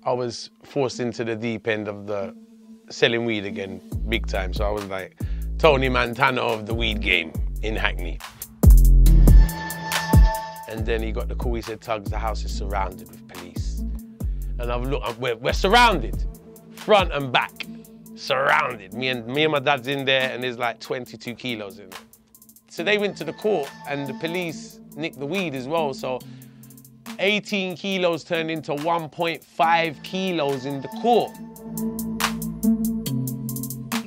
I was forced into the deep end of the selling weed again, big time. So I was like Tony Montana of the weed game in Hackney. And then he got the call, he said, Tuggs, the house is surrounded with police. And I've looked, we're surrounded, front and back, surrounded. Me and my dad's in there and there's like 22 kilos in there. So they went to the court and the police nicked the weed as well. So 18 kilos turned into 1.5 kilos in the court.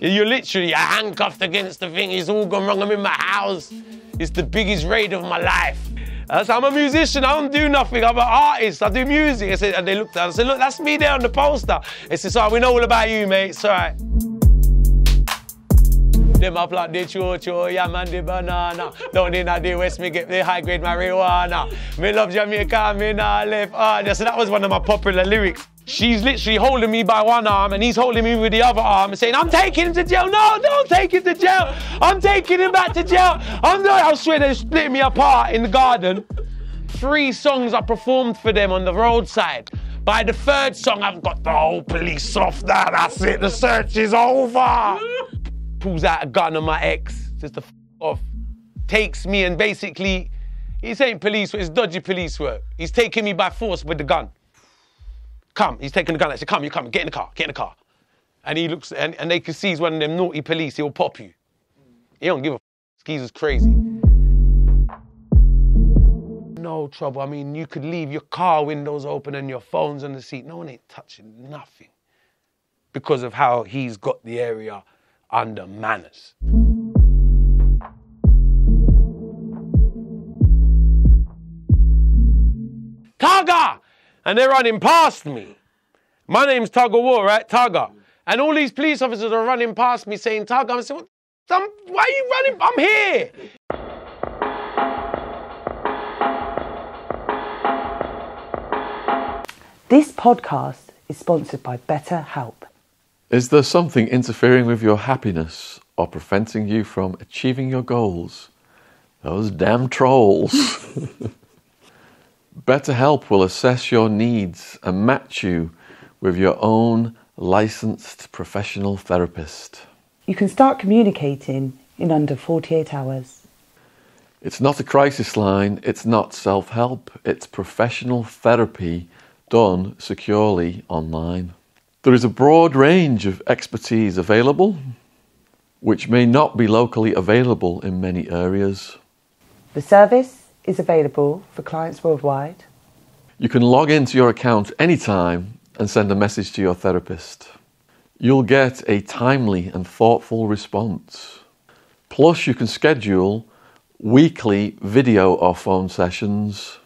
You're literally handcuffed against the thing. It's all gone wrong. I'm in my house. It's the biggest raid of my life. I'm a musician, I don't do nothing. I'm an artist, I do music. I said, and they looked at it, I said, look, that's me there on the poster. They said, sorry, we know all about you, mate, it's all right. Them up like the cho-cho, yeah man, the banana. Down in the West, me get the high-grade marijuana. Me love Jamaica, me nah left. So that was one of my popular lyrics. She's literally holding me by one arm and he's holding me with the other arm and saying, I'm taking him to jail. No, don't take him to jail. I'm taking him back to jail. I swear they split me apart in the garden. 3 songs I performed for them on the roadside. By the 3rd song, I've got the whole police off now. That's it, the search is over. Pulls out a gun on my ex, says the off. Takes me and basically, he's ain't police work, it's dodgy police work. He's taking me by force with the gun. Come, he's taking the gun. I said, come, you come, get in the car, get in the car. And he looks, and they can see he's one of them naughty police, he'll pop you. He don't give a f***, Skeezer's crazy. No trouble, I mean, you could leave your car windows open and your phone's on the seat. No one ain't touching nothing. Because of how he's got the area under manners. Tugger! And they're running past me. My name's Tuggawar, right? Tugger. And all these police officers are running past me saying, Tugger. I said, why are you running? I'm here. This podcast is sponsored by BetterHelp. Is there something interfering with your happiness or preventing you from achieving your goals? Those damn trolls. BetterHelp will assess your needs and match you with your own licensed professional therapist. You can start communicating in under 48 hours. It's not a crisis line, it's not self-help, it's professional therapy done securely online. There is a broad range of expertise available, which may not be locally available in many areas. The service is available for clients worldwide. You can log into your account anytime and send a message to your therapist. You'll get a timely and thoughtful response. Plus, you can schedule weekly video or phone sessions,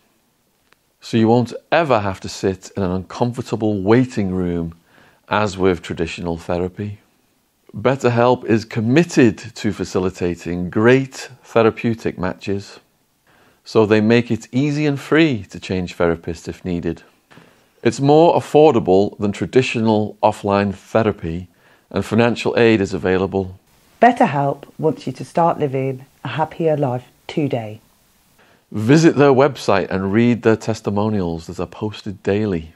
so you won't ever have to sit in an uncomfortable waiting room as with traditional therapy. BetterHelp is committed to facilitating great therapeutic matches, so they make it easy and free to change therapists if needed. It's more affordable than traditional offline therapy, and financial aid is available. BetterHelp wants you to start living a happier life today. Visit their website and read their testimonials that are posted daily.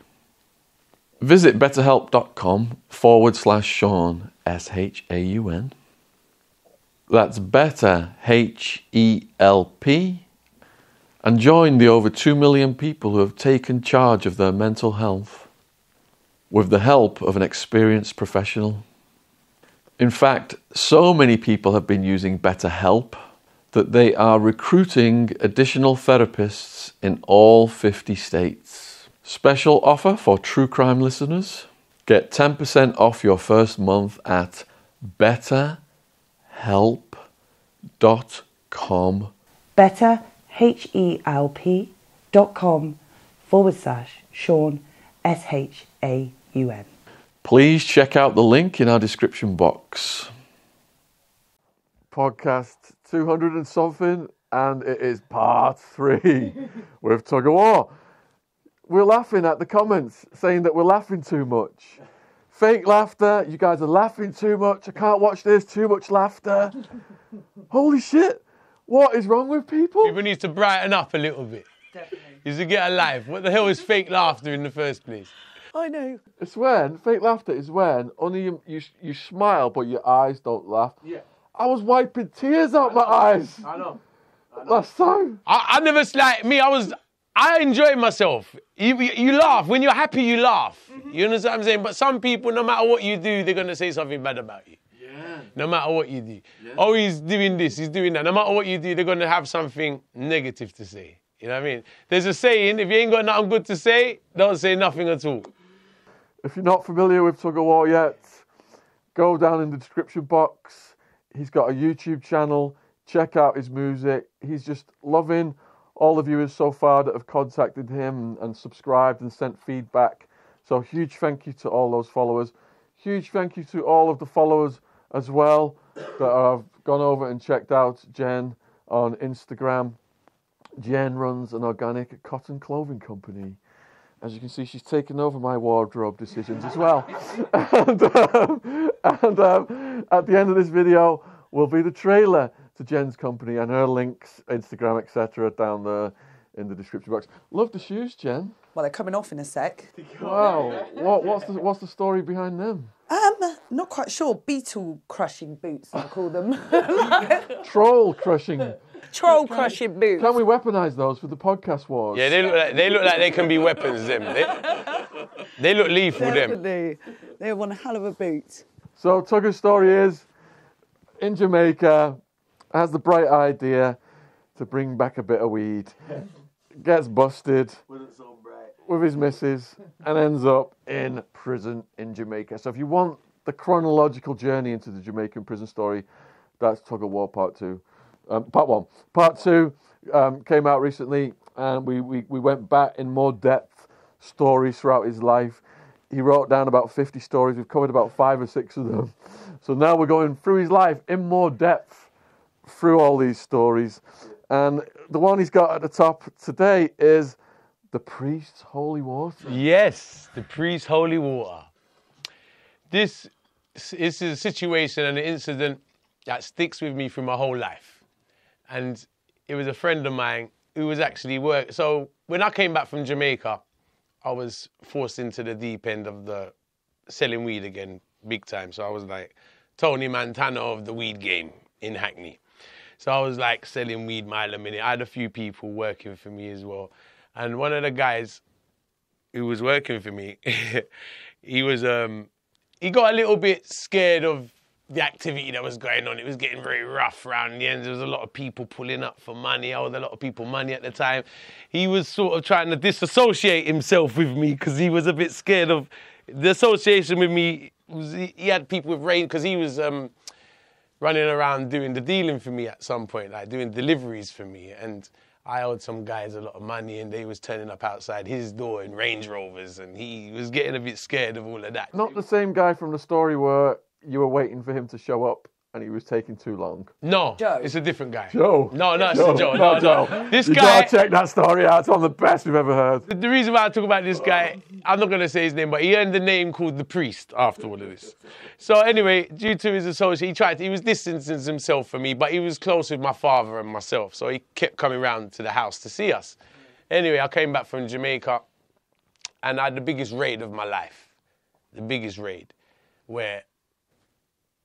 Visit betterhelp.com/Sean, S-H-A-U-N. That's better, H-E-L-P. And join the over 2 million people who have taken charge of their mental health with the help of an experienced professional. In fact, so many people have been using BetterHelp that they are recruiting additional therapists in all 50 states. Special offer for true crime listeners. Get 10% off your first month at betterhelp.com. betterhelp.com/Sean, S-H-A-U-N. Please check out the link in our description box. Podcast 200 and something, and it is part 3 with Tuggawar. We're laughing at the comments saying that we're laughing too much. Fake laughter, you guys are laughing too much, I can't watch this, too much laughter. Holy shit, what is wrong with people? People need to brighten up a little bit. Definitely. Is to get a life. What the hell is fake laughter in the first place? I know. It's when, fake laughter is when only you smile but your eyes don't laugh. Yeah. I was wiping tears out my eyes. I know. Last time. I never, like me, I enjoy myself. You laugh. When you're happy, you laugh. You understand what I'm saying? But some people, no matter what you do, they're going to say something bad about you. Yeah. No matter what you do. Yeah. Oh, he's doing this, he's doing that. No matter what you do, they're going to have something negative to say. You know what I mean? There's a saying, if you ain't got nothing good to say, don't say nothing at all. If you're not familiar with Tuggawar yet, go down in the description box. He's got a YouTube channel. Check out his music. He's just loving all the viewers so far that have contacted him and subscribed and sent feedback. So huge thank you to all those followers. Huge thank you to all of the followers as well that have gone over and checked out Jen on Instagram. Jen runs an organic cotton clothing company. As you can see, she's taken over my wardrobe decisions as well. and at the end of this video will be the trailer to Jen's company and her links, Instagram, etc. down there in the description box. Love the shoes, Jen. Well, they're coming off in a sec. Wow. What's the story behind them? Not quite sure. Beetle crushing boots, I call them. Troll crushing. Troll crushing boots. Can we weaponise those for the podcast wars? Yeah, they look like they can be weapons, them. They look lethal, them. They're one hell of a boot. So Tugger's story is, in Jamaica, has the bright idea to bring back a bit of weed, gets busted with his missus, and ends up in prison in Jamaica. So if you want the chronological journey into the Jamaican prison story, that's Tuggawar Part 2. Part 1. Part 2 came out recently, and we went back in more depth, stories throughout his life. He wrote down about 50 stories. We've covered about 5 or 6 of them. So now we're going through his life in more depth through all these stories. And the one he's got at the top today is the priest's holy water. Yes, the priest's holy water. This is a situation and an incident that sticks with me through my whole life. And it was a friend of mine who was actually So when I came back from Jamaica, I was forced into the deep end of the selling weed again, big time. So I was like Tony Montana of the weed game in Hackney. So I was like selling weed mile a minute. I had a few people working for me as well. And one of the guys who was working for me, he got a little bit scared of the activity that was going on. It was getting very rough around the end. There was a lot of people pulling up for money. I owed a lot of people money at the time. He was sort of trying to disassociate himself with me because he was a bit scared of the association with me. He had people with rain because he was running around doing the dealing for me at some point, like doing deliveries for me. And I owed some guys a lot of money and they was turning up outside his door in Range Rovers and he was getting a bit scared of all of that. Not the same guy from the story where you were waiting for him to show up and he was taking too long. No, Joe. It's a different guy. Joe. No, it's Joe. No. This you guy. gotta check that story out. It's one of the best we've ever heard. The reason why I talk about this guy, I'm not going to say his name, but he earned the name called the priest after all of this. So anyway, due to his association, he was distancing himself from me, but he was close with my father and myself. So he kept coming round to the house to see us. Anyway, I came back from Jamaica and I had the biggest raid of my life. The biggest raid where,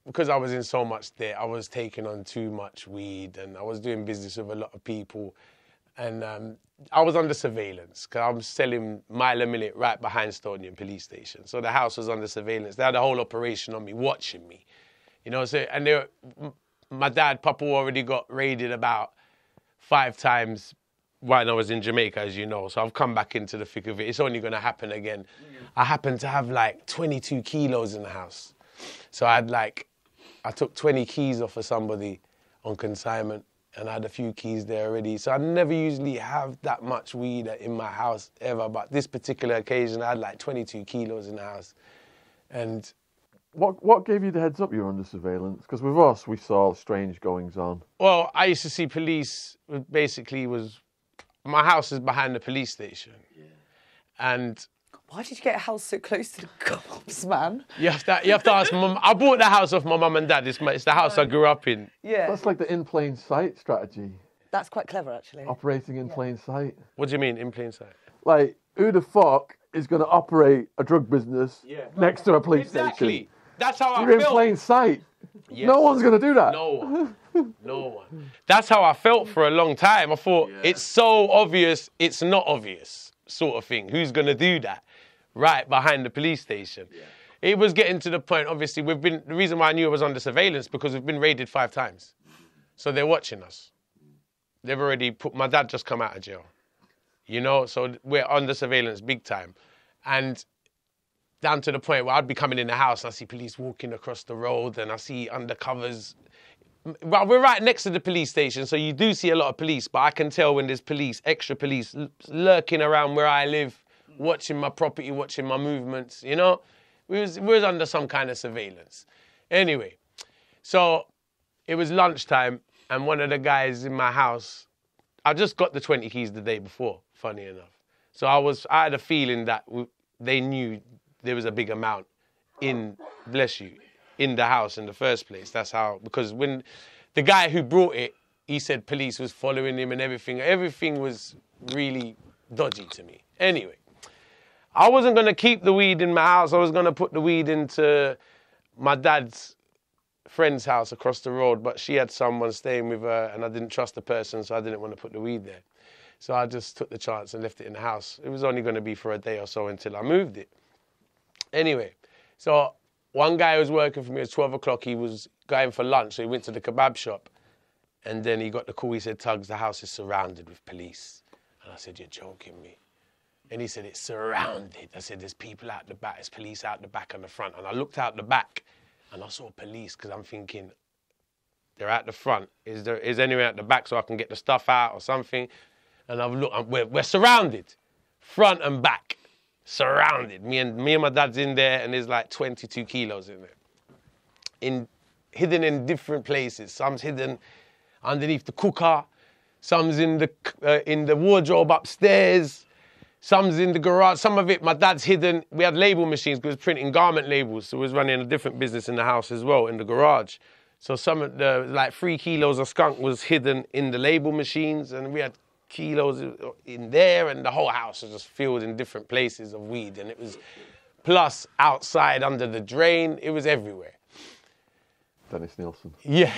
because I was in so much debt, I was taking on too much weed and I was doing business with a lot of people. And I was under surveillance because I was selling mile a minute right behind Stonian police station. So the house was under surveillance. They had a whole operation on me, watching me. You know, so, and my dad, Papa, already got raided about 5 times when I was in Jamaica, as you know. So I've come back into the thick of it. It's only going to happen again. I happened to have like 22 kilos in the house. So I took 20 keys off of somebody on consignment and I had a few keys there already. So I never usually have that much weed in my house ever, but this particular occasion I had like 22 kilos in the house. And what gave you the heads up you were under surveillance? Because with us, we saw strange goings on. Well, I used to see police, my house is behind the police station. Yeah. And why did you get a house so close to the cops, man? You have to ask my mum. I bought the house off my mum and dad. It's the house I grew up in. Yeah. That's like the in plain sight strategy. That's quite clever, actually. Operating in plain sight. What do you mean, in plain sight? Like, who the fuck is going to operate a drug business next to a police Exactly. station? That's how You're I felt. in plain sight. Yes. No one's going to do that. No one. No one. That's how I felt for a long time. I thought, it's so obvious, it's not obvious, sort of thing. Who's going to do that? Right behind the police station. Yeah. It was getting to the point, obviously, the reason why I knew it was under surveillance, because we've been raided 5 times. So they're watching us. They've already my dad just come out of jail. You know, so we're under surveillance big time. And down to the point where I'd be coming in the house and I see police walking across the road and I see undercovers. Well, we're right next to the police station, so you do see a lot of police, but I can tell when there's police, extra police, lurking around where I live, watching my property, watching my movements, you know? We was under some kind of surveillance. Anyway, so it was lunchtime and one of the guys in my house, I just got the 20 keys the day before, funny enough. So I had a feeling that they knew there was a big amount in the house in the first place. That's how, because when the guy who brought it, he said police was following him and everything. Everything was really dodgy to me. Anyway, I wasn't going to keep the weed in my house. I was going to put the weed into my dad's friend's house across the road, but she had someone staying with her and I didn't trust the person, so I didn't want to put the weed there. So I just took the chance and left it in the house. It was only going to be for a day or so until I moved it. Anyway, so one guy who was working for me at 12 o'clock, he was going for lunch, so he went to the kebab shop. And then he got the call, he said, Tugs, the house is surrounded with police. And I said, you're joking me. And he said, it's surrounded. I said, there's people out the back, there's police out the back and the front. And I looked out the back and I saw police because I'm thinking, they're at the front. Is anyone at the back so I can get the stuff out or something? And I've looked, we're surrounded, front and back. Surrounded. Me and my dad's in there and there's like 22 kilos in there. Hidden in different places. Some's hidden underneath the cooker. Some's in the wardrobe upstairs. Some's in the garage. Some of it, my dad's hidden. We had label machines because we was printing garment labels. So we was running a different business in the house as well, in the garage. So some of the, like 3 kilos of skunk was hidden in the label machines and we had kilos in there and the whole house was just filled in different places of weed and it was plus outside under the drain, it was everywhere. Dennis Nielsen. Yeah.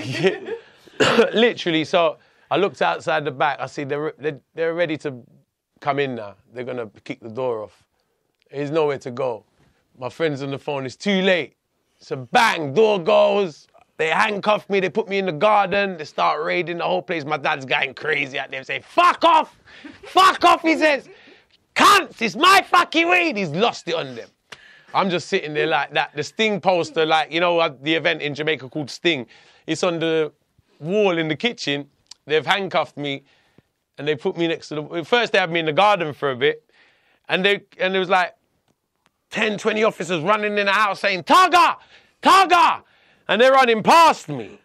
Literally, so I looked outside the back, I see they're ready to come in now. They're gonna kick the door off. There's nowhere to go. My friend's on the phone, it's too late. So bang, door goes. They handcuffed me, they put me in the garden, they start raiding the whole place. My dad's going crazy at them, saying, fuck off! Fuck off, he says. Cunts, it's my fucking weed. He's lost it on them. I'm just sitting there like that. The Sting poster, like, you know, the event in Jamaica called Sting. It's on the wall in the kitchen. They've handcuffed me and they put me next to first they had me in the garden for a bit. And there was like 10, 20 officers running in the house saying, Tugger! Tugger! And they're running past me.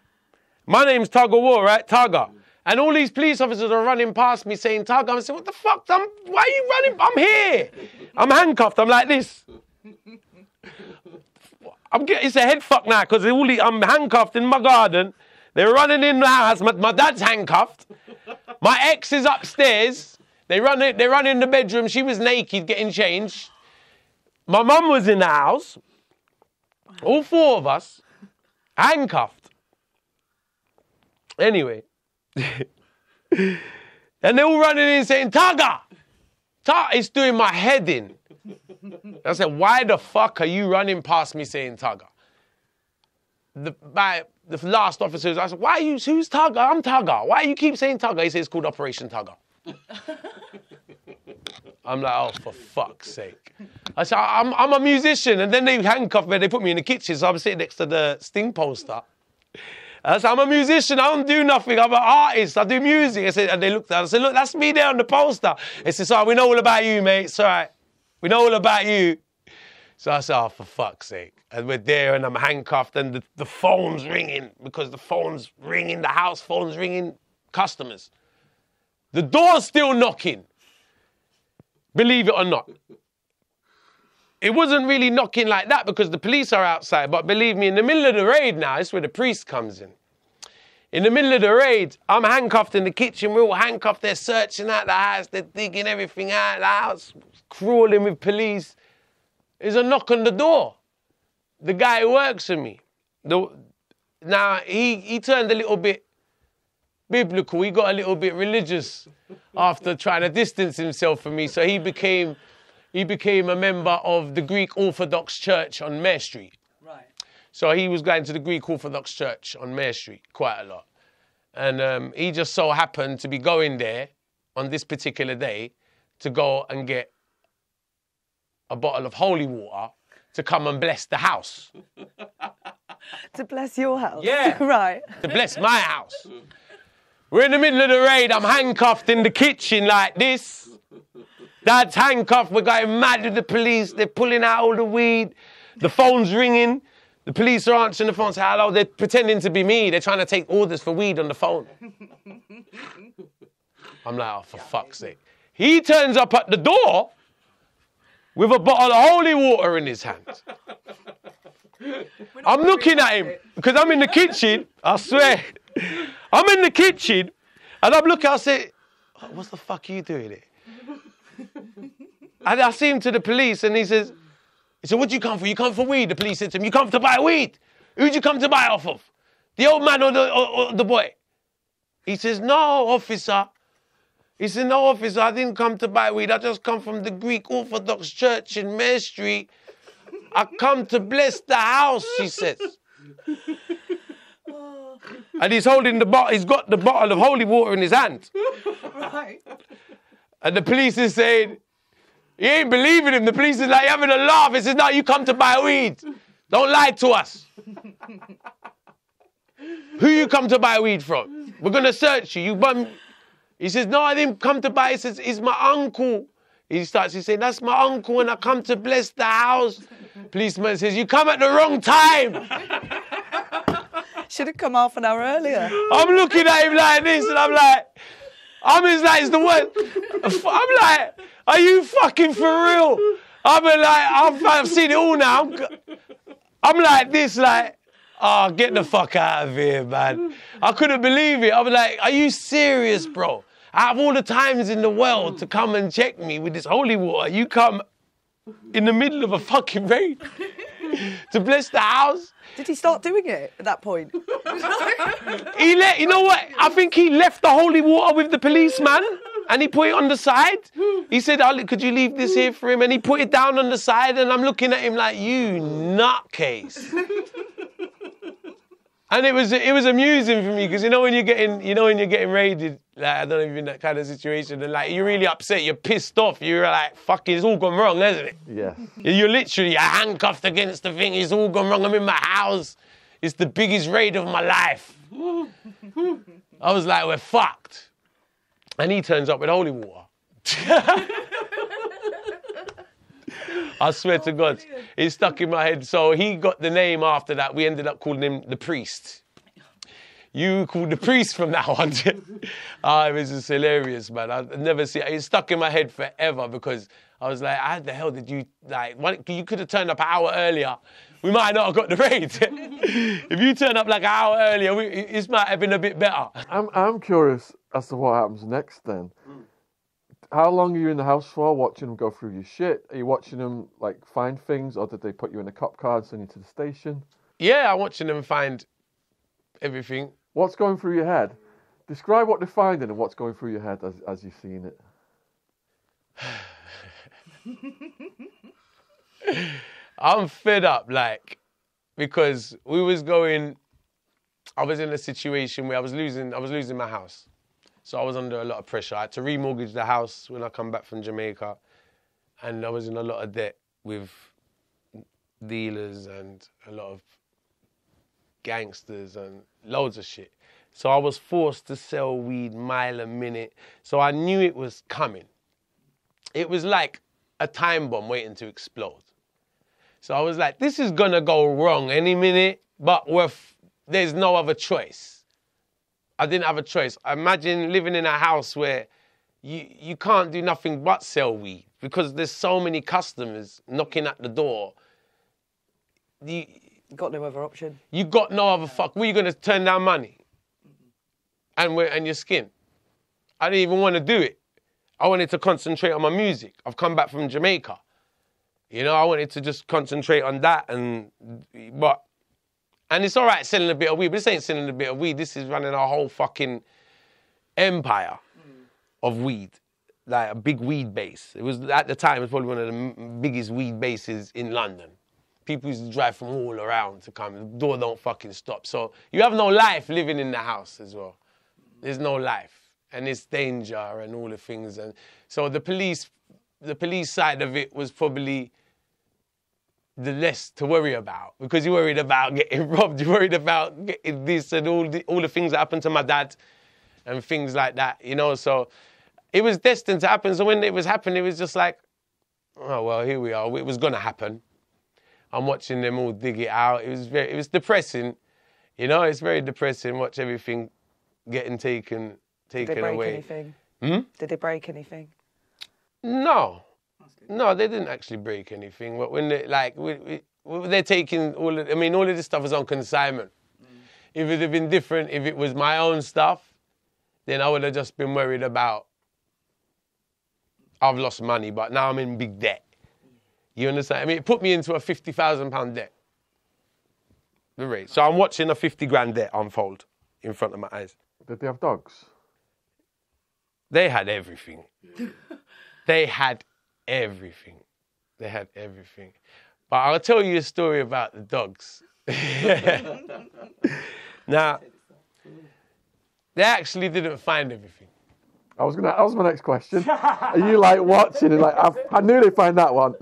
My name's Tuggawar, right? Tugger. And all these police officers are running past me saying, Tugger. I said, what the fuck? Why are you running? I'm here. I'm handcuffed. I'm like this. It's a head fuck now because I'm handcuffed in my garden. They're running in the house. My dad's handcuffed. My ex is upstairs. They run in the bedroom. She was naked getting changed. My mum was in the house. All 4 of us. Handcuffed. Anyway. And they're all running in saying, Tugger! It's doing my head in. I said, why the fuck are you running past me saying Tugger? The last officer, I said, who's Tugger? I'm Tugger. Why do you keep saying Tugger? He says, it's called Operation Tugger. I'm like, oh, for fuck's sake. I said, I'm a musician. And then they handcuffed me, they put me in the kitchen, so I'm sitting next to the Sting poster. I said, I'm a musician, I don't do nothing, I'm an artist, I do music. I said, and they looked at it, I said, look, that's me there on the poster. They said, sorry, we know all about you, mate, it's all right. We know all about you. So I said, oh, for fuck's sake. And we're there and I'm handcuffed and the phone's ringing because the phone's ringing, the house phone's ringing, customers. The door's still knocking. Believe it or not. It wasn't really knocking like that because the police are outside, but believe me, in the middle of the raid now, this is where the priest comes in. In the middle of the raid, I'm handcuffed in the kitchen. We're all handcuffed. They're searching out the house. They're digging everything out of the house, crawling with police. There's a knock on the door. The guy who works for me. Now, he turned a little bit biblical. He got a little bit religious after trying to distance himself from me. So he became a member of the Greek Orthodox Church on Mare Street. Right. So he was going to the Greek Orthodox Church on Mare Street quite a lot. And he just so happened to be going there on this particular day to go and get a bottle of holy water to come and bless the house. To bless your house? Yeah. Right. To bless my house. We're in the middle of the raid. I'm handcuffed in the kitchen like this. Dad's handcuffed. We're going mad with the police. They're pulling out all the weed. The phone's ringing. The police are answering the phone, saying hello. They're pretending to be me. They're trying to take orders for weed on the phone. I'm like, oh, for fuck's sake. He turns up at the door with a bottle of holy water in his hand. I'm looking at him because I'm in the kitchen. I swear. I'm in the kitchen and I'm looking, I say, what the fuck are you doing here? And I see him to the police and he said, what'd you come for? You come for weed? The police said to him, you come to buy weed? Who'd you come to buy off of? The old man or the boy? He says, no, officer. He said, no, officer, I didn't come to buy weed. I just come from the Greek Orthodox Church in Mare Street. I come to bless the house, he says. And he's holding the bottle, he's got the bottle of holy water in his hand. Right. And the police is saying, he ain't believing him. The police is like having a laugh. He says, no, you come to buy weed. Don't lie to us. Who you come to buy weed from? We're going to search you. He says, no, I didn't come to buy. He says, it's my uncle. He's saying, that's my uncle and I come to bless the house. Policeman says, you come at the wrong time. Should have come half an hour earlier. I'm looking at him like this and I'm like, it's the worst. I'm like, are you fucking for real? I've seen it all now. I'm like this, like, oh, get the fuck out of here, man. I couldn't believe it. I was like, are you serious, bro? Out of all the times in the world to come and check me with this holy water, you come in the middle of a fucking raid to bless the house? Did he start doing it at that point? You know what? I think he left the holy water with the policeman and he put it on the side. He said, could you leave this here for him? And he put it down on the side and I'm looking at him like, you nutcase. And it was amusing for me because you know when you're getting raided, like I don't know if you're in that kind of situation, and like you're really upset, you're pissed off, you're like, fuck, it's all gone wrong, hasn't it? Yeah. You're literally handcuffed against the thing, it's all gone wrong, I'm in my house, it's the biggest raid of my life. I was like, we're fucked. And he turns up with holy water. I swear to God, it stuck in my head. So he got the name after that. We ended up calling him the priest. You called the priest from now on. It was just hilarious, man. I'd never see it. It stuck in my head forever because I was like, how the hell did you, you could have turned up an hour earlier. We might not have got the raid. If you turn up like an hour earlier, this might have been a bit better. I'm curious as to what happens next then. How long are you in the house for, watching them go through your shit? Are you watching them, find things, or did they put you in a cop car and send you to the station? Yeah, I'm watching them find everything. What's going through your head? Describe what they're finding and what's going through your head as you've seen it. I'm fed up, because I was in a situation where I was losing my house. So I was under a lot of pressure. I had to remortgage the house when I come back from Jamaica. And I was in a lot of debt with dealers and a lot of gangsters and loads of shit. So I was forced to sell weed mile a minute. So I knew it was coming. It was like a time bomb waiting to explode. So I was like, this is gonna go wrong any minute, but there's no other choice. I didn't have a choice. Imagine living in a house where you can't do nothing but sell weed because there's so many customers knocking at the door. Got no other option. You got no other fuck. Were you going to turn down money? and your skin. I didn't even want to do it. I wanted to concentrate on my music. I've come back from Jamaica. You know, I wanted to just concentrate on that. And it's all right selling a bit of weed, but this ain't selling a bit of weed. This is running a whole fucking empire of weed, like a big weed base. It was, at the time, it was probably one of the biggest weed bases in London. People used to drive from all around to come. The door don't fucking stop. So you have no life living in the house as well. There's no life. And it's danger and all the things. And so the police side of it was probably the less to worry about, because you're worried about getting robbed, you're worried about getting this and all the things that happened to my dad and things like that, you know. So it was destined to happen. So when it was happening, it was just like, oh, well, here we are. It was going to happen. I'm watching them all dig it out. It was depressing, you know. It's very depressing. Watch everything getting taken away. Did they break anything? Did they break anything? No, they didn't actually break anything. But when they're taking all of this stuff was on consignment. If it had been different, if it was my own stuff, then I would have just been worried about, I've lost money, but now I'm in big debt. You understand? I mean, it put me into a £50,000 debt. The rate. So I'm watching a 50 grand debt unfold in front of my eyes. Did they have dogs? They had everything. They had everything. But I'll tell you a story about the dogs. Now, they actually didn't find everything. That was my next question. Are you like watching and like, I knew they'd find that one,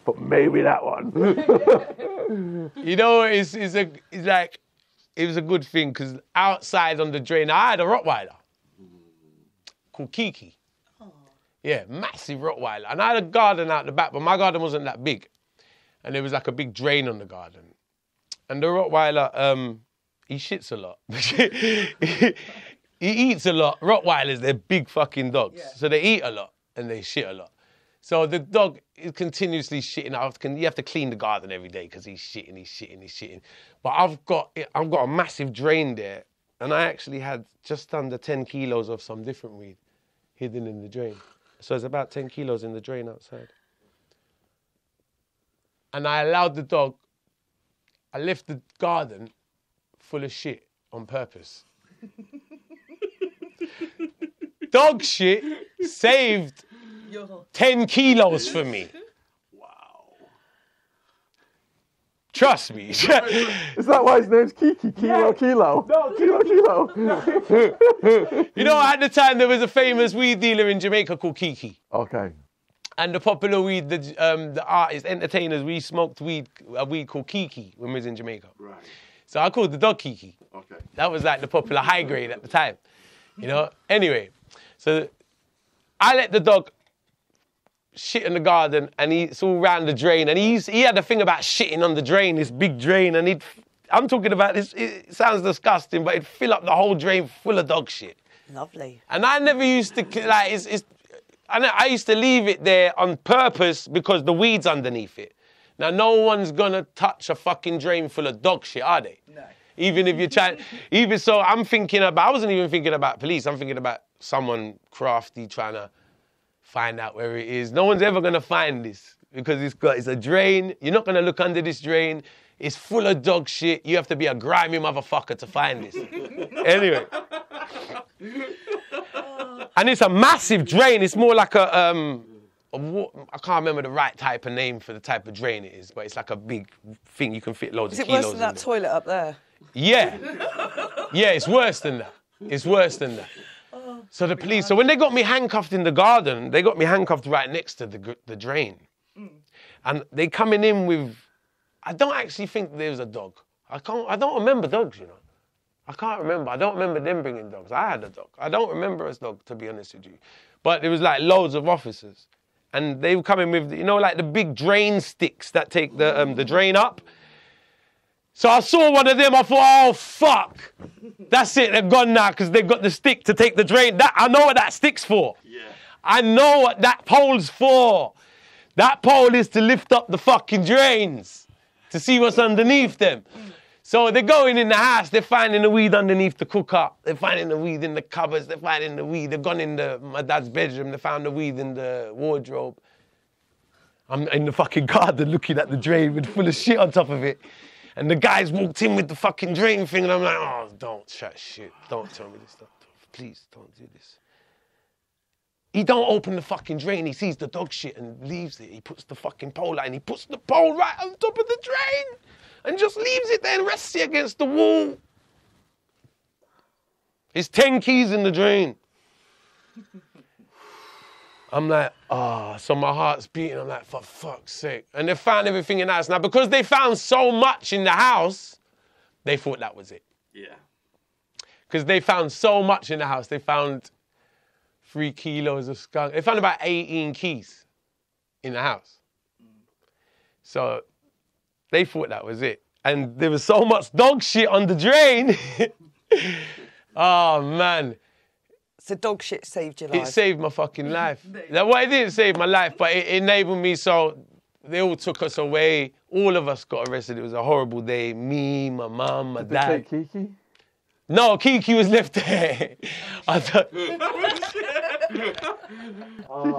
but maybe that one. You know, it was a good thing, because outside on the drain, I had a Rottweiler called Kiki. Oh. Yeah, massive Rottweiler. And I had a garden out the back, but my garden wasn't that big. And there was like a big drain on the garden. And the Rottweiler, he shits a lot. He eats a lot. Rottweilers, they're big fucking dogs. Yeah. So they eat a lot and they shit a lot. So the dog is continuously shitting. You have to clean the garden every day because he's shitting. But I've got a massive drain there, and I actually had just under 10 kilos of some different weed hidden in the drain. So it's about 10 kilos in the drain outside. And I allowed the dog, I left the garden full of shit on purpose. Dog shit saved 10 kilos for me. Wow. Trust me. Is that why his name's Kiki? Kilo? No, Kilo. You know, at the time there was a famous weed dealer in Jamaica called Kiki. Okay. And the popular weed, the artists, entertainers, we smoked a weed called Kiki when we was in Jamaica. Right. So I called the dog Kiki. Okay. That was like the popular high grade at the time. You know? Anyway, so I let the dog shit in the garden, and it's all round the drain. And he had a thing about shitting on the drain, this big drain, and I'm talking about this, it sounds disgusting, but it'd fill up the whole drain full of dog shit. Lovely. And I never used to, I used to leave it there on purpose because the weed's underneath it. Now, no one's gonna touch a fucking drain full of dog shit, are they? No. Even if you're trying, even so, I wasn't even thinking about police. I'm thinking about someone crafty trying to find out where it is. No one's ever gonna find this because it's a drain. You're not gonna look under this drain. It's full of dog shit. You have to be a grimy motherfucker to find this. Anyway. And it's a massive drain. It's more like I can't remember the right type of name for the type of drain it is, but it's like a big thing. You can fit loads of kilos in. Is it worse than that toilet up there? Yeah. Yeah, it's worse than that. So the police, so when they got me handcuffed in the garden, they got me handcuffed right next to the drain. And they coming in with, I don't actually think there was a dog. I don't remember dogs, you know. I can't remember. I don't remember them bringing dogs. I had a dog. I don't remember a dog, to be honest with you. But there was like loads of officers. And they were coming with, you know, like the big drain sticks that take the drain up. So I saw one of them, I thought, oh, fuck. That's it, they're gone now because they've got the stick to take the drain. I know what that stick's for. Yeah. I know what that pole's for. That pole is to lift up the fucking drains, to see what's underneath them. So they're going in the house, they're finding the weed underneath the cooker, they're finding the weed in the cupboards, they're finding the weed, they've gone in my dad's bedroom, they found the weed in the wardrobe. I'm in the fucking garden looking at the drain with full of shit on top of it. And the guys walked in with the fucking drain thing and I'm like, oh, don't chat shit, don't tell me this stuff, please don't do this. He don't open the fucking drain, he sees the dog shit and leaves it. He puts the fucking pole out and he puts the pole right on top of the drain. And just leaves it there and rests it against the wall. It's 10 keys in the drain. I'm like, so my heart's beating. I'm like, for fuck's sake. And they found everything in the house. Now, because they found so much in the house, they thought that was it. Yeah. Because they found so much in the house. They found 3 kilos of skunk. They found about 18 keys in the house. So they thought that was it. And there was so much dog shit on the drain. Oh, man. So dog shit saved your life? It saved my fucking life. Well, it didn't save my life, but it enabled me. So they all took us away. All of us got arrested. It was a horrible day. Me, my mum, my dad. Did they take Kiki? No, Kiki was left there. Kiki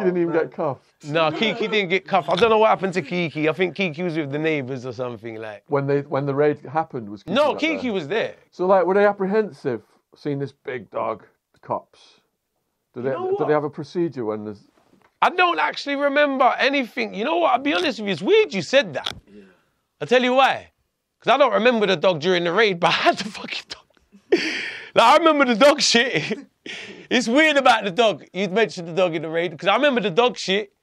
didn't even get cuffed. No, Kiki didn't get cuffed. I don't know what happened to Kiki. I think Kiki was with the neighbours or something like. When the raid happened, was Kiki No, back Kiki there? was there. So like, were they apprehensive seeing this big dog? The cops. Do they have a procedure when there's? I don't actually remember anything. You know what? I'll be honest with you. It's weird you said that. Yeah. I'll tell you why. Because I don't remember the dog during the raid, but I had the fucking dog. Like, I remember the dog shit. It's weird about the dog. You'd mentioned the dog in the raid, because I remember the dog shit.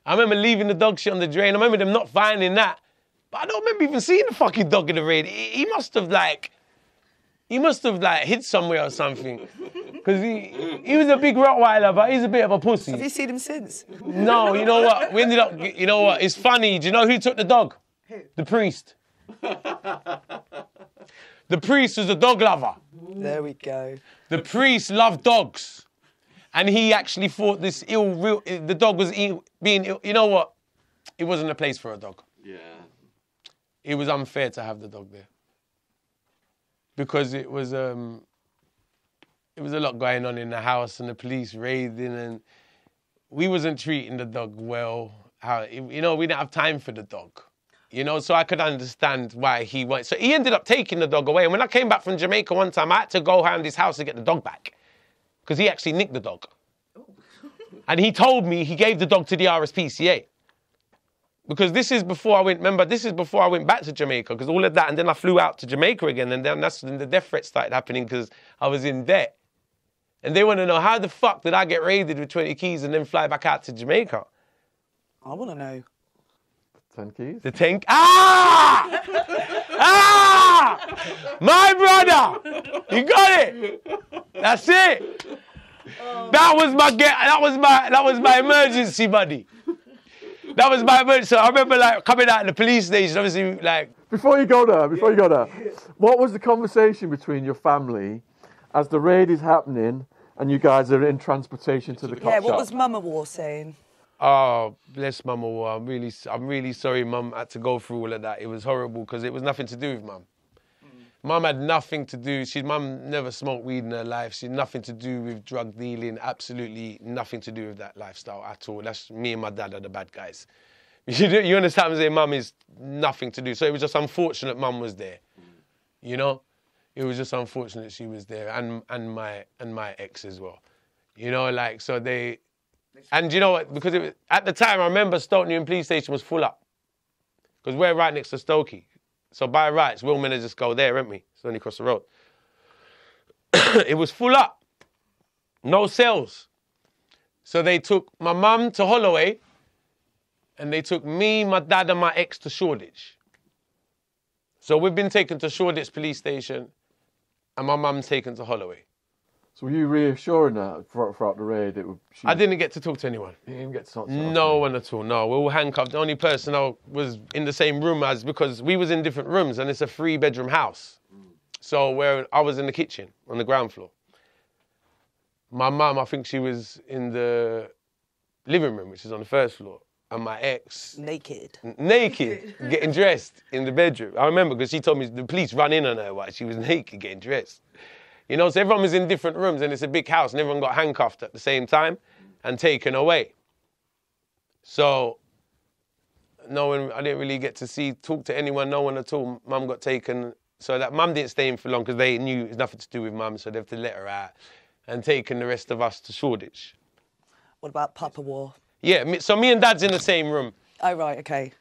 I remember leaving the dog shit on the drain. I remember them not finding that. But I don't remember even seeing the fucking dog in the raid. He must have hid somewhere or something. Because he was a big Rottweiler, but he's a bit of a pussy. Have you seen him since? No, you know what? We ended up, you know what? It's funny. Do you know who took the dog? Who? The priest. The priest was a dog lover. There we go. The priest loved dogs. And he actually thought the dog was being ill. You know what? It wasn't a place for a dog. Yeah. It was unfair to have the dog there. Because it was a lot going on in the house and the police raiding and we wasn't treating the dog well. We didn't have time for the dog. So I could understand why he went. So he ended up taking the dog away. And when I came back from Jamaica one time, I had to go around his house to get the dog back. Because he actually nicked the dog. And he told me he gave the dog to the RSPCA. Because this is before I went back to Jamaica, because all of that, and then I flew out to Jamaica again, and then that's when the death threats started happening because I was in debt. And they want to know, how the fuck did I get raided with 20 keys and then fly back out to Jamaica? I want to know. 10 keys? The 10... Ah! Ah! My brother! You got it! That's it! That was my emergency money. That was my emergency. So I remember coming out of the police station, obviously Before you go there, what was the conversation between your family as the raid is happening and you guys are in transportation to the cop shop? Yeah, what was Mama War saying? Oh, bless Mama War. I'm really sorry Mum had to go through all of that. It was horrible because it was nothing to do with Mum. Mum had nothing to do. Mum never smoked weed in her life. She had nothing to do with drug dealing. Absolutely nothing to do with that lifestyle at all. That's me and my dad are the bad guys. You understand what I'm saying? Mum is nothing to do. So it was just unfortunate Mum was there. You know, it was just unfortunate she was there, and my ex as well. So they, and you know what? Because at the time I remember Stoke Police Station was full up, because we're right next to Stokey. So by rights, we're meant to just go there, aren't we? It's only across the road. It was full up. No cells. So they took my mum to Holloway, and they took me, my dad, and my ex to Shoreditch. So we've been taken to Shoreditch Police Station, and my mum's taken to Holloway. So were you reassuring her throughout the raid? I didn't get to talk to anyone. You didn't get to talk to her? No one at all, no. We were all handcuffed. The only person I was in the same room as, because we was in different rooms, and it's a 3-bedroom house. So I was in the kitchen on the ground floor. My mum, I think she was in the living room, which is on the first floor. and my ex... Naked. Naked, getting dressed in the bedroom. I remember because she told me the police ran in on her while she was naked getting dressed. You know, so everyone was in different rooms and it's a big house and everyone got handcuffed at the same time and taken away. So, no one, I didn't really get to talk to anyone, no one at all. Mum got taken, so that mum didn't stay in for long because they knew it was nothing to do with mum, so they have to let her out and taken the rest of us to Shoreditch. What about Papa War? Yeah, so me and Dad's in the same room. Oh, right, okay.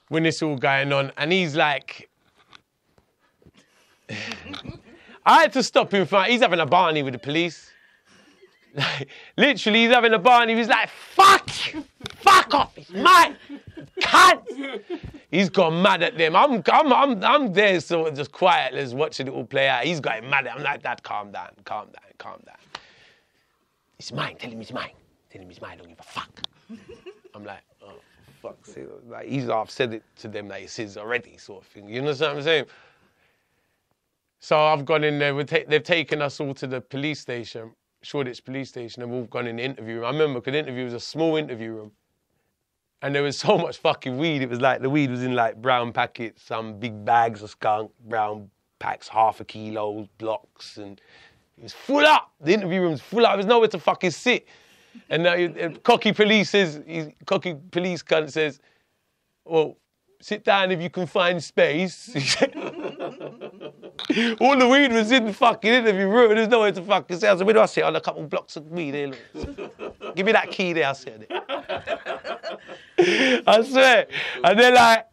When this all going on, and he's like... I had to stop him from... He's having a Barney with the police. Like, literally, he's having a Barney. He was like, fuck off, it's mine, cunt. He's gone mad at them. I'm there sort of just quiet, just watching it all play out. He's got him mad at him. I'm like, Dad, calm down. It's mine, tell him it's mine. Tell him it's mine, don't give a fuck. I'm like, oh, fuck. Like, he's half said it to them like it's his already, sort of thing. You know what I'm saying? So I've gone in there, they've taken us all to the police station, Shoreditch police station, and we've all gone in the interview room. I remember because the interview was a small interview room. And there was so much fucking weed. It was like the weed was in like brown packets, some big bags of skunk, brown packs, half a kilo, blocks, and it was full up. The interview room's full up. There was nowhere to fucking sit. And cocky police cunt says, well, sit down if you can find space. All the weed was in the fucking interview room. There's nowhere to fucking sit. I said, where do I sit? On a couple of blocks of weed there. Look. Give me that key there, I said. I swear. And they're like,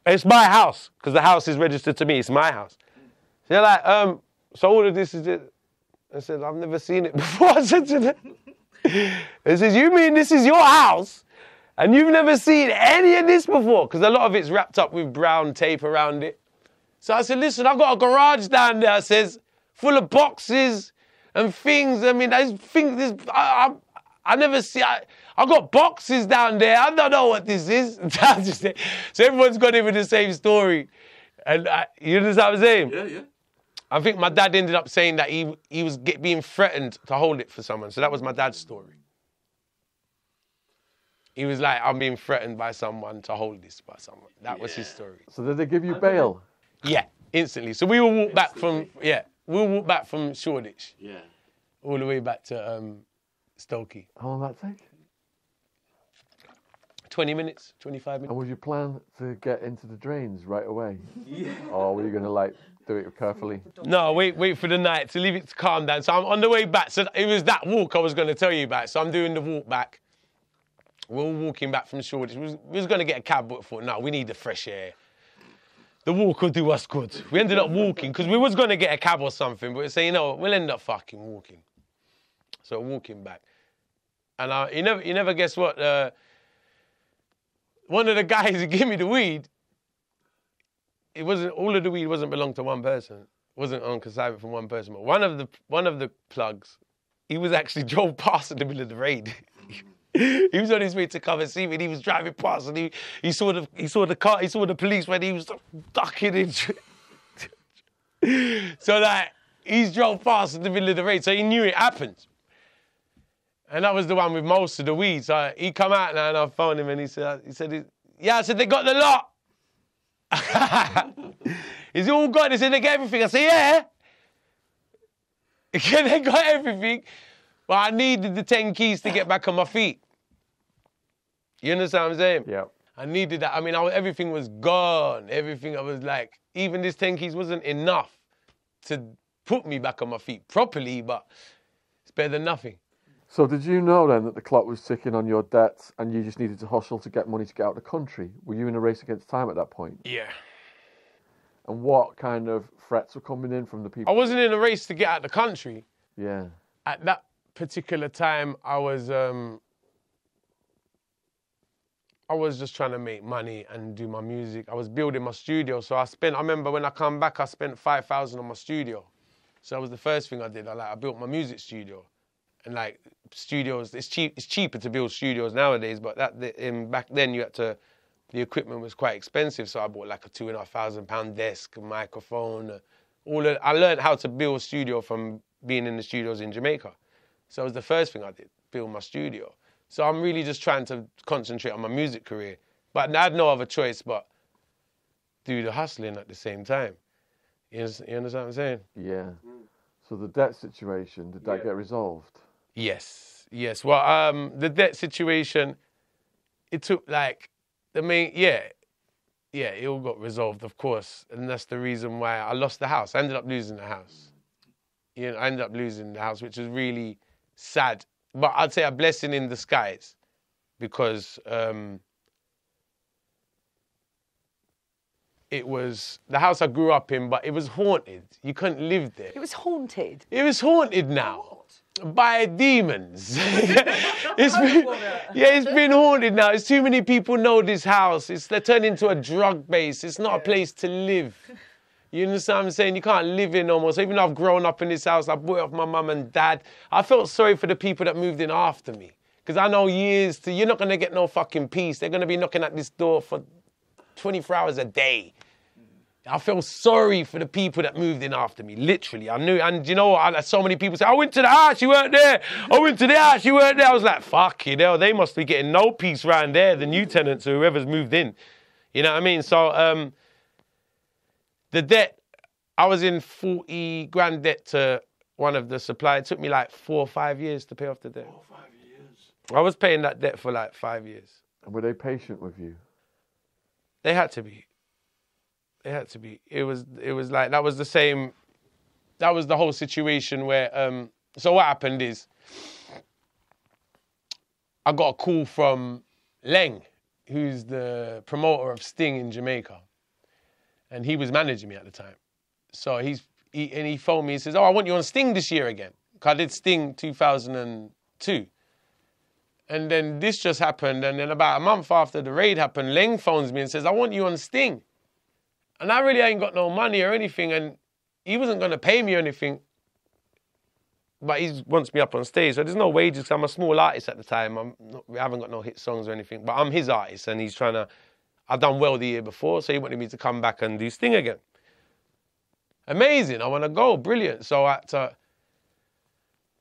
it's my house, because the house is registered to me. It's my house. They're like, so all of this is it. I said, I've never seen it before. I said to them. They says, you mean this is your house? And you've never seen any of this before? Because a lot of it's wrapped up with brown tape around it. So I said, listen, I've got a garage down there, says, full of boxes and things. I mean, I never see, I've got boxes down there. I don't know what this is. So everyone's got in with the same story. And you understand what I'm saying? Yeah. I think my dad ended up saying that he was being threatened to hold it for someone. So that was my dad's story. He was like, I'm being threatened by someone to hold this by someone. That was his story. So did they give you bail? Yeah, instantly. So we will walk back from Shoreditch. Yeah. All the way back to Stokey. How long did that take? 20 minutes, 25 minutes. And was your plan to get into the drains right away? Yeah. Or were you going to do it carefully? No, wait for the night to leave it to calm down. So I'm on the way back. So it was that walk I was going to tell you about. So I'm doing the walk back. We're all walking back from Shoreditch. We was going to get a cab, but thought, no, we need the fresh air. The walk will do us good. We ended up walking because we was going to get a cab or something, but we say, you know, we'll end up fucking walking. So walking back. And you never guess what? One of the guys who gave me the weed, all of the weed wasn't belong to one person. It wasn't on consignment from one person. But one of the plugs, he was actually drove past in the middle of the rain. He was on his way to come and see me, and he was driving past, and he saw the car, he saw the police when he was ducking in. So like he's drove past in the middle of the rain, so he knew it happened. And that was the one with most of the weed. So he come out now, and I phoned him, and he said, yeah, I said, they got the lot. Is it all gone? He said, they got everything. I said, yeah. They got everything. But I needed the 10 keys to get back on my feet. You understand what I'm saying? Yeah. I needed that. I mean, everything was gone. Everything, I was like, even this 10 keys wasn't enough to put me back on my feet properly, but it's better than nothing. So did you know then that the clock was ticking on your debts and you just needed to hustle to get money to get out of the country? Were you in a race against time at that point? Yeah. And what kind of threats were coming in from the people? I wasn't in a race to get out of the country. Yeah. At that particular time, I was just trying to make money and do my music. I was building my studio, so I remember when I come back, I spent 5,000 on my studio. So that was the first thing I did. I built my music studio. And like studios, it's cheaper to build studios nowadays, but back then the equipment was quite expensive. So I bought like a £2,500 desk, a microphone, I learned how to build a studio from being in the studios in Jamaica. So it was the first thing I did, build my studio. So I'm really just trying to concentrate on my music career. But I had no other choice but do the hustling at the same time. You understand what I'm saying? Yeah. So the debt situation, did that get resolved? Yes. Well, the debt situation, it took like it all got resolved, of course. And that's the reason why I lost the house. I ended up losing the house. I ended up losing the house, which was really sad. But I'd say a blessing in disguise because it was the house I grew up in, but it was haunted. You couldn't live there. It was haunted. It was haunted now by demons. It's been haunted now. It's too many people know this house. They're turned into a drug base. It's not a place to live. You understand what I'm saying? You can't live in no more. So even though I've grown up in this house, I brought up my mum and dad. I felt sorry for the people that moved in after me. Because I know you're not going to get no fucking peace. They're going to be knocking at this door for 24 hours a day. I feel sorry for the people that moved in after me, literally. I knew, and you know what? So many people say, I went to the house, you weren't there. I went to the house, you weren't there. I was like, fuck, they must be getting no peace around there, the new tenants or whoever's moved in. You know what I mean? So, the debt, I was in 40 grand debt to one of the suppliers. It took me like 4 or 5 years to pay off the debt. 4 or 5 years? I was paying that debt for like 5 years. And were they patient with you? They had to be. It was like, that was the whole situation where, so what happened is, I got a call from Leng, who's the promoter of Sting in Jamaica. And he was managing me at the time. So he phoned me, he says, I want you on Sting this year again. 'Cause I did Sting 2002. And then this just happened, and then about a month after the raid happened, Leng phones me and says, I want you on Sting. And I really ain't got no money or anything, and he wasn't going to pay me or anything, but he wants me up on stage. So there's no wages, 'cause I'm a small artist at the time. I haven't got no hit songs or anything, but I'm his artist, and he's trying to... I've done well the year before, so he wanted me to come back and do Sting again. Amazing, I want to go, brilliant. So I had to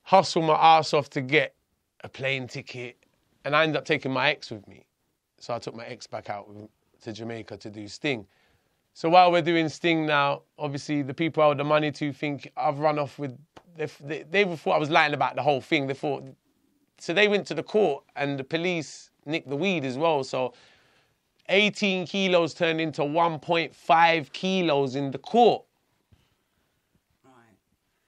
hustle my ass off to get a plane ticket, and I ended up taking my ex with me. So I took my ex back out to Jamaica to do Sting. So while we're doing Sting now, obviously the people I owe the money to think I've run off with... They thought I was lying about the whole thing. So they went to the court and the police nicked the weed as well. So 18 kilos turned into 1.5 kilos in the court. Right.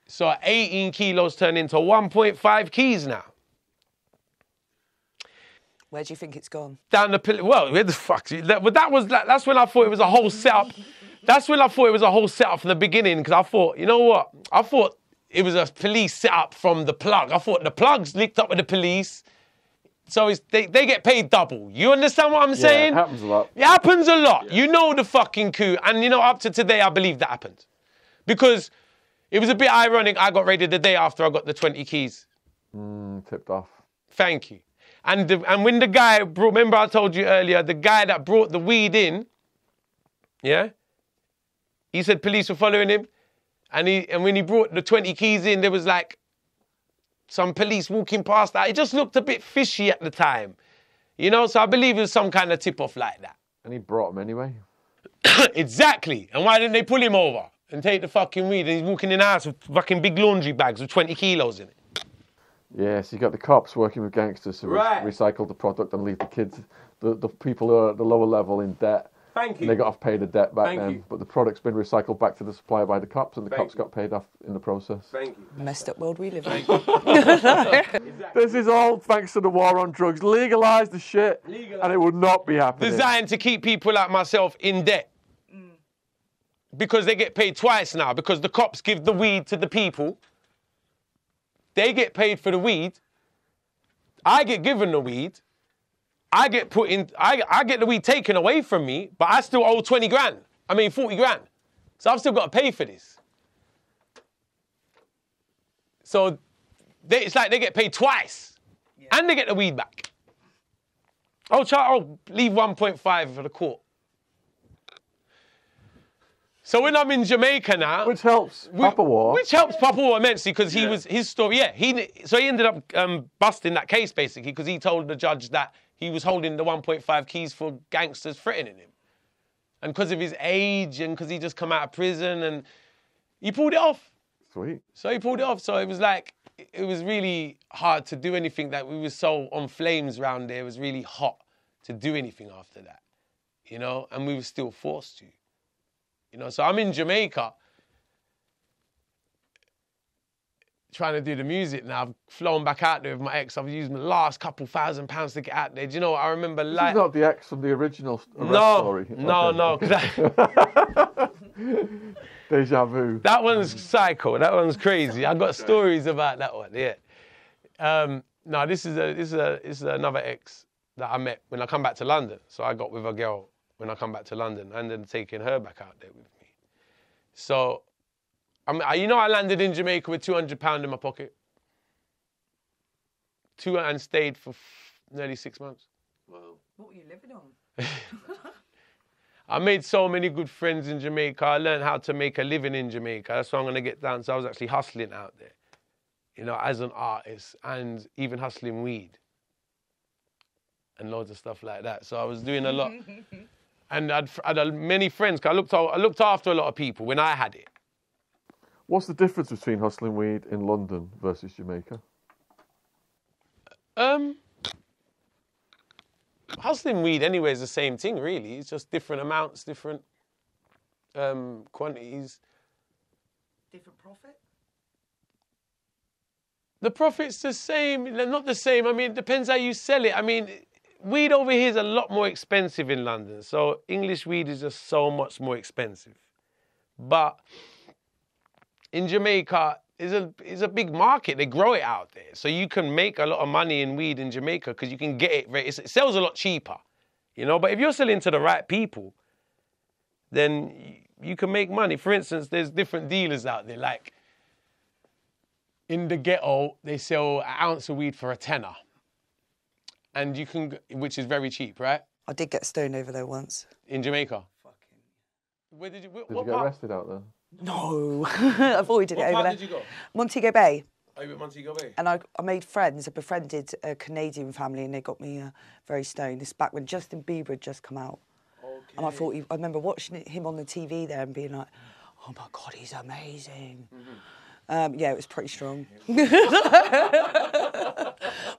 So 18 kilos turned into 1.5 keys now. Where do you think it's gone? Down the... Well, where the fuck... That's when I thought it was a whole setup. That's when I thought it was a whole setup from the beginning, because I thought, you know what? I thought it was a police setup from the plug. I thought the plugs linked up with the police. So they get paid double. You understand what I'm saying? Yeah, it happens a lot. It happens a lot. Yeah. You know the fucking coup. And, up to today, I believe that happened. Because it was a bit ironic. I got raided the day after I got the 20 keys. Tipped off. Thank you. And when the guy brought, remember I told you earlier, the guy that brought the weed in, yeah, he said police were following him, and when he brought the 20 keys in, there was like some police walking past that. It just looked a bit fishy at the time, so I believe it was some kind of tip-off like that. And he brought them anyway? Exactly. And why didn't they pull him over and take the fucking weed? And he's walking in the house with fucking big laundry bags with 20 kilos in it. Yes, you got the cops working with gangsters to recycle the product and leave the kids, the people who are at the lower level in debt. Thank you. And they got off pay the debt back then. But the product's been recycled back to the supplier by the cops, and the cops got paid off in the process. Thank you. Messed up world we live in. This is all thanks to the war on drugs. Legalise the shit, and it would not be happening. Designed to keep people like myself in debt. Because they get paid twice now, because the cops give the weed to the people. They get paid for the weed. I get given the weed. I get put in. I get the weed taken away from me, but I still owe 40 grand. So I've still got to pay for this. So it's like they get paid twice, and they get the weed back. I'll leave 1.5 for the court. So when I'm in Jamaica now, Which helps Papa War. Which helps Papa War immensely because he was his story. Yeah, so he ended up busting that case basically because he told the judge that he was holding the 1.5 keys for gangsters threatening him, and because of his age and because he just come out of prison and he pulled it off. Sweet. So he pulled it off. So it was like it was really hard to do anything. That we were so on flames round there. It was really hot to do anything after that, you know, and we were still forced to. You know, so I'm in Jamaica trying to do the music now. I've flown back out there with my ex. I've used my last couple £1,000 to get out there. Do you know what I remember? This is not the ex from the original arrest story. No. Deja vu. That one's psycho. That one's crazy. I've got stories about that one, yeah. No, this is another ex that I met when I come back to London. So I got with a girl when I come back to London and then taking her back out there with me. So, I landed in Jamaica with £200 in my pocket. And stayed for nearly 6 months. Wow. What were you living on? I made so many good friends in Jamaica. I learned how to make a living in Jamaica. That's what I'm going to get down. So I was actually hustling out there, you know, as an artist and even hustling weed and loads of stuff like that. So I was doing a lot. And I had many friends. 'Cause I looked after a lot of people when I had it. What's the difference between hustling weed in London versus Jamaica? Hustling weed anyway is the same thing, really. It's just different amounts, different quantities. Different profit? The profit's the same. They're not the same. I mean, it depends how you sell it. I mean, weed over here is a lot more expensive in London. So English weed is just so much more expensive. But in Jamaica, it's a big market. They grow it out there. So you can make a lot of money in weed in Jamaica because you can get it. It sells a lot cheaper, you know. But if you're selling to the right people, then you can make money. For instance, there's different dealers out there. Like in the ghetto, they sell an ounce of weed for a tenner. And you can, which is very cheap, right? I did get stoned over there once. In Jamaica? Where did you... Did you get arrested out there? No, avoided it over there. What part did you go? Montego Bay. Oh, you were at Montego Bay? And I made friends. I befriended a Canadian family and they got me very stoned. This back when Justin Bieber had just come out. Okay. And I remember watching him on the TV there and being like, oh my God, he's amazing. Yeah, it was pretty strong.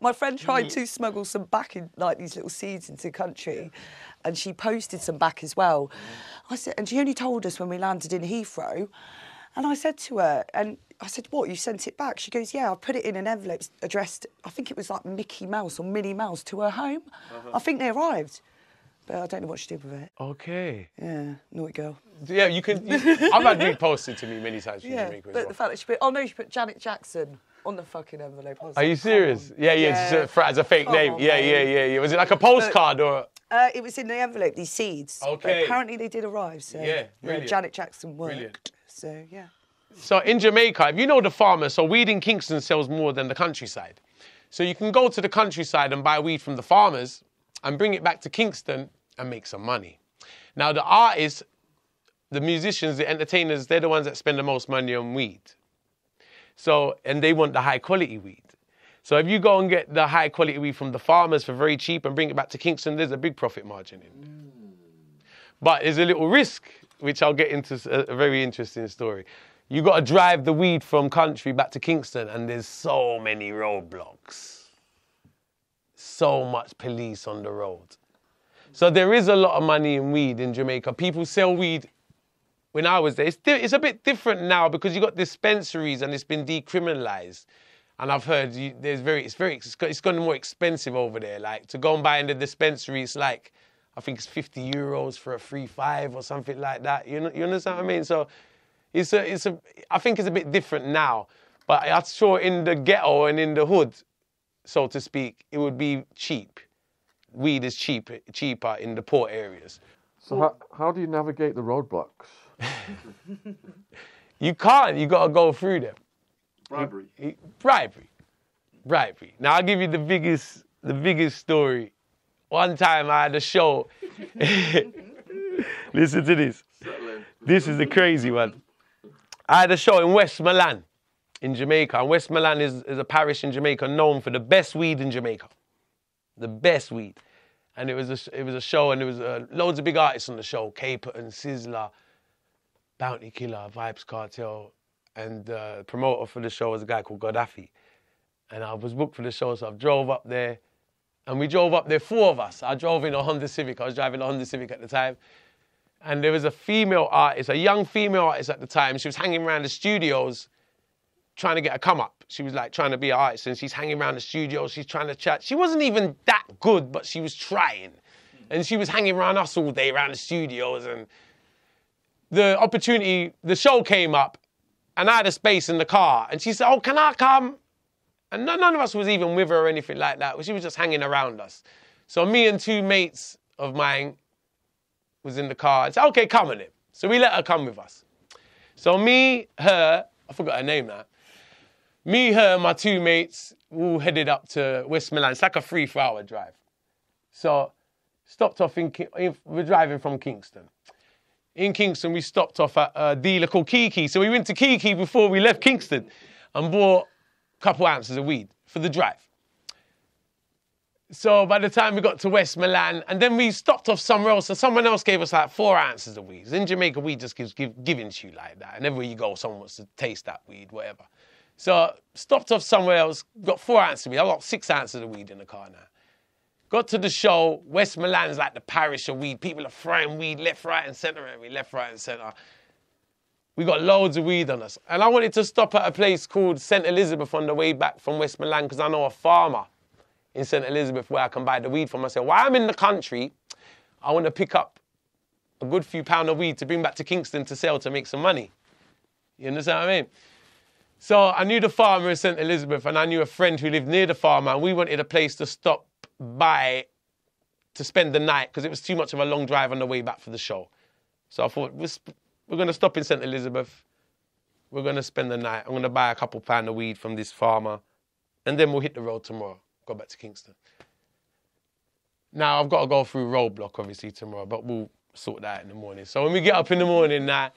My friend tried to smuggle some back in, like these little seeds into the country, and she posted some back as well. I said, and she only told us when we landed in Heathrow. And I said to her, and I said, what, you sent it back? She goes, yeah, I put it in an envelope addressed, I think it was like Mickey Mouse or Minnie Mouse to her home. I think they arrived. But I don't know what she did with it. Okay. Yeah, naughty girl. Yeah, I've had weed posted to me many times from Jamaica as well. But the fact that she put, she put Janet Jackson on the fucking envelope. Are you serious? Yeah. Just as a fake name. On, yeah. Was it like a postcard or? It was in the envelope, these seeds. Okay. But apparently they did arrive, so... Yeah, brilliant. Janet Jackson worked, Brilliant. so yeah. So in Jamaica, if you know the farmers, so weed in Kingston sells more than the countryside. So you can go to the countryside and buy weed from the farmers and bring it back to Kingston and make some money. Now the artists, the musicians, the entertainers, they're the ones that spend the most money on weed. So, and they want the high quality weed. So if you go and get the high quality weed from the farmers for very cheap and bring it back to Kingston, there's a big profit margin in it. But there's a little risk, which I'll get into a very interesting story. You got to drive the weed from country back to Kingston and there's so many roadblocks. So much police on the road. So there is a lot of money in weed in Jamaica. People sell weed. When I was there, it's a bit different now because you got dispensaries and it's been decriminalised. And I've heard it's gotten more expensive over there. Like to go and buy in the dispensary, it's like I think it's €50 for a 3.5 or something like that. You understand what I mean? So I think it's a bit different now. But I'm sure in the ghetto and in the hood, so to speak, it would be cheap. Weed is cheaper in the poor areas. So how do you navigate the roadblocks? You can't. You got to go through them. Bribery. Now I'll give you the biggest story. One time I had a show. Listen to this. This is the crazy one. I had a show in West Milan in Jamaica. And West Milan is a parish in Jamaica known for the best weed in Jamaica. The best weed. And it was a show, and there was loads of big artists on the show. Caperton, Sizzler, Bounty Killer, Vibes Cartel. And the promoter for the show was a guy called Gaddafi. And I was booked for the show, so I drove up there. And we drove up there, 4 of us. I drove in a Honda Civic. I was driving a Honda Civic at the time. And there was a female artist, a young female artist at the time. She was hanging around the studios trying to get a come up. She was like trying to be an artist, and she's hanging around the studios. She's trying to chat. She wasn't even that good, but she was trying. And she was hanging around us all day around the studios. And the opportunity, the show came up, and I had a space in the car. And she said, oh, can I come? And none of us was even with her or anything like that. She was just hanging around us. So me and 2 mates of mine was in the car and said, okay, come on in. So we let her come with us. So me, her, I forgot her name now. Me, her, my 2 mates, all headed up to West Milan. It's like a 3-4 hour drive. So stopped off we're driving from Kingston. In Kingston, we stopped off at a dealer called Kiki. So we went to Kiki before we left Kingston and bought a couple ounces of weed for the drive. So by the time we got to West Milan, and then we stopped off somewhere else, and someone else gave us like 4 ounces of weed. In Jamaica, weed just gives given to you like that. And everywhere you go, someone wants to taste that weed, whatever. So stopped off somewhere else, got 4 ounces of weed. I got 6 ounces of weed in the car now. Got to the show. West Milan's like the parish of weed. People are throwing weed left, right, and centre. Left, right, and centre. We got loads of weed on us. And I wanted to stop at a place called St. Elizabeth on the way back from West Milan because I know a farmer in St. Elizabeth where I can buy the weed from. I said, while I'm in the country, I want to pick up a good few pounds of weed to bring back to Kingston to sell to make some money. You understand what I mean? So I knew the farmer in St. Elizabeth, and I knew a friend who lived near the farmer, and we wanted a place to stop by to spend the night because it was too much of a long drive on the way back for the show. So I thought, we're going to stop in St. Elizabeth. We're going to spend the night. I'm going to buy a couple pounds of weed from this farmer, and then we'll hit the road tomorrow, go back to Kingston. Now, I've got to go through roadblock, obviously, tomorrow, but we'll sort that out in the morning. So when we get up in the morning now,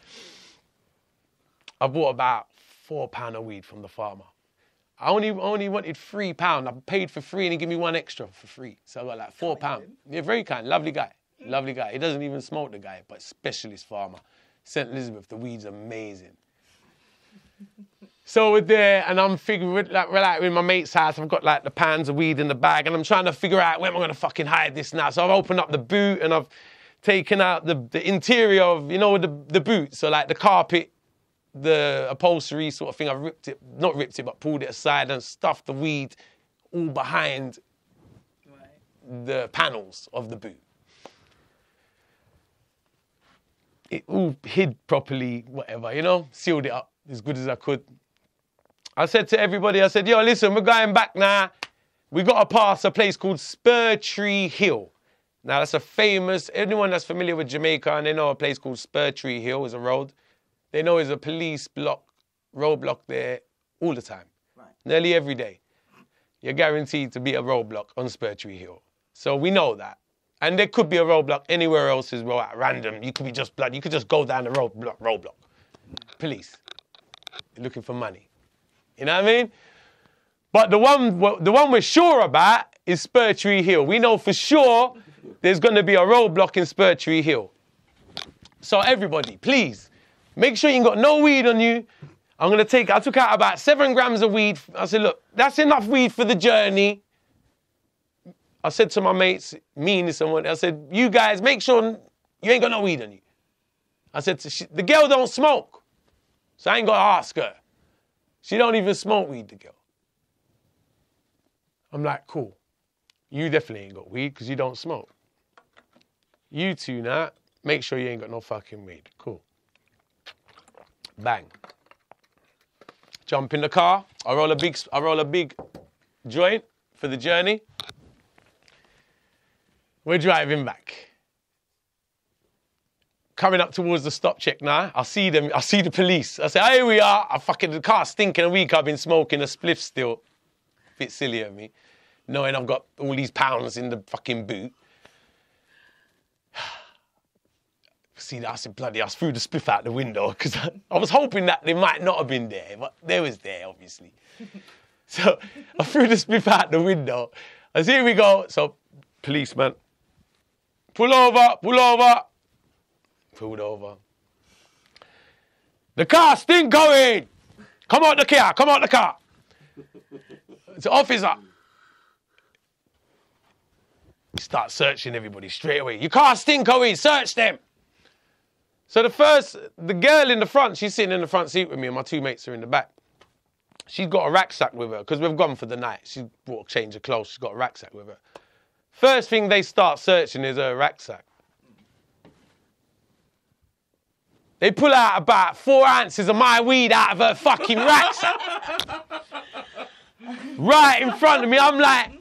I bought about £4 of weed from the farmer. I only wanted £3. I paid for 3 and he gave me 1 extra for free. So I got like £4. Yeah, very kind, lovely guy. Lovely guy. He doesn't even smoke, the guy, but specialist farmer. St. Elizabeth, the weed's amazing. So we're there, and I'm figuring, we're like in my mate's house. I've got like the pounds of weed in the bag, and I'm trying to figure out where am I going to fucking hide this now. So I've opened up the boot, and I've taken out the interior of, you know, the boot. So like the carpet, the upholstery sort of thing. I've not ripped it, but pulled it aside and stuffed the weed all behind the panels of the boot. It all hid properly, whatever, you know, sealed it up as good as I could. I said to everybody, I said, yo, listen, we're going back now. We got to pass a place called Spur Tree Hill. Now, that's a famous, anyone that's familiar with Jamaica and they know a place called Spur Tree Hill is a road. They know there's a police roadblock there all the time. Right. Nearly every day. You're guaranteed to be a roadblock on Spur Tree Hill. So we know that. And there could be a roadblock anywhere else as well, at random. You could be just blood. You could just go down the roadblock. Police. You're looking for money. You know what I mean? But the one we're sure about is Spur Tree Hill. We know for sure there's going to be a roadblock in Spur Tree Hill. So everybody, please, make sure you ain't got no weed on you. I took out about 7 grams of weed. I said, look, that's enough weed for the journey. I said to my mates, me and someone, I said, you guys, make sure you ain't got no weed on you. I said, the girl don't smoke. So I ain't got to ask her. She don't even smoke weed, the girl. I'm like, cool. You definitely ain't got weed because you don't smoke. You two now, make sure you ain't got no fucking weed. Cool. Bang. Jump in the car. I roll a big joint for the journey. We're driving back. Coming up towards the stop check now. I see them. I see the police. I say, here we are. The car stinking a week. I've been smoking a spliff still. Bit silly of me, knowing I've got all these pounds in the fucking boot. See that? I said, bloody, I threw the spliff out the window because I was hoping that they might not have been there, but they was there, obviously. So I threw the spliff out the window. I said, here we go. So, policeman, pull over. Pulled over. The car stink going. Come out the car. So, officer. You start searching everybody straight away. Your car stink going, search them. So the girl in the front, she's sitting in the front seat with me and my two mates are in the back. She's got a rucksack with her because we've gone for the night. She brought a change of clothes. She's got a rucksack with her. First thing they start searching is her rucksack. They pull out about 4 ounces of my weed out of her fucking rucksack. Right in front of me. I'm like,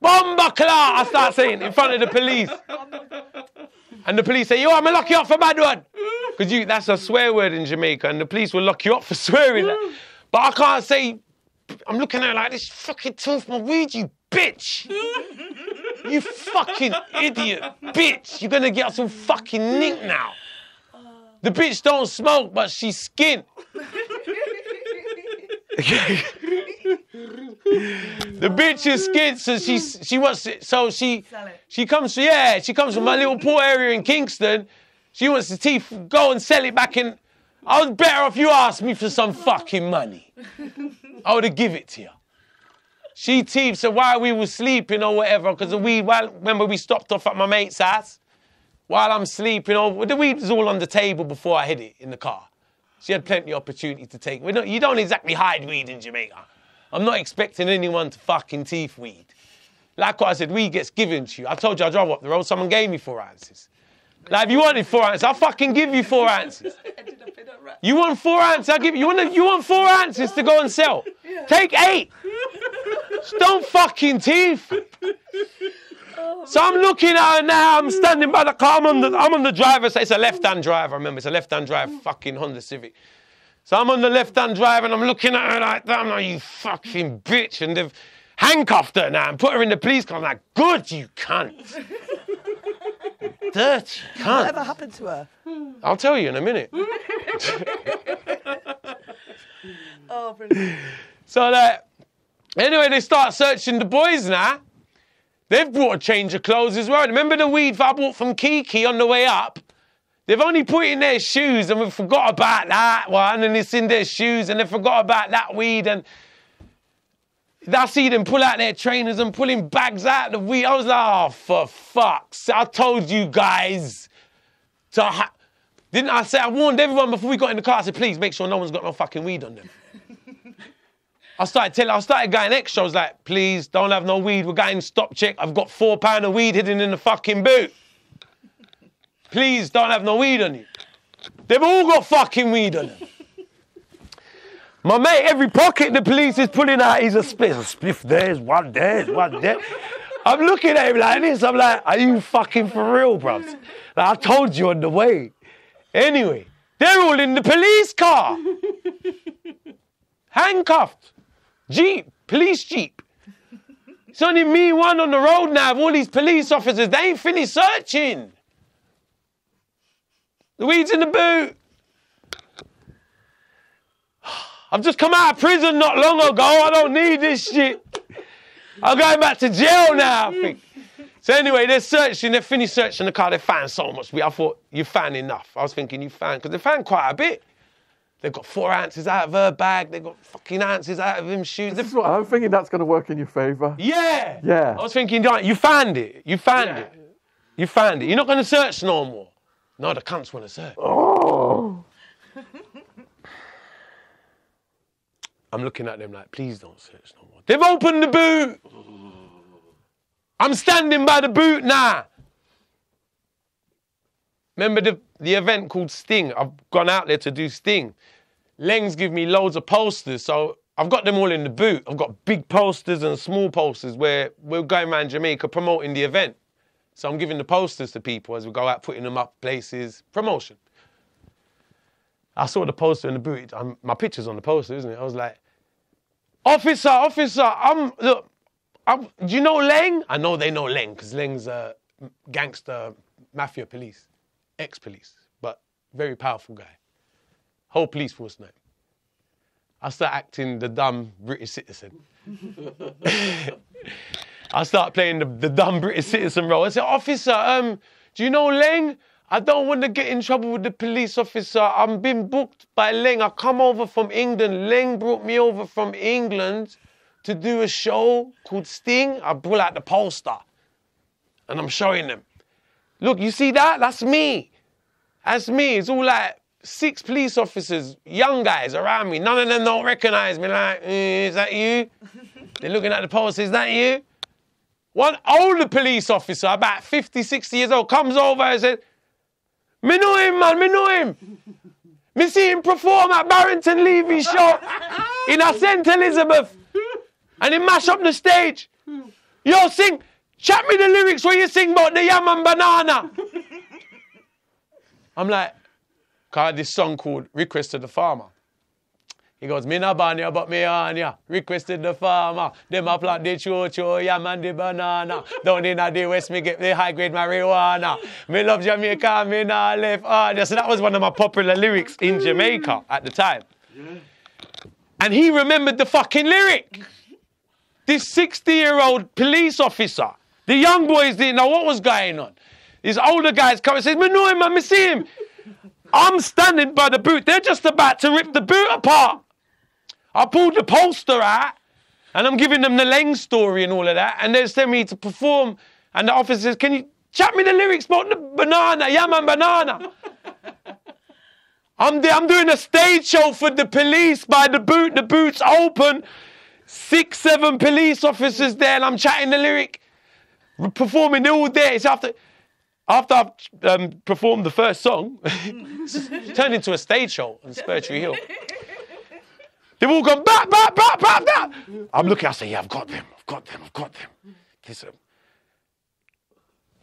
Bomba Clark, I start saying in front of the police. And the police say, yo, I'm going to lock you up for bad one. Because that's a swear word in Jamaica, and the police will lock you up for swearing that. But I can't say, I'm looking at her like, this fucking tooth my weed, you bitch. You fucking idiot, bitch. You're going to get us all fucking nicked now. The bitch don't smoke, but she's skint. The bitch is skint, so she wants it. So she comes from my little poor area in Kingston. She wants the teeth, go and sell it back in. I was better off you asked me for some fucking money. I would have give it to you. She teeth, so while we were sleeping or whatever, because the weed, remember we stopped off at my mate's house? While I'm sleeping, the weed was all on the table before I hid it in the car. She had plenty of opportunity to take. You don't exactly hide weed in Jamaica. I'm not expecting anyone to fucking teeth weed. Like what I said, weed gets given to you. I told you I drove up the road, someone gave me 4 ounces. Like, if you wanted 4 ounces, I'll fucking give you 4 ounces. You want 4 ounces, I'll give you. You want 4 ounces to go and sell? Yeah. Take 8. Just don't fucking teeth. So I'm looking at her now, I'm standing by the car, I'm on the driver's side. It's a left-hand drive, I remember, it's a left-hand drive, fucking Honda Civic. So I'm on the left-hand drive and I'm looking at her like that, I'm like, you fucking bitch. And they've handcuffed her now and put her in the police car. I'm like, good, you cunt. Dirty cunt. Whatever happened to her? I'll tell you in a minute. Oh, brilliant. So anyway, they start searching the boys now. They've brought a change of clothes as well. Remember the weed I bought from Kiki on the way up? They've only put it in their shoes and we forgot about that one, and it's in their shoes and they forgot about that weed, and I see them pull out their trainers and pulling bags out of the weed. I was like, oh, for fuck's sake. I told you guys didn't I say, I warned everyone before we got in the car, I said, please make sure no one's got no fucking weed on them. I started going extra. I was like, please don't have no weed. We're going stop check. I've got £4 of weed hidden in the fucking boot. Please don't have no weed on you. They've all got fucking weed on them. My mate, every pocket the police is pulling out, he's a spliff. A spliff there's one there. I'm looking at him like this. I'm like, are you fucking for real, bruv? Like, I told you on the way. Anyway, they're all in the police car. Handcuffed. Jeep, police jeep. It's only me one on the road now of all these police officers. They ain't finished searching. The weed's in the boot. I've just come out of prison not long ago. I don't need this shit. I'm going back to jail now, I think. So anyway, they're finished searching the car. They found so much weed. I thought, you found enough. I was thinking, because they found quite a bit. They've got 4 ounces out of her bag. They've got fucking ounces out of him shoes. I'm thinking that's going to work in your favour. Yeah. Yeah. I was thinking, you found it. You found it. You found it. You're not going to search no more. No, the cunts want to search. Oh. I'm looking at them like, please don't search no more. They've opened the boot. I'm standing by the boot now. Remember the event called Sting? I've gone out there to do Sting. Lengs give me loads of posters, so I've got them all in the boot. I've got big posters and small posters where we're going around Jamaica promoting the event. So I'm giving the posters to people as we go out, putting them up places, promotion. I saw the poster in the boot. My picture's on the poster, isn't it? I was like, officer, do you know Leng? I know they know Leng, because Leng's gangster mafia police, ex-police, but very powerful guy. Whole police force know him. I start acting the dumb British citizen. I start playing the dumb British citizen role. I say, officer, do you know Leng? I don't want to get in trouble with the police officer. I'm being booked by Leng. I come over from England. Leng brought me over from England to do a show called Sting. I pull out the poster and I'm showing them. Look, you see that? That's me. That's me. It's all like 6 police officers, young guys around me. None of them don't recognise me. Like, is that you? They're looking at the poster. Is that you? One older police officer, about 50, 60 years old, comes over and says, me know him, man, me know him. Me see him perform at Barrington Levy's show in St. Elizabeth. And he mash up the stage. Yo, sing, chat me the lyrics where you sing about the yam and banana. I'm like, I had this song called Request to the Farmer. He goes, me na ban ya, but me on ya. Requested the farmer. Them a plant the cho-cho, yam and the banana. Down in the west, me get the high-grade marijuana. Me love Jamaica, me na left on ya. So that was one of my popular lyrics in Jamaica at the time. Yeah. And he remembered the fucking lyric. This 60-year-old police officer. The young boys didn't know what was going on. These older guys come and say, me know him, man, me see him. I'm standing by the boot. They're just about to rip the boot apart. I pulled the poster out, and I'm giving them the Leng story and all of that, and they're telling me to perform, and the officer says, can you chat me the lyrics about the banana, yam and banana? I'm doing a stage show for the police by the boot. The boot's open. 6, 7 police officers there, and I'm chatting the lyric, performing all day. It's after I've performed the first song, it's turned into a stage show on Spurtree Hill. They've all gone, back. I'm looking, I say, yeah, I've got them. Kiss them.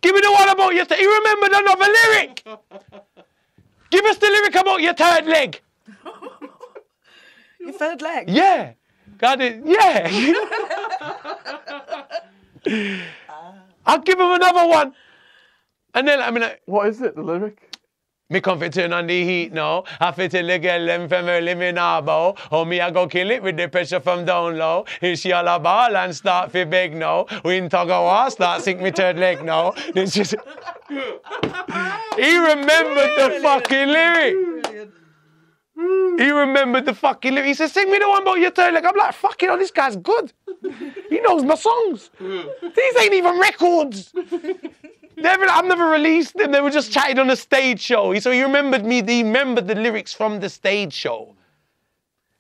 Give me the one about your third. You remembered another lyric. Give us the lyric about your third leg. Your third leg? Yeah. Got it, yeah. I'll give him another one. And then, I mean, like, What is it, the lyric? me come fi turn on the heat now. I fi tell the girl them from early me now bow. Oh, me I go kill it with the pressure from down low. If she all a ball and start fi beg now. We in Tuggawar start sink me third leg now. This just... He remembered the fucking lyric. He remembered the fucking lyric. He said, sing me the one about your third leg. I'm like, fucking hell, this guy's good. He knows my songs. These ain't even records. I've never released them. They were just chatting on a stage show. So he remembered me. He remembered the lyrics from the stage show.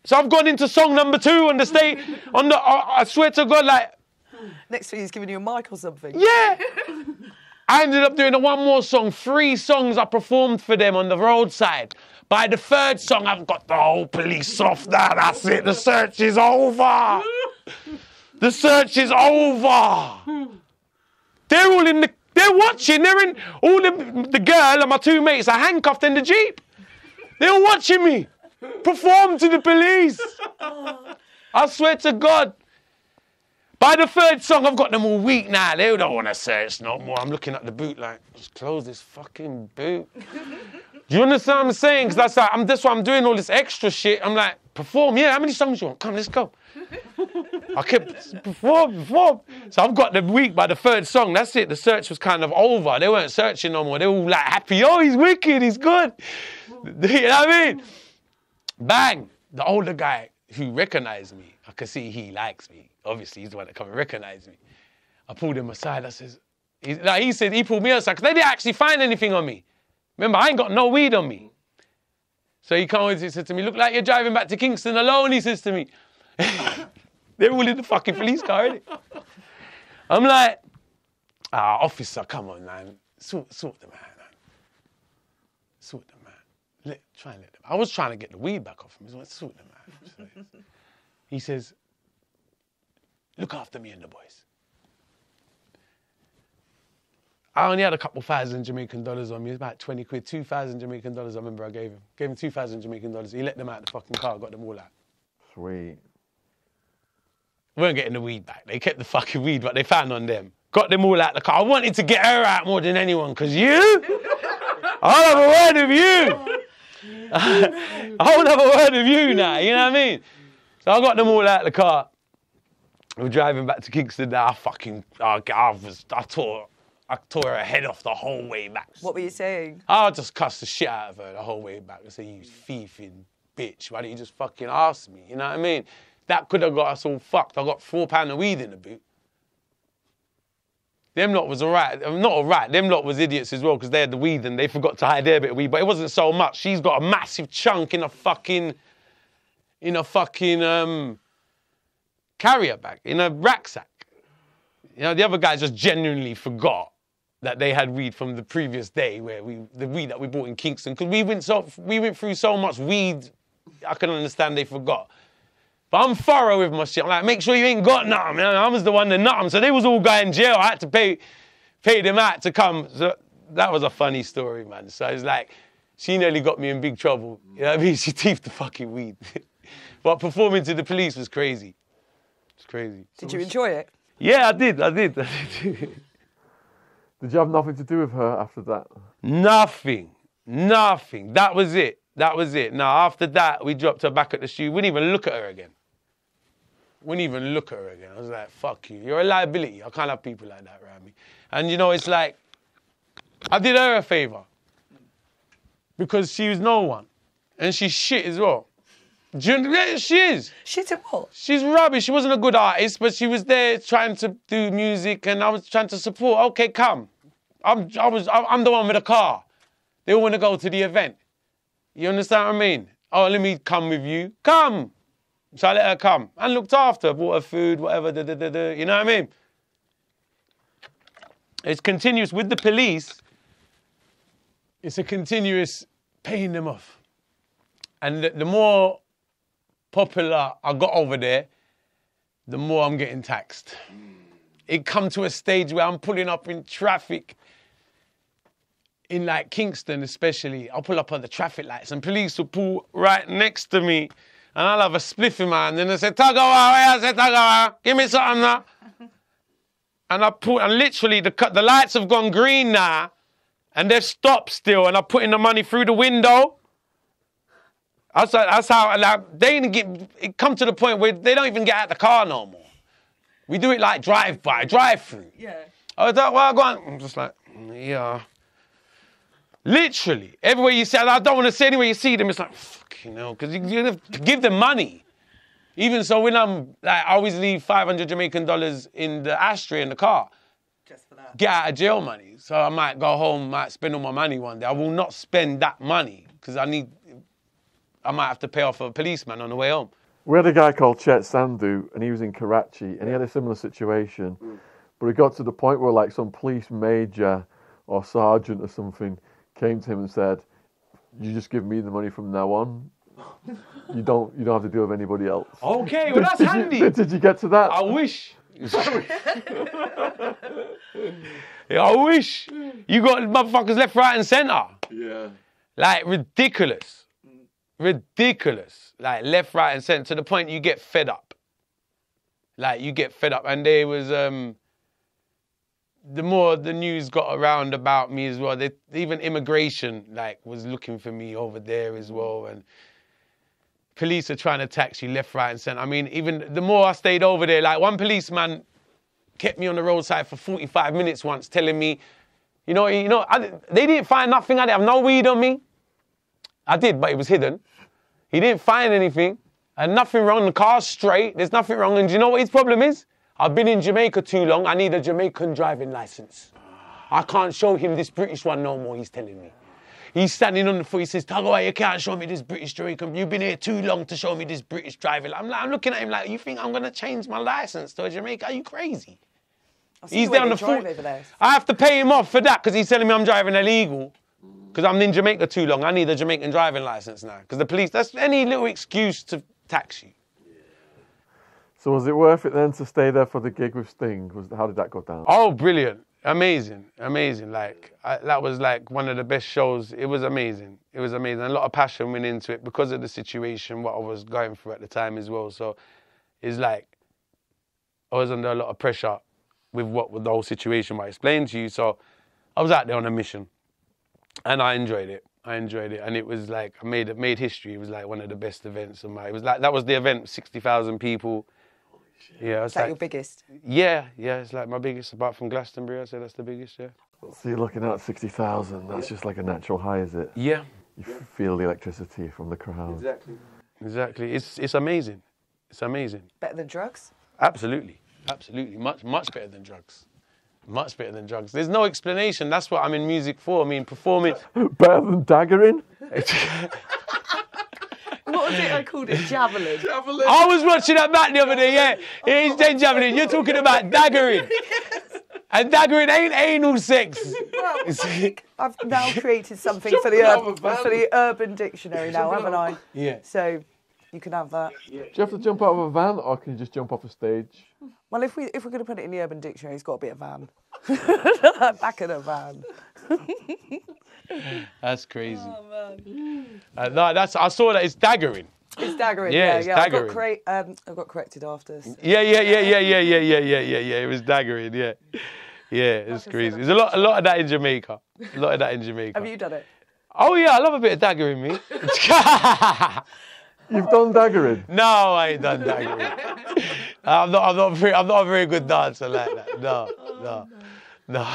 So I've gone into song number 2 on the stage. I swear to God, like... Next thing he's giving you a mic or something. Yeah. I ended up doing one more song. 3 songs I performed for them on the roadside. By the 3rd song, I've got the whole police off now. That's it. The search is over. The search is over. They're all in the... They're watching. They're in... All the girl and my 2 mates are handcuffed in the Jeep. They're all watching me perform to the police. I swear to God. By the 3rd song, I've got them all weak now. They don't want to search no more. I'm looking at the boot like, just close this fucking boot. Do you understand what I'm saying? Because that's why I'm doing all this extra shit. I'm like, perform. Yeah, how many songs you want? Come, let's go. I kept perform. So I've got them weak by the 3rd song. That's it. The search was kind of over. They weren't searching no more. They were all like happy. Oh, he's wicked. He's good. You know what I mean? Bang. The older guy who recognised me, I could see he likes me. Obviously, he's the one that come and recognise me. I pulled him aside. I says, he said he pulled me aside because they didn't actually find anything on me. Remember, I ain't got no weed on me. So he comes, he said to me, look like you're driving back to Kingston alone, he says to me. They're all in the fucking police car, innit? I'm like, officer, come on, man. Sort the man. Sort the man. Try and let them. I was trying to get the weed back off him. He was like, sort the man. So he says, look after me and the boys. I only had a couple thousand Jamaican dollars on me. It was about 20 quid, 2,000 Jamaican dollars I remember I gave him. Gave him 2,000 Jamaican dollars. He let them out of the fucking car, got them all out. Sweet. We weren't getting the weed back. They kept the fucking weed, but they found on them. got them all out the car. I wanted to get her out more than anyone, because you, I'll have a word of you. I won't have a word of you now, you know what I mean? So I got them all out the car. We're driving back to Kingston now. I tore her head off the whole way back. What were you saying? I just cussed the shit out of her the whole way back. I said, you thieving bitch, why don't you just fucking ask me? You know what I mean? That could have got us all fucked. I got £4 of weed in the boot. Them lot was all right. Not all right. Them lot was idiots as well, because they had the weed and they forgot to hide their bit of weed. But it wasn't so much. She's got a massive chunk in a fucking carrier bag, in a rucksack. You know, the other guys just genuinely forgot that they had weed from the previous day, where the weed that we bought in Kingston, because we went through so much weed, I can understand they forgot. But I'm thorough with my shit. I'm like, make sure you ain't got nothing. I was the one that nut them. So they was all going in jail. I had to pay them out to come. So that was a funny story, man. So it's like, she nearly got me in big trouble. You know what I mean? She thieved the fucking weed. But performing to the police was crazy. It's crazy. Did you enjoy it? Yeah, I did. Did you have nothing to do with her after that? Nothing. That was it. Now, after that, we dropped her back at the studio. We didn't even look at her again. I was like, fuck you. You're a liability. I can't have people like that around me. And, you know, it's like, I did her a favour. Because she was no one. And she's shit as well. She is. Shit at what? She's rubbish. She wasn't a good artist, but she was there trying to do music, and I was trying to support. Okay, come. I'm the one with a car. They all want to go to the event. You understand what I mean? Oh, let me come with you. Come. So I let her come. And looked after her, bought her food, whatever, you know what I mean? It's continuous with the police. It's a continuous paying them off. And the more popular I got over there, the more I'm getting taxed. It come to a stage where I'm pulling up in traffic, in like Kingston especially. I'll pull up on the traffic lights and police will pull right next to me, and I'll have a spliff in my hand, and they say, Tuggawar, I say, Tuggawar, give me something now. And I pull, and literally the lights have gone green now, and they've stopped still, and I'm putting the money through the window. That's how, like, they didn't get, it come to the point where they don't even get out the car no more. We do it like drive-through. Yeah. I was like, well, go on. I'm just like, yeah. Literally, everywhere you see, I don't want to say anywhere you see them, it's like, fuck, you know, because you have to give them money. Even so, when I'm, like, I always leave $500 Jamaican in the ashtray in the car. Just for that. Get out of jail money. So I might go home, might spend all my money one day. I will not spend that money, because I might have to pay off a policeman on the way home. We had a guy called Chet Sandhu, and he was in Karachi, and he had a similar situation. But it got to the point where, like, some police major or sergeant or something came to him and said, you just give me the money from now on. You don't have to deal with anybody else. Okay, well, that's handy. Did you get to that? I wish. I wish. You got motherfuckers left, right, and centre. Yeah. Like, ridiculous. Like, left, right, and centre, to the point you get fed up. Like, you get fed up. And there was, the more the news got around about me as well, even immigration, like, was looking for me over there as well. And police are trying to tax you left, right, and centre. I mean, even the more I stayed over there, like, one policeman kept me on the roadside for 45 minutes once, telling me, they didn't find nothing. I didn't have no weed on me. I did, but it was hidden. He didn't find anything. And nothing wrong. The car's straight. There's nothing wrong. And do you know what his problem is? I've been in Jamaica too long. I need a Jamaican driving license. I can't show him this British one no more, he's telling me. He's standing on the foot. He says, Tuggawar, you can't show me this British Jamaican. You've been here too long to show me this British driving. I'm looking at him like, you think I'm going to change my license to a Jamaica? Are you crazy? He's there on the foot. I have to pay him off for that, because he's telling me I'm driving illegal. Because I'm in Jamaica too long. I need a Jamaican driving license now. Because the police, that's any little excuse to tax you. So was it worth it then to stay there for the gig with Sting? How did that go down? Oh, brilliant. Amazing. Like, that was like one of the best shows. It was amazing. A lot of passion went into it because of the situation, what I was going through at the time as well. So it's like, I was under a lot of pressure with the whole situation I explained to you. So I was out there on a mission, and I enjoyed it. And it was like I made history. It was like one of the best events of my. It was like that was the event, 60,000 people. Yeah, Is that your biggest? Yeah, it's like my biggest, apart from Glastonbury. I'd say that's the biggest. Yeah. So you're looking at 60,000. That's just like a natural high, is it? Yeah. You feel the electricity from the crowd. Exactly. It's amazing. It's amazing. Better than drugs? Absolutely. Much better than drugs. Much better than drugs. There's no explanation. That's what I'm in music for. I mean, performing. Better than daggering? What was it I called it? Javelin? I was watching that back the other day, yeah. He's dead javelin. You're talking about daggering. And daggering ain't anal sex. Well, I've now created something for the Urban Dictionary now, haven't I? Yeah. So you can have that. Do you have to jump out of a van or can you just jump off a stage? Well, if we're going to put it in the Urban Dictionary, it's got to be a van. Back of the van. That's crazy. Oh, man. No, I saw that it's daggering. It's daggering. Yeah, it's daggering. I got corrected after. So. Yeah. It was daggering. Yeah, it's crazy. There's a lot of that in Jamaica. Have you done it? Oh yeah, I love a bit of daggering, me. You've done daggering? No, I ain't done daggering. I'm not a very good dancer like that. No.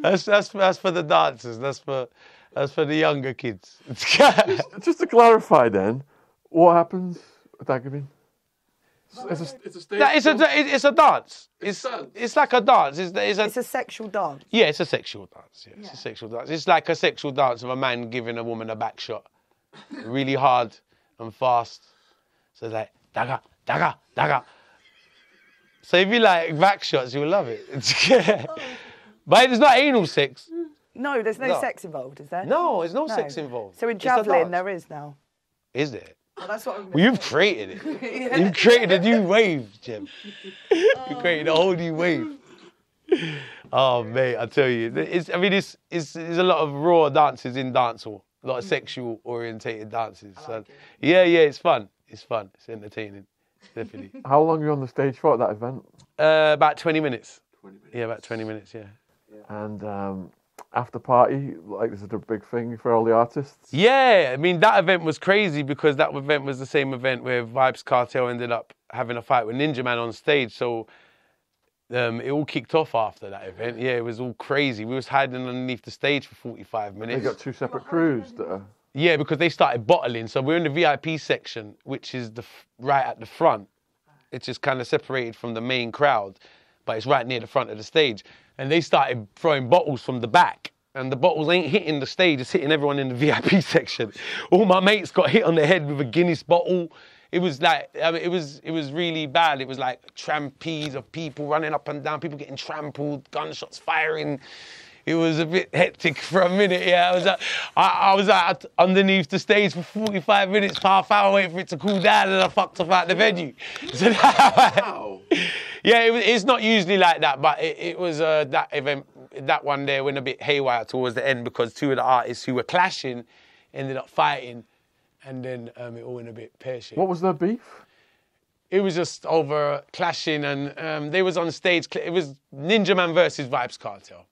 That's for the dancers. That's for the younger kids. Just to clarify then, what happens with daggering? It's a stage. It's a dance. It's like a dance. It's a sexual dance. Yeah, it's a sexual dance. Yeah, it's a sexual dance. It's like a sexual dance of a man giving a woman a back shot, really hard and fast. So it's like dagger, dagger, dagger. So if you like back shots, you'll love it. But it's not anal sex. No, there's no sex involved, is there? No, there's no sex involved. So in javelin, there is now. Is there? Well, that's what I'm Well, you've created it. You've created a new wave, Jim. You created a whole new wave. Oh, mate, I tell you. It's a lot of raw dances in dancehall. A lot of sexual orientated dances. So, yeah, it's fun. It's fun. It's entertaining. Definitely. How long were you on the stage for at that event? About 20 minutes. Yeah, about 20 minutes, yeah. And after party, like this is a big thing for all the artists? Yeah, I mean, that event was crazy because that event was the same event where Vybz Kartel ended up having a fight with Ninja Man on stage. So it all kicked off after that event. Yeah, it was all crazy. We was hiding underneath the stage for 45 minutes. They got two separate crews that are... Yeah, because they started bottling. So we're in the VIP section, which is right at the front. It's just kind of separated from the main crowd, but it's right near the front of the stage. And they started throwing bottles from the back. And the bottles ain't hitting the stage, it's hitting everyone in the VIP section. All my mates got hit on the head with a Guinness bottle. It was like, it was really bad. It was like trampees of people running up and down, people getting trampled, gunshots firing. It was a bit hectic for a minute, yeah. I was out underneath the stage for 45 minutes, half hour, waiting for it to cool down, and I fucked off out the venue. So yeah, it's not usually like that, but it was that event, that one there went a bit haywire towards the end because two of the artists who were clashing ended up fighting, and then it all went a bit pear-shaped. What was their beef? It was just over clashing, and they was on stage. It was Ninja Man versus Vybz Kartel.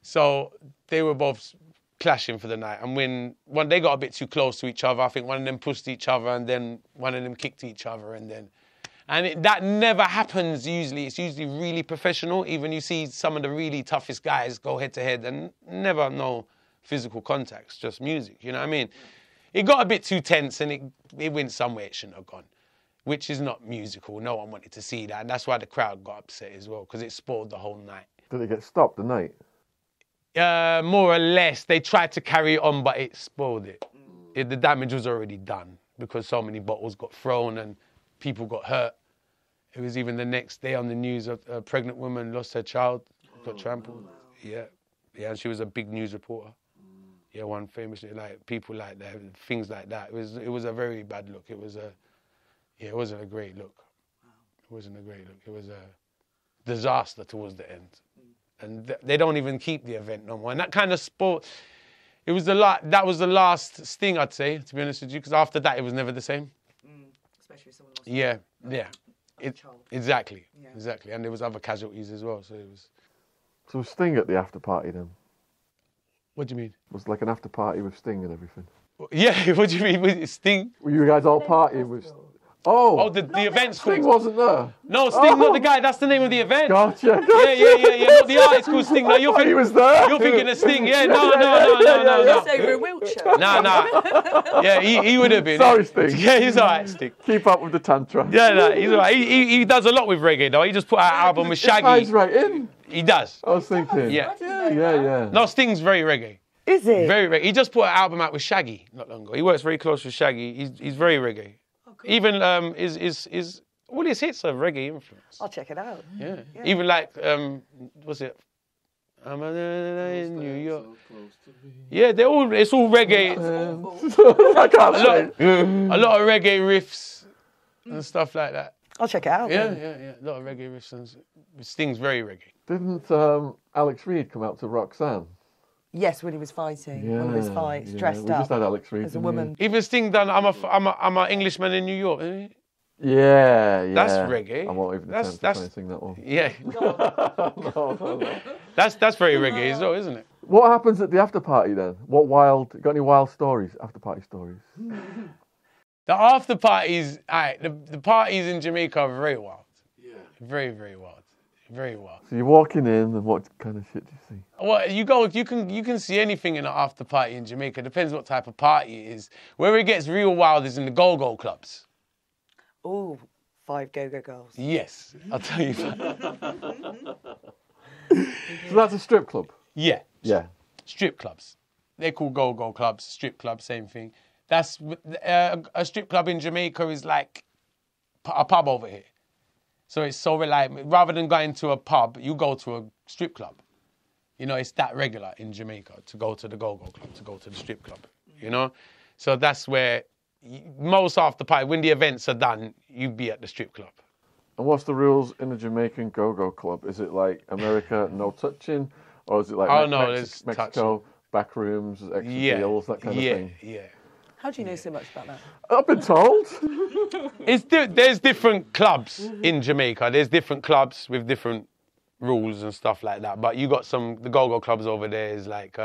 So they were both clashing for the night. And when they got a bit too close to each other, I think one of them pushed each other and then one of them kicked each other. That never happens usually. It's usually really professional. Even you see some of the really toughest guys go head to head and never no physical contacts, just music, you know what I mean? It got a bit too tense and it went somewhere it shouldn't have gone, which is not musical. No one wanted to see that. And that's why the crowd got upset as well, because it spoiled the whole night. Did it get stopped the night? More or less. They tried to carry it on, but it spoiled it. The damage was already done because so many bottles got thrown and people got hurt. It was even the next day on the news, a pregnant woman lost her child, got trampled. Yeah, and she was a big news reporter. Yeah, one famously, like people like that, things like that. It was a very bad look. It wasn't a great look. It wasn't a great look. It was a disaster towards the end. And they don't even keep the event no more. And that kind of sport, that was the last sting, I'd say, to be honest with you, because after that, it was never the same. Especially if someone lost. Yeah. Exactly, exactly. And there was other casualties as well, so it was... So was Sting at the after party then? What do you mean? Was it like an after party with Sting and everything? Yeah, what do you mean? Was it Sting? Were you guys all partying with... Oh, the event's Sting called... wasn't there. No, Sting, not the guy. That's the name of the event. Gotcha. Yeah. Not the artist called Sting. No, He was there. You're thinking of Sting. Yeah, no. That's over in Wiltshire. No. Yeah, he would have been. Sorry, Sting. Yeah, he's all right, Sting. Keep up with the tantra. Yeah, no, he's all right. He does a lot with reggae, though. He just put out an album with Shaggy. He's right in. He does. I was thinking. Yeah. No, Sting's very reggae. Is it? Very reggae. He just put an album out with Shaggy not long ago. He works very close with Shaggy. He's very reggae. Even is all his hits are reggae influence. I'll check it out. Yeah. Even like what's it? I'm in New York. Yeah, it's all reggae. I can't say. A lot of reggae riffs and stuff like that. I'll check it out. Yeah. A lot of reggae riffs and Sting's very reggae. Didn't Alex Reid come out to Roxanne? Yes, when he was fighting. One of his fights, dressed we up just had Alex Reid as a woman. Even Sting done I'm an Englishman in New York, isn't he? Yeah. That's reggae. I won't even attempt to try and sing that one. Yeah. No. That's very reggae as well, isn't it? What happens at the after party then? Got any wild stories? After party stories? The after parties, the parties in Jamaica are very wild. Yeah. Very, very wild. Very wild. So you're walking in, and what kind of shit do you see? Well, you can see anything in an after party in Jamaica. Depends what type of party it is. Where it gets real wild is in the go-go clubs. Oh, 5 go-go girls. Yes, I'll tell you that. So that's a strip club? Yeah. Yeah. Strip clubs. They're called go-go clubs. Strip clubs, same thing. That's a strip club in Jamaica is like a pub over here. So it's so reliable. Rather than going to a pub, you go to a strip club. You know, it's that regular in Jamaica to go to the go-go club, to go to the strip club, you know? So that's where most after party, when the events are done, you be at the strip club. And what's the rules in a Jamaican go-go club? Is it like America, no touching? Or is it like Mexico, back rooms, extra deals, that kind of thing? Yeah. How do you know so much about that? I've been told. There's different clubs in Jamaica. There's different clubs with different rules and stuff like that. But you got the go-go clubs over there is like,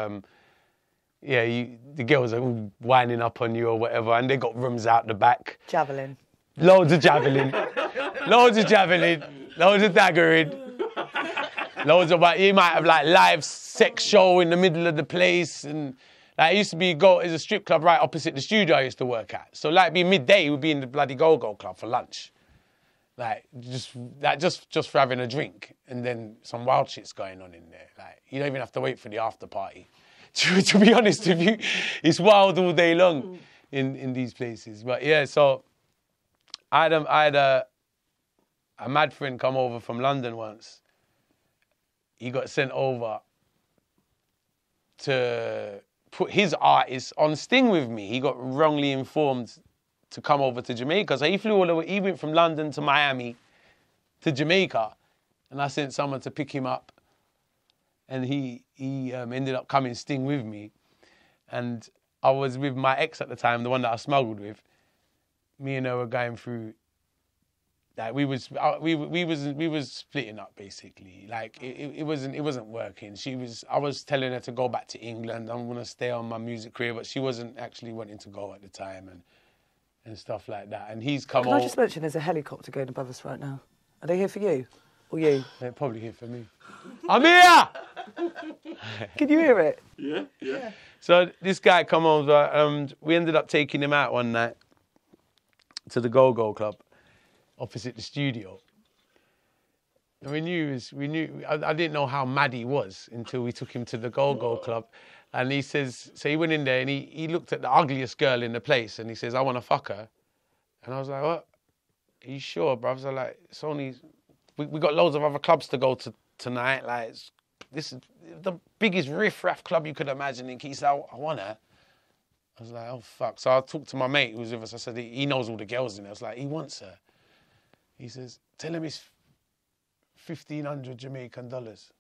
the girls are all winding up on you or whatever, and they got rooms out the back. Javelin. Loads of javelin. Loads of daggering. Loads of, you might have like live sex show in the middle of the place, and like it used to be there's a strip club right opposite the studio I used to work at. So like be midday, we'd be in the bloody go-go club for lunch. Like just for having a drink, and then some wild shit's going on in there. Like you don't even have to wait for the after party. To be honest with you, it's wild all day long in these places. But yeah, so I had a mad friend come over from London once. He got sent over to put his artist on Sting with me. He got wrongly informed to come over to Jamaica. So he flew all the way, he went from London to Miami to Jamaica, and I sent someone to pick him up. And he ended up coming Sting with me. And I was with my ex at the time, the one that I smuggled with. Me and her were going through, like we was splitting up basically. Like it wasn't working. I was telling her to go back to England. I'm gonna stay on my music career, but she wasn't actually wanting to go at the time and stuff like that. And he's come over. Can I just mention there's a helicopter going above us right now? Are they here for you? Or you? They're probably here for me. I'm here! Can you hear it? Yeah. So this guy come over, and we ended up taking him out one night to the Go-Go Club opposite the studio. And we knew, I didn't know how mad he was until we took him to the Go-Go Club. And he says, so he went in there and he looked at the ugliest girl in the place and he says, I want to fuck her. And I was like, what? Are you sure, bruv? So like, it's only, we got loads of other clubs to go to tonight. Like, this is the biggest riff-raff club you could imagine. And he said, I want her. I was like, oh, fuck. So I talked to my mate who was with us. I said, he knows all the girls in there. I was like, he wants her. He says, tell him it's 1,500 Jamaican dollars.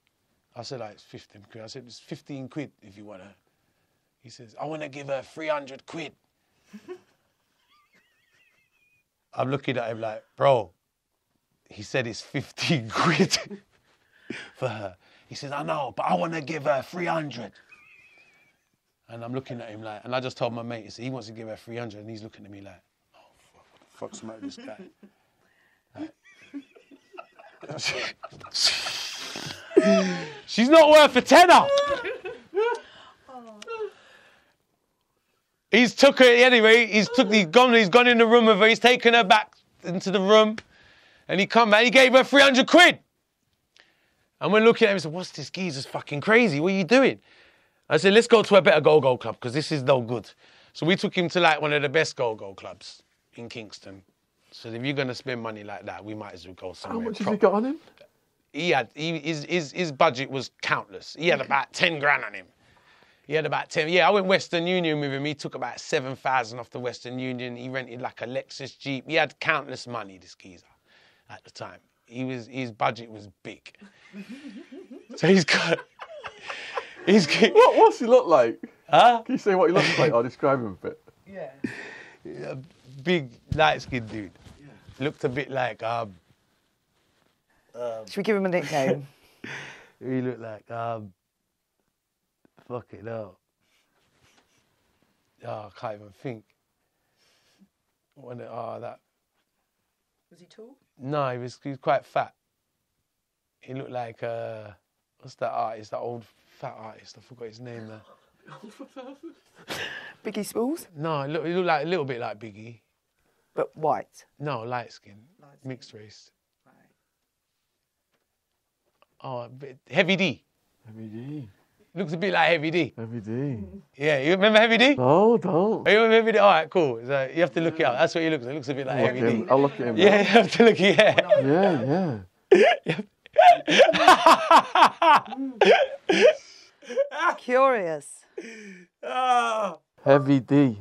I said, it's 15 quid. I said, it's 15 quid if you want her. He says, I want to give her 300 quid. I'm looking at him like, bro, he said it's 15 quid for her. He says, I know, but I want to give her 300. And I'm looking at him like, and I just told my mate, he wants to give her 300, and he's looking at me like, oh, fuck, what the fuck's the matter with this guy? She's not worth a tenner. He's took her anyway. He's gone in the room with her. He's taken her back into the room, and he come back. He gave her 300 quid. And we're looking at him and said, "What's this geezer's fucking crazy? What are you doing?" I said, "Let's go to a better go-go club because this is no good." So we took him to like one of the best go-go clubs in Kingston. So if you're gonna spend money like that, we might as well go somewhere. How much has he got on him? His budget was countless. He had about 10 grand on him. He had about 10. Yeah, I went Western Union with him. He took about 7,000 off the Western Union. He rented like a Lexus Jeep. He had countless money, this geezer, at the time. His budget was big. So he's got. What's he look like? Huh? Can you say what he looks like or describe him a bit? Yeah. A big, light-skinned dude. Yeah. Looked a bit like. Should we give him a nickname? He looked like. Fuck it, no. Oh, I can't even think. That. Was he tall? No, he was quite fat. He looked like, what's that artist, that old fat artist? I forgot his name now. Biggie Smalls? No, he looked like a little bit like Biggie. But white? No, light skin, mixed race. Right. Oh, a bit, Heavy D. Heavy D. Looks a bit like Heavy D. Heavy D. Yeah, you remember Heavy D? No, don't. Oh, you remember Heavy D? All right, cool. So you have to look it up. That's what he looks like. He looks a bit like Heavy D. I'll look at him. Yeah, you have to look, Yeah. Curious. Heavy D.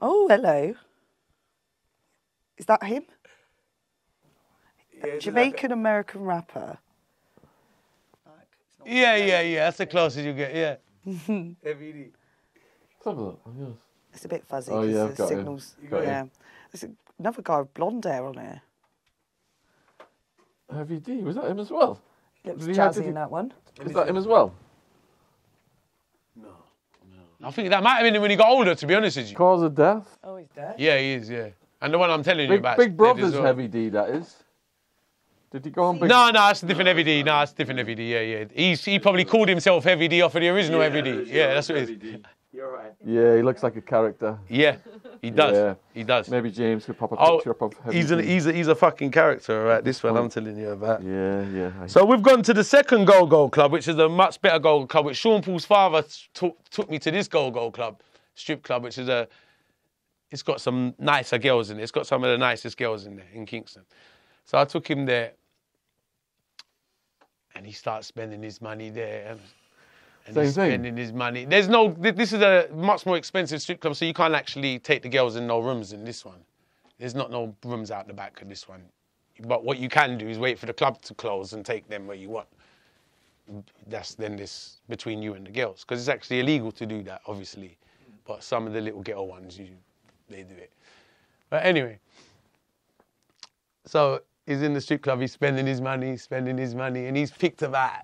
Oh, hello. Is that him? Yeah, Jamaican American rapper. Yeah. That's the closest you get, yeah. Heavy D. Let's have a look. Yes. It's a bit fuzzy. Oh, yeah, the I've got him. signals. Got Yeah. him. There's another guy with blonde hair on here. Heavy D. Was that him as well? He looks Did he have- jazzy in that one. Is that him as well? I think that might have been when he got older, to be honest with you. Cause of death? Oh, he's dead? Yeah, he is, yeah. And the one I'm telling you about. Big Brother's dead as well. Heavy D, that is. Did he go on Big... No, that's a different Heavy D. No, that's a different Heavy D, yeah. He probably called himself Heavy D off of the original Heavy D. Yeah, that's what it is. You're right. Yeah, he looks like a character. Yeah, he does. Yeah. He does. Maybe James could pop a Oh, picture up of Heavy he's D. a fucking character, right? This one I'm telling you about. Yeah. So we've gone to the second go-go club, which is a much better go-go club, which Sean Paul's father took me to this go-go club, strip club, which is it's got some nicer girls in it. It's got some of the nicest girls in there, in Kingston. So I took him there, and he starts spending his money there. And he's spending his money. This is a much more expensive strip club, so you can't actually take the girls in no rooms in this one. There's not no rooms out the back of this one. But what you can do is wait for the club to close and take them where you want. That's then this between you and the girls. Because it's actually illegal to do that, obviously. But some of the little girl ones, they do it. But anyway, so he's in the strip club, he's spending his money, and he's picked about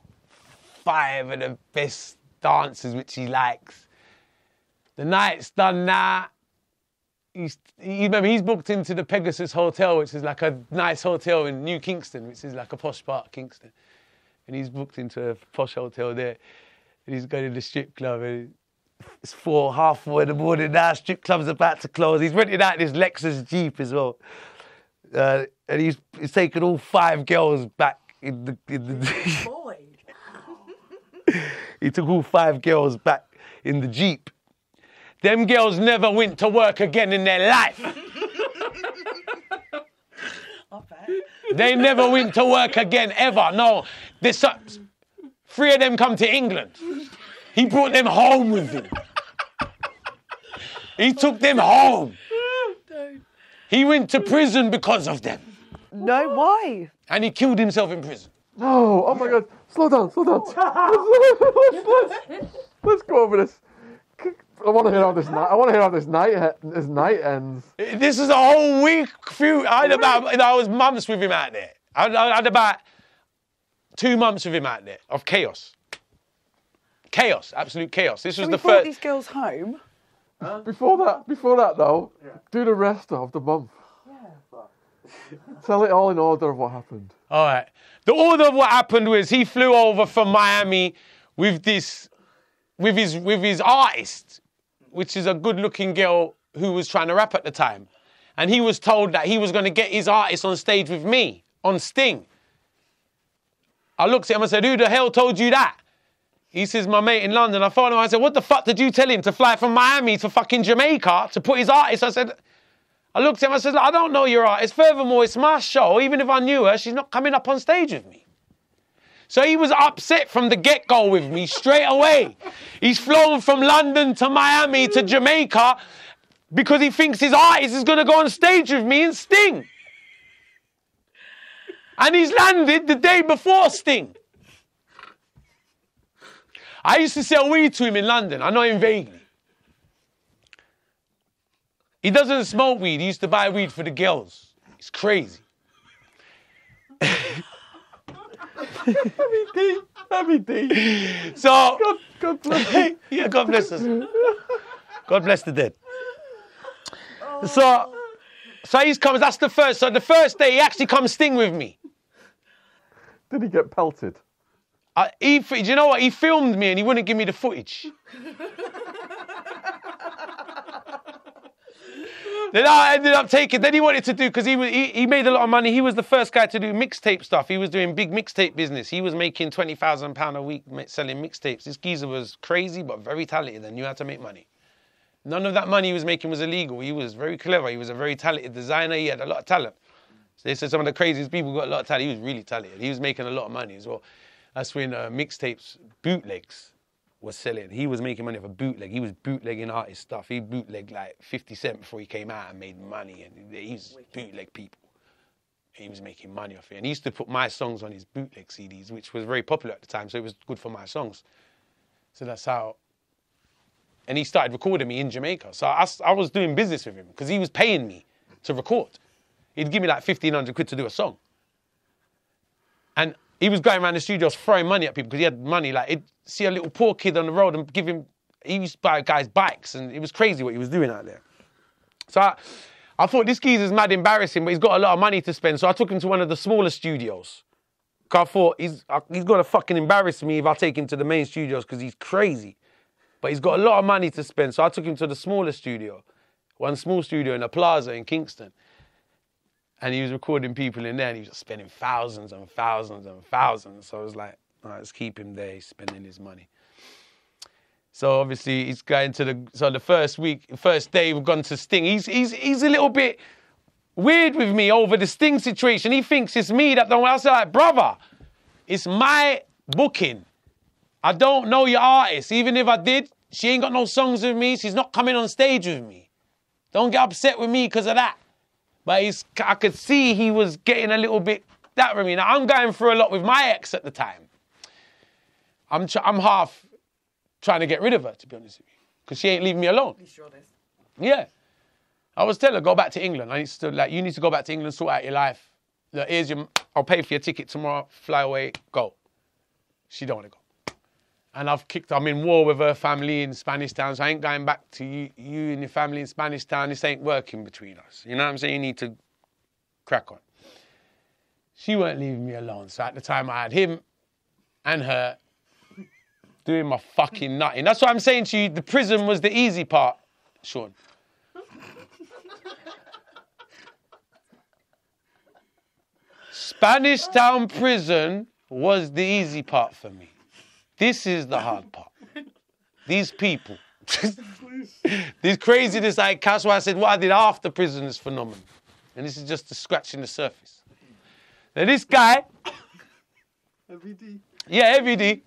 5 of the best dancers which he likes. The night's done now. Remember, he's booked into the Pegasus Hotel, which is like a nice hotel in New Kingston, which is like a posh part of Kingston. And he's booked into a posh hotel there. And he's going to the strip club. And it's 4:30 in the morning now. Strip club's about to close. He's rented out this Lexus Jeep as well. And he's taken all 5 girls back in the Boy. He took all 5 girls back in the Jeep. Them girls never went to work again in their life. They never went to work again, ever. No, 3 of them come to England. He brought them home with him. He took them home. He went to prison because of them. No, why? And he killed himself in prison. No, oh my God. Slow down. Let's go over this. I want to hear how this night. I want to hear how this night ends. This is a whole week. I was months with him out there. I had about 2 months with him out there of chaos. Chaos, absolute chaos. This was the brought first. these girls home. Before that though, do the rest of the month. Tell it all in order of what happened. All right. The order of what happened was he flew over from Miami with his artist, which is a good-looking girl who was trying to rap at the time. And he was told that he was going to get his artist on stage with me, on Sting. I looked at him and said, who the hell told you that? He says, my mate in London. I phoned him. I said, what the fuck did you tell him to fly from Miami to fucking Jamaica to put his artist? I looked at him. I said, I don't know your artist. Furthermore, it's my show. Even if I knew her, she's not coming up on stage with me. So he was upset from the get-go with me straight away. He's flown from London to Miami to Jamaica because he thinks his artist is going to go on stage with me and Sting. And he's landed the day before Sting. I used to sell weed to him in London. I know him vaguely. He doesn't smoke weed. He used to buy weed for the girls. It's crazy. Heavy D. So, God bless. yeah, God bless us. God bless the dead. So he's comes. That's the first. So the first day he actually comes Sting with me. Did he get pelted? Do you know what? He filmed me and he wouldn't give me the footage. Then I ended up taking. Then he wanted to do because he made a lot of money. He was the first guy to do mixtape stuff. He was doing big mixtape business. He was making £20,000 a week selling mixtapes. This geezer was crazy but very talented and knew how to make money. None of that money he was making was illegal. He was very clever. He was a very talented designer. He had a lot of talent. So they said some of the craziest people got a lot of talent. He was really talented. He was making a lot of money as well. That's when mixtapes, bootlegs, was selling. He was making money for bootleg. He was bootlegging artist stuff. He bootlegged like 50 Cent before he came out and made money. And he was bootleg people. He was making money off it. And he used to put my songs on his bootleg CDs, which was very popular at the time. So it was good for my songs. So that's how. And he started recording me in Jamaica. So I was doing business with him because he was paying me to record. He'd give me like 1,500 quid to do a song. And he was going around the studios throwing money at people because he had money. Like, he'd see a little poor kid on the road and give him... He used to buy guys bikes, and it was crazy what he was doing out there. So I thought, this geezer's mad embarrassing, but he's got a lot of money to spend. So I took him to one of the smaller studios. Because I thought, he's going to fucking embarrass me if I take him to the main studios because he's crazy. But he's got a lot of money to spend. So I took him to the smaller studio. One small studio in a plaza in Kingston. And he was recording people in there, and he was just spending thousands and thousands and thousands. So I was like, all right, let's keep him there. He's spending his money. So obviously he's going to the first day we've gone to Sting. He's a little bit weird with me over the Sting situation. He thinks it's me that don't. I was like, brother, it's my booking. I don't know your artist. Even if I did, she ain't got no songs with me. She's not coming on stage with me. Don't get upset with me because of that. But I could see he was getting a little bit that with me. Now, I'm going through a lot with my ex at the time. I'm half trying to get rid of her, to be honest with you, because she ain't leaving me alone. You sure this? Yeah. I was telling her, go back to England. You need to go back to England, sort out your life. Look, I'll pay for your ticket tomorrow, fly away, go. She don't want to go. And I'm in war with her family in Spanish Town, so I ain't going back to you and your family in Spanish Town. This ain't working between us. You know what I'm saying? You need to crack on. She weren't leaving me alone. So at the time, I had him and her doing my fucking nutting. That's what I'm saying to you. The prison was the easy part, Sean. Spanish Town prison was the easy part for me. This is the hard part. These people. This craziness I catch. Why I said what I did after prison is phenomenal. And this is just scratching the surface. Now this guy. Heavy D. Yeah, Heavy D.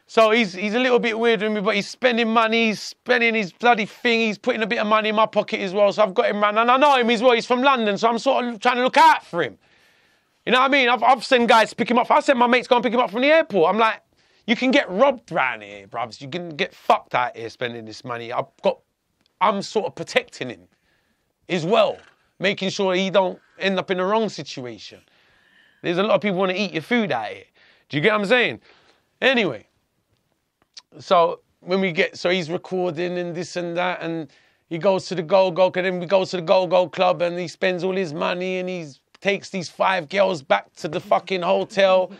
So he's a little bit weird with me, but he's spending money, he's spending his bloody thing, he's putting a bit of money in my pocket as well. So I've got him around, and I know him as well. He's from London, so I'm sort of trying to look out for him. You know what I mean? I've sent guys to pick him up. I sent my mates to go and pick him up from the airport. I'm like, You can get robbed round here, bruvs. You can get fucked out here spending this money. I'm sort of protecting him as well, making sure he don't end up in the wrong situation. There's a lot of people want to eat your food out here. Do you get what I'm saying? Anyway, so he's recording and this and that, and he goes to the Go-Go, and then we go to the Go-Go club, and he spends all his money, and he takes these 5 girls back to the fucking hotel,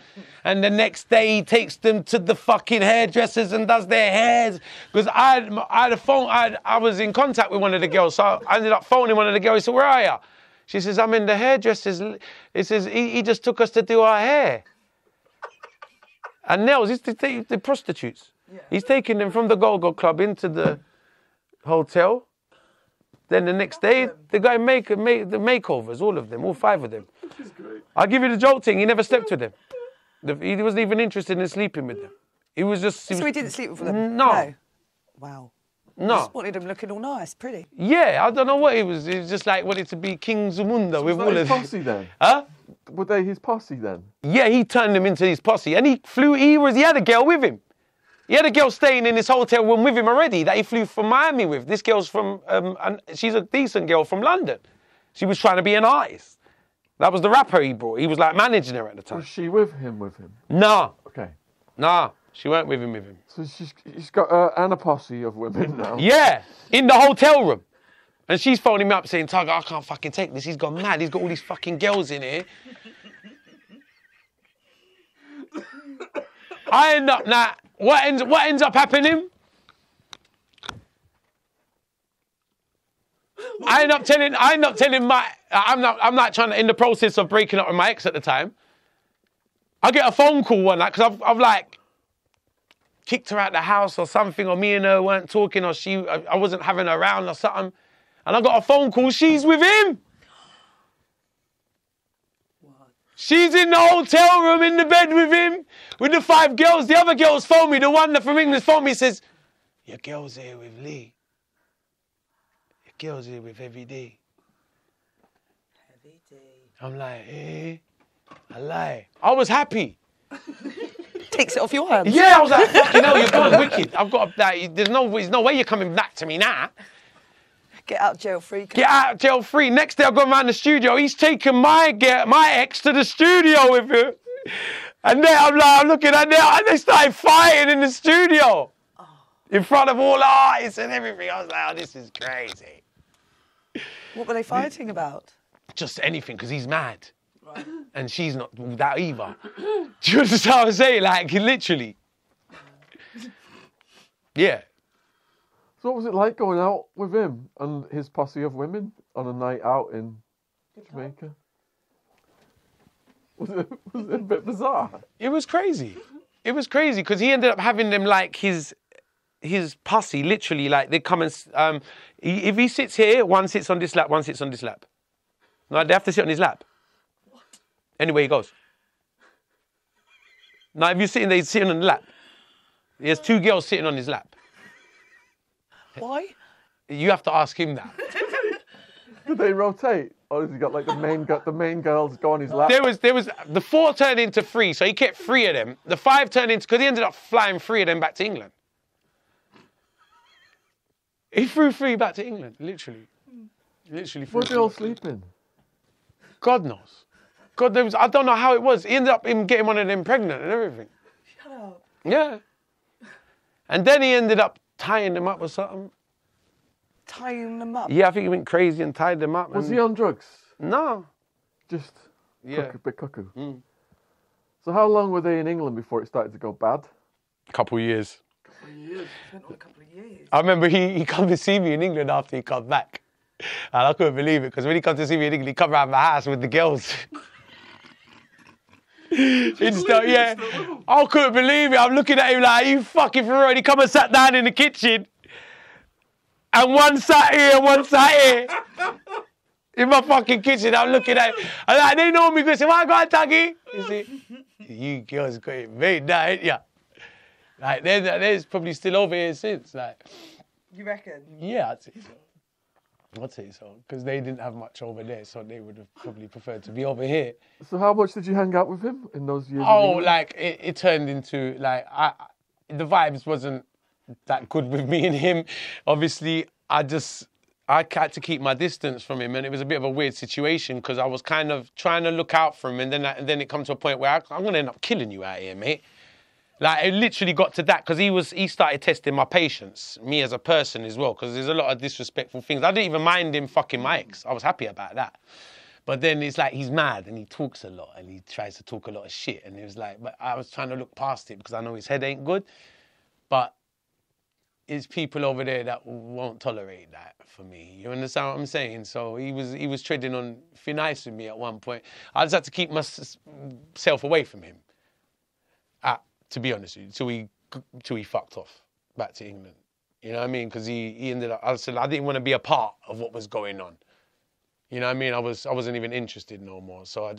and the next day he takes them to the fucking hairdressers and does their hairs. Because I had a phone, I was in contact with one of the girls, so I ended up phoning one of the girls. He said, "Where are you?" She says, "I'm in the hairdressers." He says, he just took us to do our hair. And nails, he's the prostitutes. Yeah. He's taking them from the Go-Go club into the hotel. Then the next day, the guy make the makeovers, all of them, all 5 of them. That's great. I'll give you the joke thing, he never slept with them. He wasn't even interested in sleeping with them. He was just... So he didn't sleep with them? No. Wow. No. He just wanted them looking all nice, pretty. Yeah, I don't know what he was. He was just like wanted to be King Zamunda with all of them. Was that his posse then? Huh? Were they his posse then? Yeah, he turned them into his posse. And he had a girl with him. He had a girl staying in his hotel room with him already that he flew from Miami with. This girl's from, she's a decent girl from London. She was trying to be an artist. That was the rapper he brought. He was like managing her at the time. Was she with him? No. Okay. No, she weren't with him. So she's got and a posse of women now. Yeah, in the hotel room. And she's phoning me up saying, "Tugger, I can't fucking take this. He's gone mad. He's got all these fucking girls in here." I end up now. What ends up happening? I end up telling I'm not trying to, in the process of breaking up with my ex at the time. I get a phone call one night because I've like kicked her out the house or something, or me and her weren't talking, or I wasn't having her around or something, and I got a phone call. She's with him. She's in the hotel room in the bed with him, with the 5 girls. The other girls phone me. The one that from England phoned me, says, "Your girl's here with Lee. Your girl's here with Heavy D." Heavy D. I'm like, I lie. I was happy. Takes it off your hands. Yeah, I was like, fucking hell, you're going wicked. I've got there's no way you're coming back to me now. Get out jail free. Get out jail free. Next day I go around the studio. He's taken my ex to the studio with him. And then I'm looking at them, and they started fighting in the studio. Oh. In front of all the artists and everything. I was like, oh, this is crazy. What were they fighting about? Just anything, because he's mad. Right. And she's not that either. Do you understand what I'm saying? Like, literally. Yeah. So what was it like going out with him and his posse of women on a night out in Jamaica? Was it a bit bizarre? It was crazy. It was crazy because he ended up having them like his posse, literally, like they come and if he sits here, one sits on this lap, one sits on this lap. No, they have to sit on his lap. Anyway he goes. Now if you're sitting there, he's sitting on the lap. There's 2 girls sitting on his lap. Why? You have to ask him that. Do they rotate? Or has he got like the main girls go on his lap? There was the 4 turned into 3, so he kept 3 of them. The 5 turned into, because he ended up flying 3 of them back to England. He flew 3 back to England, literally. Literally. Were they all sleeping? God knows. God knows. I don't know how it was. He ended up him getting one of them pregnant and everything. Shut up. Yeah. And then he ended up tying them up or something. Tying them up? Yeah, I think he went crazy and tied them up. Was he on drugs? No. Just a bit cuckoo. Mm. So how long were they in England before it started to go bad? A couple of years. Went on a couple of years. I remember he come to see me in England after he come back. And I couldn't believe it, because when he come to see me in England, he come around my house with the girls. Yeah. I couldn't believe it. I'm looking at him like, you fucking for real. He come and sat down in the kitchen. And one sat here and one sat here. In my fucking kitchen, I'm looking at him. And like, they know me, because if I got Tuggy, you see, you girls got it made now, ain't ya? Like, they're probably still over here since, like. You reckon? Yeah, I'd say so. I'd say so, because they didn't have much over there, so they would have probably preferred to be over here. So how much did you hang out with him in those years? Oh, like it turned into like the vibes wasn't that good with me and him. Obviously, I had to keep my distance from him, and it was a bit of a weird situation because I was kind of trying to look out for him, and then it come to a point where I'm gonna end up killing you out here, mate. Like, it literally got to that because he started testing my patience, me as a person as well, because there's a lot of disrespectful things. I didn't even mind him fucking my ex. I was happy about that. But then it's like he's mad and he talks a lot and he tries to talk a lot of shit. And it was like, but I was trying to look past it because I know his head ain't good. But there's people over there that won't tolerate that for me. You understand what I'm saying? So he was treading on thin ice with me at one point. I just had to keep myself away from him. To be honest with you, till he fucked off back to England. You know what I mean? Because he ended up, I said, I didn't want to be a part of what was going on. You know what I mean? I wasn't even interested no more. So I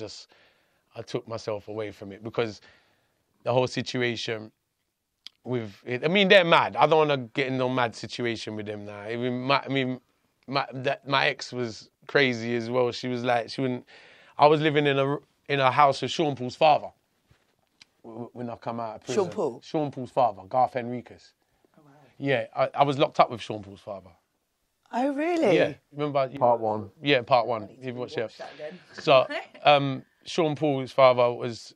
took myself away from it because the whole situation with it, I mean, they're mad. I don't want to get in no mad situation with them now. My ex was crazy as well. She was like, I was living in a house with Sean Paul's father. When I come out of prison. Sean Paul? Sean Paul's father, Garth Henriquez. Oh, wow. Yeah, I was locked up with Sean Paul's father. Oh, really? Yeah, remember? Part 1. Yeah, part 1. You've watched it. That again. So, Sean Paul's father was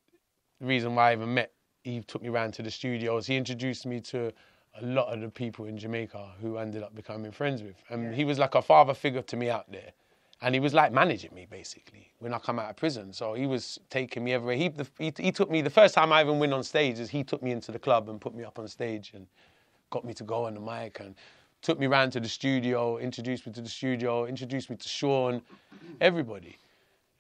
the reason why I even met. He took me around to the studios. He introduced me to a lot of the people in Jamaica who ended up becoming friends with. And he was like a father figure to me out there. And he was like managing me, basically, when I come out of prison. So he was taking me everywhere. He took me, the first time I even went on stage is he took me into the club and put me up on stage and got me to go on the mic and took me round to the studio, introduced me to the studio, introduced me to Sean, everybody.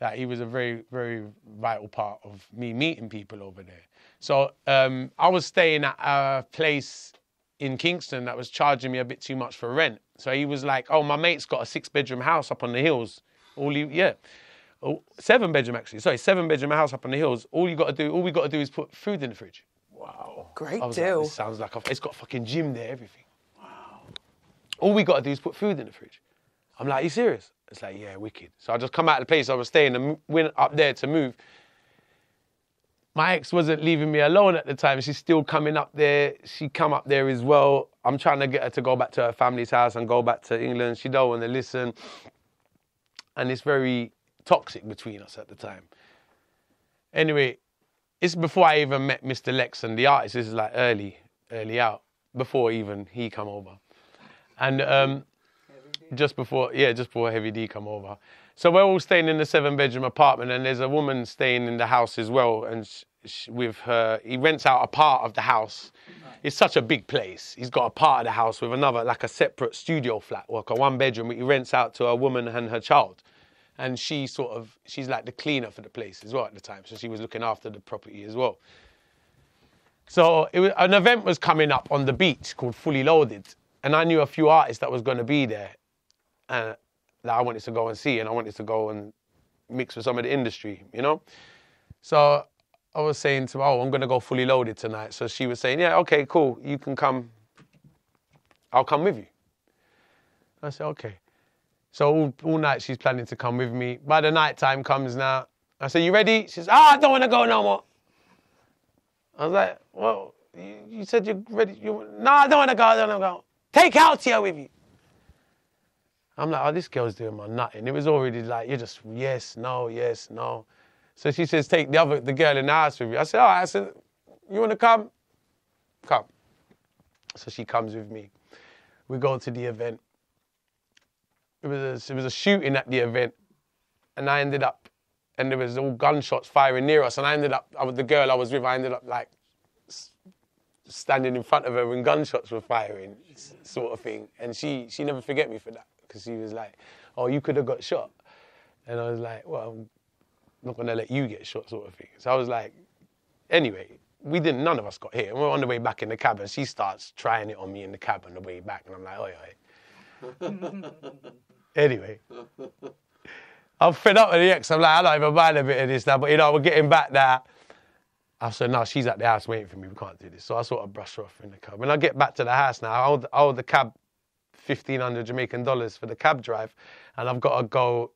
Like, he was a very, very vital part of me meeting people over there. So I was staying at a place in Kingston that was charging me a bit too much for rent. So he was like, oh, my mate's got a 6-bedroom house up on the hills. 7-bedroom actually. Sorry, 7-bedroom house up on the hills. All we got to do is put food in the fridge. Wow. Great I was deal. like, this sounds like it's got a fucking gym there, everything. Wow. All we got to do is put food in the fridge. I'm like, you serious? It's like, yeah, wicked. So I just come out of the place I was staying and went up there to move. My ex wasn't leaving me alone at the time. She's still coming up there. She come up there as well. I'm trying to get her to go back to her family's house and go back to England. She don't want to listen. And it's very toxic between us at the time. Anyway, it's before I even met Mr. Lex and the artist. This is like early out, before even he come over. And just before Heavy D come over. So we're all staying in the 7-bedroom apartment, and there's a woman staying in the house as well. And with her, he rents out a part of the house. It's such a big place. He's got a part of the house with another, like a separate studio flat, like a 1-bedroom. He rents out to a woman and her child. And she's like the cleaner for the place as well at the time. So she was looking after the property as well. So an event was coming up on the beach called Fully Loaded. And I knew a few artists that was going to be there. That I wanted to go and see, and I wanted to go and mix with some of the industry, you know? So I was saying to her, I'm going to go Fully Loaded tonight. So she was saying, yeah, okay, cool, you can come. I'll come with you. I said, okay. So all night she's planning to come with me. By the night time comes now, I said, you ready? She says, I don't want to go no more. I was like, well, you said you're ready. No, I don't want to go, Take Altia with you. I'm like, oh, this girl's doing my nutting. It was already like, you're just yes, no. So she says, take the girl in the house with you. I said, all right. I said, you want to come? Come. So she comes with me. We go to the event. It was a shooting at the event. And I ended up, and there was all gunshots firing near us. And I ended up, the girl I was with, I ended up like standing in front of her when gunshots were firing, sort of thing. And she never forget me for that. Because she was like, oh, you could have got shot. And I was like, well, I'm not going to let you get shot, sort of thing. So I was like, anyway, none of us got hit. And we're on the way back in the cab, and she starts trying it on me in the cab on the way back. And I'm like, oi. Anyway, I'm fed up with the ex. I'm like, I don't even mind a bit of this now, but we're getting back there. I said, no, she's at the house waiting for me. We can't do this. So I sort of brush her off in the cab. When I get back to the house now, I hold the cab $1,500 Jamaican dollars for the cab drive, and I've got to go.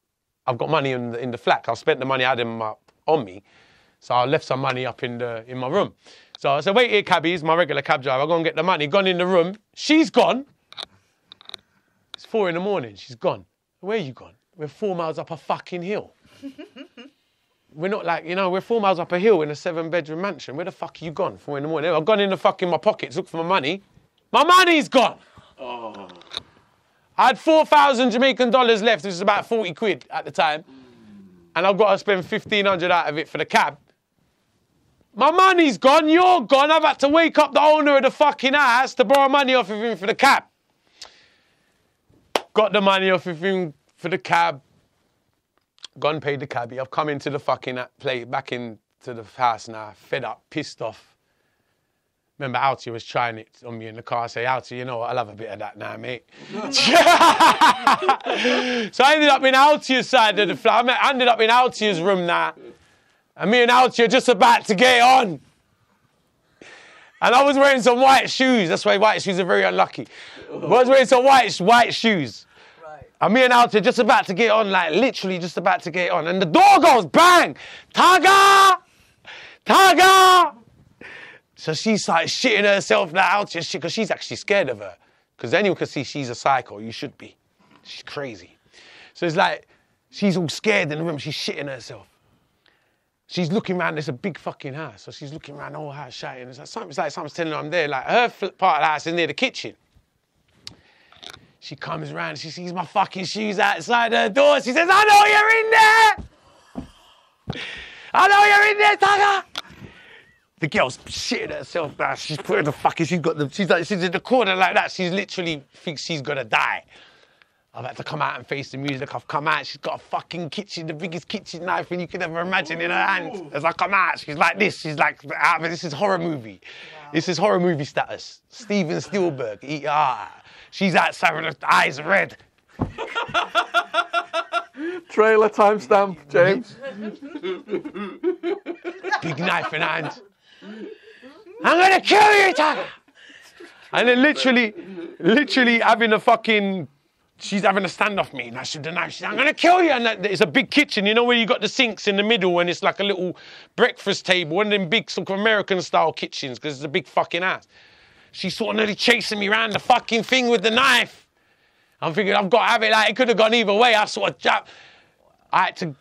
I've got money in the flat. I've spent the money I had on me, so I left some money up in my room. So I said, wait here, cabbies, my regular cab driver. I'll go and get the money. Gone in the room. She's gone. It's 4 a.m. She's gone. Where you gone? We're 4 miles up a fucking hill. We're not like, we're 4 miles up a hill in a 7-bedroom mansion. Where the fuck are you gone? 4 a.m. I've gone in my pockets, looked for my money. My money's gone. Oh. I had 4,000 Jamaican dollars left, which is about 40 quid at the time. And I've got to spend 1,500 out of it for the cab. My money's gone, you're gone. I've had to wake up the owner of the fucking house to borrow money off of him for the cab. Got the money off of him for the cab. Gone, paid the cabbie. I've come into the fucking back into the house now, fed up, pissed off. Remember, Altia was trying it on me in the car. I say, Altia, you know what? I'll have a bit of that now, mate. So I ended up in Altia's side of the flat. I ended up in Altia's room now. And me and Altia are just about to get on. And I was wearing some white shoes. That's why white shoes are very unlucky. I was wearing some white shoes. Right. And me and Altia just about to get on, like literally just about to get on. And the door goes, bang! Tugga! Tugga! So she started shitting herself now, Altia, because she's actually scared of her. Because anyone can see she's a psycho. You should be. She's crazy. So it's like, she's all scared in the room. She's shitting herself. She's looking around, it's a big fucking house. So she's looking around the whole house shouting. It's like someone's telling her I'm there. Like her part of the house is near the kitchen. She comes around, she sees my fucking shoes outside her door. She says, I know you're in there! I know you're in there, Tugga! The girl's shitting herself now. She's putting the fucking, she's in the corner like that. She's literally thinks she's gonna die. I've had to come out and face the music. I've come out, she's got a fucking kitchen, the biggest kitchen knife you could ever imagine in her hand. As I come out, she's like this. She's like, this is horror movie. Wow. This is horror movie status. Steven Spielberg. She's outside with her eyes red. Trailer timestamp, James. Big knife in hand. I'm gonna kill you, Tugga! And then literally having a fucking, she's having a standoff me. And I should the knife. She's like, I'm gonna kill you. And it's a big kitchen, you know, where you got the sinks in the middle and it's like a little breakfast table, one of them big sort of American style kitchens, because it's a big fucking house. She's sort of nearly chasing me around the fucking thing with the knife. I'm thinking, I've got to have it, like, it could have gone either way. I had to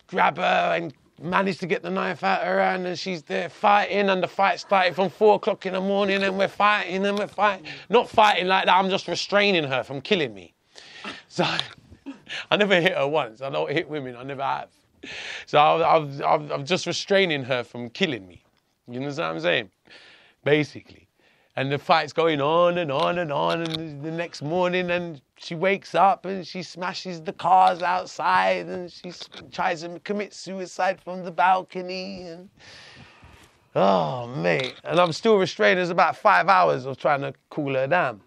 grab her and managed to get the knife out of her hand, and she's there fighting, and the fight started from 4 o'clock in the morning, and we're fighting. Not fighting like that, I'm just restraining her from killing me. So, I never hit her once. I don't hit women, I never have. So I'm just restraining her from killing me. You know what I'm saying? Basically. And the fight's going on and on and on, and the next morning, and she wakes up and she smashes the cars outside, and she tries to commit suicide from the balcony. And oh, mate. And I'm still restrained. There's about 5 hours of trying to cool her down.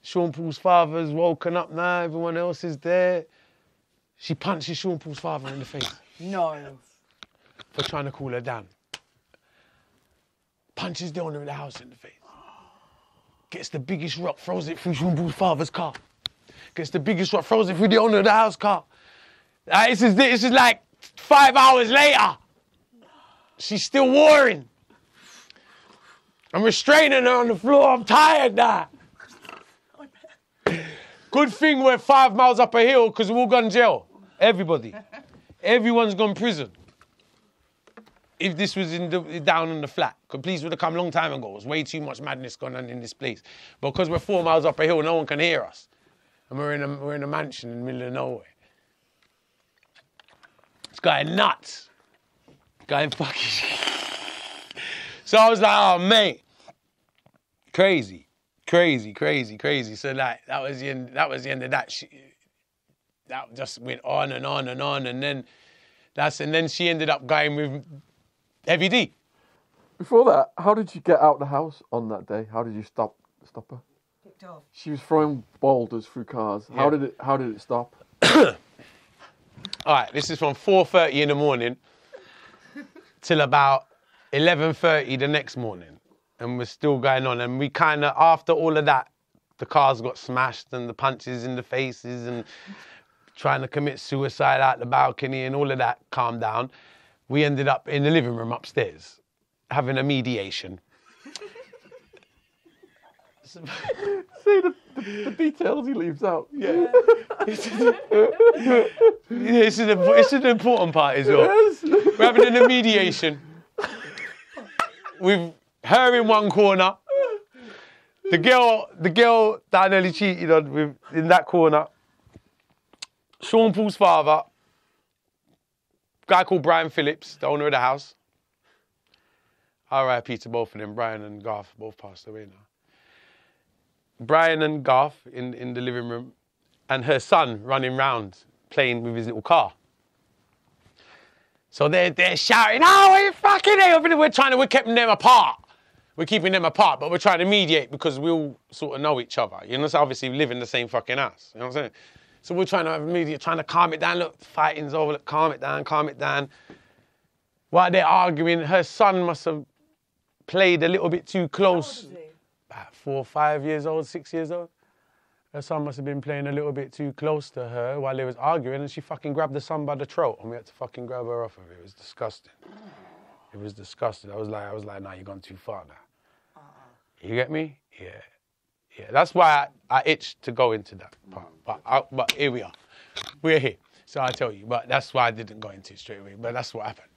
Sean Paul's father's woken up now. Everyone else is there. She punches Sean Paul's father in the face. No. For trying to cool her down. Punches the owner of the house in the face. Gets the biggest rock, throws it through Sean Paul's father's car. Gets the biggest rock, throws it through the owner of the house car. This is like 5 hours later. She's still warring. I'm restraining her on the floor. I'm tired now. Good thing we're 5 miles up a hill because we've all gone jail. Everybody. Everyone's gone prison. If this was down in the flat, because police would have come a long time ago. There's way too much madness going on in this place. But because we're 4 miles up a hill, no one can hear us. And we're in a mansion in the middle of nowhere. It's going nuts. Going fucking... So I was like, oh, mate. Crazy. So like, that was the end of that. That just went on and on and on. And then she ended up going with Heavy D. Before that, how did you get out the house on that day? How did you stop her? Picked off. She was throwing boulders through cars. Yeah. How did it stop? All right, this is from 4:30 in the morning till about 11:30 the next morning. And we're still going on. And we kind of, after all of that, the cars got smashed and the punches in the faces and trying to commit suicide out the balcony and all of that calmed down. We ended up in the living room upstairs having a mediation. See the details he leaves out. Yeah. This is an important part as well. Yes. We're having a mediation with her in one corner, the girl that I nearly cheated on with in that corner, Sean Paul's father, guy called Brian Phillips, the owner of the house. R.I.P. to both of them, Brian and Garth, both passed away now. Brian and Garth in the living room, and her son running round playing with his little car. So they're shouting, "Oh, you fucking hell!" We're keeping them apart. We're keeping them apart, but we're trying to mediate because we all sort of know each other. You know, so obviously we live in the same fucking house. You know what I'm saying? So we're trying to have a mediate, trying to calm it down. Look, fighting's over. Look, calm it down. While they're arguing, her son must have played a little bit too close. About 4, 5 years old, 6 years old. Her son must have been playing a little bit too close to her while they was arguing, and she fucking grabbed the son by the throat, and we had to fucking grab her off of it. It was disgusting. It was disgusting. I was like, nah, you've gone too far now. You get me? Yeah. That's why I itched to go into that part. But here we are. We're here. So I tell you, but that's why I didn't go into it straight away. But that's what happened.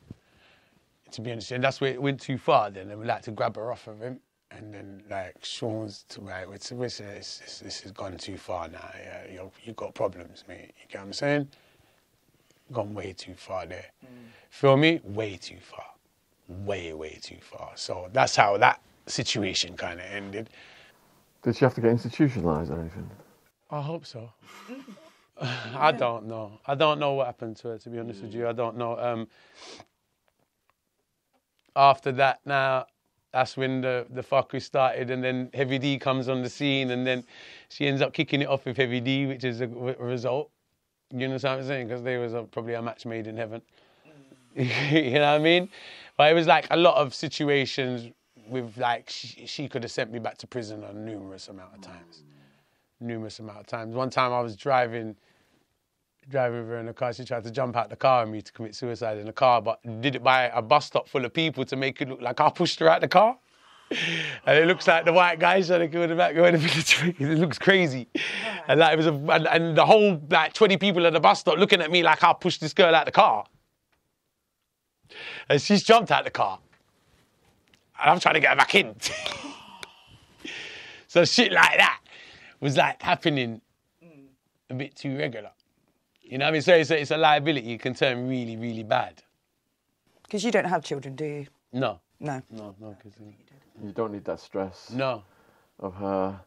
To be honest, and that's where it went too far then, and we like to grab her off of him. And then, like, Sean's like, this has gone too far now. Yeah, you got problems, mate. You get what I'm saying? Gone way too far there. Feel me? Way too far. Way too far. So that's how that situation kind of ended. Did she have to get institutionalised or anything? I hope so. I don't know. I don't know what happened to her, to be honest with you. I don't know. After that, now, that's when the fuckery started, and then Heavy D comes on the scene, and then she ends up kicking it off with Heavy D, which is a result. You know what I'm saying? Because there was probably a match made in heaven. You know what I mean? But it was like a lot of situations with, like, she could have sent me back to prison a numerous amount of times. One time I was driving with her in the car. She tried to jump out the car on me to commit suicide in the car, but did it by a bus stop full of people to make it look like I pushed her out the car. And it looks like the white guys trying to go in the back, going in the village. It looks crazy. And like it was and the whole like 20 people at the bus stop looking at me like I pushed this girl out the car. And she's jumped out the car. And I'm trying to get her back in. So shit like that was like happening a bit too regular. You know what I mean? So it's a liability. It can turn really, really bad. Because you don't have children, do you? No. No. No. You don't need that stress. No. Of her.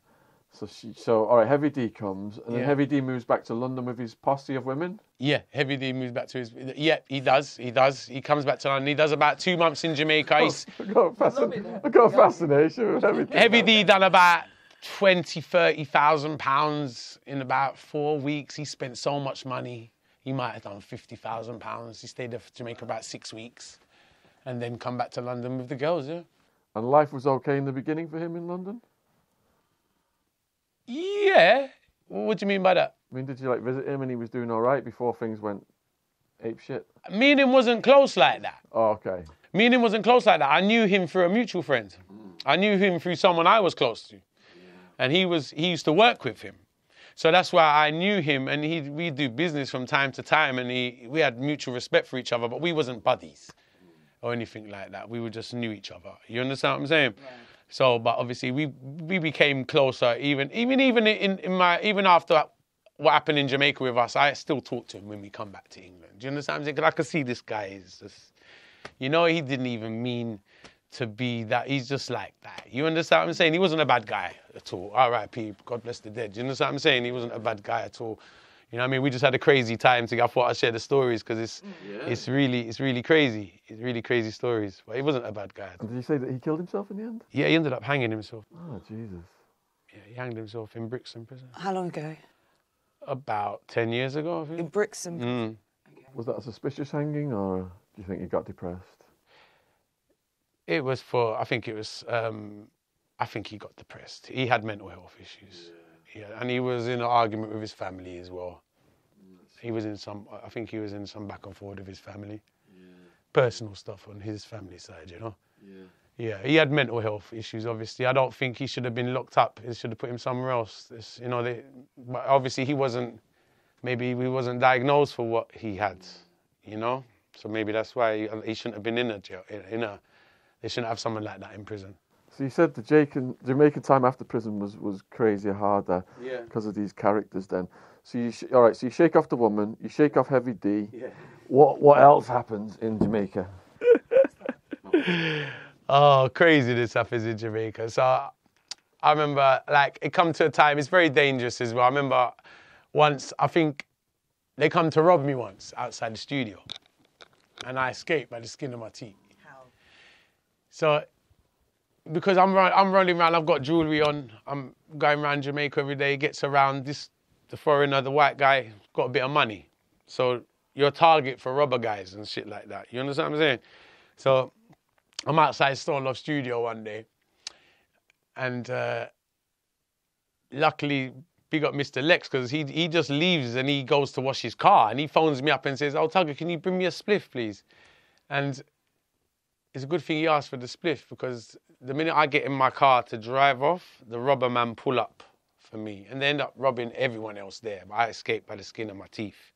So all right, Heavy D comes, and then Heavy D moves back to London with his posse of women? Yeah, Heavy D moves back to his... Yeah, he does. He comes back to London. He does about 2 months in Jamaica. I've got a fascination with Heavy D. Heavy D done about 30,000 pounds in about 4 weeks. He spent so much money. He might have done 50,000 pounds. He stayed there for Jamaica about 6 weeks and then come back to London with the girls, yeah. And life was okay in the beginning for him in London? Yeah. What do you mean by that? I mean, did you like visit him and he was doing all right before things went ape shit? Me and him wasn't close like that. Oh, okay. Me and him wasn't close like that. I knew him through a mutual friend. I knew him through someone I was close to. And he used to work with him. So that's why I knew him, and we do business from time to time, and we had mutual respect for each other, but we wasn't buddies or anything like that. We just knew each other. You understand what I'm saying? Right. So, but obviously we became closer even after what happened in Jamaica with us. I still talk to him when we come back to England. Do you understand what I'm saying? Because I could see this guy is just, he didn't even mean to be that. He's just like that. You understand what I'm saying? He wasn't a bad guy at all. R.I.P. God bless the dead. You understand what I'm saying? He wasn't a bad guy at all. You know what I mean? We just had a crazy time together. I thought I'd share the stories because it's really crazy. It's really crazy stories. But he wasn't a bad guy. And did you say that he killed himself in the end? Yeah, he ended up hanging himself. Oh, Jesus. Yeah, he hanged himself in Brixton prison. How long ago? About 10 years ago, I think. In Brixton? Okay. Was that a suspicious hanging, or do you think he got depressed? It was I think he got depressed. He had mental health issues. Yeah, and he was in an argument with his family as well. I think he was in some back and forth with his family. Yeah. Personal stuff on his family side, you know? Yeah, he had mental health issues, obviously. I don't think he should have been locked up. He should have put him somewhere else. But obviously maybe he wasn't diagnosed for what he had, you know? So maybe that's why he shouldn't have been in a jail. They shouldn't have someone like that in prison. So you said the Jamaican time after prison was crazy hard there because of these characters then. So all right, so you shake off the woman, you shake off Heavy D. Yeah. What else happens in Jamaica? Oh, crazy this happens in Jamaica. So I remember, like, it come to a time, it's very dangerous as well. I remember once, I think they come to rob me once outside the studio. And I escaped by the skin of my teeth. How? So, because I'm running around, I've got jewellery on, I'm going around Jamaica every day, gets around the foreigner, the white guy, got a bit of money. So you're a target for robber guys and shit like that. You understand what I'm saying? So I'm outside Stone Love Studio one day, and luckily, big up Mr. Lex, because he just leaves and he goes to wash his car, and he phones me up and says, "Oh, Tugger, can you bring me a spliff, please?" And it's a good thing he asked for the spliff, because the minute I get in my car to drive off, the robber man pull up for me, and they end up robbing everyone else there, but I escaped by the skin of my teeth.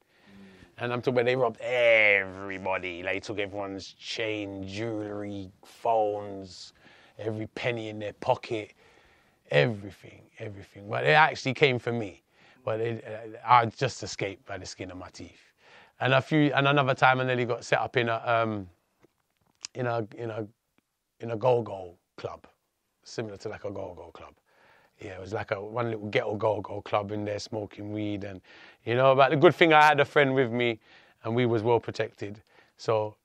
And I'm talking about they robbed everybody. Like, they took everyone's chain, jewellery, phones, every penny in their pocket, everything. But it actually came for me. But I just escaped by the skin of my teeth. And another time I nearly got set up in a go-go club, similar to like a go-go club. Yeah, it was like one little ghetto go-go club in there smoking weed, and but the good thing I had a friend with me, and we was well protected. So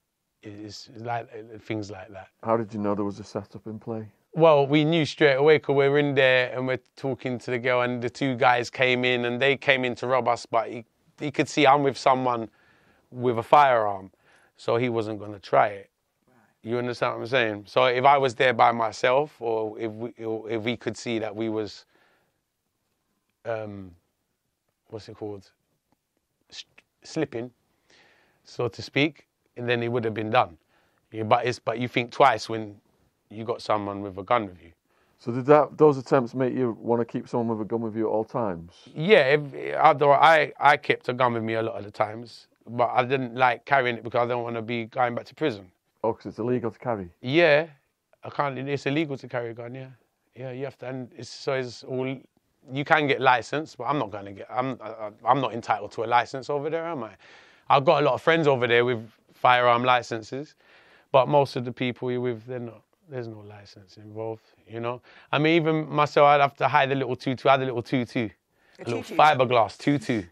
it's like things like that. How did you know there was a setup in play? Well, we knew straight away, because we were in there and we're talking to the girl, and the two guys came in and they came in to rob us, but he could see I'm with someone with a firearm, so he wasn't going to try it. You understand what I'm saying? So if I was there by myself, or if we could see that we was, what's it called, slipping, so to speak, and then it would have been done. Yeah, but you think twice when you got someone with a gun with you. So did those attempts make you want to keep someone with a gun with you at all times? Yeah, I kept a gun with me a lot of the times, but I didn't like carrying it because I don't want to be going back to prison. Oh, because it's illegal to carry? Yeah, it's illegal to carry a gun, yeah. Yeah, you have to, and you can get licensed, but I'm not entitled to a license over there, am I? I've got a lot of friends over there with firearm licenses, but most of the people you're with, there's no license involved, I mean, even myself, I'd have to hide a little tutu. I had a little tutu, a little fiberglass tutu.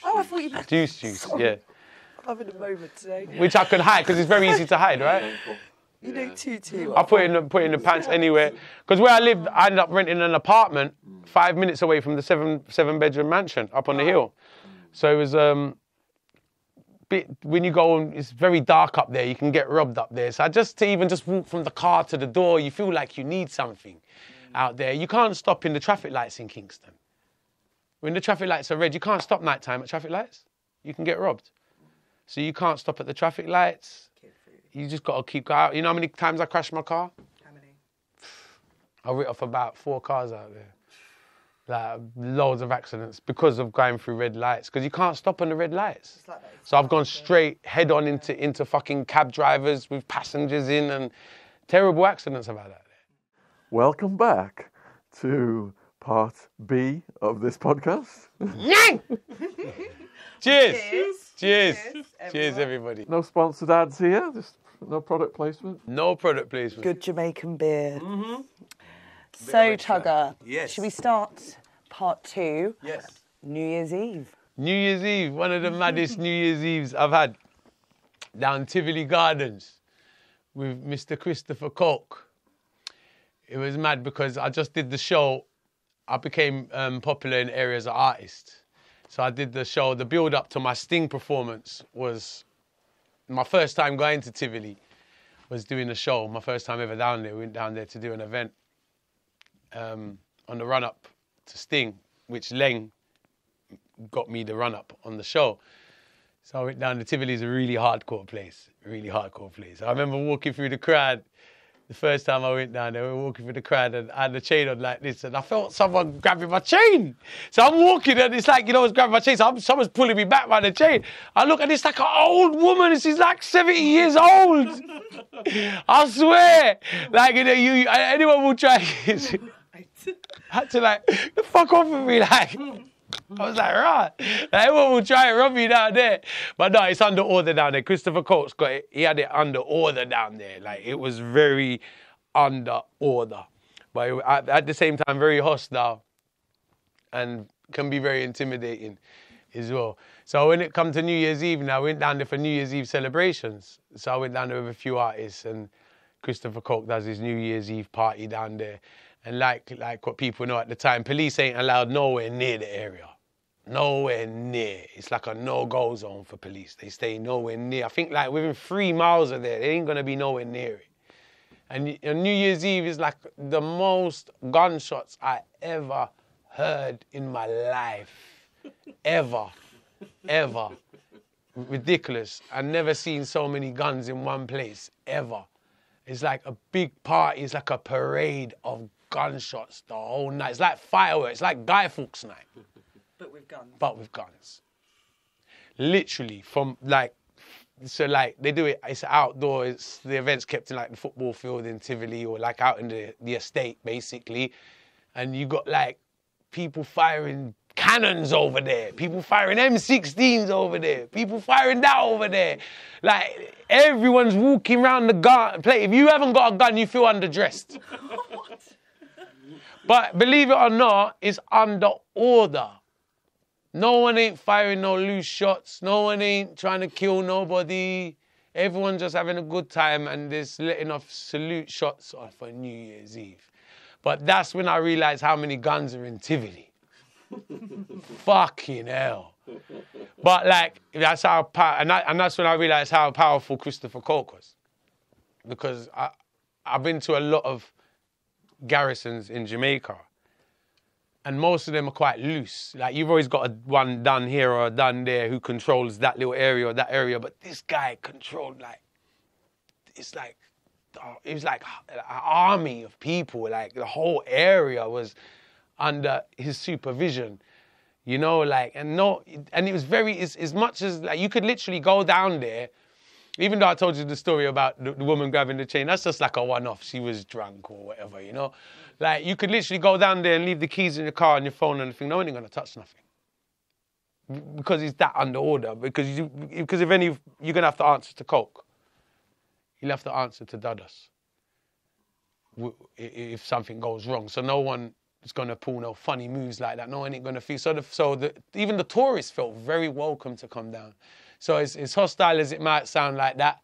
Oh, I thought you meant juice, yeah. I'm in a moment today. Which I could hide, because it's very easy to hide, right? You know, tutu. I put it in the pants anywhere. Because where I lived, I ended up renting an apartment 5 minutes away from the seven bedroom mansion up on the hill. So it was when you go, it's very dark up there. You can get robbed up there. So to even walk from the car to the door, you feel like you need something out there. You can't stop in the traffic lights in Kingston. When the traffic lights are red, you can't stop nighttime at traffic lights. You can get robbed. So you can't stop at the traffic lights. You just got to keep going out. You know how many times I crashed my car? How many? I writ off about 4 cars out there. Like, loads of accidents because of going through red lights. Because you can't stop on the red lights. Like so I've gone straight head on into fucking cab drivers with passengers in, and terrible accidents I've had out there. Welcome back to part B of this podcast. Yang! Cheers, everybody. No sponsored ads here, just no product placement. No product placement. Good Jamaican beer. Mm-hmm. So, Tugger, should we start part 2? Yes. New Year's Eve. New Year's Eve, one of the maddest New Year's Eves I've had. Down Tivoli Gardens with Mr. Christopher Coke. It was mad because I just did the show. I became popular in areas as an artist. So I did the show. The build-up to my Sting performance was my first time going to Tivoli, was doing a show. My first time ever down there. We went down there to do an event on the run-up to Sting. which Leng got me the run-up on the show. So I went down to Tivoli. Is a really hardcore place. I remember walking through the crowd. The first time I went down there, we were walking through the crowd and I had the chain on like this and I felt someone grabbing my chain. So I'm walking and it's like, it's grabbing my chain. So someone's pulling me back by the chain. I look and it's like an old woman. She's like 70 years old. I swear. Like, anyone will try. I had to the fuck off with me. I was like, right. Everyone will try and rob me down there. But no, it's under order down there. Christopher Coates got it. He had it under order down there. It was very under order. But at the same time, very hostile and can be very intimidating as well. So when it comes to New Year's Eve now, I went down there for New Year's Eve celebrations. So I went down there with a few artists and Christopher Coates does his New Year's Eve party down there. And like what people know at the time, police ain't allowed nowhere near the area. Nowhere near. It's like a no-go zone for police. They stay nowhere near. I think within 3 miles of there, they ain't going to be nowhere near it. And New Year's Eve is like the most gunshots I ever heard in my life. Ever. Ridiculous. I've never seen so many guns in one place, ever. It's like a big party. It's like a parade of gunshots the whole night. It's like fireworks. It's like Guy Fawkes night. But with guns. Literally they do it, it's outdoor, the event's kept in the football field in Tivoli or out in the estate basically. And you got people firing cannons over there, people firing M16s over there, people firing that over there. Everyone's walking around the gun. If you haven't got a gun, you feel underdressed. But believe it or not, it's under order. No one ain't firing no loose shots. No one ain't trying to kill nobody. Everyone's just having a good time and just letting off salute shots on for New Year's Eve. But that's when I realised how many guns are in Tivoli. Fucking hell. But that's how and that's when I realised how powerful Christopher Coates was. Because I've been to a lot of garrisons in Jamaica. And most of them are quite loose. You've always got one done here or a done there who controls that little area or that area. But this guy controlled it was like an army of people. The whole area was under his supervision, and it was very, as much as you could literally go down there. Even though I told you the story about the woman grabbing the chain, that's just a one-off. She was drunk or whatever, you could literally go down there and leave the keys in your car and your phone and everything. No one ain't going to touch nothing. Because it's that under order. Because if any, you're going to have to answer to Coke. You'll have to answer to Dadas if something goes wrong. So no one is going to pull no funny moves like that. No one ain't going to feel. Even the tourists felt very welcome to come down. So as hostile as it might sound like that,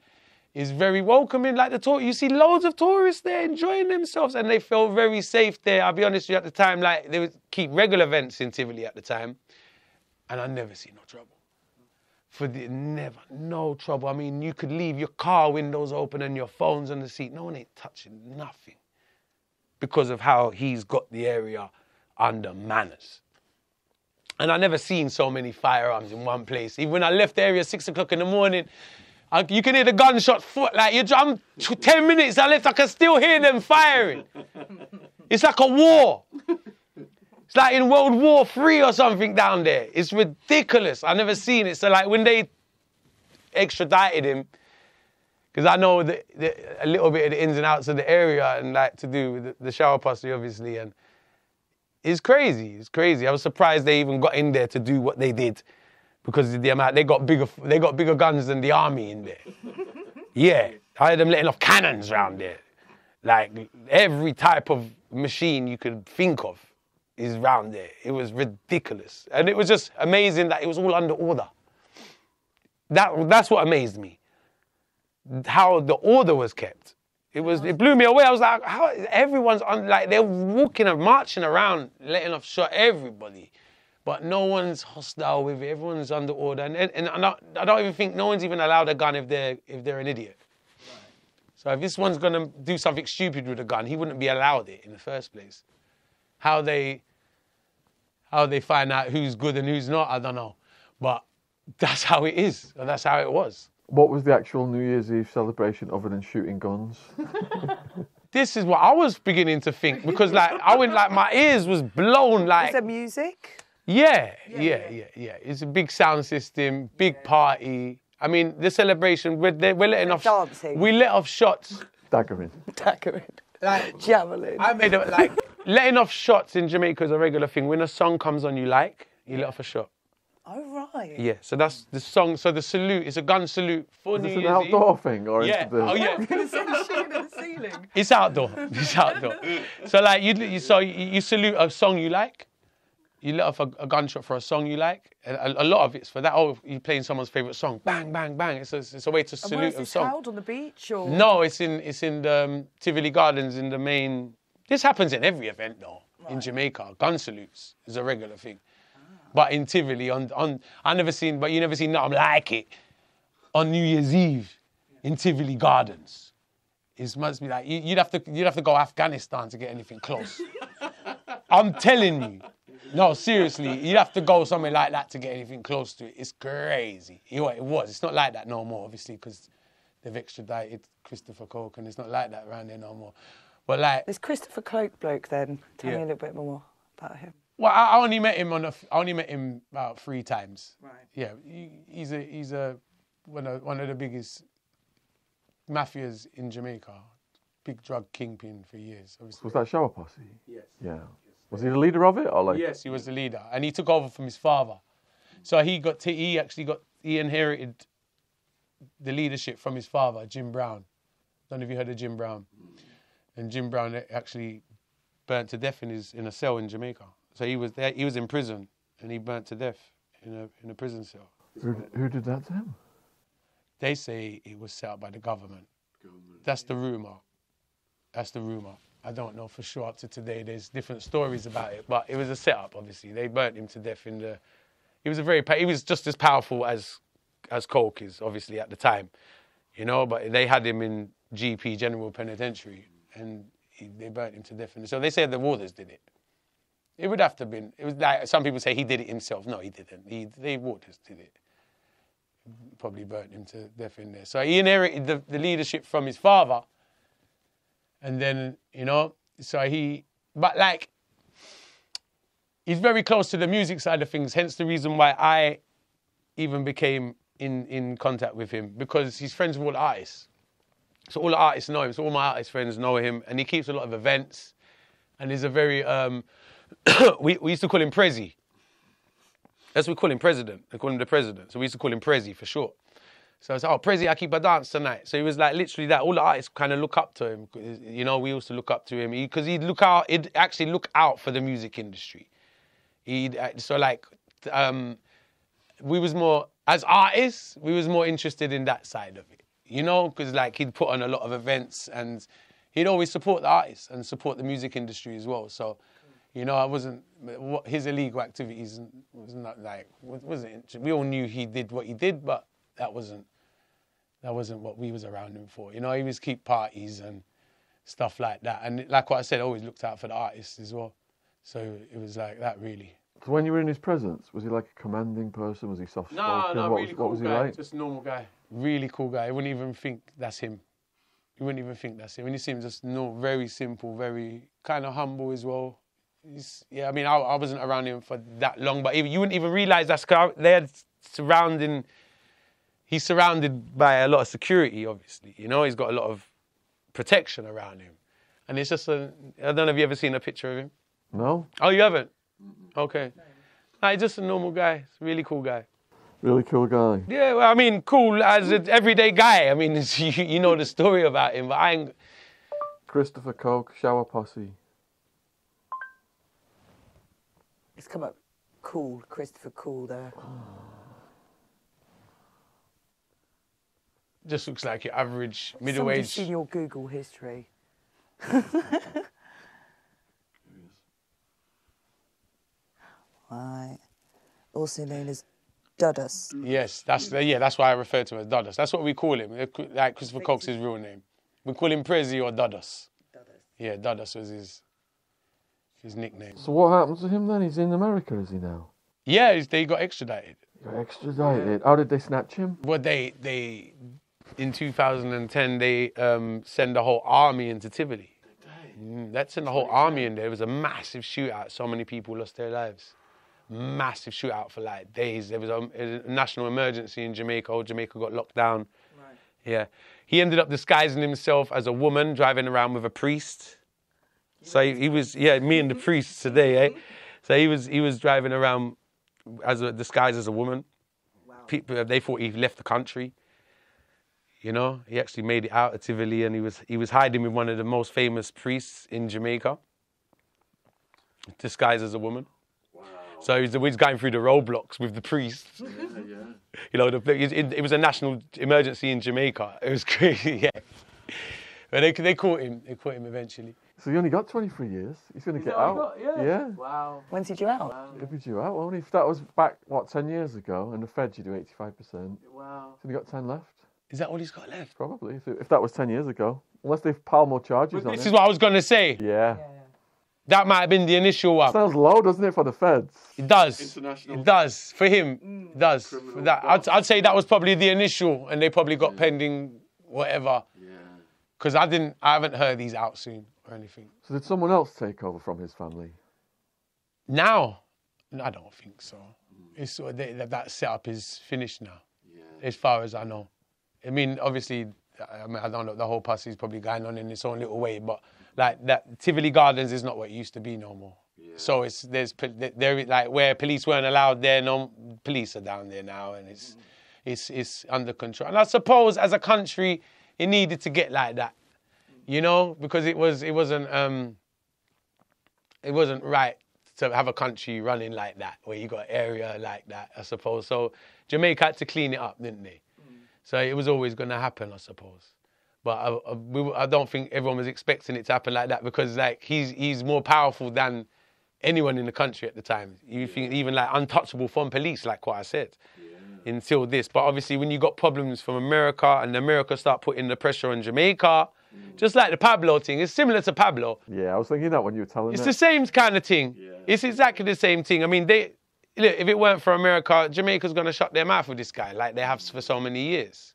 is very welcoming. You see loads of tourists there enjoying themselves and they felt very safe there. I'll be honest with you, at the time, they would keep regular events in Tivoli at the time. And I never see no trouble. No trouble. I mean, you could leave your car windows open and your phones on the seat. No one ain't touching nothing. Because of how he's got the area under manners. And I never seen so many firearms in one place. Even when I left the area 6 o'clock in the morning, you can hear the gunshot foot. I'm 10 minutes I left, I can still hear them firing. It's like a war. It's like in World War III or something down there. It's ridiculous. I never seen it. So when they extradited him, because I know a little bit of the ins and outs of the area and to do with the shower posse, obviously, and it's crazy. It's crazy. I was surprised they even got in there to do what they did, because of the amount they got bigger guns than the army in there. Yeah, I had them letting off cannons around there. Every type of machine you could think of is round there. It was ridiculous, and it was just amazing that it was all under order. That's what amazed me. How the order was kept. It blew me away. I was like, how everyone's they're walking and marching around, letting off shot everybody, but no one's hostile with it. Everyone's under order, and I don't even think no one's even allowed a gun if they're an idiot. Right. So if this one's gonna do something stupid with a gun, he wouldn't be allowed it in the first place. How they How they find out who's good and who's not, I don't know. But that's how it is, and that's how it was. What was the actual New Year's Eve celebration other than shooting guns? This is what I was beginning to think, because like I went like my ears was blown like. Is there music? Yeah. It's a big sound system, big party. I mean, the celebration, we're letting off. Dancing. We let off shots. Daggering. Like, Javelin. I made it like letting off shots in Jamaica is a regular thing. When a song comes on you like, you let off a shot. Oh, right. Yeah, so that's the song. So the salute is a gun salute for New Is this Year's an Eve. outdoor thing or Yeah. is it the... Oh yeah. Shooting at the ceiling. It's outdoor. It's outdoor. So like you salute a song you like. You let off a gunshot for a song you like. A lot of it's for that. Oh, you're playing someone's favourite song. Bang, bang, bang. It's a way to And salute where's a this song. held, on the beach or? No, it's in the Tivoli Gardens in the main. This happens in every event though. In Jamaica, gun salutes is a regular thing. But in Tivoli, you never seen nothing like it on New Year's Eve in Tivoli Gardens. It must be like you'd have to go Afghanistan to get anything close. I'm telling you. No, seriously, you'd have to go somewhere like that to get anything close to it. It's crazy. It was. It's not like that no more, obviously, because they've extradited Christopher Coke, and it's not like that around there no more. But like, This Christopher Cloak bloke then. Tell me a little bit more about him. well, I only met him about 3 times. Right. Yeah, he's one of the biggest mafias in Jamaica, big drug kingpin for years. Obviously. Was that Shower Posse? Yes. Yeah. Was he the leader of it or like? Yes, he was the leader, and he took over from his father. So he inherited the leadership from his father, Jim Brown. Don't know if you heard of Jim Brown. And Jim Brown actually burnt to death in a cell in Jamaica. So he was in prison, and he burnt to death in a prison cell. Who did that to him? They say it was set up by the government. That's the rumour. I don't know for sure up to today. There's different stories about it, but it was a setup, obviously. They burnt him to death he was just as powerful as Coke is, obviously, at the time. You know, but they had him in GP, General Penitentiary, and they burnt him to death. And so they said the warders did it. It would have to have been, it was like, some people say he did it himself. No, he didn't. The warders did it. Probably burnt him to death in there. So he inherited the leadership from his father. And then, you know, but like, he's very close to the music side of things, hence the reason why I even became in contact with him, because he's friends with all the artists. So all the artists know him, so all my artist friends know him, and he keeps a lot of events, and he's a very, we used to call him Prezi. That's what we call him, President. They call him the President, so we used to call him Prezi for short. So I was like, oh, Prezi, I keep a dance tonight. So he was like literally that. All the artists kind of look up to him. You know, we used to look up to him because he'd actually look out for the music industry. We was more, as artists, we was more interested in that side of it. You know, because like he'd put on a lot of events and he'd always support the artists and support the music industry as well. So, you know, his illegal activities was not like, wasn't, we all knew he did what he did, but that wasn't what we was around him for. You know, he was keep parties and stuff like that. And like what I said, always looked out for the artists as well. So it was like that, really. So when you were in his presence, was he like a commanding person? Was he soft-spoken? No, What was he like? Just a normal guy. Really cool guy. You wouldn't even think that's him. When you see him, just very simple, very kind of humble as well. I mean, I wasn't around him for that long, but you wouldn't even realise that's he's surrounded by a lot of security, obviously. You know, he's got a lot of protection around him. And it's just I don't know if you ever seen a picture of him? No. Oh, you haven't? Okay. No, just a normal guy. He's a really cool guy. Really cool guy. Yeah, well, I mean, cool as an everyday guy. I mean, you know the story about him, but I ain't... Christopher Coke, Shower Posse. It's come up cool, Christopher Cool there. Just looks like your average middle-aged... Somebody's seen your Google history. Right. Also known as Duddus. Yes, that's why I refer to him as Duddus. That's what we call him. Like Christopher Coke's his real name. We call him Prezi or Duddus. Duddus. Yeah, Duddus was his his nickname. So what happened to him then? He's in America, is he now? Yeah, they got extradited. Got extradited. How did they snatch him? Well, they in 2010 they send a whole army into Tivoli. That sent the whole army in there. It was a massive shootout. So many people lost their lives. Massive shootout for like days. There was a national emergency in Jamaica. All Jamaica got locked down. Right. Yeah. He ended up disguising himself as a woman, driving around with a priest. So he was, me and the priest today, eh? So he was driving around disguised as a woman. Wow. People, they thought he left the country. You know, he actually made it out of Tivoli, and he was hiding with one of the most famous priests in Jamaica, disguised as a woman. Wow. So he was going through the roadblocks with the priest. Yeah. You know, it was a national emergency in Jamaica. It was crazy, yeah. But they caught him. They caught him eventually. So he only got 23 years. He's going to get out. Yeah. Wow. When's he due out? Wow. He'll be due out. Only if that was back 10 years ago, and the Fed you do 85%. Wow. So he got 10 left. Is that all he's got left? Probably, if that was 10 years ago. Unless they've piled more charges on him. This is what I was going to say. Yeah. That might have been the initial one. Sounds low, doesn't it, for the Feds? It does. International. It does. For him, it does. For that, I'd say that was probably the initial, and they probably got pending whatever. Yeah. Because I haven't heard he's out soon or anything. So did someone else take over from his family? Now? No, I don't think so. It's sort of that setup is finished now, as far as I know. I mean, obviously, I don't know, the whole pussy is probably going on in its own little way, but like that Tivoli Gardens is not what it used to be no more. Yeah. So there's like where police weren't allowed there, no police are down there now, and it's under control. And I suppose as a country, it needed to get like that, you know, because it wasn't right to have a country running like that, where you got an area like that, I suppose. So Jamaica had to clean it up, didn't they? So it was always going to happen, I suppose. But I don't think everyone was expecting it to happen like that, because like he's more powerful than anyone in the country at the time. You think even like untouchable from police, like what I said, until this. But obviously when you got problems from America, and America start putting the pressure on Jamaica, just like the Pablo thing, it's similar to Pablo. Yeah, I was thinking that when you were telling me. It's the same kind of thing. Yeah. It's exactly the same thing. I mean, look, if it weren't for America, Jamaica's going to shut their mouth with this guy, like they have for so many years.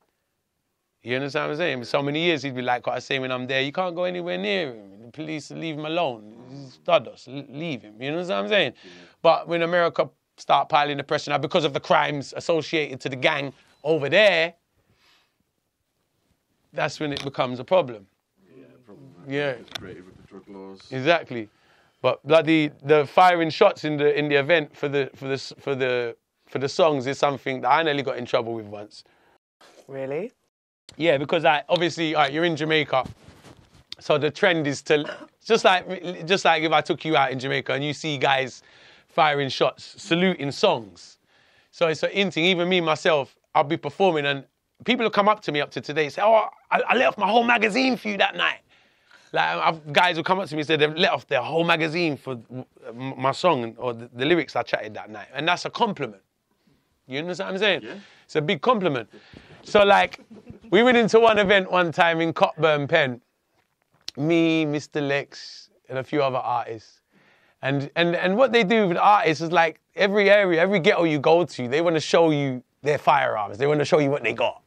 You understand what I'm saying? For so many years, he'd be like, what I say when I'm there, you can't go anywhere near him. The police leave him alone. He's stud us, leave him. You know what I'm saying? Yeah. But when America start piling the pressure now, because of the crimes associated to the gang over there, that's when it becomes a problem. Yeah. It's created with the drug laws. Exactly. But bloody the firing shots in the event for the songs is something that I nearly got in trouble with once. Really? Yeah, because obviously you're in Jamaica, so the trend is to just like if I took you out in Jamaica and you see guys firing shots, saluting songs. So it's an in thing. Even me myself, I'll be performing and people will come up to me up to today and say, "Oh, I let off my whole magazine for you that night." Like guys will come up to me and say they've let off their whole magazine for my song or the lyrics I chatted that night, and that's a compliment. You understand what I'm saying? Yeah. It's a big compliment. So like, we went into one event one time in Cockburn, Penn. Me, Mr. Lex, and a few other artists. And what they do with the artists is like every area, every ghetto you go to, they want to show you their firearms. They want to show you what they got.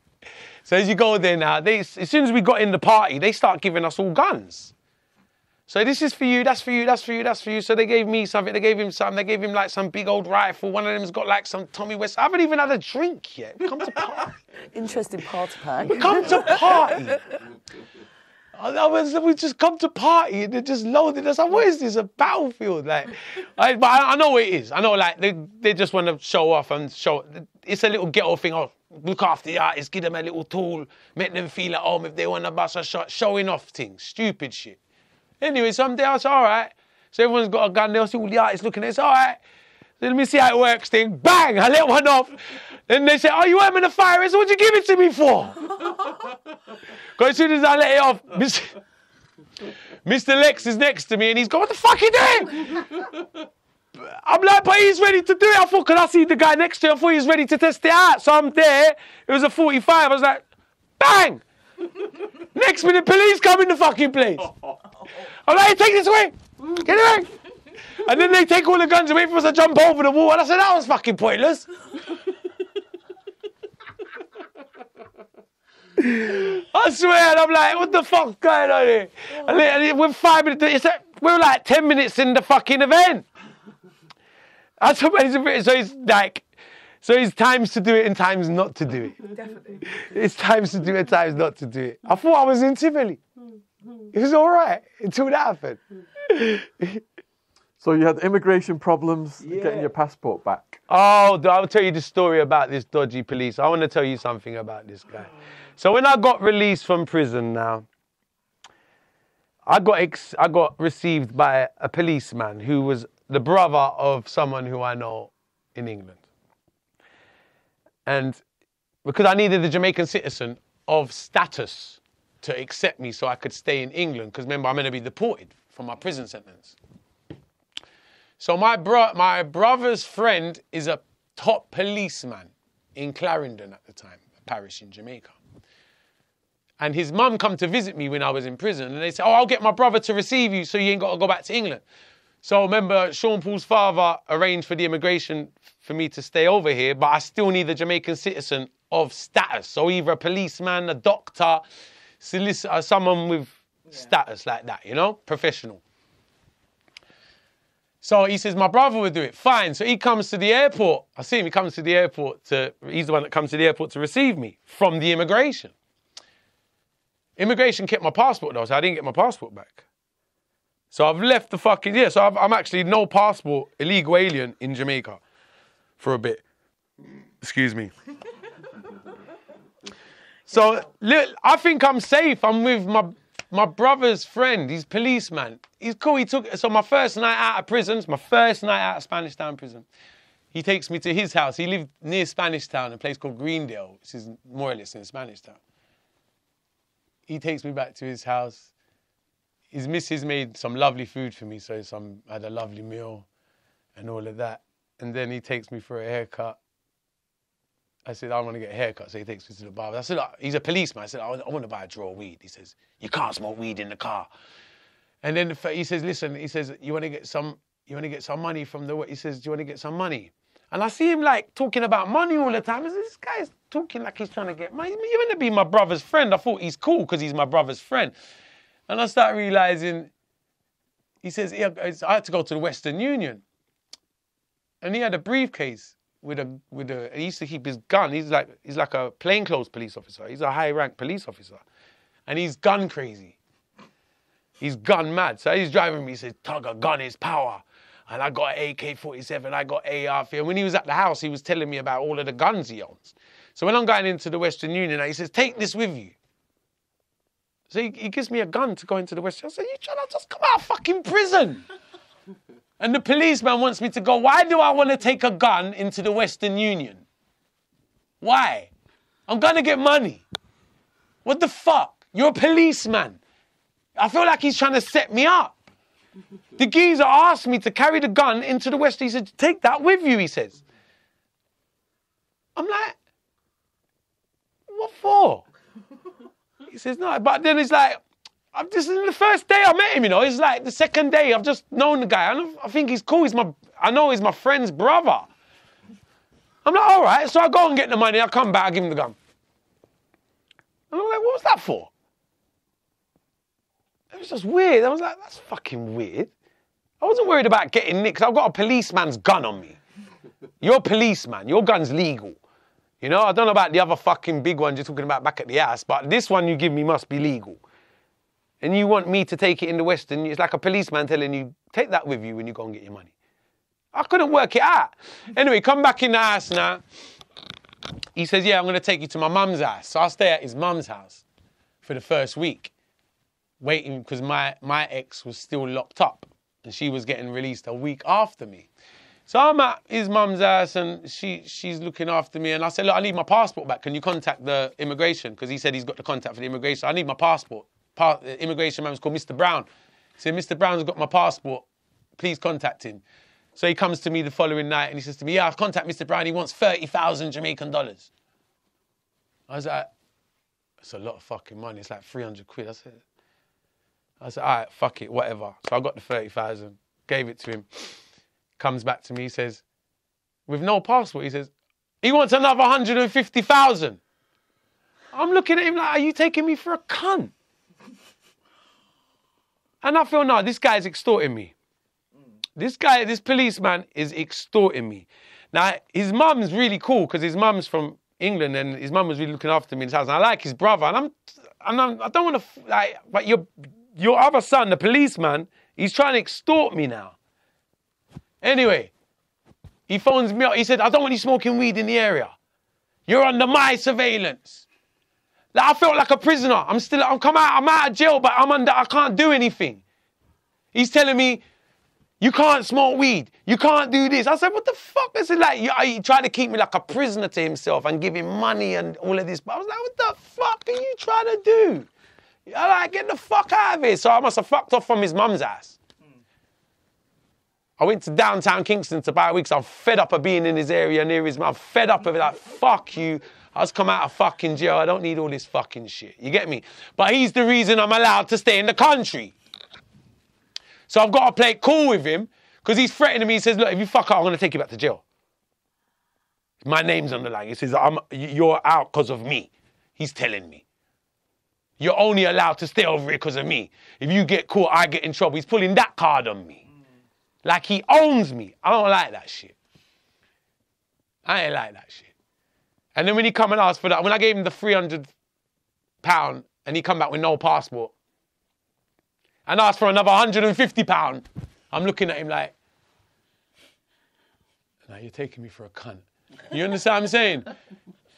So as you go there now, as soon as we got in the party, they start giving us all guns. So this is for you, that's for you, that's for you, that's for you. So they gave me something, they gave him something, they gave him like some big old rifle. One of them's got like some Tommy West. I haven't even had a drink yet. We come to party. Interesting party pack. We come to party. We just come to party and they just loaded us. Like, what is this, a battlefield? Like, but I know what it is. I know like they just want to show off and show. It's a little ghetto thing. Oh, look after the artists, give them a little tool, make them feel at home if they want to bust a shot. Showing off things, stupid shit. Anyway, someday I was all right. So everyone's got a gun. They'll see all the artists looking at it. It's all right. So let me see how it works. Thing. Bang! I let one off. Then they say, "Oh, you weren't in the fire. So what'd you give it to me for?" Because as soon as I let it off, Mr. Lex is next to me and he's going, "What the fuck are you doing?" I'm like, but he's ready to do it. I thought, because I see the guy next to him, I thought he was ready to test it out. So I'm there. It was a 45. I was like, bang! Next minute, police come in the fucking place. I'm like, hey, take this away. Get it away. And then they take all the guns and wait for us to jump over the wall. And I said, that was fucking pointless. I swear, and I'm like, what the fuck's going on here? And we're 5 minutes, we're like 10 minutes in the fucking event. I told him, so it's like, so it's times to do it and times not to do it. Definitely. It's times to do it, times not to do it. I thought I was in Tivoli. It was all right until that happened. So you had immigration problems getting your passport back. Oh, I'll tell you the story about this dodgy police. I want to tell you something about this guy. So when I got released from prison now, I got received by a policeman who was the brother of someone who I know in England. And because I needed a Jamaican citizen of status to accept me so I could stay in England, because remember, I'm going to be deported from my prison sentence. So my brother's friend is a top policeman in Clarendon at the time, a parish in Jamaica. And his mum come to visit me when I was in prison, and they said, oh, I'll get my brother to receive you so you ain't got to go back to England. So remember, Sean Paul's father arranged for the immigration for me to stay over here, but I still need a Jamaican citizen of status. So either a policeman, a doctor, solicitor, someone with status like that, you know, professional. So he says, my brother would do it. Fine. So he comes to the airport. I see him. He comes to the airport he's the one that comes to the airport to receive me from the immigration. Immigration kept my passport though, so I didn't get my passport back. So I've left the fucking, so I'm actually no passport, illegal alien in Jamaica for a bit. Excuse me. So I think I'm safe. I'm with my brother's friend. He's policeman. He's cool. So my first night out of prison, my first night out of Spanish Town prison, he takes me to his house. He lived near Spanish Town, a place called Greendale, which is more or less in Spanish Town. He takes me back to his house. His missus made some lovely food for me, so I had a lovely meal and all of that. And then he takes me for a haircut. I said, I want to get a haircut, so he takes me to the barber. I said, he's a policeman. I said, I want to buy a draw of weed. He says, you can't smoke weed in the car. And then he says, listen, he says, you want to get some money from the, he says, do you want to get some money? And I see him like talking about money all the time. I said, this guy's talking like he's trying to get money. You want to be my brother's friend. I thought he's cool because he's my brother's friend. And I start realizing, he says, yeah, I had to go to the Western Union. And he had a briefcase with he used to keep his gun. He's like a plainclothes police officer. He's a high-rank police officer. And he's gun crazy. He's gun mad. So he's driving me, he says, Tugger, gun is power. And I got an AK-47, I got AR. And when he was at the house, he was telling me about all of the guns he owns. So when I'm going into the Western Union, he says, take this with you. So he gives me a gun to go into the Western Union. I said, you trying to just come out of fucking prison? And the policeman wants me to go, why do I want to take a gun into the Western Union? Why? I'm going to get money. What the fuck? You're a policeman. I feel like he's trying to set me up. The geezer asked me to carry the gun into the West. He said, take that with you, he says. I'm like, what for? He says, no, but then it's like, this is the first day I met him, you know. It's like the second day I've just known the guy. I think he's cool. I know he's my friend's brother. I'm like, all right. So I go and get the money. I come back, I give him the gun. And I'm like, what was that for? It was just weird. I was like, that's fucking weird. I wasn't worried about getting nicked. I've got a policeman's gun on me. You're a policeman. Your gun's legal. You know, I don't know about the other fucking big ones you're talking about back at the house, but this one you give me must be legal. And you want me to take it in the Western, it's like a policeman telling you, take that with you when you go and get your money. I couldn't work it out. Anyway, come back in the house now. He says, yeah, I'm going to take you to my mum's house. So I stay at his mum's house for the first week, waiting because my ex was still locked up and she was getting released a week after me. So I'm at his mum's house and she's looking after me. And I said, look, I need my passport back. Can you contact the immigration? Because he said he's got the contact for the immigration. I need my passport. The immigration man was called Mr. Brown. He said, Mr. Brown's got my passport. Please contact him. So he comes to me the following night and he says to me, yeah, I've contacted Mr. Brown. He wants 30,000 Jamaican dollars. I was like, that's a lot of fucking money. It's like 300 quid. I said, all right, fuck it, whatever. So I got the 30,000, gave it to him. Comes back to me, he says, with no passport, he says, he wants another 150,000. I'm looking at him like, are you taking me for a cunt? And I feel, no, this guy's extorting me. This policeman is extorting me. Now, his mum's really cool because his mum's from England and his mum was really looking after me in his house. And I like his brother. And I don't want to, like, but your other son, the policeman, he's trying to extort me now. Anyway, he phones me up. He said, I don't want you smoking weed in the area. You're under my surveillance. Like, I felt like a prisoner. I'm out of jail, but I can't do anything. He's telling me, you can't smoke weed. You can't do this. I said, what the fuck? This is like, he tried to keep me like a prisoner to himself and give him money and all of this. But I was like, what the fuck are you trying to do? I like, get the fuck out of here. So I must have fucked off from his mum's ass. I went to downtown Kingston to buy wigs. I'm fed up of being in his area near his mum. I'm fed up of it. Like, fuck you. I just come out of fucking jail. I don't need all this fucking shit. You get me? But he's the reason I'm allowed to stay in the country. So I've got to play it cool with him because he's threatening me. He says, look, if you fuck up, I'm going to take you back to jail. My name's on the line. He says, you're out because of me. He's telling me. You're only allowed to stay over here because of me. If you get caught, I get in trouble. He's pulling that card on me. Like he owns me. I don't like that shit. I ain't like that shit. And then when he come and asked for that, when I gave him the £300 and he come back with no passport and asked for another £150, I'm looking at him like, now you're taking me for a cunt. You understand what I'm saying?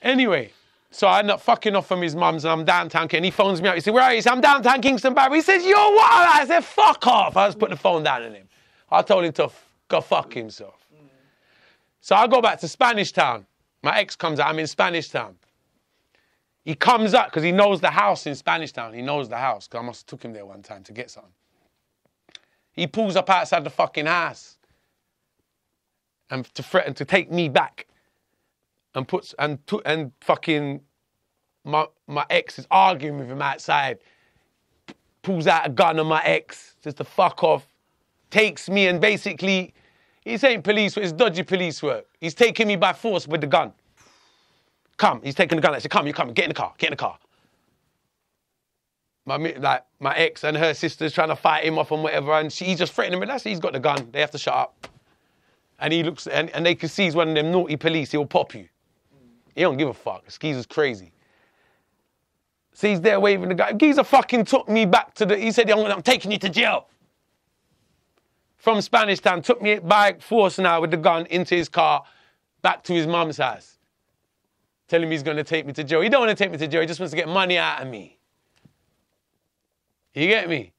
Anyway, so I end up fucking off from his mum's and I'm downtown Kingston. And he phones me up. He said, where are you? He said, I'm downtown Kingston, Barry. He says, yo, what? I said, fuck off. I just put the phone down on him. I told him to go fuck himself. So I go back to Spanish Town. My ex comes out, I'm in Spanish Town. He comes up because he knows the house in Spanish Town. He knows the house because I must have took him there one time to get something. He pulls up outside the fucking house and to threaten to take me back and fucking my ex is arguing with him outside. Pulls out a gun on my ex, says to fuck off. Takes me and basically, he's ain't police work, it's dodgy police work. He's taking me by force with the gun. Come, he's taking the gun. I said, come, get in the car. My ex and her sister's trying to fight him off and whatever, and he's just threatening me. That's it, he's got the gun. They have to shut up. And he looks, and they can see he's one of them naughty police. He'll pop you. He don't give a fuck. Skeezer's crazy. So he's there waving the gun. Geezer fucking took me back to he said, I'm taking you to jail. From Spanish Town, took me by force now with the gun into his car, back to his mum's house. Telling me he's going to take me to jail. He don't want to take me to jail, he just wants to get money out of me. You get me?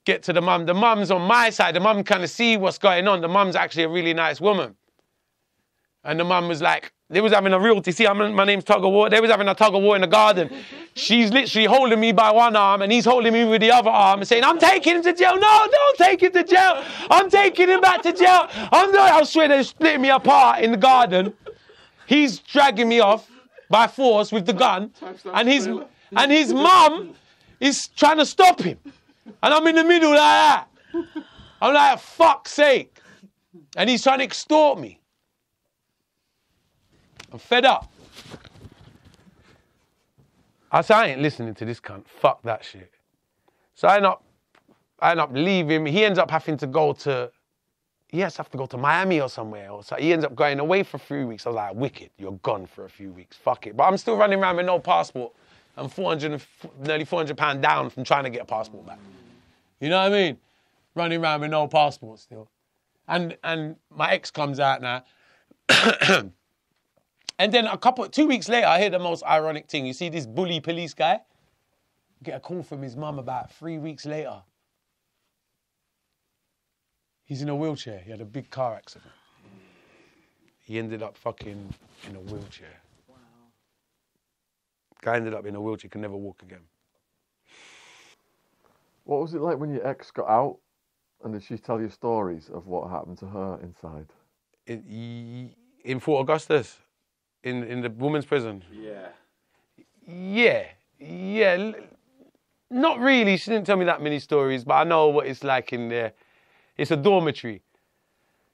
Get to the mum. The mum's on my side. The mum kind of see what's going on. The mum's actually a really nice woman. And the mum was like, they was having a real, you see, my name's Tuggawar. They was having a tug-of-war in the garden. She's literally holding me by one arm and he's holding me with the other arm and saying, I'm taking him to jail. No, don't take him to jail. I'm taking him back to jail. I swear they're splitting me apart in the garden. He's dragging me off by force with the gun. And his mum is trying to stop him. And I'm in the middle like that. I'm like, fuck's sake. And he's trying to extort me. I'm fed up. I said, I ain't listening to this cunt. Fuck that shit. So I end up leaving. He ends up having to go to Miami or somewhere. So he ends up going away for 3 weeks. I was like, wicked, you're gone for a few weeks. Fuck it. But I'm still running around with no passport. I'm nearly £400 down from trying to get a passport back. You know what I mean? Running around with no passport still. And my ex comes out now. And then 2 weeks later, I hear the most ironic thing. You see this bully police guy? Get a call from his mum about 3 weeks later. He's in a wheelchair. He had a big car accident. He ended up fucking in a wheelchair. Wow. Guy ended up in a wheelchair, could never walk again. What was it like when your ex got out? And did she tell you stories of what happened to her inside? In Fort Augustus? In the women's prison? Yeah. Not really. She didn't tell me that many stories, but I know what it's like in there. It's a dormitory.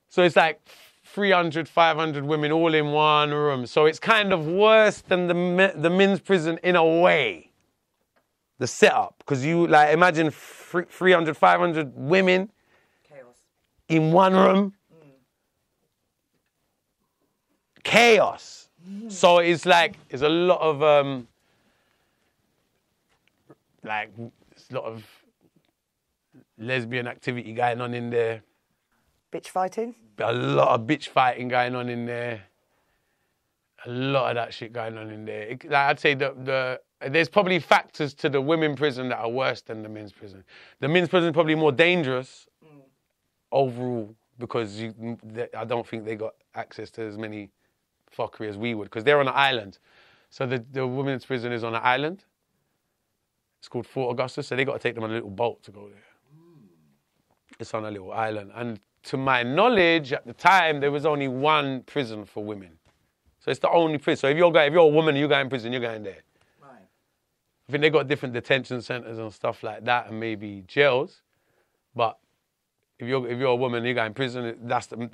So it's like 300, 500 women all in one room. So it's kind of worse than the men's prison in a way. The setup. Because you, like, imagine 300, 500 women in one room. Chaos. So it's like, there's a lot of, there's a lot of lesbian activity going on in there. Bitch fighting? A lot of bitch fighting going on in there. A lot of that shit going on in there. Like I'd say there's probably factors to the women's prison that are worse than the men's prison. The men's prison is probably more dangerous overall because I don't think they got access to as many fuckery as we would because they're on an island. So the women's prison is on an island. It's called Fort Augustus, so they got to take them on a little boat to go there. It's on a little island. And to my knowledge, at the time, there was only one prison for women. So it's the only prison. So if you're a woman and you go in prison, you're going there. Right. I think they got different detention centres and stuff like that and maybe jails. But if you're a woman and you go in prison,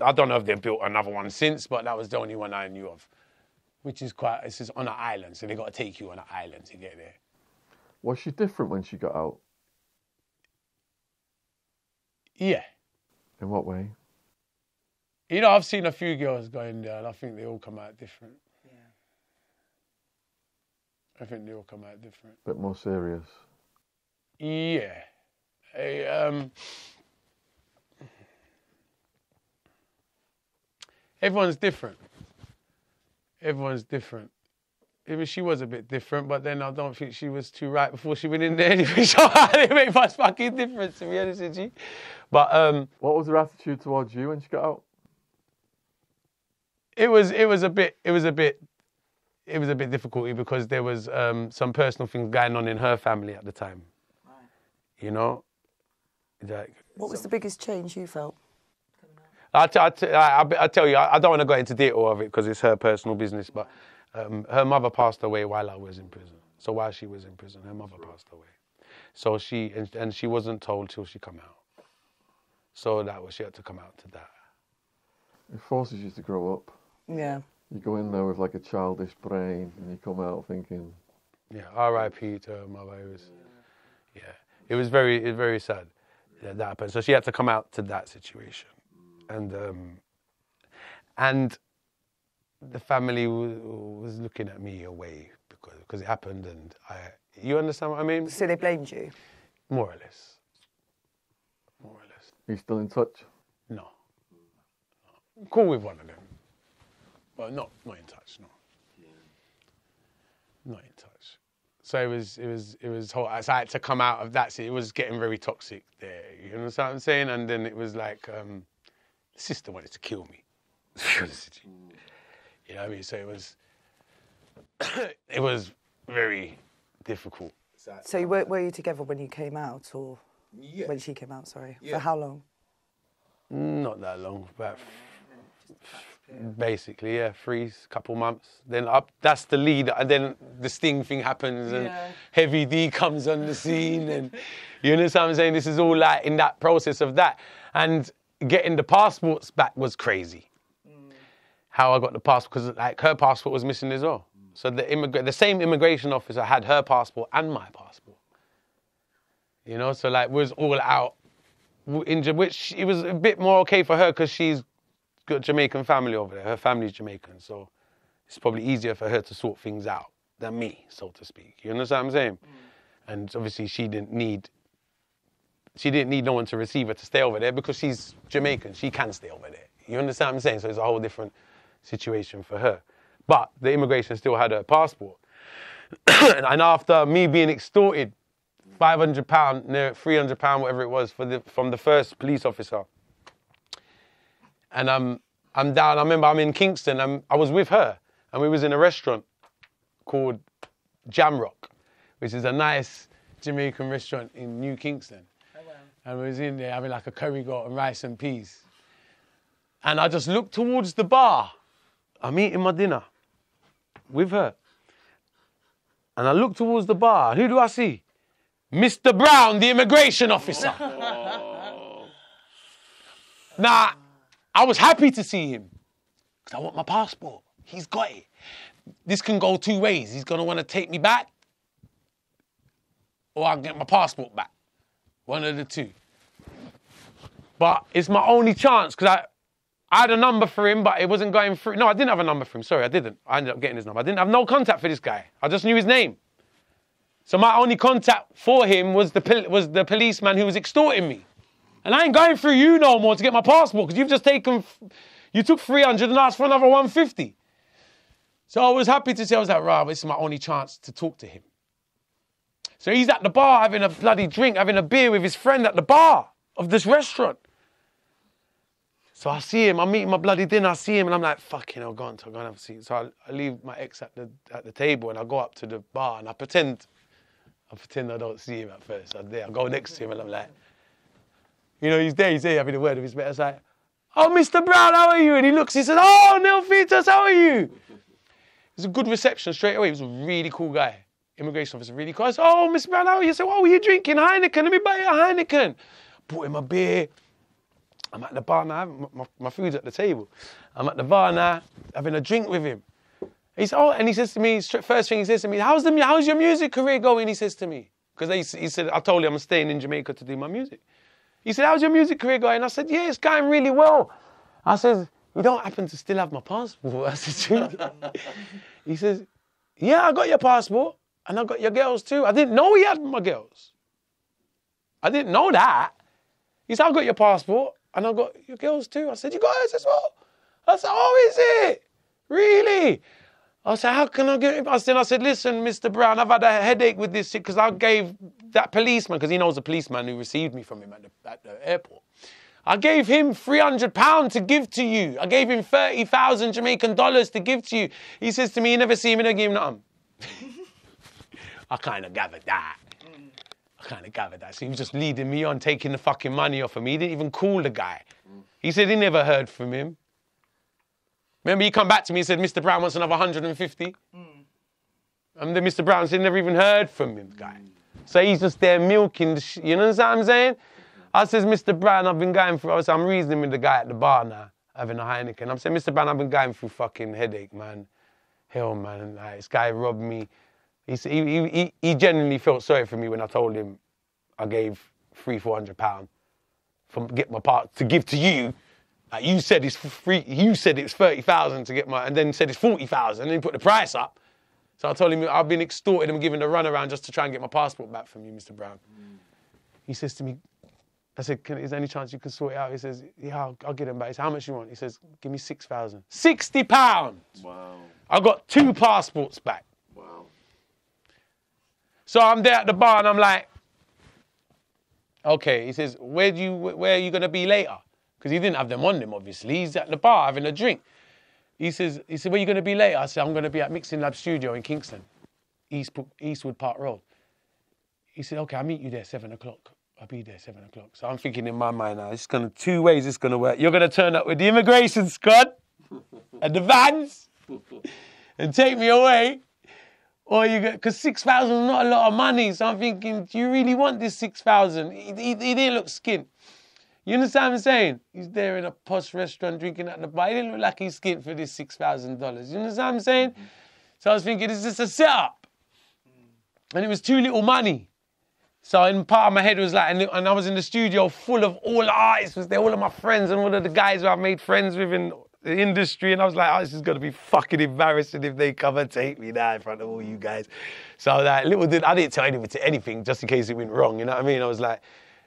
I don't know if they've built another one since, but that was the only one I knew of. Which is it's just on an island, so they got to take you on an island to get there. Was she different when she got out? Yeah. In what way? You know, I've seen a few girls go in there and I think they all come out different. Yeah. I think they all come out different. Bit more serious? Yeah. Everyone's different. Everyone's different. Even she was a bit different, but then I don't think she was too right before she went in there anyway. So it didn't make much fucking difference, to be honest with you. But what was her attitude towards you when she got out? It was a bit difficult because there was some personal things going on in her family at the time. Right. You know, what was the biggest change you felt? I tell you, I don't want to go into detail of it because it's her personal business, but her mother passed away while I was in prison. So while she was in prison, her mother passed away. So she wasn't told till she come out. So she had to come out to that. It forces you to grow up. Yeah. You go in there with like a childish brain and you come out thinking... Yeah, R.I.P. to her mother. It was very sad that happened. So she had to come out to that situation. And the family was looking at me away because it happened, and you understand what I mean? So they blamed you? More or less. Are you still in touch? No. I'm cool with one of them, but not in touch. No. Not in touch. So it was hard. So I had to come out of that. So it was getting very toxic there. You understand what I'm saying? And then it was like. The sister wanted to kill me. You know what I mean? So it was very difficult. So were you together when you came out, or when she came out? Sorry, for how long? Not that long, but basically, couple months. Then that's the lead, and then the Sting thing happens, and Heavy D comes on the scene, and you understand what I'm saying? This is all like in that process of that, and. Getting the passports back was crazy. How I got the passport, because like her passport was missing as well. So the same immigration officer had her passport and my passport. You know, so like was all out, which it was a bit more okay for her because she's got Jamaican family over there. Her family's Jamaican, so it's probably easier for her to sort things out than me, so to speak. You understand what I'm saying? And obviously she didn't need no one to receive her to stay over there because she's Jamaican. She can stay over there. You understand what I'm saying? So it's a whole different situation for her. But the immigration still had her passport. And after me being extorted, £500, near £300, whatever it was, from the first police officer, and I'm down. I remember I'm in Kingston. I was with her, and we was in a restaurant called Jamrock, which is a nice Jamaican restaurant in New Kingston. And we was in there having like a curry goat and rice and peas. And I just looked towards the bar. I'm eating my dinner with her. And I looked towards the bar. Who do I see? Mr. Brown, the immigration officer. Nah, I was happy to see him because I want my passport. He's got it. This can go two ways. He's going to want to take me back or I can get my passport back. One of the two. But it's my only chance because I had a number for him, but it wasn't going through. No, I didn't have a number for him. Sorry, I didn't. I ended up getting his number. I didn't have no contact for this guy. I just knew his name. So my only contact for him was the policeman who was extorting me. And I ain't going through you no more to get my passport because you've just you took 300 and asked for another 150. So I was happy to say, I was like, right, this is my only chance to talk to him. So he's at the bar having a bloody drink, having a beer with his friend at the bar of this restaurant. So I see him, I'm eating my bloody dinner, I see him and I'm like, fucking hell, go on, have a seat. So I leave my ex at the table and I go up to the bar and I pretend I don't see him at first. I go next to him and I'm like, you know, he's there having a word with his mate. I was like, oh, Mr. Brown, how are you? And he looks, he says, oh, Nelfitas, how are you? It was a good reception straight away. He was a really cool guy. Immigration officer, really cool. I said, oh, Mr. Brown, how are you? He said, what were you drinking? Heineken, let me buy you a Heineken. Bought him a beer. I'm at the bar now, my food's at the table. I'm at the bar now, having a drink with him. He said, oh, and he says to me, first thing he says to me, how's your music career going? He says to me, because he said, I told him I'm staying in Jamaica to do my music. He said, how's your music career going? I said, yeah, it's going really well. I said, you don't happen to still have my passport? I said, he says, yeah, I got your passport and I got your girls too. I didn't know he had my girls. I didn't know that. He said, I got your passport and I got your girls too. I said, you got hers as well? I said, oh, is it? Really? I said, how can I get it? I said, listen, Mr. Brown, I've had a headache with this shit because I gave that policeman, because he knows the policeman who received me from him at the airport. I gave him £300 to give to you. I gave him 30,000 Jamaican dollars to give to you. He says to me, you never see him, you don't give him nothing. I kind of gathered that. So he was just leading me on, taking the fucking money off of me. He didn't even call the guy. He said he never heard from him. Remember, he come back to me and said, Mr. Brown wants another 150. And then Mr. Brown said, never even heard from him, guy. So he's just there milking the shit. You know what I'm saying? I says, Mr. Brown, I've been going through, I'm reasoning with the guy at the bar now, having a Heineken. I'm saying, Mr. Brown, I've been going through fucking headache, man. Hell, man. Like, this guy robbed me. He genuinely felt sorry for me when I told him I gave £300-400 to give to you. Like you said it's free. You said it's 30,000 to get my, and then said it's 40,000, and then he put the price up. So I told him I've been extorted and given a runaround just to try and get my passport back from you, Mr. Brown. He says to me, I said, is there any chance you can sort it out? He says, yeah, I'll get him back. He said, how much you want? He says, give me 6,000. £60. Wow. I got 2 passports back. Wow. So I'm there at the bar and I'm like, okay. He says, where are you gonna be later? Because he didn't have them on him, obviously. He's at the bar having a drink. He said, where are you going to be later? I said, I'm going to be at Mixing Lab Studio in Kingston, Eastwood Park Road. He said, okay, I'll meet you there 7 o'clock. I'll be there 7 o'clock. So I'm thinking in my mind now, it's going to, 2 ways it's going to work. You're going to turn up with the immigration squad and the vans and take me away. Or you get, because 6,000 is not a lot of money. So I'm thinking, do you really want this 6,000? He didn't look skint. You understand what I'm saying? He's there in a posh restaurant drinking at the bar. He didn't look like he's skint for this $6,000. You understand what I'm saying? Mm-hmm. So I was thinking, is this a setup? And it was too little money. So in part of my head was like, and I was in the studio full of all the artists, was there, all of my friends and all of the guys who I've made friends with in the industry. And I was like, oh, this is going to be fucking embarrassing if they come and take me now in front of all you guys. So I was like, I didn't tell anything just in case it went wrong. You know what I mean? I was like,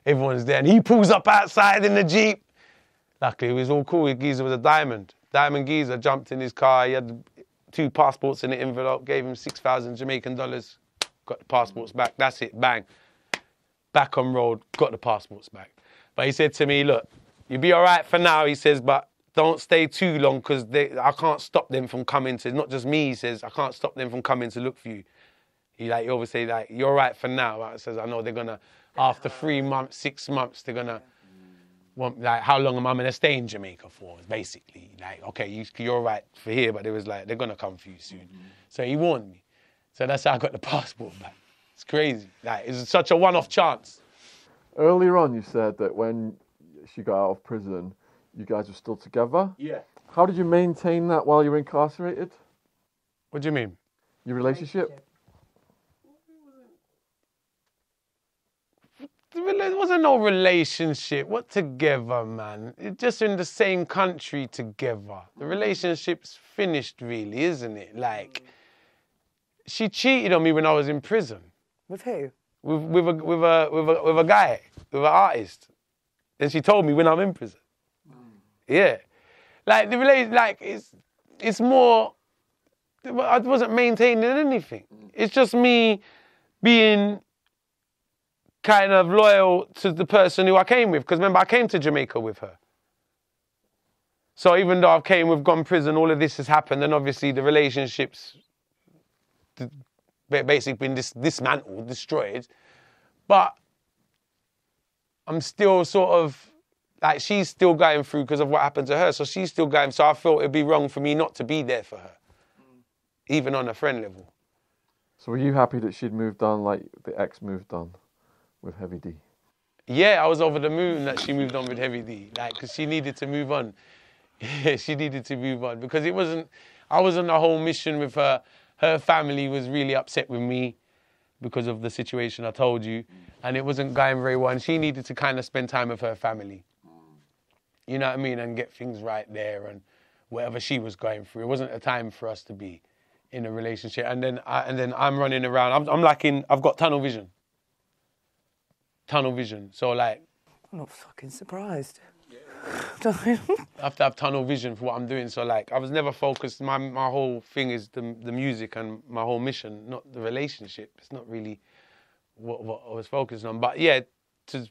everyone's there. And he pulls up outside in the Jeep. Luckily, it was all cool. Geezer was a diamond. Diamond geezer jumped in his car. He had 2 passports in the envelope, gave him 6,000 Jamaican dollars, got the passports back. That's it, bang. Back on road, got the passports back. But he said to me, look, you'll be all right for now, he says, but don't stay too long because I can't stop them from coming to, not just me, he says, I can't stop them from coming to look for you. He always say, you're all right for now. I says, I know they're going to, after 3 months, 6 months, they're going to want, how long am I going to stay in Jamaica for, basically. Okay, you're all right for here, but it was they're going to come for you soon. Mm-hmm. So he warned me. So that's how I got the passport back. It's crazy. It's such a one-off chance. Earlier on, you said that when she got out of prison, you guys were still together. Yeah. How did you maintain that while you were incarcerated? What do you mean? Your relationship? There wasn't no relationship. What together, man? It's just in the same country together. The relationship's finished, really, isn't it? Like, she cheated on me when I was in prison. With who? With a guy, with an artist. And she told me when I'm in prison. Yeah. Like, the relation, like, it's more, I wasn't maintaining anything. It's just me being kind of loyal to the person who I came with. Because remember, I came to Jamaica with her. So even though we've gone prison, all of this has happened, and obviously the relationship's basically been dismantled, destroyed. But I'm still sort of, like, she's still going through because of what happened to her. So she's still going, so I felt it'd be wrong for me not to be there for her. Even on a friend level. So were you happy that she'd moved on like the ex moved on with Heavy D? Yeah, I was over the moon that she moved on with Heavy D. Like, because she needed to move on. Yeah, she needed to move on. Because I was on a whole mission with her. Her family was really upset with me because of the situation I told you. And it wasn't going very well. And she needed to kind of spend time with her family. You know what I mean? And get things right there and whatever she was going through. It wasn't a time for us to be in a relationship. And then I'm running around. I've got tunnel vision. Tunnel vision. So, like, I'm not fucking surprised. I have to have tunnel vision for what I'm doing. So, like, I was never focused. My whole thing is the music and my whole mission, not the relationship. It's not really what I was focused on. But yeah, this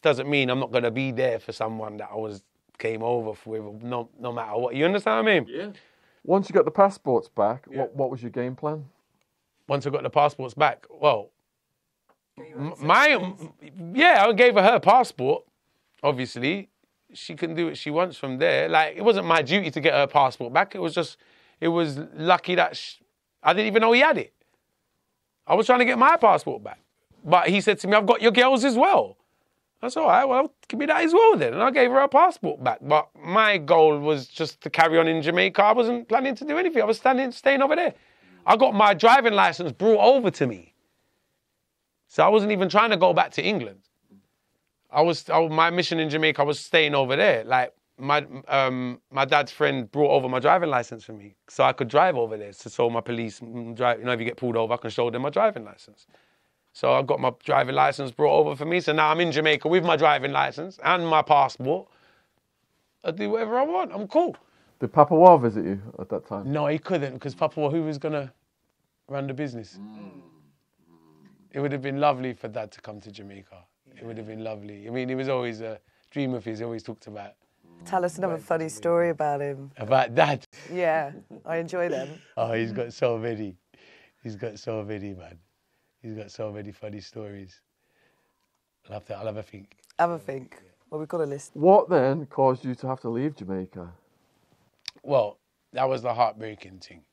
doesn't mean I'm not going to be there for someone that came over with, no matter what. You understand what I mean? Yeah. Once you got the passports back, what was your game plan? Once I got the passports back, well, I gave her passport, obviously. She can do what she wants from there. Like, it wasn't my duty to get her passport back. It was lucky that I didn't even know he had it. I was trying to get my passport back. But he said to me, I've got your girls as well. I said, all right, well, give me that as well then. And I gave her her passport back. But my goal was just to carry on in Jamaica. I wasn't planning to do anything. I was staying over there. I got my driving license brought over to me. So I wasn't even trying to go back to England. My mission in Jamaica, I was staying over there. Like, my dad's friend brought over my driving license for me, so I could drive over there. So my police drive, if you get pulled over, I can show them my driving license. So I got my driving license brought over for me. So now I'm in Jamaica with my driving license and my passport. I do whatever I want. I'm cool. Did Papa War visit you at that time? No, he couldn't, because Papa War, who was gonna run the business? It would have been lovely for Dad to come to Jamaica. It would have been lovely. I mean, it was always a dream of his. He always talked about. Tell us another funny story about him. About Dad? Yeah, I enjoy them. Oh, he's got so many. He's got so many, man. He's got so many funny stories. I'll have a think. Have a think. Well, we've got a list. What then caused you to have to leave Jamaica? Well, that was the heartbreaking thing.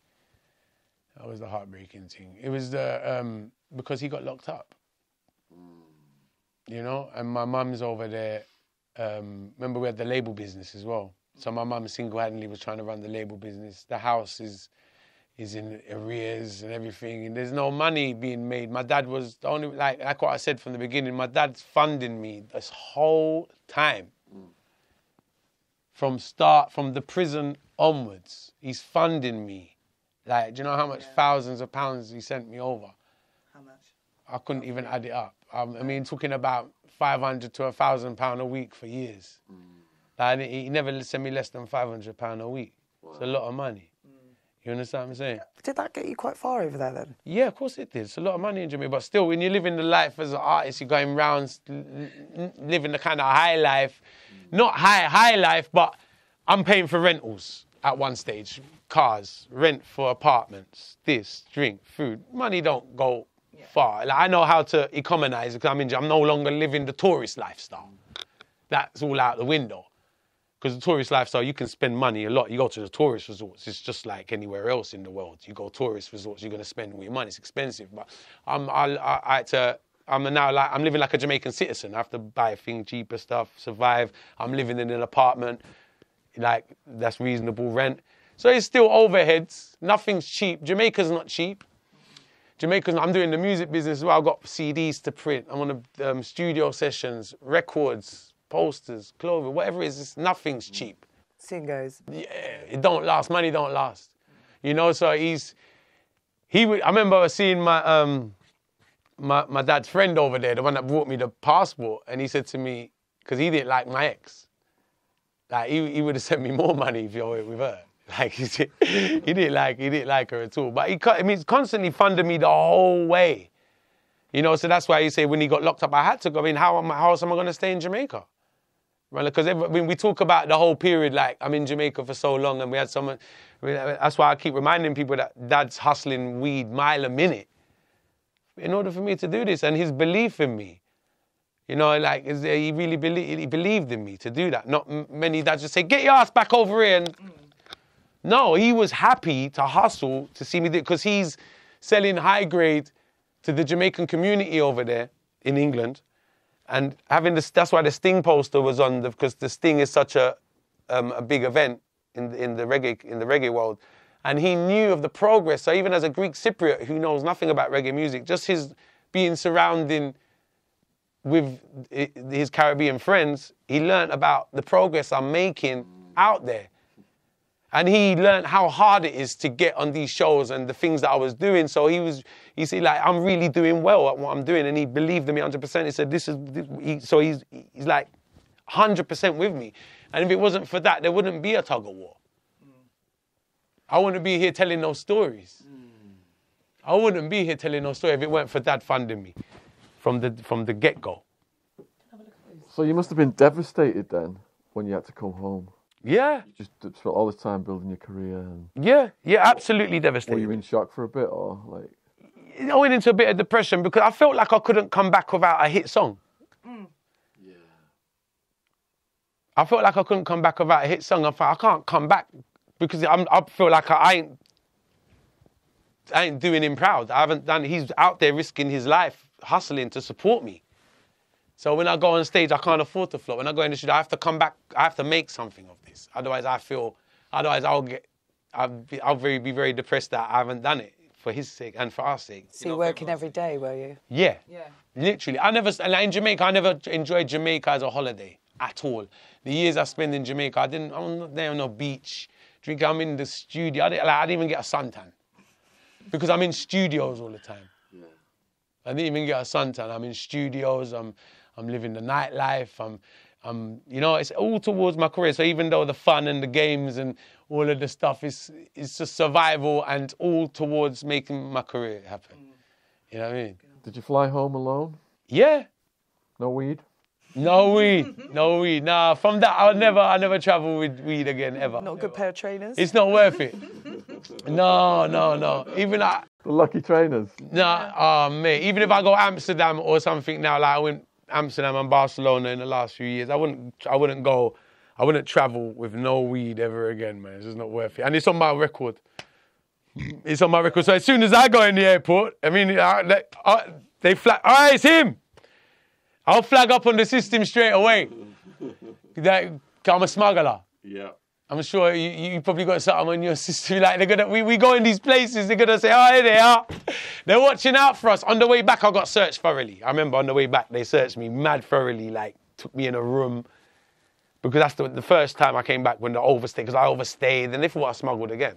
It was because he got locked up. You know, and my mum's over there. Remember, we had the label business as well. So my mum single-handedly was trying to run the label business. The house is in arrears and everything, and there's no money being made. My dad was the only, like what I said from the beginning, my dad's funding me this whole time. From the prison onwards, he's funding me. Like, do you know how much thousands of pounds he sent me over? How much? I couldn't even add it up. I mean, talking about £500 to £1,000 a week for years. Like, he never sent me less than £500 a week. Wow. It's a lot of money. You understand what I'm saying? Did that get you quite far over there then? Yeah, of course it did. It's a lot of money in Jamaica. But still, when you're living the life as an artist, you're going round living the kind of high life. Not high life, but I'm paying for rentals at one stage. Cars, rent for apartments, this, drink, food. Money don't go far. Like, I know how to economize because I'm no longer living the tourist lifestyle. That's all out the window. Because the tourist lifestyle, you can spend money a lot. You go to the tourist resorts, it's just like anywhere else in the world. You go tourist resorts, you're going to spend all your money. It's expensive. But I had to I'm living like a Jamaican citizen. I have to buy things, cheaper stuff, survive. I'm living in an apartment, like that's reasonable rent. So it's still overheads. Nothing's cheap. Jamaica's not cheap. I'm doing the music business as well. I've got CDs to print. I'm on studio sessions, records, posters, clothing, whatever it is. Nothing's cheap. Soon goes. Yeah, it don't last. Money don't last. You know, so I remember seeing my dad's friend over there, the one that brought me the passport, and he said to me, because he didn't like my ex, like he would have sent me more money if you're with her. Like he didn't like her at all. But he's constantly funded me the whole way. You know, so that's why you say when he got locked up, I had to go. I mean, how else am I going to stay in Jamaica? Right? Because we talk about the whole period, like I'm in Jamaica for so long, and we had someone. That's why I keep reminding people that Dad's hustling weed mile a minute in order for me to do this, and his belief in me. You know, like he really believed in me to do that. Not many dads just say, "Get your ass back over here." And no, he was happy to hustle to see me do it because he's selling high grade to the Jamaican community over there in England. And having this, that's why the Sting poster was on, because the Sting is such a big event in the reggae world. And he knew of the progress. So even as a Greek Cypriot who knows nothing about reggae music, just his being surrounding with his Caribbean friends, he learned about the progress I'm making out there. And he learned how hard it is to get on these shows and the things that I was doing. So he said, like, I'm really doing well at what I'm doing. And he believed in me 100%. He said, he's like 100% with me. And if it wasn't for that, there wouldn't be a Tuggawar. I wouldn't be here telling those stories. I wouldn't be here telling those stories if it weren't for Dad funding me from the get-go. So you must have been devastated then when you had to come home. Yeah. You just spent all this time building your career. And yeah, absolutely devastated. Were you in shock for a bit, or like? I went into a bit of depression because I felt like I couldn't come back without a hit song. Yeah. I felt like I couldn't come back without a hit song. I thought I can't come back because I feel like I ain't doing him proud. I haven't done. He's out there risking his life, hustling to support me. So when I go on stage, I can't afford to flop. When I go in the studio, I have to come back. I have to make something of this. Otherwise, I'll be very depressed that I haven't done it for his sake and for our sake. So you're working every day, were you? Yeah. Literally. In Jamaica, I never enjoyed Jamaica as a holiday at all. The years I spent in Jamaica, I'm not there on no beach drinking. I'm in the studio. I didn't even get a suntan because I'm in studios all the time. Yeah. I didn't even get a suntan. I'm in studios. I'm living the nightlife. It's all towards my career. So even though the fun and the games and all of the stuff is just survival and all towards making my career happen. You know what I mean? Did you fly home alone? Yeah. No weed? No weed. No weed. Nah, from that, I never travel with weed again, ever. Not a good pair of trainers? It's not worth it. No. Even the lucky trainers? Nah, mate. Even if I go Amsterdam or something now, like I went Amsterdam and Barcelona in the last few years, I wouldn't travel with no weed ever again, man. It's just not worth it. And it's on my record. It's on my record. So as soon as I go in the airport, I mean, they flag, all right, it's him. I'll flag up on the system straight away. I'm a smuggler. Yeah. I'm sure you probably got something on your system. Like we go in these places, they're gonna say, oh, here they are. They're watching out for us. On the way back, I got searched thoroughly. I remember on the way back, they searched me mad thoroughly, like took me in a room. Because that's the first time I came back when they overstayed, because I overstayed, and they thought I smuggled again.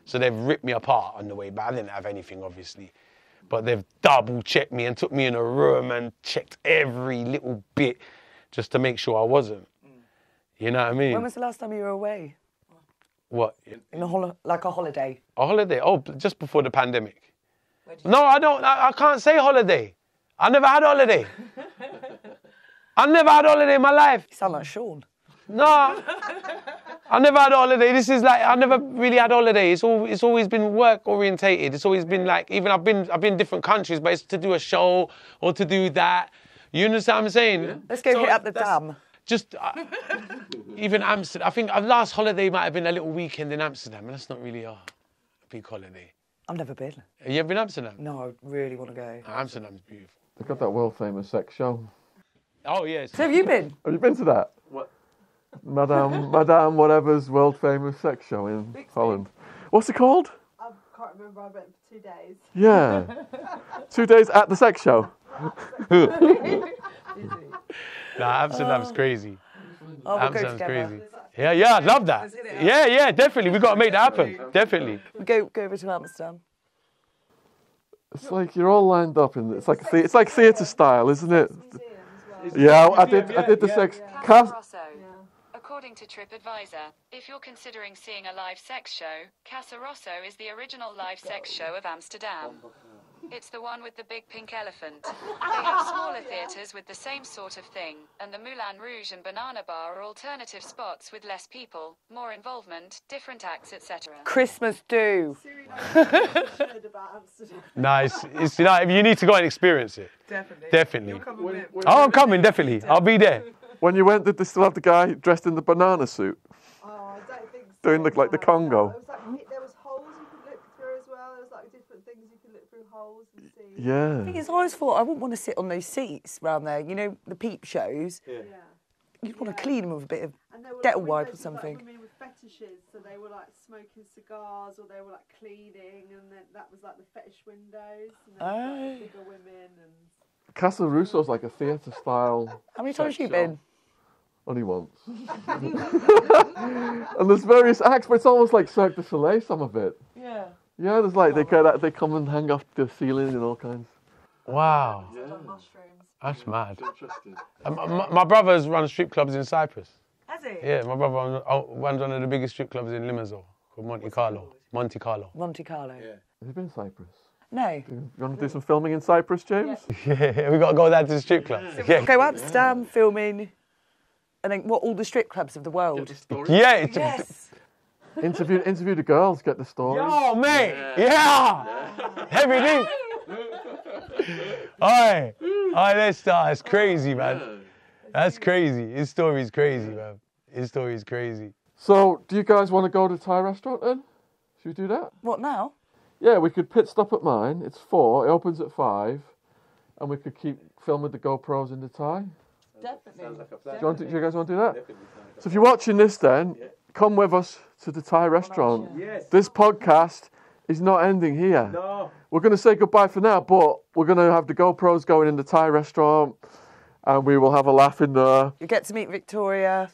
So they've ripped me apart on the way back. I didn't have anything, obviously. But they've double-checked me and took me in a room and checked every little bit just to make sure I wasn't. You know what I mean? When was the last time you were away? What? Like a holiday? A holiday? Oh, just before the pandemic. No, I don't. I can't say holiday. I never had a holiday. I never had a holiday in my life. You sound like Sean. No, I never had a holiday. This is like, I never really had a holiday. It's always been work orientated. It's always been like, even I've been different countries, but it's to do a show or to do that. You understand what I'm saying? Yeah. Let's go hit up the dam. Just, even Amsterdam. I think our last holiday might have been a little weekend in Amsterdam, and that's not really a big holiday. I've never been. Have you ever been to Amsterdam? No, I really want to go. Amsterdam's beautiful. They got that world famous sex show. Oh, yes. So have you been? Have you been to that? What? Madame whatever's world famous sex show in Holland. What's it called? I can't remember. I went for 2 days. Yeah. 2 days at the sex show. Nah, Amsterdam's crazy. Oh, we'll go Amsterdam's together. crazy. Yeah, I'd love that. Yeah, definitely. We've got to make that happen. Definitely. We go over to Amsterdam. It's like you're all lined up in it's like theatre style, isn't it? Museum as well. Yeah, I did the sex. Cass, According to TripAdvisor, if you're considering seeing a live sex show, Casa Rosso is the original live sex show of Amsterdam. It's the one with the big pink elephant. They have smaller theatres with the same sort of thing, and the Moulin Rouge and Banana Bar are alternative spots with less people, more involvement, different acts, etc. Christmas do. Heard about Amsterdam. Nice. It's, you need to go and experience it. Definitely. Definitely. Come with me. Oh, I'm coming, definitely. I'll be there. when you went, did they still have the guy dressed in the banana suit? Oh, I don't think so. Doing like the Congo. It was like, there was holes you could look through as well. There was like different things you could look through holes and see. Yeah. The thing is, I always thought I wouldn't want to sit on those seats round there. You know, the peep shows. Yeah. You'd want to clean them with a bit of And there were Dettol like wipe or windows with, something. Like, women with fetishes, so they were like smoking cigars or they were like cleaning, and then that was like the fetish windows. And there was, like, bigger women and. Casa Russo's like a theatre style. How many times sex have you show. been? Only once. And there's various acts, but it's almost like Cirque du Soleil, some of it. Yeah. Yeah, there's like they come and hang off the ceiling and all kinds. Wow. Mushrooms. That's mad. Interesting. My brother's run strip clubs in Cyprus. Has he? Yeah, my brother runs one of the biggest strip clubs in Limassol called Monte Carlo. Monte Carlo. Monte Carlo. Have you been to Cyprus? No. You want to do some filming in Cyprus, James? Yeah, we got to go down to the strip club. Yeah, Go Amsterdam, filming, and then all the strip clubs of the world. yeah. It's Yes. Interview the girls, get the stories. Yo, mate. Yeah. Everything. Oi, let's start. It's crazy, man. That's crazy. His story's crazy, man. His story's crazy. So, do you guys want to go to the Thai restaurant then? Should we do that? What now? Yeah, we could pit stop at mine. It's 4. It opens at 5, and we could keep filming the GoPros in the Thai. Definitely. Do you guys want to do that? So if you're watching this then, come with us to the Thai restaurant. Yes. This podcast is not ending here. No. We're going to say goodbye for now, but we're going to have the GoPros going in the Thai restaurant, and we will have a laugh in there. You get to meet Victoria.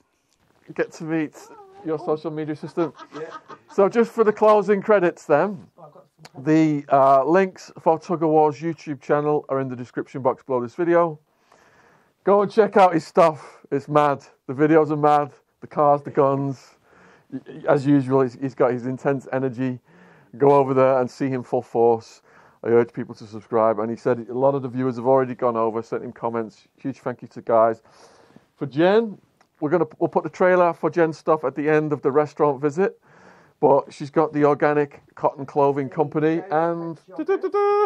Get to meet your social media assistant. So just for the closing credits then, the links for Tuggawar's YouTube channel are in the description box below this video. Go and check out his stuff. It's mad. The videos are mad. The cars, the guns. As usual, he's got his intense energy. Go over there and see him full force. I urge people to subscribe. And he said a lot of the viewers have already gone over, sent him comments. Huge thank you to guys. For Jen, we'll put the trailer for Jen's stuff at the end of the restaurant visit. But she's got the organic cotton clothing company and...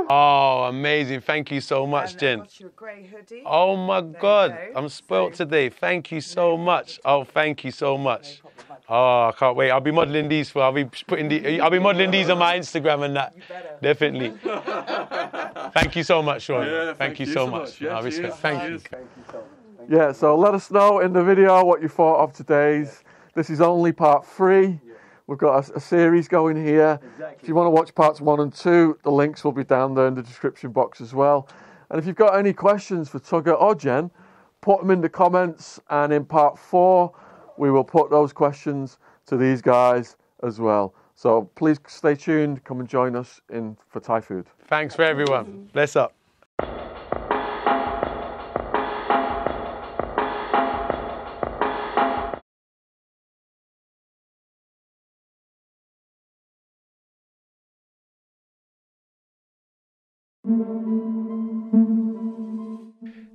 Oh, amazing. Thank you so much, Jen. What's your grey hoodie? Oh, my God. go. I'm spoilt today. Thank you so much. Oh, thank you so much. Oh, I can't wait. I'll be modelling these I'll be modelling these on my Instagram and that. Definitely. Thank you so much, Sean. Yeah, thank you so much. I respect. Thank you. Yeah, so let us know in the video what you thought of today's. This is only part 3. We've got a series going here. If you want to watch parts 1 and 2, the links will be down there in the description box as well. And if you've got any questions for Tugga or Jen, put them in the comments, and in part 4, we will put those questions to these guys as well. So please stay tuned. Come and join us for Thai food. Thanks for everyone. Bless up.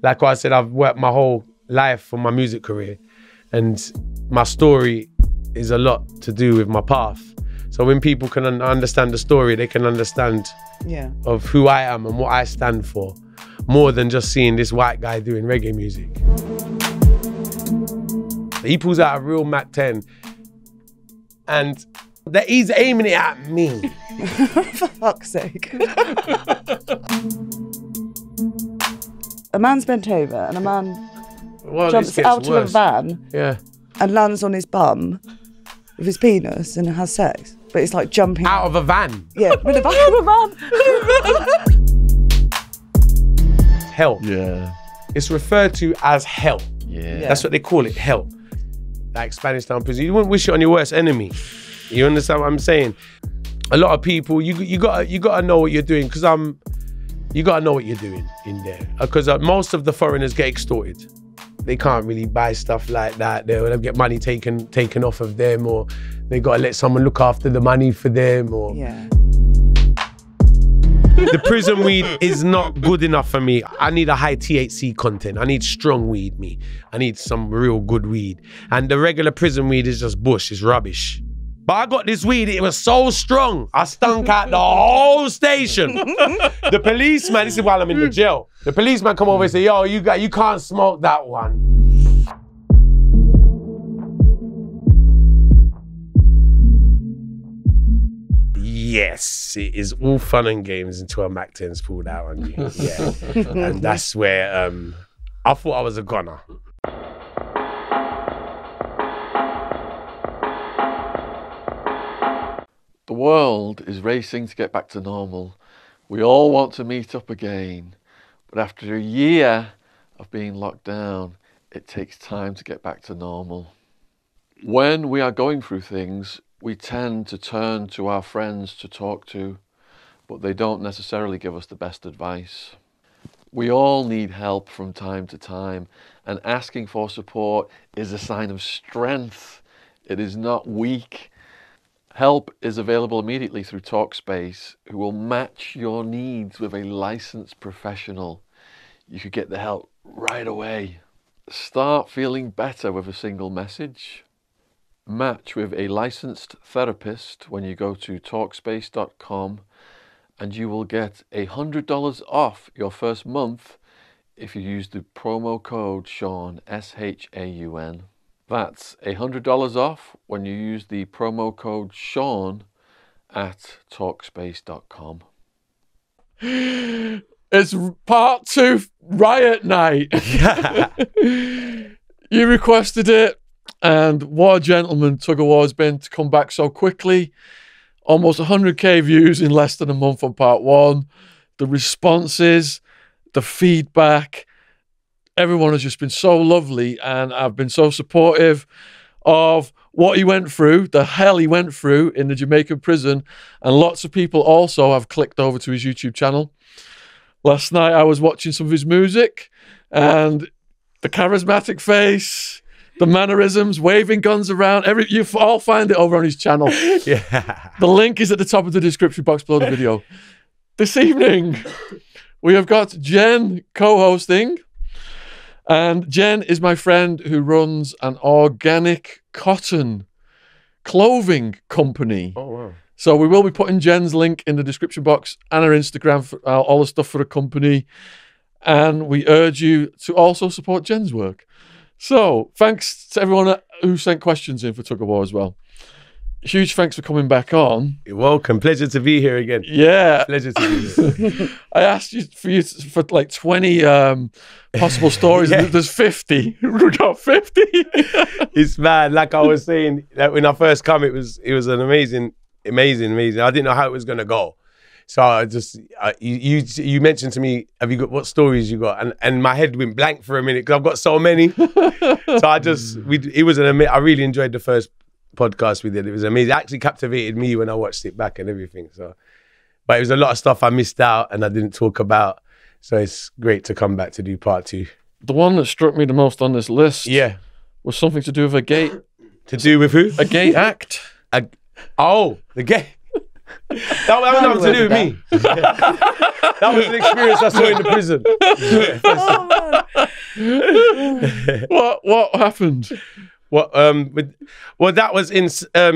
Like I said, I've worked my whole life for my music career, and my story is a lot to do with my path. So when people can understand the story, they can understand of who I am and what I stand for, more than just seeing this white guy doing reggae music. He pulls out a real Mac 10, and he's aiming it at me. For fuck's sake. a man's bent over and a man Well, jumps this gets out of a worse. van Yeah. and lands on his bum with his penis and has sex. But it's like jumping Out of a van. Yeah, with the back of a van. Hell. Yeah. It's referred to as hell. Yeah. That's what they call it, hell. Like Spanish Town prison. You wouldn't wish it on your worst enemy. You understand what I'm saying? A lot of people, you gotta know what you're doing, because you gotta know what you're doing in there. Because most of the foreigners get extorted. They can't really buy stuff like that. They'll get money taken off of them, or they gotta let someone look after the money for them, or Yeah. the prison weed is not good enough for me. I need a high THC content. I need strong weed, me. I need some real good weed. And the regular prison weed is just bush, it's rubbish. But I got this weed, it was so strong, I stunk out the whole station. The policeman, this is while I'm in the jail, the policeman come over and say, yo, you can't smoke that one. Yes, it is all fun and games until a Mac 10's pulled out on you. Yeah. And that's where I thought I was a goner. The world is racing to get back to normal. We all want to meet up again. But after a year of being locked down, it takes time to get back to normal. When we are going through things, we tend to turn to our friends to talk to, but they don't necessarily give us the best advice. We all need help from time to time, and asking for support is a sign of strength. It is not weak. Help is available immediately through Talkspace, who will match your needs with a licensed professional. You could get the help right away. Start feeling better with a single message. Match with a licensed therapist when you go to Talkspace.com, and you will get $100 off your first month if you use the promo code Shaun, S-H-A-U-N. That's $100 off when you use the promo code Shaun at Talkspace.com. It's part 2 riot night. You requested it, and what a gentleman Tuggawar has been to come back so quickly. Almost 100k views in less than a month on part 1. The responses, the feedback, everyone has just been so lovely, and I've been so supportive of what he went through, the hell he went through in the Jamaican prison, and lots of people also have clicked over to his YouTube channel. Last night I was watching some of his music, and the charismatic face, the mannerisms, waving guns around, you all find it over on his channel. Yeah. The link is at the top of the description box below the video. This evening, we have got Jen co-hosting. And Jen is my friend who runs an organic cotton clothing company. Oh, wow. So we will be putting Jen's link in the description box and her Instagram for all the stuff for the company. And we urge you to also support Jen's work. So thanks to everyone who sent questions in for Tuggawar as well. Huge thanks for coming back on. You're welcome. Pleasure to be here again. Yeah. Pleasure to be here. I asked you for like 20 possible stories. Yeah. There's 50. We got 50. It's mad. Like I was saying, like when I first come, it was an amazing. I didn't know how it was gonna go. So I just you mentioned to me, have you got what stories you got? And my head went blank for a minute because I've got so many. So I really enjoyed the first podcast we did. It was amazing. It actually captivated me when I watched it back and everything. So, but it was a lot of stuff I missed out and I didn't talk about. So it's great to come back to do part 2. The one that struck me the most on this list, was something to do with a gay. To do with who? A gay act. The gay. That was nothing to do with me. That was an experience I saw in the prison. What happened? Well, that was in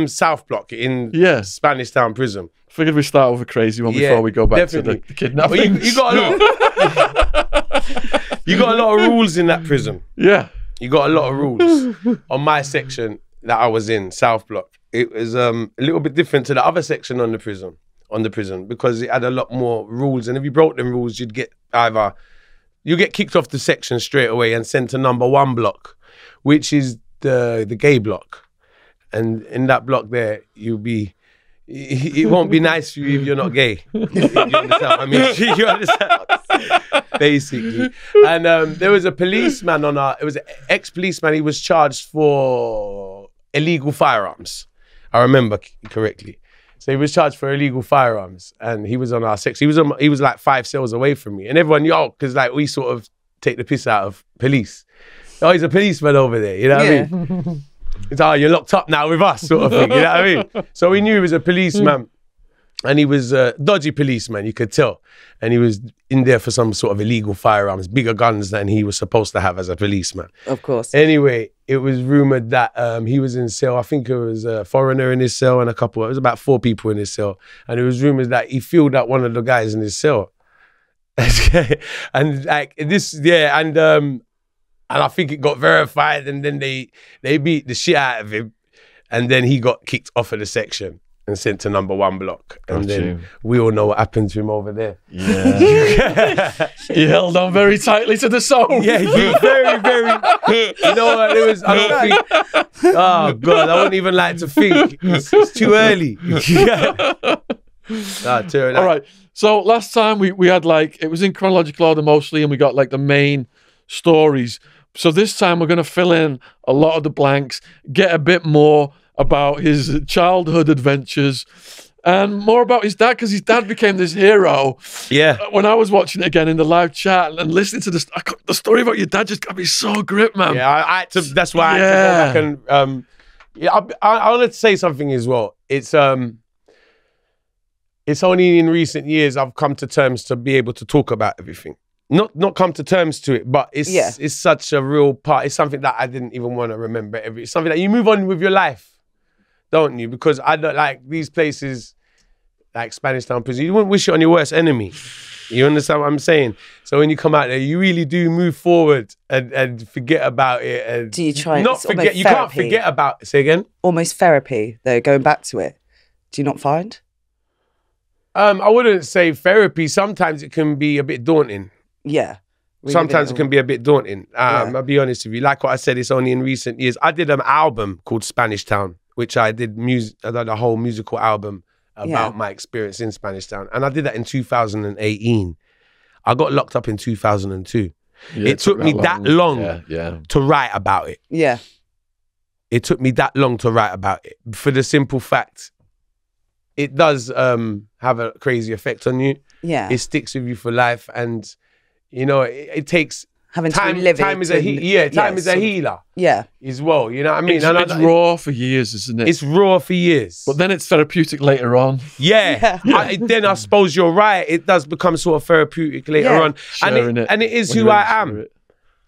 South Block in Spanish Town prison. Figured we start with a crazy one before we go back to the kidnapping. You got a lot of rules in that prison. Yeah. You got a lot of rules. On my section that I was in, South Block, it was a little bit different to the other section on the prison, because it had a lot more rules. And if you broke them rules, you'd get either you get kicked off the section straight away and sent to number 1 block, which is the gay block. And in that block there, it won't be nice for you if you're not gay. You understand what I mean? You understand? Basically. And there was a policeman it was an ex-policeman, he was charged for illegal firearms. I remember correctly. So he was charged for illegal firearms and he was on our section. He was like 5 cells away from me. And everyone, because like we sort of take the piss out of police. Oh, he's a policeman over there, you know what I mean? It's, oh, you're locked up now with us, sort of thing, you know what I mean? So we knew he was a policeman and he was a dodgy policeman, you could tell. And he was in there for some sort of illegal firearms, bigger guns than he was supposed to have as a policeman. Of course. Anyway, it was rumoured that he was in cell. I think it was a foreigner in his cell and it was about 4 people in his cell. And it was rumoured that he filled out one of the guys in his cell. And like this, yeah, and I think it got verified and then they beat the shit out of him and then he got kicked off of the section and sent to number 1 block. And then we all know what happened to him over there. Yeah. He held on very tightly to the song. Yeah, he very, very, you know what, it was, I don't think, oh God, I wouldn't even like to think. It's too early. All right, so last time we had like, it was in chronological order mostly and we got like the main stories. So this time we're going to fill in a lot of the blanks, get a bit more about his childhood adventures and more about his dad, because his dad became this hero. Yeah. When I was watching it again in the live chat and listening to this, the story about your dad just got me so gripped, man. Yeah, I had to, that's why I had to go back and, I wanted to say something as well. It's only in recent years I've come to terms to be able to talk about everything. Not come to terms to it, but it's such a real part. It's something that I didn't even want to remember. It's something that you move on with your life, don't you? Because I don't like these places like Spanish Town Prison. You wouldn't wish it on your worst enemy. You understand what I'm saying? So when you come out there, you really do move forward and forget about it. And do you try not forget? You can't forget about it. Say again? Almost therapy, though, going back to it. Do you not find? I wouldn't say therapy. Sometimes it can be a bit daunting. Yeah. Sometimes it can be a bit daunting. I'll be honest with you. Like what I said, it's only in recent years. I did an album called Spanish Town, which I did a whole musical album about my experience in Spanish Town. And I did that in 2018. I got locked up in 2002. Yeah, it took me that long to write about it. Yeah. It took me that long to write about it. For the simple fact, it does have a crazy effect on you. Yeah. It sticks with you for life. And you know, it takes having time. To live time is a time is a healer. Yeah, as well. You know what I mean? It's raw for years, isn't it? It's raw for years, but then it's therapeutic later on. Yeah. Then I suppose you're right. It does become sort of therapeutic later on, and it is who I am.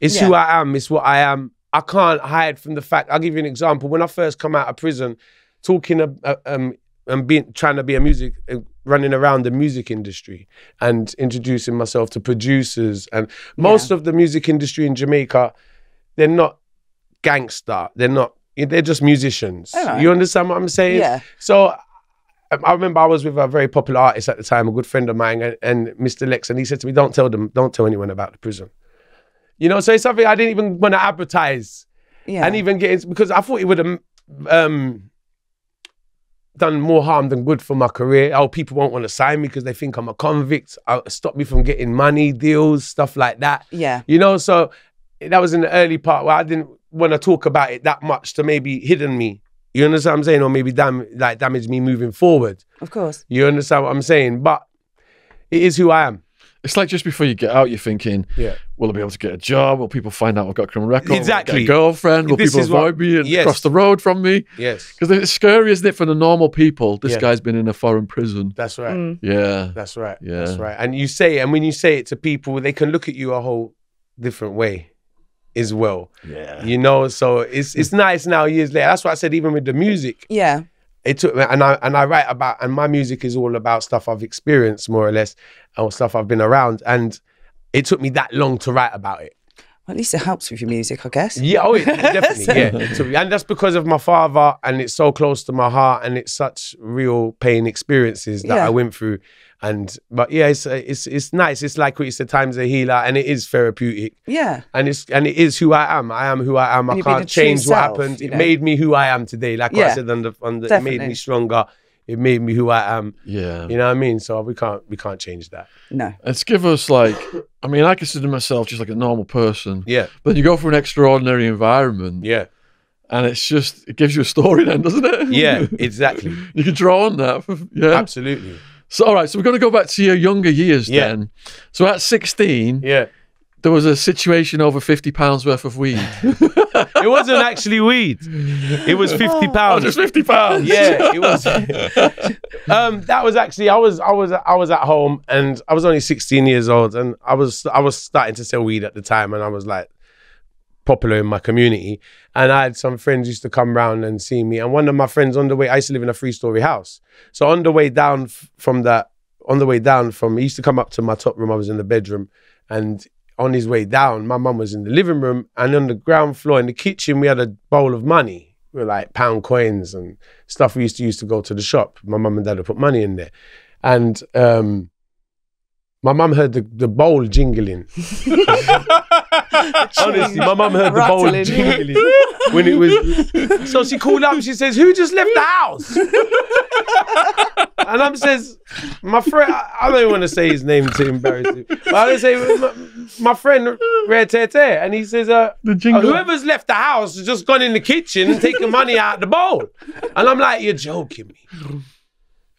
It's who I am. It's what I am. I can't hide from the fact. I'll give you an example. When I first come out of prison, talking and trying to be running around the music industry and introducing myself to producers. And most of the music industry in Jamaica, they're not gangster. They're just musicians. Right. You understand what I'm saying? Yeah. So I remember I was with a very popular artist at the time, a good friend of mine, and Mr. Lex, and he said to me, don't tell anyone about the prison. You know, so it's something I didn't even want to advertise. Yeah. And even get into, because I thought it would have done more harm than good for my career. Oh, people won't want to sign me because they think I'm a convict. Stop me from getting money deals, stuff like that. Yeah. You know, so that was in the early part where I didn't want to talk about it that much to maybe hidden me. You understand what I'm saying? Or maybe damage me moving forward. Of course. You understand what I'm saying? But it is who I am. It's like just before you get out, you're thinking, will I be able to get a job? Will people find out I've got a criminal record? Exactly. Will I get a girlfriend? Will people avoid me and cross the road from me? Yes. Because it's scary, isn't it, for the normal people? This guy's been in a foreign prison. That's right. Yeah. That's right. Yeah. That's right. And you say it, and when you say it to people, they can look at you a whole different way as well. Yeah. You know, so it's nice now years later. That's what I said, even with the music. Yeah. It took me, and I write about, and my music is all about stuff I've experienced more or less, or stuff I've been around, and it took me that long to write about it. Well, at least it helps with your music, I guess. Yeah, definitely, and that's because of my father, and it's so close to my heart, and it's such real pain experiences that I went through. But yeah, it's nice. It's like what you said, time's a healer, and it is therapeutic. Yeah. And it is who I am. I am who I am. And I can't change what happened. It made me who I am today. Like what I said it made me stronger. It made me who I am. Yeah. You know what I mean? So we can't change that. No. Let's give us like, I mean, I consider myself just like a normal person. Yeah. But you go for an extraordinary environment. Yeah. And it gives you a story then, doesn't it? Yeah, exactly. You can draw on that. Yeah. Absolutely. So, all right, so we're going to go back to your younger years then. So at 16, there was a situation over £50 worth of weed. It wasn't actually weed. It was £50. Oh, just £50. Yeah, it was. That was actually I was at home, and I was only 16 years old, and I was starting to sell weed at the time, and I was like popular in my community, and I had some friends used to come round and see me, and one of my friends on the way, I used to live in a 3-story house, so on the way down from he used to come up to my top room. I was in the bedroom, and on his way down, my mum was in the living room, and on the ground floor in the kitchen, we had a bowl of money with like pound coins and stuff we used to use to go to the shop. My mum and dad would put money in there, and my mum heard the bowl jingling. Honestly, my mum heard the bowl jingling when it was. So she called up and she says, "Who just left the house?" And I says, "My friend." I don't even want to say his name to embarrass him, but I say, "My friend Red Tete," and he says, "Whoever's left the house has just gone in the kitchen and taken money out of the bowl." And I'm like, "You're joking me?"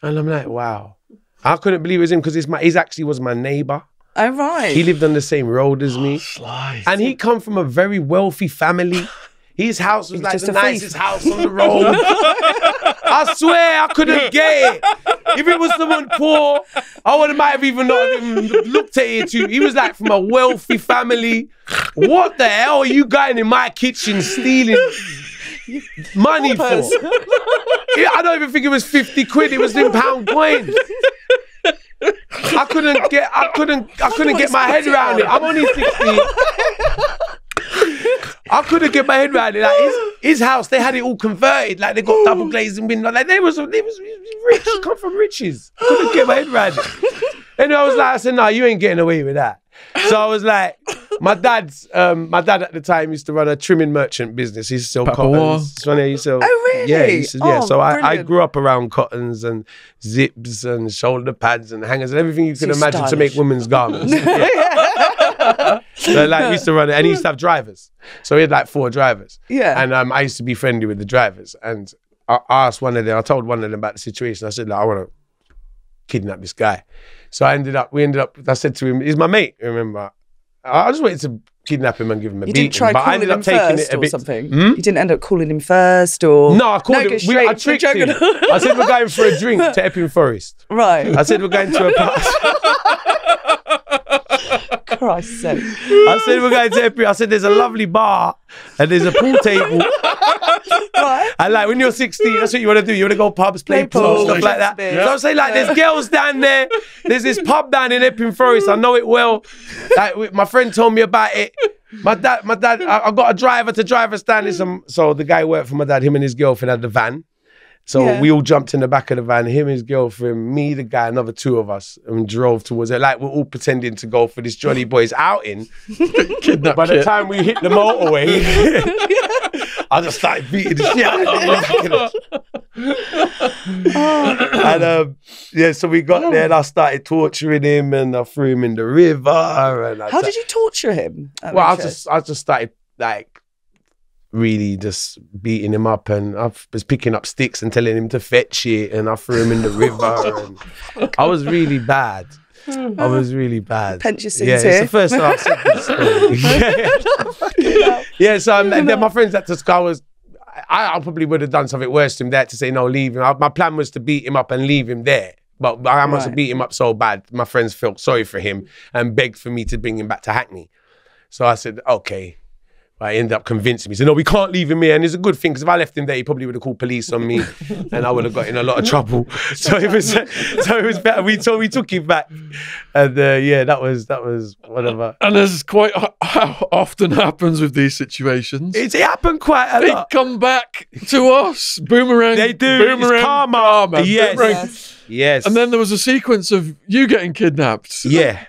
And I'm like, "Wow." I couldn't believe it was him because he actually was my neighbour. Oh, right. He lived on the same road as me. And he come from a very wealthy family. His house was like the nicest house on the road. I swear I couldn't get it. If it was someone poor, I might have even not even looked at it too. He was like from a wealthy family. What the hell are you going in my kitchen stealing money for? I don't even think it was 50 quid. It was in pound coins. I couldn't get my head around it. I'm only 16. I couldn't get my head around it. Like his house, they had it all converted. Like they got double glazing windows. Like they was rich. Come from riches. I couldn't get my head around it. And I said, "No, you ain't getting away with that." So I was like, my dad at the time used to run a trimming merchant business. He used to sell cottons. Oh, really? Yeah, So I grew up around cottons and zips and shoulder pads and hangers and everything you can imagine to make women's garments. So like we used to run it, and he used to have drivers. So he had like 4 drivers. Yeah. And I used to be friendly with the drivers. And I asked one of them, I told one of them about the situation. I said, "Like, I want to kidnap this guy." So we ended up, I said to him, he's my mate, remember. I just wanted to kidnap him and give him a beating. You didn't try calling him first or something? You didn't end up calling him first or? No, I called him, I tricked him. I said we're going for a drink to Epping Forest. Right. I said we're going to a party. Christ's sake. I said we're going to Epping. I said there's a lovely bar and there's a pool table. Right. And like when you're 16, that's what you want to do. You want to go pubs, play pool, stuff like that. So I'm saying like there's girls down there. There's this pub down in Epping Forest. I know it well. Like my friend told me about it. My dad, I got a driver to drive us down this. So the guy worked for my dad, him and his girlfriend had the van. So we all jumped in the back of the van, him, his girlfriend, me, the guy, another 2 of us, and drove towards it. Like we're all pretending to go for this Johnny Boys outing. By the time we hit the motorway, I just started beating the shit out of him. And so we got there and I started torturing him and I threw him in the river. And How did you torture him? Well, I just started like really just beating him up, and I was picking up sticks and telling him to fetch it, and I threw him in the river. And I was really bad. I was really bad. Pinch your scenes It's the first time I've said this story. Yeah, so then my friends had to, I probably would have done something worse to him. They had to say, "No, leave him." My plan was to beat him up and leave him there. But I must have beat him up so bad, my friends felt sorry for him and begged for me to bring him back to Hackney. So I said, okay. I ended up convincing me. He said, "No, we can't leave him here." And it's a good thing, because if I left him there, he probably would have called police on me and I would have got in a lot of trouble. So it was better. We took him back. And that was whatever. And as quite how often happens with these situations. It happened quite a lot. They come back to us. Boomerang. They do. Boomerang. It's karma. Yes. Boomerang. Yes. And then there was a sequence of you getting kidnapped. Yeah.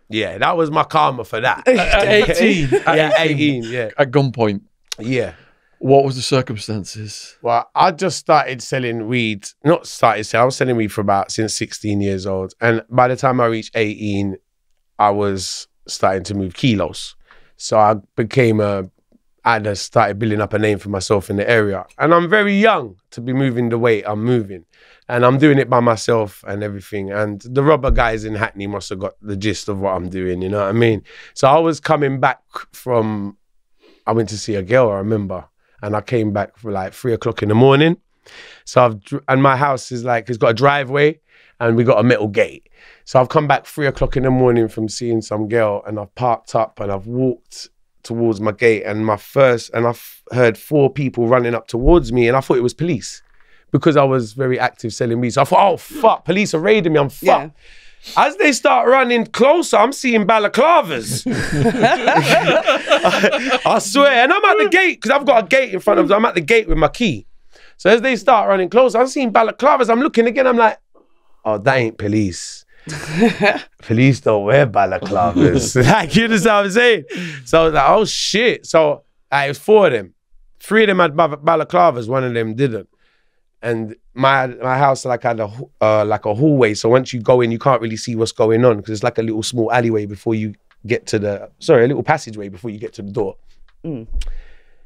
Yeah, that was my karma for that. At 18. Yeah, 18, yeah. At gunpoint. Yeah. What was the circumstances? Well, I just started selling weed. Not started selling, I was selling weed for since 16 years old. And by the time I reached 18, I was starting to move kilos. So I just started building up a name for myself in the area. And I'm very young to be moving the weight I'm moving. And I'm doing it by myself and everything. And the rubber guys in Hackney must have got the gist of what I'm doing, you know what I mean? So I was coming back I went to see a girl, I remember. And I came back for like 3 o'clock in the morning. So and my house is like, it's got a driveway and we got a metal gate. So I've come back 3 o'clock in the morning from seeing some girl and I've parked up and I've walked towards my gate and I've heard 4 people running up towards me and I thought it was police because I was very active selling weed. So I thought, oh fuck, police are raiding me, I'm fucked. Yeah. As they start running closer, I'm seeing balaclavas. I swear. And I'm at the gate, because I've got a gate in front of them. I'm at the gate with my key. So as they start running closer, I'm seeing balaclavas. I'm looking again, I'm like, oh, that ain't police. Police don't wear balaclavas. Like, you understand what I'm saying? So I was like, oh shit. So it was 4 of them. 3 of them had balaclavas, 1 of them didn't. And my house like had a hallway, so once you go in, you can't really see what's going on because it's like a little small alleyway before you get to a little passageway before you get to the door.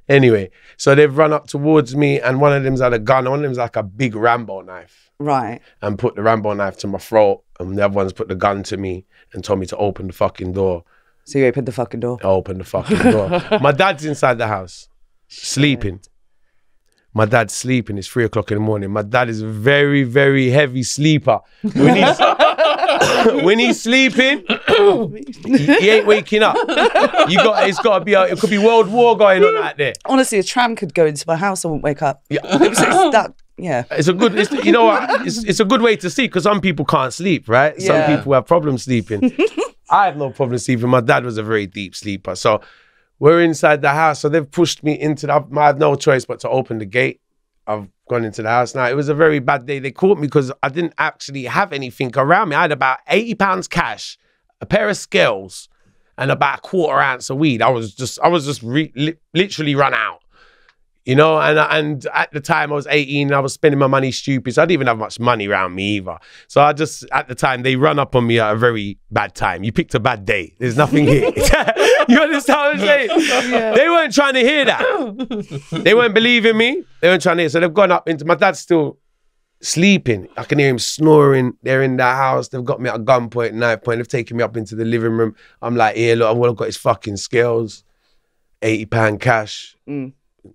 Anyway, so they've run up towards me, and one of them's had a gun, and one of them's like a big Rambo knife. Right. And put the Rambo knife to my throat, and the other one's put the gun to me and told me to open the fucking door. So you opened the fucking door? I opened the fucking door. My dad's inside the house, sleeping. My dad's sleeping. It's 3 o'clock in the morning. My dad is a very, very heavy sleeper. When he's sleeping, he ain't waking up. It could be World War going on out there. Honestly, a tram could go into my house, I wouldn't wake up. Yeah. It's you know what? It's a good way to sleep because some people can't sleep, right? Yeah. Some people have problems sleeping. I have no problem sleeping. My dad was a very deep sleeper. So we're inside the house, so they've pushed me into I have no choice but to open the gate. I've gone into the house now. It was a very bad day. They caught me because I didn't actually have anything around me. I had about £80 cash, a pair of scales, and about a 1/4 ounce of weed. I was just literally run out. You know, and at the time I was 18 and I was spending my money stupid. So I didn't even have much money around me either. So at the time, they run up on me at a very bad time. You picked a bad day. There's nothing here. You understand what I'm saying? Yeah. They weren't trying to hear that. They weren't believing me. They weren't trying to hear. So they've gone up into, my dad's still sleeping. I can hear him snoring. They're in the house. They've got me at a gunpoint, knife point. They've taken me up into the living room. I'm like, here, look, all I've got is fucking scales, £80 cash.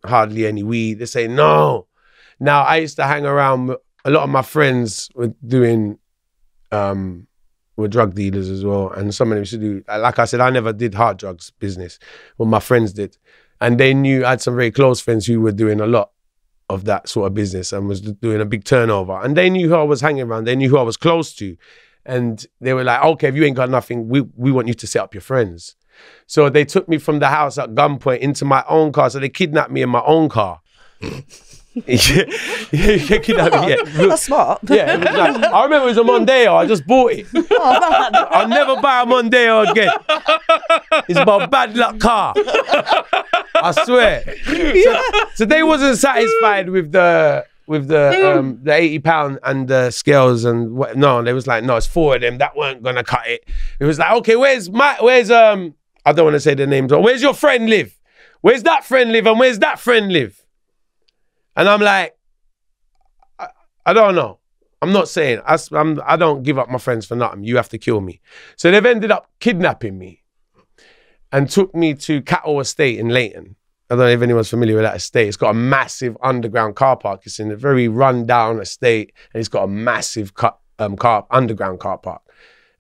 Hardly any weed. They say no. Now I used to hang around. A lot of my friends were doing, were drug dealers as well, and some of them used to do. Like I said, I never did hard drugs business. Well, my friends did, and they knew. I had some very close friends who were doing a lot of that sort of business and was doing a big turnover. And they knew who I was hanging around. They knew who I was close to, and they were like, "Okay, if you ain't got nothing, we want you to set up your friends." So they took me from the house at gunpoint into my own car. So they kidnapped me in my own car. Yeah, kidnapped me. Yeah. That's smart. Yeah, it was like, I remember it was a Mondeo. I just bought it. Oh, man. I'll never buy a Mondeo again. It's my bad luck car. I swear. So they wasn't satisfied with the £80 and the scales and what. No, they was like, no, it's 4 of them. That weren't gonna cut it. It was like, okay, where's I don't want to say the names. Where's your friend live? Where's that friend live? And where's that friend live? And I'm like, I don't know. I'm not saying. I don't give up my friends for nothing. You have to kill me. So they've ended up kidnapping me and took me to Cattle Estate in Leighton. I don't know if anyone's familiar with that estate. It's got a massive underground car park. It's in a very run-down estate, and it's got a massive underground car park.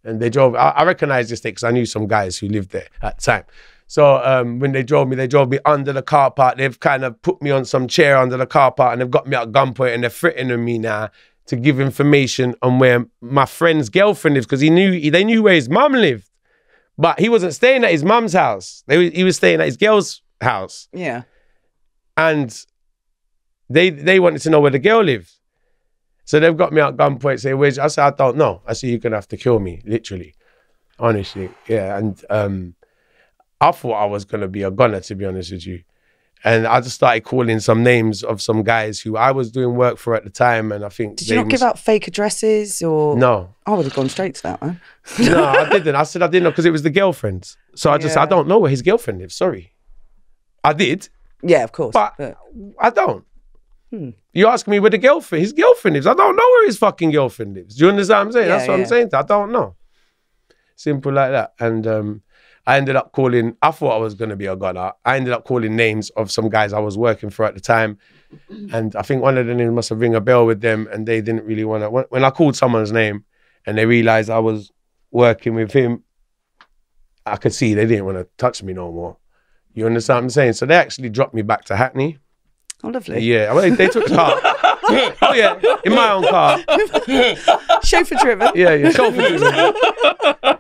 And they drove, I recognized this estate because I knew some guys who lived there at the time. So when they drove me under the car park. They've kind of put me on some chair under the car park, and they've got me at gunpoint, and they're threatening me now to give information on where my friend's girlfriend lives, because they knew where his mum lived. But he wasn't staying at his mum's house. He was staying at his girl's house. Yeah. And they wanted to know where the girl lived. So they've got me at gunpoint saying, where's... I said, I don't know. I said, you're going to have to kill me, literally. Honestly, yeah. And I thought I was going to be a gunner, to be honest with you. And I just started calling some names of some guys who I was doing work for at the time. And I think... Did you not give out fake addresses or...? No. I would have gone straight to that, man. No, I didn't. I said I didn't know because it was the girlfriends. So I just, I don't know where his girlfriend lives. Sorry. I did. Yeah, of course. But I don't. You ask me where his girlfriend lives. I don't know where his fucking girlfriend lives. Do you understand what I'm saying? That's what I'm saying. I don't know. Simple like that. And I ended up calling, I thought I was going to be a gunner. I ended up calling names of some guys I was working for at the time. And I think one of the names must have ring a bell with them and they didn't really want to. When I called someone's name and they realised I was working with him, I could see they didn't want to touch me no more. You understand what I'm saying? So they actually dropped me back to Hackney. Oh, lovely. Yeah, well, they took the car. Oh yeah, in my own car. Chauffeur driven. Yeah, chauffeur driven.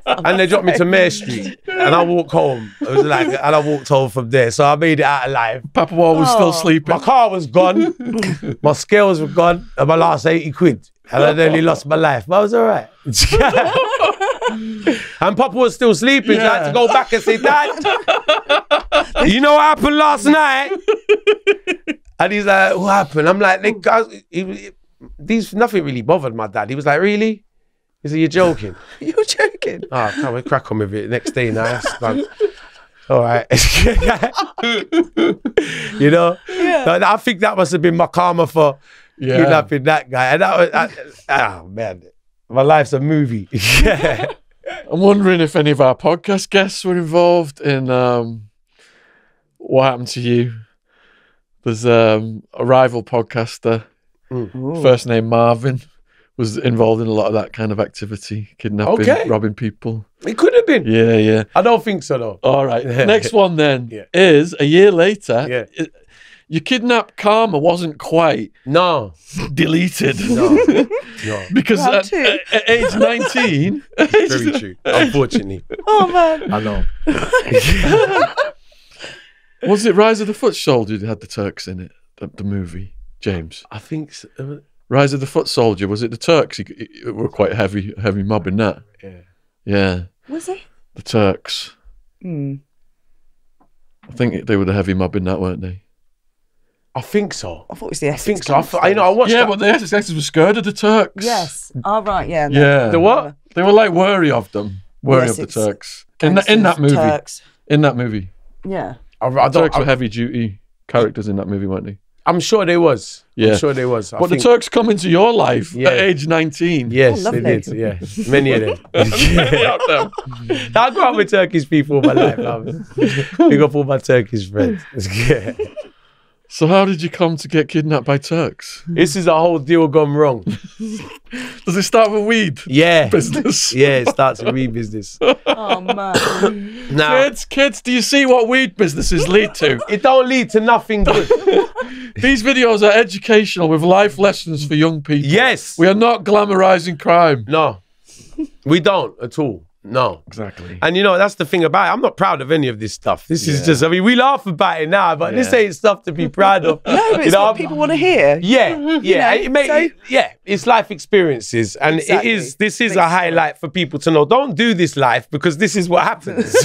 And they dropped me to Mare Street, and I walked home. It was like, and I walked home from there. So I made it out alive. Papa Wall was still sleeping. My car was gone. My scales were gone, and my last 80 quid. And I nearly lost my life, but I was all right. And Papa was still sleeping, so I had to go back and say, Dad, you know what happened last night? And he's like, what happened? I'm like, nothing really bothered my dad. He was like, really? He said, you're joking. You're joking? Oh, can't we crack on with it next day now? That's like, all right. You know? Yeah. I think that must have been my karma for kidnapping that guy. And that was, oh man, my life's a movie. Yeah. I'm wondering if any of our podcast guests were involved in what happened to you. There's a rival podcaster, first name Marvin, was involved in a lot of that kind of activity, kidnapping, robbing people. It could have been. Yeah, yeah. I don't think so, though. All right. Next one then is, a year later, your kidnap karma wasn't quite deleted. No. Because at age 19... Very true, unfortunately. Oh, man. I know. Was it Rise of the Foot Soldier that had the Turks in it, the movie, James? I think so. Rise of the Foot Soldier, was it the Turks who were quite heavy mob in that? Yeah. Yeah. Was it? The Turks. I think they were the heavy mob in that, weren't they? I think so. I thought it was the Essex. I think so. I watched that. But the Essex gangsters were scared of the Turks. Yes. Oh, right, yeah. No. Yeah. The what? They were like wary of them. Wary of the Turks. In that movie. Turks. In that movie. Yeah. The Turks were heavy duty characters in that movie, weren't they? I'm sure they was. Yeah. I'm sure they was. But the Turks come into your life at age 19. Yes, they did. Yeah. Many of them. I grew up with Turkish people all my life. Big up all my Turkish friends. Yeah. So how did you come to get kidnapped by Turks? This is a whole deal gone wrong. Does it start with weed? Yeah. Business? Yeah, it starts with weed business. Oh, man. Now, kids, do you see what weed businesses lead to? It don't lead to nothing good. These videos are educational with life lessons for young people. Yes. We are not glamorizing crime. No, we don't at all. No. Exactly. And you know, that's the thing about it. I'm not proud of any of this stuff. This is just, I mean, we laugh about it now, but this ain't stuff to be proud of. No, but it's what people want to hear. Yeah, yeah. You know, it's life experiences. And this is a highlight for people to know. Don't do this life because this is what happens.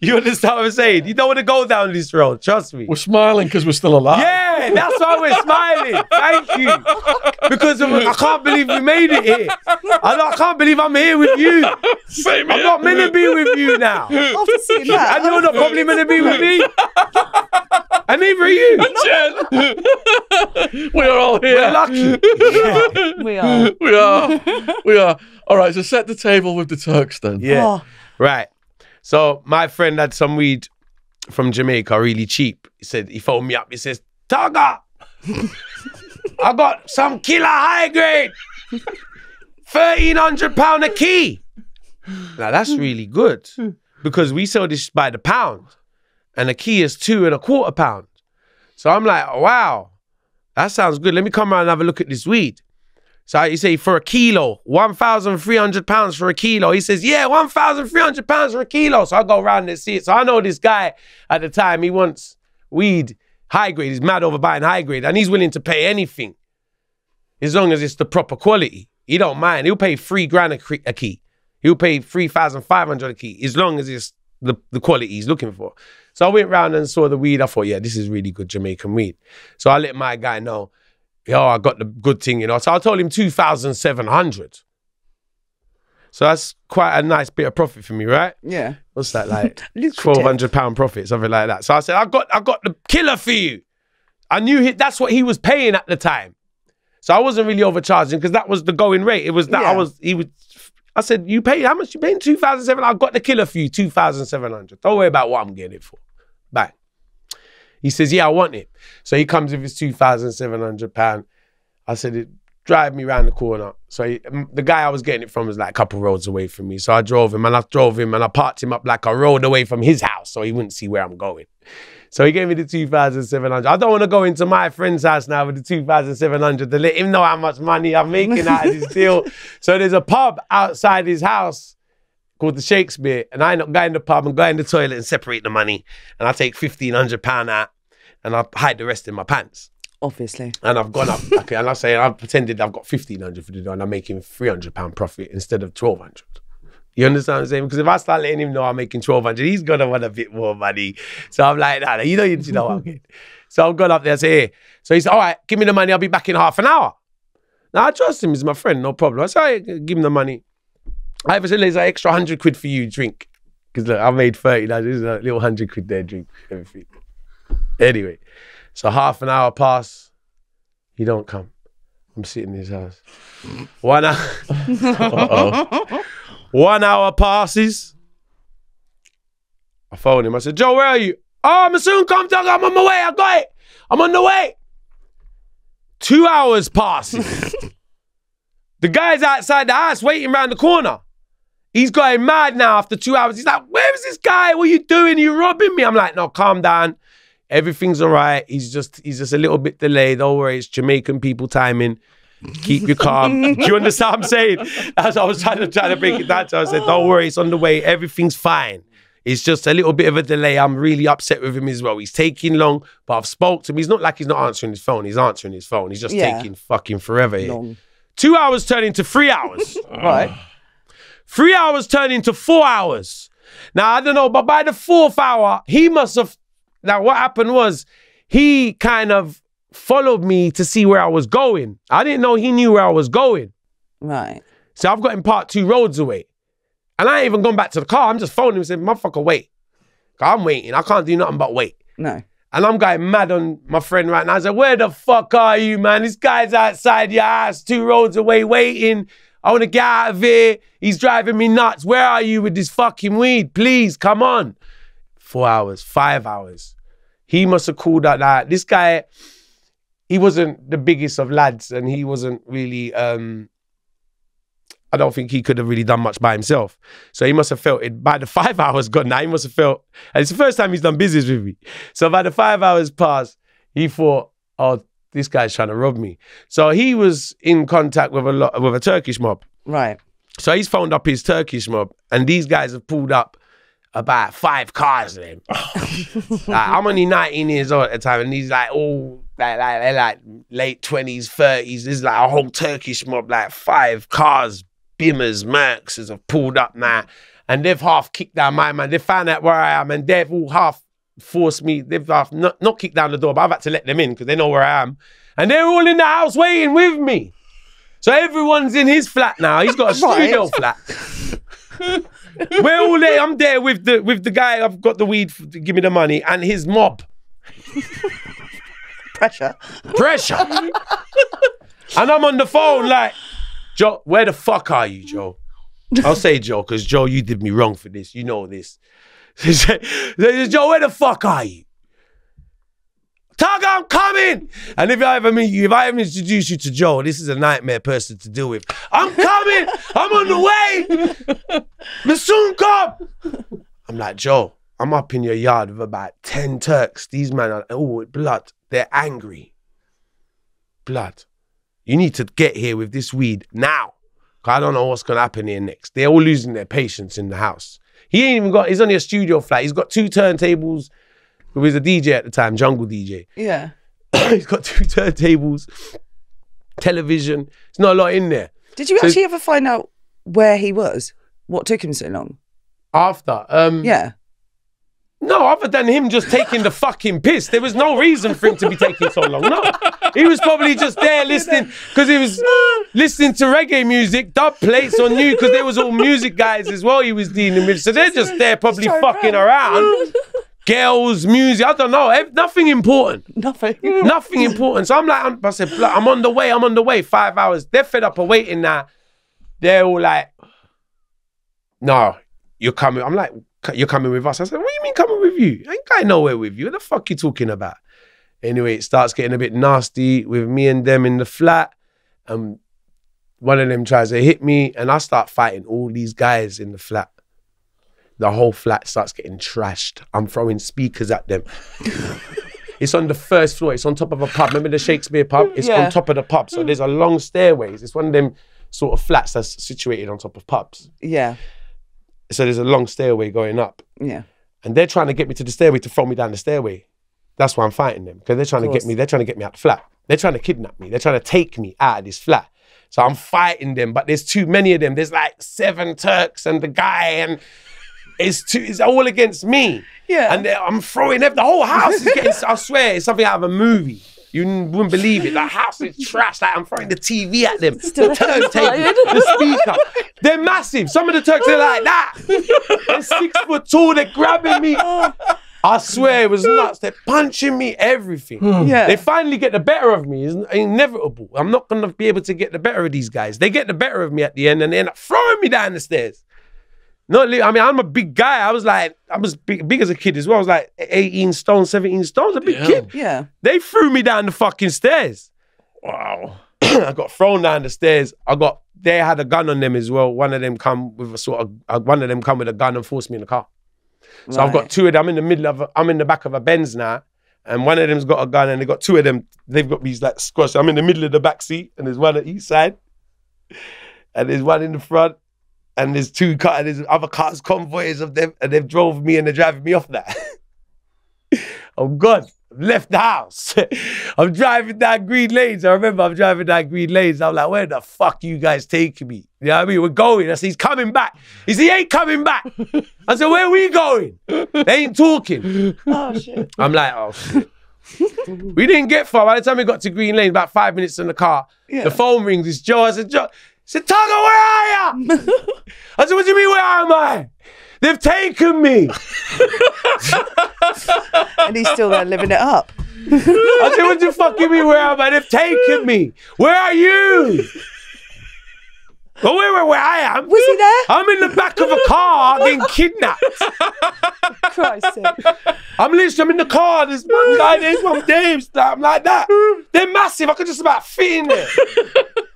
You understand what I'm saying? You don't want to go down this road, trust me. We're smiling because we're still alive. Yeah, that's why we're smiling. Thank you. Because I can't believe we made it here. I can't believe I'm here with you. Same here. I'm not meant to be with you now. After seeing that. And you're not probably meant to be with me. And neither are you. We are all here. We're lucky. Yeah, we are. We are. All right, so set the table with the Turks then. Yeah. Oh. Right. So my friend had some weed from Jamaica, really cheap. He phoned me up. He says, Tugga, I got some killer high grade. £1,300 a key. Now that's really good because we sell this by the pound and a key is £2.25. So I'm like, wow, that sounds good. Let me come around and have a look at this weed. So you say for a kilo, £1,300 for a kilo. He says, yeah, £1,300 for a kilo. So I go around and see it. So I know this guy at the time, he wants weed high grade. He's mad over buying high grade and he's willing to pay anything. as long as it's the proper quality. He don't mind. He'll pay $3,000 a key. He'll pay 3,500 a key, as long as it's the quality he's looking for. So I went round and saw the weed. I thought, yeah, this is really good Jamaican weed. So I let my guy know, yo, I got the good thing, you know. So I told him 2,700. So that's quite a nice bit of profit for me, right? Yeah. What's that like? £1,200 profit, something like that. So I said, I got the killer for you. I knew that's what he was paying at the time. So I wasn't really overcharging because that was the going rate. It was that I said, you pay, how much you paying? 2,700. I got the killer for you, 2,700. Don't worry about what I'm getting it for. Bang. He says, yeah, I want it. So he comes with his £2,700. I said, drive me around the corner. So the guy I was getting it from was like a couple roads away from me. So I drove him and I parked him up like a road away from his house so he wouldn't see where I'm going. So he gave me the 2,700. I don't want to go into my friend's house now with the 2,700 to let him know how much money I'm making out of this deal. So there's a pub outside his house called the Shakespeare, and I end up going to the pub and go in the toilet and separate the money, and I take £1,500 out and I hide the rest in my pants. Obviously. And I've gone up, okay, and I've pretended I've got 1,500 for the deal and I'm making £300 profit instead of 1,200. You understand what I'm saying? Because if I start letting him know I'm making 1,200, he's gonna want a bit more money. So I'm like, nah, you know what I'm getting. So I've gone up there and say, hey. So he said, all right, give me the money, I'll be back in half an hour. Now I trust him, he's my friend, no problem. I said, all right, give him the money. I ever said, there's an extra 100 quid for you, drink. Because look, I made 30, now there's a little 100 quid there, drink, everything. Anyway, so half an hour pass, he don't come. I'm sitting in his house. 1 hour. Uh-oh. 1 hour passes. I phone him. I said, Joe, where are you? Oh, I'm soon come, Doug. I'm on my way. I got it. I'm on the way. 2 hours passes. The guy's outside the house waiting around the corner. He's going mad now after 2 hours. He's like, where is this guy? What are you doing? You robbing me? I'm like, no, calm down. Everything's all right. He's just a little bit delayed. Don't worry. It's Jamaican people timing. Keep you calm. Do you understand what I'm saying? As I was trying to break it down. So I said, don't worry, it's on the way. Everything's fine. It's just a little bit of a delay. I'm really upset with him as well. He's taking long, but I've spoke to him. He's not like he's not answering his phone. He's answering his phone. He's just taking fucking forever here. 2 hours turned into 3 hours. Right. 3 hours turned into 4 hours. Now, I don't know, but by the 4th hour, he must have... Now, what happened was he kind of followed me to see where I was going. I didn't know he knew where I was going. Right. So I've got him parked 2 roads away. And I ain't even gone back to the car. I'm just phoning him and saying, motherfucker, wait. I'm waiting. I can't do nothing but wait. No. And I'm going mad on my friend right now. I said, where the fuck are you, man? This guy's outside your house 2 roads away waiting. I want to get out of here. He's driving me nuts. Where are you with this fucking weed? Please, come on. 4 hours, 5 hours. He must have called out that. This guy... He wasn't the biggest of lads and he wasn't really, I don't think he could have really done much by himself. So he must have felt it, by the 5 hours gone now, he must have felt, and it's the first time he's done business with me. So by the 5 hours passed, he thought, oh, this guy's trying to rob me. So he was in contact with a Turkish mob. Right. So he's phoned up his Turkish mob and these guys have pulled up about 5 cars then. I'm only 19 years old at the time and he's like, oh, they're like late 20s, 30s. There's like a whole Turkish mob, like 5 cars, Bimmers, Mercs have pulled up now. And they've half kicked down my man. They found out where I am and they've all half forced me. They've half not kicked down the door, but I've had to let them in because they know where I am. And they're all in the house waiting with me. So everyone's in his flat now. He's got a studio flat. We're all there. I'm there with the guy. I've got the weed to give me the money and his mob. Pressure. And I'm on the phone like, Joe, where the fuck are you, Joe? I'll say Joe, because Joe, you did me wrong for this. You know this. Joe, where the fuck are you? Tug, I'm coming. And if I ever meet you, if I ever introduce you to Joe, this is a nightmare person to deal with. I'm coming. I'm on the way. Me soon come. I'm like, Joe, I'm up in your yard with about 10 Turks. These men are, oh, blood. They're angry. Blood. You need to get here with this weed now. I don't know what's going to happen here next. They're all losing their patience in the house. He ain't even got, he's only a studio flat. He's got 2 turntables. He was a DJ at the time, jungle DJ. Yeah. He's got 2 turntables. television. There's not a lot in there. Did you actually ever find out where he was? What took him so long? After? Yeah. No, other than him just taking the fucking piss. There was no reason for him to be taking so long. No. He was probably just there listening, because he was listening to reggae music, dub plates on you, because there was all music guys as well he was dealing with. So they're just there probably fucking around. Girls, music, I don't know. Nothing important. Nothing. Nothing important. So I'm like, I said, I'm on the way, 5 hours. They're fed up of waiting now. They're all like, no, you're coming. I'm like, you're coming with us. I said, what do you mean coming with you? I ain't going nowhere with you. What the fuck you talking about? Anyway, it starts getting a bit nasty with me and them in the flat. One of them tries to hit me and I start fighting all these guys in the flat. The whole flat starts getting trashed. I'm throwing speakers at them. It's on the first floor. It's on top of a pub. Remember the Shakespeare pub? It's on top of the pub. So there's a long stairways. It's one of them sort of flats that's situated on top of pubs. Yeah. So there's a long stairway going up. Yeah. And they're trying to get me to the stairway to throw me down the stairway. That's why I'm fighting them. Because they're trying to get me, out the flat. They're trying to kidnap me. They're trying to take me out of this flat. So I'm fighting them, but there's too many of them. There's like 7 Turks and the guy, and it's all against me. Yeah. And I'm throwing the whole house is getting, I swear, it's something out of a movie. You wouldn't believe it. The house is trash. Like I'm throwing the TV at them. The turntable, the speaker. They're massive. Some of the Turks are like that. They're 6 foot tall. They're grabbing me. I swear it was nuts. They're punching me, everything. Yeah. They finally get the better of me. It's inevitable. I'm not going to be able to get the better of these guys. They get the better of me at the end and they end up throwing me down the stairs. I mean, I'm a big guy. I was big as a kid as well. I was like 18 stone, 17 stones, a big kid. Yeah. They threw me down the fucking stairs. Wow. I got thrown down the stairs. They had a gun on them as well. One of them come with a gun and forced me in the car. So I've got 2 of them. I'm in the back of a Benz now. And one of them's got a gun and they got 2 of them. They've got these like squash. I'm in the middle of the back seat and there's one at each side. And there's one in the front. And there's 2 cars, there's other cars, convoys of them, and they've drove me and they're driving me off that. Oh God, I've left the house. I'm driving down Green Lanes. I remember I'm driving down Green Lanes. I'm like, where the fuck you guys taking me? You know what I mean? We're going. I said, he's coming back. He said, he ain't coming back. I said, where are we going? They ain't talking. Oh shit. I'm like, oh shit. We didn't get far. By the time we got to Green Lane, about 5 minutes in the car, the phone rings. It's Joe. I said, Joe. I said, Tugger, where are you? I said, what do you mean, where am I? They've taken me. And he's still there living it up. I said, what do you fucking mean, where am I? They've taken me. Where are you? Well, where I am. Was he there? I'm in the back of a car getting kidnapped. Christ's sake. I'm in the car. There's one guy, there's one Dave's. I'm like that. They're massive. I could just about fit in there.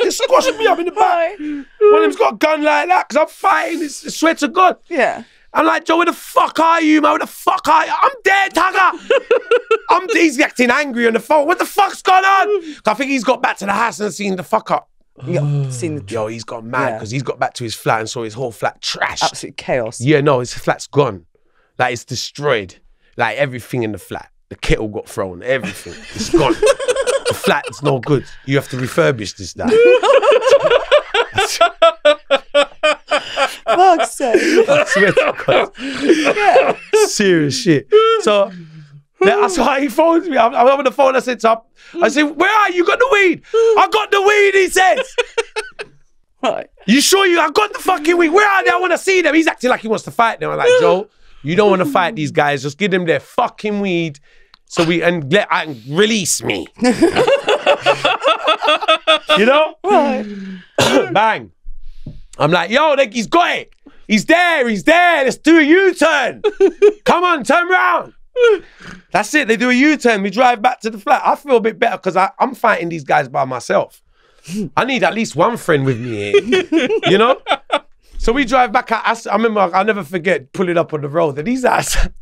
They're squashing me up in the back. One of them's got a gun like that because I'm fighting. I swear to God. Yeah. I'm like, Joe, where the fuck are you, man? Where the fuck are you? I'm dead, Tugger. He's acting angry on the phone. What the fuck's going on? I think he's got back to the house and seen the fuck up. Yo, he's got mad because he's got back to his flat and saw his whole flat trashed. Absolute chaos. Yeah, no, his flat's gone. Like, it's destroyed. Like, everything in the flat. The kettle got thrown. Everything. It's gone. The flat's no good. You have to refurbish this now. Fuck's sake. I swear to God. Yeah. Serious shit. So, that's why he phones me. I'm on the phone. I said, where are you? You got the weed? I got the weed, he says. Right. You sure I got the fucking weed? Where are they? I want to see them. He's acting like he wants to fight them. I'm like, Joe, you don't want to fight these guys. Just give them their fucking weed and release me. You know? Right. Bang. I'm like, yo, he's got it. He's there. Let's do a U-turn. Come on, turn around. That's it. They do a U-turn. We drive back to the flat. I feel a bit better because I'm fighting these guys by myself. I need at least one friend with me here. You know? So we drive back. I remember, I'll never forget pulling up on the road. And he's outside.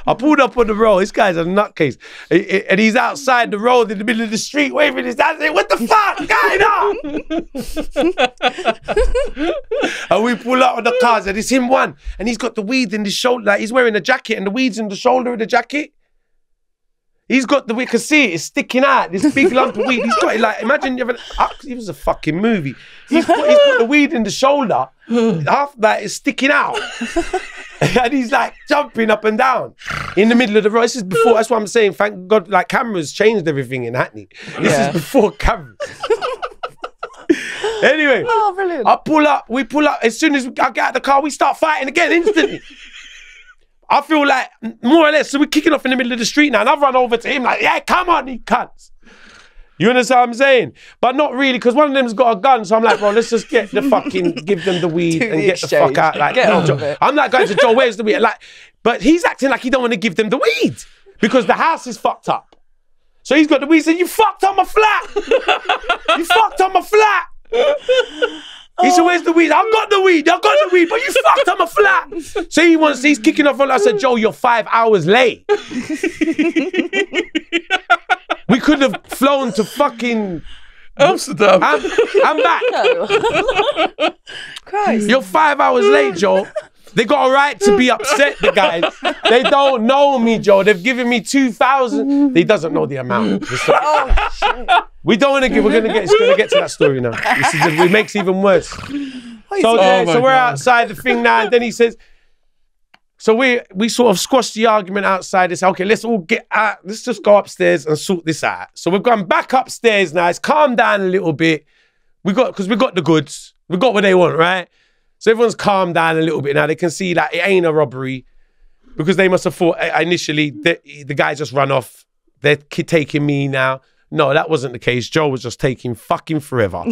I pulled up on the road. This guy's a nutcase. And he's outside the road in the middle of the street waving his hand saying, what the fuck going on? And we pull up on the cars and it's him one. And he's got the weed in his shoulder. Like he's wearing a jacket and the weed's in the shoulder of the jacket. He's got the, we can see it, it's sticking out, this big lump of weed. He's got it like, imagine you have it was a fucking movie. He's put the weed in the shoulder, half that is sticking out. And he's like jumping up and down in the middle of the road. This is before, that's what I'm saying, thank God, like cameras changed everything in Hackney. This is before cameras. Anyway, brilliant. we pull up, as soon as I get out of the car, we start fighting again instantly. I feel like, more or less, so we're kicking off in the middle of the street now, and I've run over to him like, yeah, come on, you cunts. You understand what I'm saying? But not really, because one of them's got a gun, so I'm like, bro, let's just get the fucking, give them the weed and get the fuck out. Like, get on with it. I'm like going to Joe, where's the weed? Like, but he's acting like he don't want to give them the weed because the house is fucked up. So he's got the weed, he said, you fucked on my flat. You fucked on my flat. He said, where's the weed? I've got the weed, but you fucked on my flat. So he's kicking off on, I said, Joe, you're 5 hours late. We could have flown to fucking Amsterdam. I'm back. No. Christ. You're 5 hours late, Joe. They got a right to be upset, the guys. They don't know me, Joe. They've given me 2,000. He doesn't know the amount. Oh, shit. We don't want to get, it's going to get to that story now. It makes it even worse. So we're outside the thing now, and then he says, so we sort of squashed the argument outside and said, okay, let's all get out, let's just go upstairs and sort this out. So we've gone back upstairs now, it's calmed down a little bit. Because we got the goods, we got what they want, right? So everyone's calmed down a little bit now. They can see that it ain't a robbery because they must have thought initially the guys just run off. They're taking me now. No, that wasn't the case. Joe was just taking fucking forever.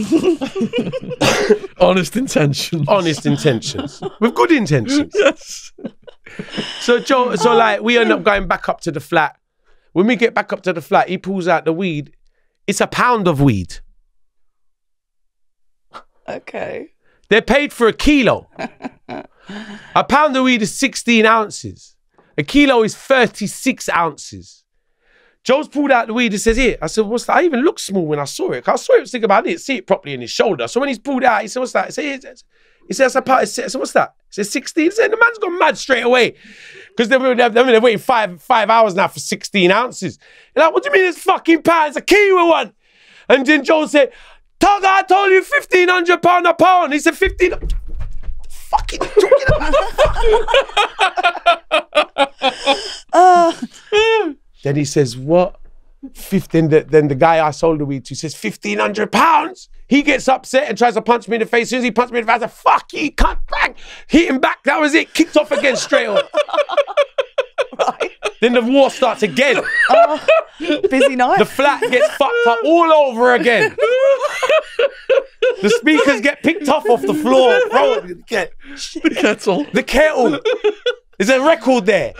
Honest intentions. Honest intentions. With good intentions. Yes. So like we end up going back up to the flat. When we get back up to the flat, he pulls out the weed. It's a pound of weed. Okay. They're paid for a kilo. A pound of weed is 16 ounces. A kilo is 36 ounces. Joe's pulled out the weed and says, here. I said, what's that? I even looked small when I saw it. I saw it, thinking about it, I didn't see it properly in his shoulder. So when he's pulled it out, he said, what's that? I said, he says, I said, what's that? He said, 16. He said, the man's gone mad straight away. Because they're waiting five hours now for 16 ounces. They're like, what do you mean it's fucking pounds? A kilo one. And then Joe said, Tugger, I told you £1,500 a pound. He said 15. Fucking talking about. Then he says, what? 15. Then the guy I sold the weed to says £1,500. He gets upset and tries to punch me in the face. As soon as he punched me in the face, I said, fuck you, can't bang. Hit him back. That was it. Kicked off again straight on. Right. Then the war starts again. Busy night. The flat gets fucked up all over again. The speakers get picked off the floor. Bro, the kettle. There's a record there.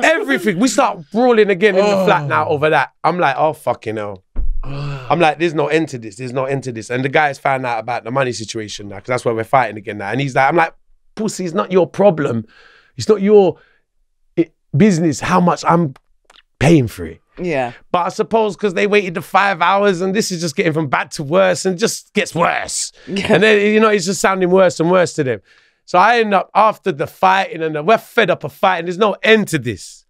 Everything. We start brawling again in the flat now over that. I'm like, oh, fucking hell. I'm like, there's no end to this. There's no end to this. And the guy's found out about the money situation now, because that's where we're fighting again now. And he's like, I'm like, pussy, it's not your problem. It's not your business how much I'm paying for it. Yeah. But I suppose because they waited the 5 hours and this is just getting from bad to worse and just gets worse. Yeah. And then, it's just sounding worse and worse to them. So I end up after the fighting and we're fed up of fighting. There's no end to this.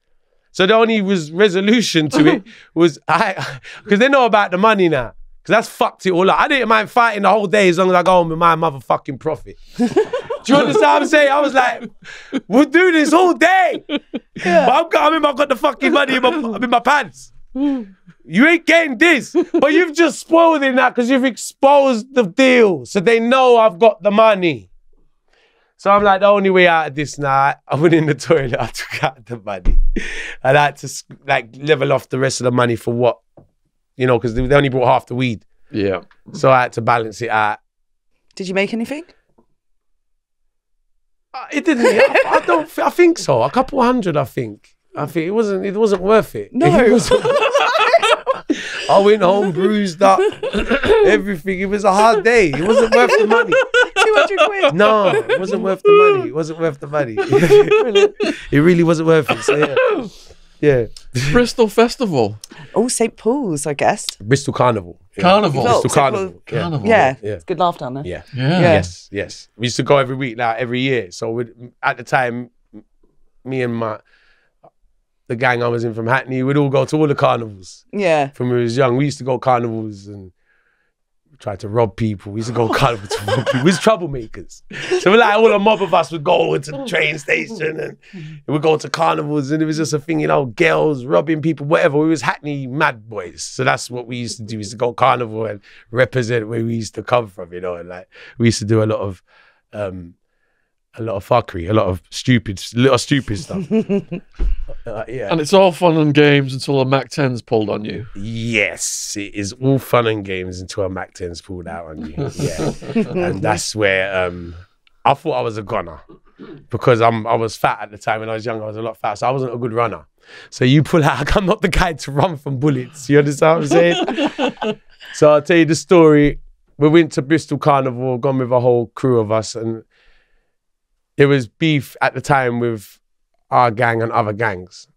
So the only resolution to it was because they know about the money now. Because that's fucked it all up. I didn't mind fighting the whole day as long as I go home with my motherfucking profit. Do you understand what I'm saying? I was like, we'll do this all day. Yeah. But I've got the fucking money in my pants. You ain't getting this. But you've just spoiled it now because you've exposed the deal. So they know I've got the money. So I'm like, the only way out of this now, I went in the toilet, I took out the money. And I had to level off the rest of the money for what? Because they only brought half the weed. Yeah. So I had to balance it out. Did you make anything? It didn't. I think so. A couple hundred, I think. It wasn't worth it. No. I went home bruised up. Everything. It was a hard day. It wasn't worth the money. 200 quid. No, it wasn't worth the money. It wasn't worth the money. It really wasn't worth it. So yeah. Bristol Festival. Oh, St. Paul's, I guess. Bristol Carnival. Yeah. Carnival. Bristol Carnival. Carnival. Yeah. Yeah. It's good laugh down there. Yeah. Yeah. Yes. We used to go every week now, every year. So at the time, me and the gang I was in from Hackney, we'd all go to all the carnivals. Yeah. From when we was young. We used to go carnivals and try to rob people. We used to go carnival to rob people. We was troublemakers. So we're like, all a mob of us would go into the train station and we'd go to carnivals, and it was just a thing, you know, girls, robbing people, whatever. We was Hackney mad boys. So that's what we used to do. We used to go carnival and represent where we used to come from, you know, and like we used to do a lot of fuckery, a lot of stupid stuff. Yeah. And it's all fun and games until a Mac 10's pulled on you. Yes, it is all fun and games until a Mac 10's pulled out on you. Yeah. And that's where I thought I was a gunner because I was fat at the time. When I was young, I was a lot fat, so I wasn't a good runner. So you pull out, I'm not the guy to run from bullets. You understand what I'm saying? So I'll tell you the story. We went to Bristol Carnival, gone with a whole crew of us, and there was beef at the time with our gang and other gangs.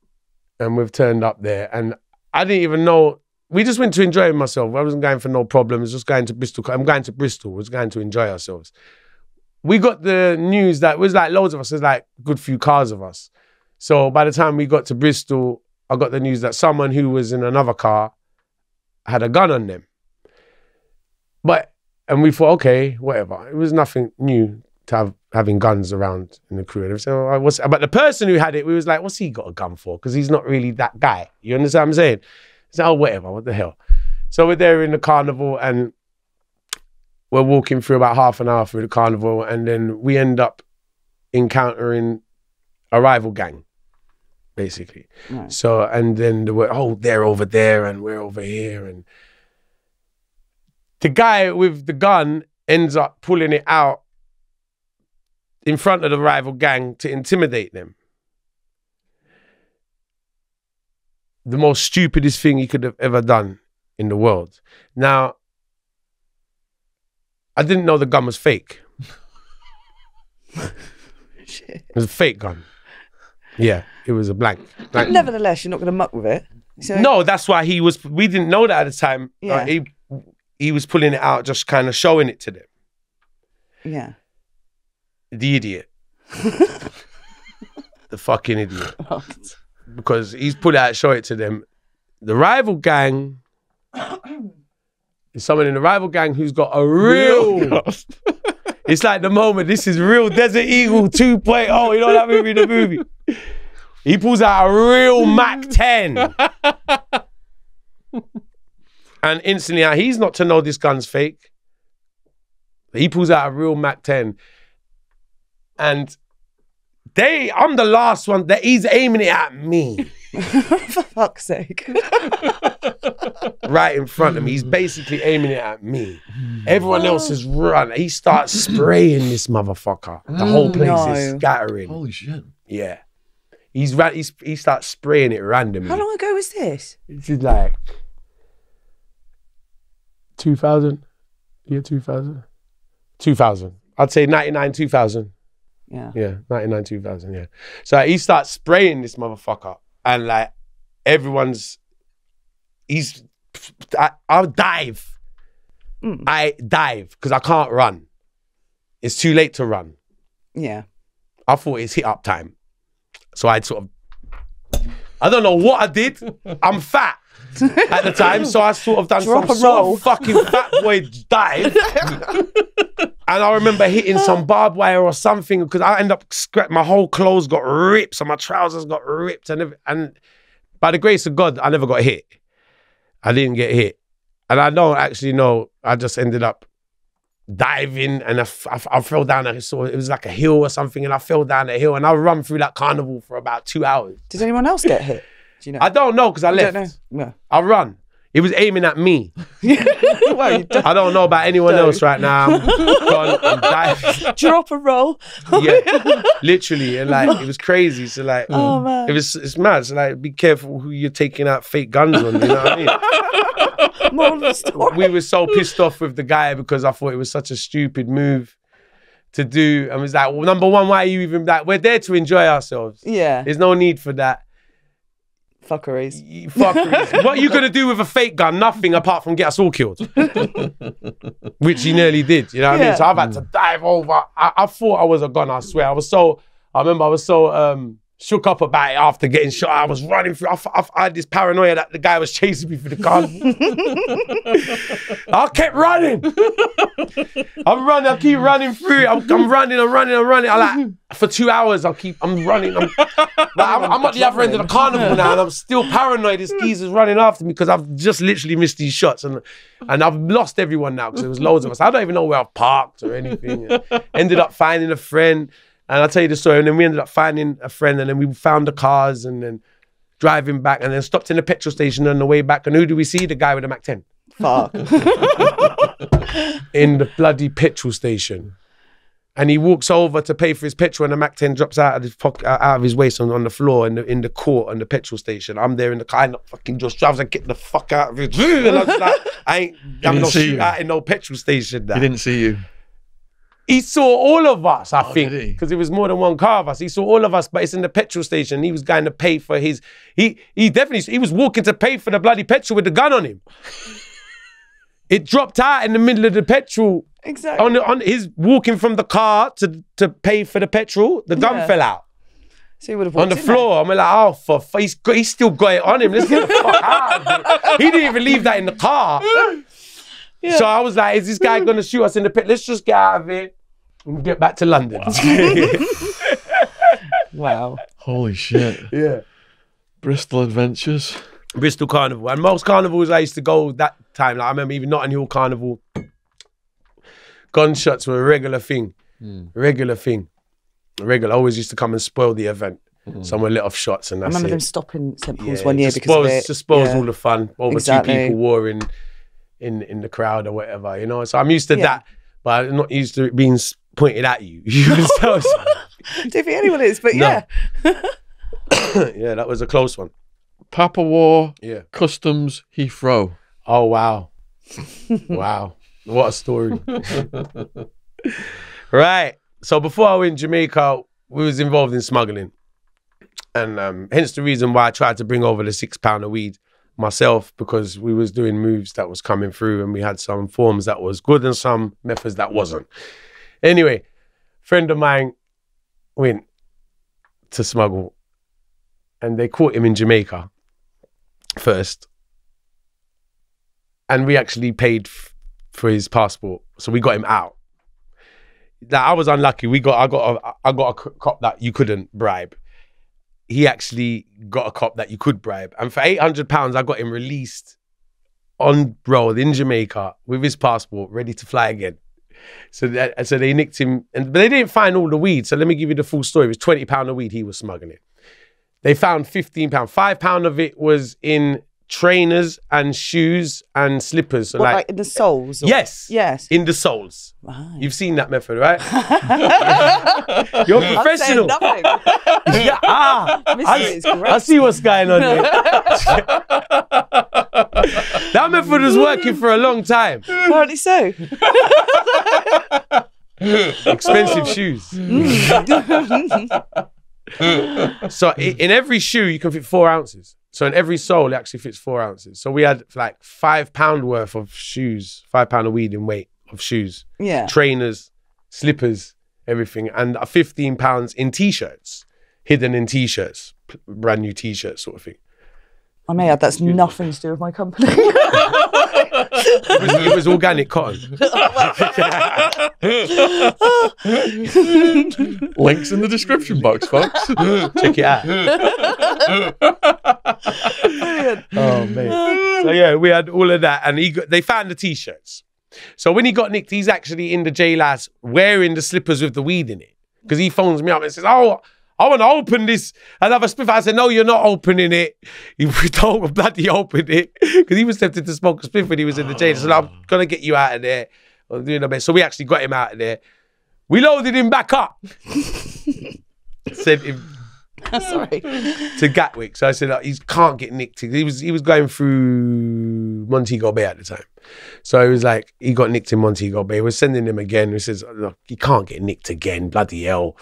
And we've turned up there. And I didn't even know. We just went to enjoy myself. I wasn't going for no problems, just going to Bristol. I'm going to Bristol. We was going to enjoy ourselves. We got the news that it was like loads of us. There's like a good few cars of us. So by the time we got to Bristol, I got the news that someone who was in another car had a gun on them. And we thought, okay, whatever. It was nothing new to having guns around in the crew. And so but the person who had it, we was like, what's he got a gun for? Because he's not really that guy. You understand what I'm saying? So, oh, whatever, what the hell? So we're there in the carnival and we're walking through about half an hour through the carnival, and then we end up encountering a rival gang, basically. Right. So, and then they're over there and we're over here. And the guy with the gun ends up pulling it out in front of the rival gang to intimidate them. The most stupidest thing he could have ever done in the world. Now, I didn't know the gun was fake. It was a fake gun. Yeah, it was a blank. But nevertheless, you're not going to muck with it. So... No, that's why we didn't know that at the time. Yeah. He was pulling it out, just kind of showing it to them. Yeah. The idiot. The fucking idiot. Because he's put it out, show it to them. The rival gang is someone in the rival gang who's got a real... It's like the moment, this is real Desert Eagle 2.0, you know that movie, the movie? He pulls out a real Mac 10. And instantly, he's not to know this gun's fake. He pulls out a real Mac 10. And I'm the last one that he's aiming it at me. For fuck's sake. Right in front of me. He's basically aiming it at me. Everyone else is run. He starts spraying this motherfucker. The whole place is scattering. Holy shit. Yeah. He starts spraying it randomly. How long ago was this? This is like 2000. Yeah, 2000. 2000. I'd say 99, 2000. Yeah. Yeah, 99, 2000, yeah. So he starts spraying this motherfucker and like I'll dive. I dive because I can't run. It's too late to run. Yeah. I thought it's hit up time. So I don't know what I did. I'm fat at the time, so I sort of done some sort of fucking fat boy dive. And I remember hitting some barbed wire or something because I ended up my whole clothes got ripped, so my trousers got ripped, and by the grace of God, I never got hit. I didn't get hit. And I don't actually know, I just ended up diving and I fell down it was like a hill or something, and I fell down the hill and I run through that carnival for about 2 hours. Did anyone else get hit? Do you know? I don't know because I left. Don't know. Yeah. I run. It was aiming at me. Well, I don't know about anyone else right now. I'm diving. Drop a roll. Yeah, literally, and like it was crazy. So like, oh man, it's mad. So like, be careful who you're taking out fake guns on. You know what I mean? More of the story. We were so pissed off with the guy because I thought it was such a stupid move to do, and was like, well, number one, why are you even like? We're there to enjoy ourselves. Yeah, there's no need for that. Fuckeries. What are you going to do with a fake gun? Nothing apart from get us all killed. Which he nearly did, you know what I mean? So I've had to dive over. I thought I was a gunner, I swear. I remember I was so shook up about it after getting shot. I was running through. I had this paranoia that the guy was chasing me for the carnival. I kept running. I keep running through it. I'm running. I like, for 2 hours, I'm running. I'm at the other end of the carnival now, and I'm still paranoid. This geezer's running after me because I've just literally missed these shots, and I've lost everyone now because there was loads of us. I don't even know where I've parked or anything. Ended up finding a friend. And I'll tell you the story. And then we ended up finding a friend, and then we found the cars, and then driving back, and then stopped in the petrol station on the way back. And who do we see? The guy with the Mac 10. Fuck. In the bloody petrol station. And he walks over to pay for his petrol, and the Mac 10 drops out of his pocket, out of his waist on the floor in the court on the petrol station. I'm there in the car, and fucking just drives like, get the fuck out of it. And I was like, I'm not shooting out in no petrol station now. He didn't see you. He saw all of us, I think, did he? because it was more than one car of us. He saw all of us, but it's in the petrol station. He was going to pay for his. He was walking to pay for the bloody petrol with the gun on him. It dropped out in the middle of the petrol. Exactly. On his walking from the car to pay for the petrol. The gun fell out. So he would have on the floor. I'm like, oh, he's still got it on him. Let's get the fuck out of it. He didn't even leave that in the car. Yeah. So I was like, is this guy going to shoot us in the pit? Let's just get out of it and get back to London. Wow. Holy shit. Yeah. Bristol adventures. Bristol Carnival. And most carnivals I used to go that time, like I remember even Notting Hill Carnival, gunshots were a regular thing. Regular thing. Regular. Always used to come and spoil the event. Someone let off shots and that's I remember it. them stopping St Paul's one year because of it. Just spoils all the fun. Over two people warring in the crowd or whatever, you know. So I'm used to that, but I'm not used to it being pointed at you. Don't think anyone is, but yeah. Yeah, that was a close one. Papa War, yeah. Customs, Heathrow. Oh, wow. Wow. What a story. Right. So before I went to Jamaica, we was involved in smuggling. And hence the reason why I tried to bring over the £6 of weed myself, because we was doing moves that was coming through and we had some forms that was good and some methods that wasn't. Anyway, friend of mine went to smuggle and they caught him in Jamaica first. And we actually paid for his passport. So we got him out. Now, I was unlucky. I got a cop that you couldn't bribe. He actually got a cop that you could bribe. And for £800, I got him released on road in Jamaica with his passport, ready to fly again. So they nicked him, but they didn't find all the weed. So let me give you the full story. It was £20 of weed he was smuggling. They found £15. £5 of it was in trainers and shoes and slippers. So what, like in the soles? Or? Yes. Yes. In the soles. Right. You've seen that method, right? You're a professional. I'm saying nothing. Yeah, I see what's going on here. That method was working for a long time. Apparently so. Expensive shoes. So in every shoe, you can fit 4 ounces. So in every sole, it actually fits 4 ounces. So we had like £5 worth of shoes, £5 of weed in weight of shoes. Yeah. Trainers, slippers, everything. And £15 in t-shirts, hidden in t-shirts, brand new t-shirts sort of thing. I may add, that's nothing to do with my company. It was organic cotton. Links in the description box, folks. Check it out. Oh, man. So, yeah, we had all of that. And they found the T-shirts. So when he got nicked, he's actually in the jailhouse wearing the slippers with the weed in it. Because he phones me up and says, oh, I want to open this another spliff. I said, no, you're not opening it. You don't bloody open it. Because he was tempted to smoke a spliff when he was in the jail. So I'm going to get you out of there. I'm doing the best. So we actually got him out of there. We loaded him back up. Sent him to Gatwick. So I said, he can't get nicked. He was going through Montego Bay at the time. So he was like, he got nicked in Montego Bay. We're sending him again. He says, look, he can't get nicked again. Bloody hell.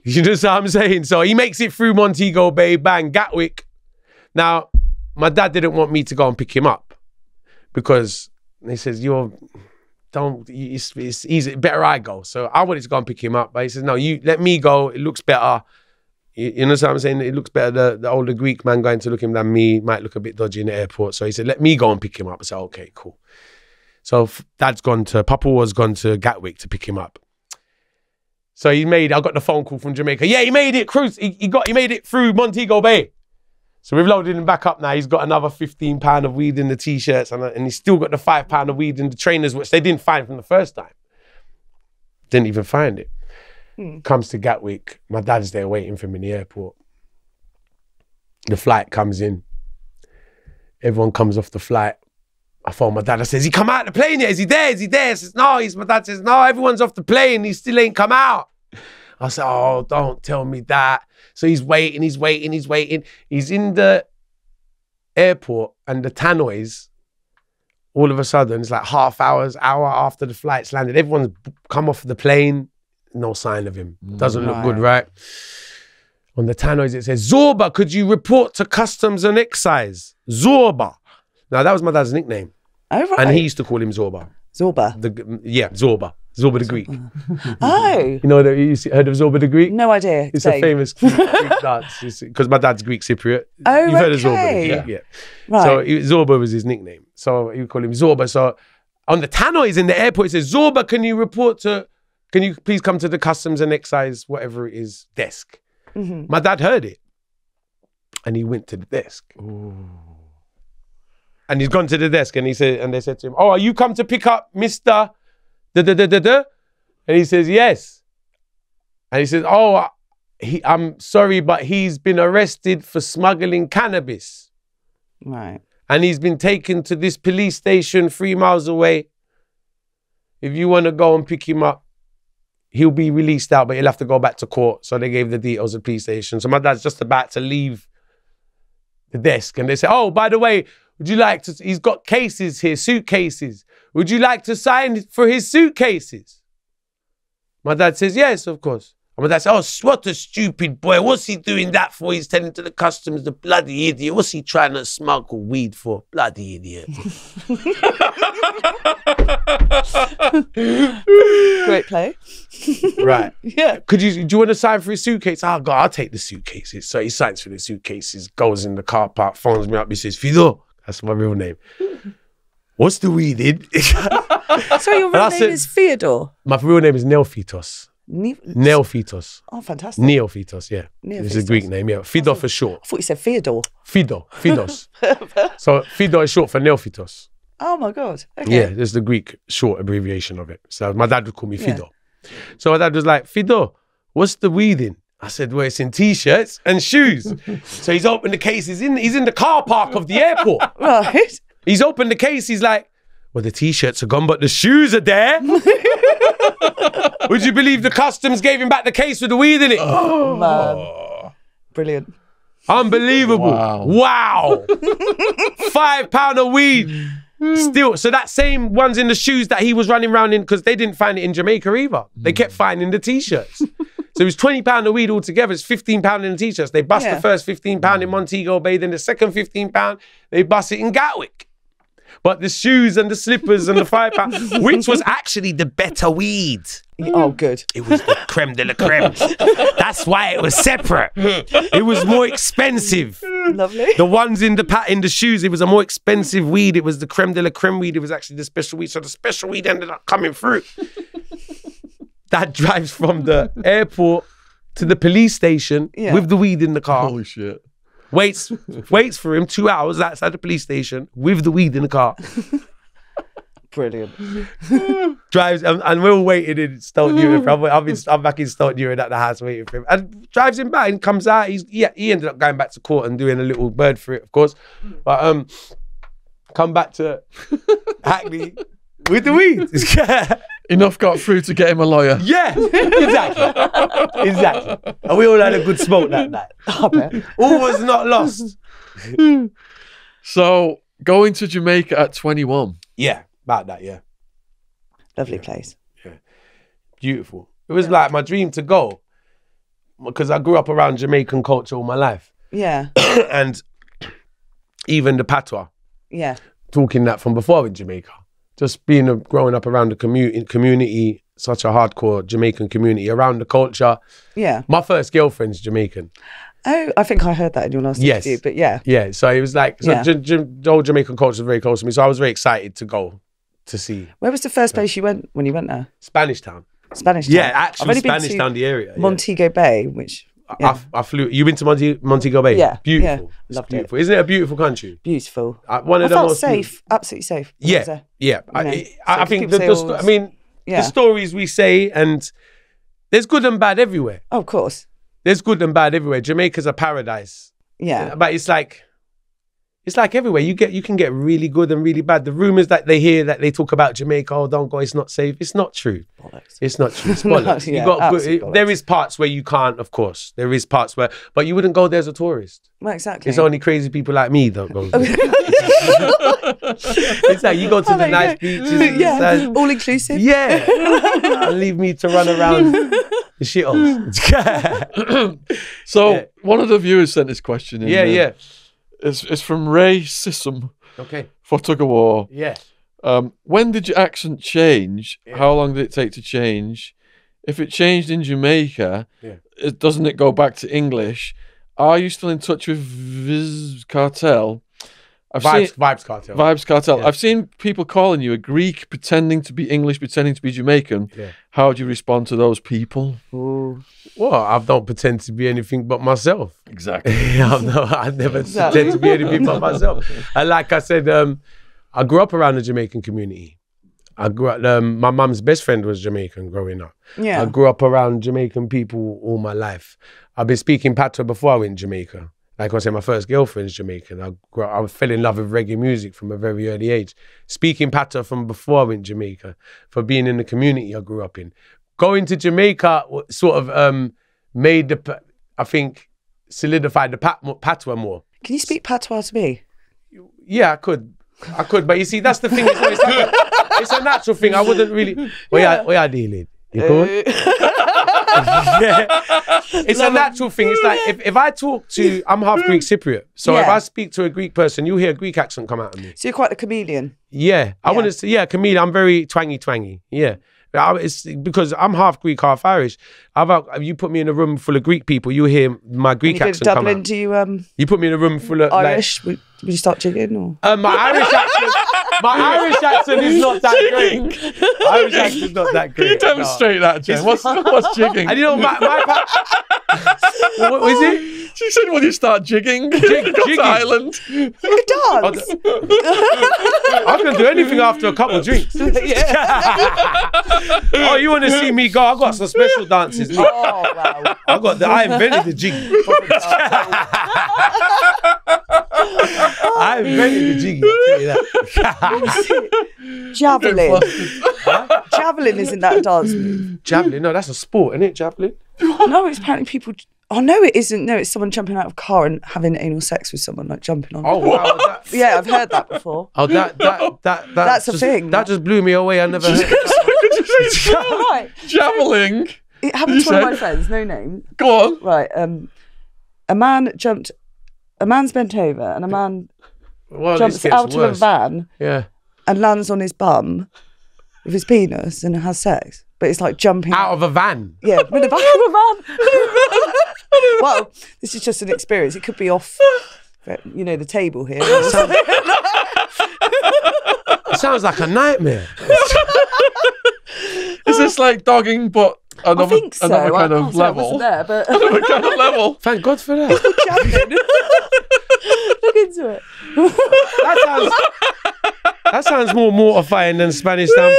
You know what I'm saying? So he makes it through Montego Bay, bang, Gatwick. Now, my dad didn't want me to go and pick him up because he says, it's easy, better I go. So I wanted to go and pick him up. But he says, no, you let me go. It looks better. You know what I'm saying? It looks better. The older Greek man going to look him than me might look a bit dodgy in the airport. So he said, let me go and pick him up. I said, okay, cool. So Papa was gone to Gatwick to pick him up. So I got the phone call from Jamaica. Yeah, he made it, Cruz. He made it through Montego Bay. So we've loaded him back up now. He's got another £15 of weed in the t-shirts and he's still got the £5 of weed in the trainers, which they didn't find from the first time. Didn't even find it. Comes to Gatwick. My dad's there waiting for him in the airport. The flight comes in. Everyone comes off the flight. I phone my dad. I says, he come out the plane yet? Is he there? Is he there? I says, no. My dad says, no, everyone's off the plane. He still ain't come out. I said, oh, don't tell me that. So he's waiting. He's in the airport and the tannoys, all of a sudden, it's like hour after the flight's landed. Everyone's come off the plane. No sign of him. Doesn't look good, right? On the tannoys, it says, Zorba, could you report to Customs and Excise? Zorba. Now, that was my dad's nickname. Oh, right. And he used to call him Zorba. Zorba? Zorba. Zorba the Greek. Oh. You know, you heard of Zorba the Greek? No idea. It's a famous Greek dance. Because my dad's Greek Cypriot. Oh, You've heard of Zorba? Yeah. Right. So Zorba was his nickname. So you call him Zorba. So on the tannoys in the airport, it says, Zorba, can you please come to the Customs and Excise, whatever it is, desk? My dad heard it. And he went to the desk. Ooh. And he's gone to the desk and they said to him, oh, are you come to pick up Mr. da-da-da-da-da? And he says, yes. And he says, oh, I'm sorry, but he's been arrested for smuggling cannabis. Right. And he's been taken to this police station 3 miles away. If you want to go and pick him up, he'll be released out, but he'll have to go back to court. So they gave the details of the police station. So my dad's just about to leave the desk. And they say, oh, by the way, would you like to, he's got cases here, suitcases. Would you like to sign for his suitcases? My dad says, yes, of course. And my dad says, oh, what a stupid boy. What's he doing that for? He's telling to the customs, the bloody idiot. What's he trying to smuggle weed for? Bloody idiot. Great play. Right. Yeah. Do you want to sign for his suitcase? Oh, God, I'll take the suitcases. So he signs for the suitcases, goes in the car park, phones me up. He says, Fido, that's my real name. What's the weed in? So your real name is Theodore? My real name is Neophytos. Neophytos. Oh, fantastic. Neophytos, yeah. Neophytos. It's a Greek name, yeah. Fido for short. I thought you said Theodore. Fidos. So Fido is short for Neophytos. Oh my God. Okay. Yeah, there's the Greek short abbreviation of it. So my dad would call me Fido. So my dad was like, Fido, what's the weed in? I said, well, it's in t-shirts and shoes. So he's opened the case. He's in the car park of the airport. Right. He's opened the case. He's like, well, the t-shirts are gone, but the shoes are there. Would you believe the customs gave him back the case with the weed in it? Oh, man. Brilliant. Unbelievable. Wow. £5 of weed. Still, so that same one's in the shoes that he was running around in, because they didn't find it in Jamaica either. They kept finding the t-shirts. So it was £20 of weed altogether. It's £15 in the t-shirts. They bust the first £15 in Montego Bay, then the second £15, they bust it in Gatwick. But the shoes and the slippers and the £5, which was actually the better weed. Oh, good. It was the creme de la creme. That's why it was separate. It was more expensive. Lovely. The ones in the shoes, it was a more expensive weed. It was the creme de la creme weed. It was actually the special weed. So the special weed ended up coming through. Dad drives from the airport to the police station with the weed in the car. Holy shit. Waits for him 2 hours outside the police station with the weed in the car. Brilliant. Drives, and we're all waiting in Stoke Newton. I'm back in Stoke Newton at the house waiting for him. And drives him back and comes out. He ended up going back to court and doing a little bird for it, of course. But come back to Hackney with the weed. Enough got through to get him a lawyer. Yeah, exactly. And we all had a good smoke that night. I bet. All was not lost. So, going to Jamaica at 21. Yeah, about that, yeah. Lovely place. Yeah, beautiful. It was like my dream to go, because I grew up around Jamaican culture all my life. Yeah. And even the patois. Yeah. Talking that from before in Jamaica. Just growing up around the community such a hardcore Jamaican community around the culture. Yeah. My first girlfriend's Jamaican. Oh, I think I heard that in your last interview, but yeah. Yeah, so it was like, so Yeah. the whole Jamaican culture is very close to me, so I was very excited to go to see. Where was the first place you went when you went there? Spanish Town. Spanish Town. Yeah, I've actually only been Spanish to Town, the area. Yeah. Montego Bay, which... Yeah. I flew. You been to Montego Bay? Yeah, Beautiful. yeah. It's Loved it. beautiful. Isn't it a beautiful country? Beautiful. One I of the felt most safe, absolutely safe. when I was Yeah, there. yeah. You know, I so think people say all- I mean, Yeah. the stories we say, and there's good and bad everywhere. Oh, of course. There's good and bad everywhere. Jamaica's a paradise. Yeah. But it's like everywhere. You can get really good and really bad. The rumors that they hear that they talk about Jamaica, oh, don't go, it's not safe. It's not true. Bollocks. It's not true. It's bollocks. Yeah, You got absolute bollocks. there is parts where you can't, of course. There is parts where, but you wouldn't go there as a tourist. Well, exactly. It's only crazy people like me that go there. It's like you go to the nice beaches. And yeah, all inclusive. yeah. And leave me to run around the shitholes. So Yeah. one of the viewers sent this question in. yeah. It's from Ray Sissom Okay. for Tuggawar. Yeah. When did your accent change? How long did it take to change? If it changed in Jamaica, doesn't it go back to English? Are you still in touch with Viz Cartel? Vibes Cartel. Vibes Cartel. Yeah. I've seen people calling you a Greek pretending to be English, pretending to be Jamaican. Yeah. How do you respond to those people? Ooh. Well, I don't pretend to be anything but myself. Exactly. I never pretend to be anything but myself. And like I said, I grew up around the Jamaican community. I grew up, my mum's best friend was Jamaican growing up. Yeah. I grew up around Jamaican people all my life. I've been speaking patois before I went to Jamaica. Like I said, my first girlfriend's Jamaican. I fell in love with reggae music from a very early age. Speaking patois from before I went to Jamaica, for being in the community I grew up in. Going to Jamaica sort of made solidified the patois more. Can you speak patois to me? Yeah, I could, but you see, that's the thing. It's a natural thing. I wouldn't really. Where you dealing? You cool? Yeah. It's a natural thing. It's like if I talk to, I'm half Greek Cypriot, so if Yeah. I speak to a Greek person, you'll hear a Greek accent come out of me. So you're quite a chameleon. Yeah, I want to say, chameleon. I'm very twangy. Yeah. It's because I'm half Greek, half Irish. You put me in a room full of Greek people, you hear my Greek You go to accent come Dublin, out. do you You put me in a room full of Irish? Would you start jigging or? My Irish accent is not that great. Irish accent is not that great. Can you demonstrate that, Jen? What's jigging? And you know, what was it? She said, "Will you start jigging?" Jigging. Island. You could dance. I can do anything after a couple of drinks. Oh, you want to see me go? I got some special dances. Look. Oh, wow. I invented the jig. I invented the jiggy, I'll tell you that. Javelin. Javelin, isn't that a dance move? Javelin, no, that's a sport, isn't it, javelin? No, it's apparently people... Oh, no, it isn't. No, it's someone jumping out of a car and having anal sex with someone, like jumping on. Oh, wow. Yeah, I've heard that before. Oh, that's a thing. That just blew me away. I never heard that. Right. Javelin. It happened to You one of my said? friends, no name. Go on. Right, a man's bent over and a man Well, jumps this gets out of a worse. van Yeah. and lands on his bum with his penis and has sex. But it's like jumping Out of a van. Yeah, with the back of a van. Well, this is just an experience. It could be off, the table here. It sounds like a nightmare. Is this like dogging, but I think so. another kind I of can't say I level? wasn't there, but Another kind of level. Thank God for that. javelin. Look into it. That sounds more mortifying than Spanish Town.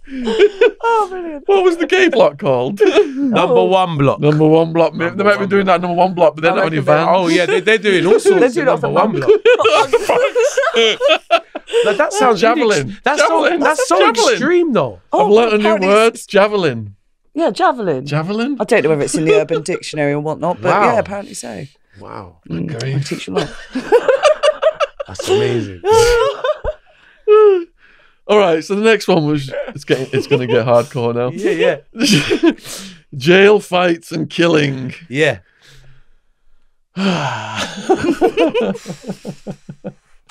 Oh, brilliant. What was the gay block called? Number one block. Number one block. They might be doing that number one block, but they're not on your van. Oh yeah, they're doing all sorts doing of it off number the one block. Like, that sounds Javelin. really- That's Javelin. so Javelin. extreme though. I've learnt a new apparently word. it's- Javelin. Yeah, javelin. Javelin? I don't know whether it's in the Urban Dictionary or whatnot, but Wow. yeah, apparently so. Wow, I teach you a lot. that's amazing. All right, so the next one was it's going to get hardcore now. Yeah. Jail fights and killing. Yeah.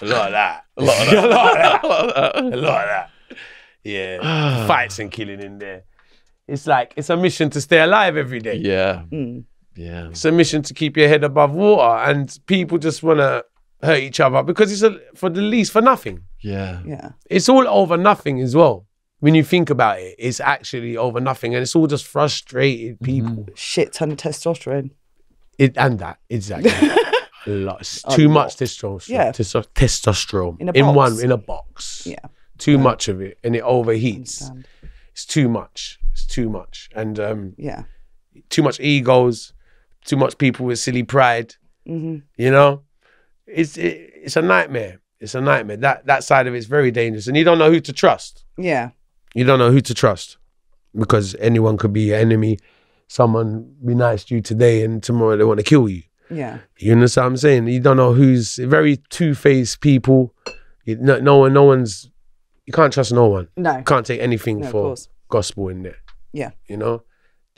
A lot of that. A lot of that. A lot of that. Yeah, fights and killing in there. It's like, it's a mission to stay alive every day. Yeah. Yeah. It's a mission to keep your head above water, and people just want to hurt each other because it's for nothing. Yeah. Yeah. It's all over nothing as well. When you think about it, it's actually over nothing, and it's all just frustrated people. Shit ton of testosterone. Exactly. A lot. It's too much testosterone. Yeah. Testosterone In a box. in a box. Yeah. Too much of it, and it overheats. Understand. It's too much. It's too much, and Yeah. too much egos, too much people with silly pride. You know, it's a nightmare. It's a nightmare. That side of it's very dangerous, and you don't know who to trust. Yeah. You don't know who to trust because anyone could be your enemy. Someone be nice to you today, and tomorrow they want to kill you. Yeah. You understand what I'm saying? You don't know who's very two-faced people. No one's. You can't trust no one. No. You can't take anything No, of for course. gospel in there. Yeah. You know,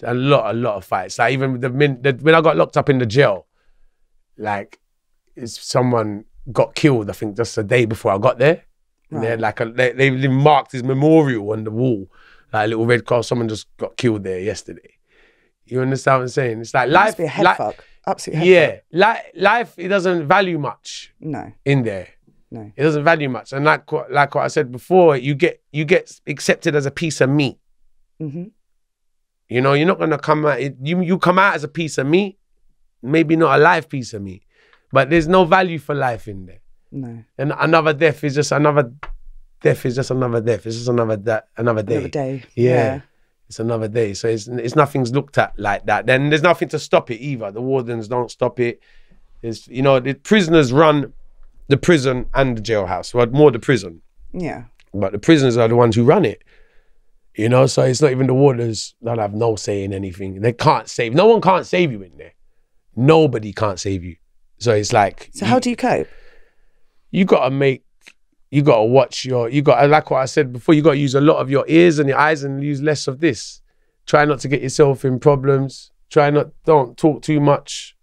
a lot of fights. Like even when I got locked up in the jail, like someone got killed. I think just a day before I got there. And they had like they marked his memorial on the wall, like a little red cross. Someone just got killed there yesterday. You understand what I'm saying? It's like It life. must be a head fuck. Absolute head fuck. Life. It doesn't value much No. in there. No. It doesn't value much. And like what I said before, you get accepted as a piece of meat. Mm-hmm. You know, you're not gonna come out. You come out as a piece of meat, maybe not a live piece of meat, but there's no value for life in there. No. And another death is just another death. It's just another day. Another day. Yeah. It's another day. So it's nothing's looked at like that. Then there's nothing to stop it either. The wardens don't stop it. It's, the prisoners run the prison and the jailhouse. Well, more the prison. Yeah. But the prisoners are the ones who run it. So it's not even the wardens that have no say in anything. They can't save. No one can't save you in there. Nobody can't save you. So it's like. So how do you cope? You gotta watch like what I said before, you gotta use a lot of your ears and your eyes and use less of this. Try not to get yourself in problems. Don't talk too much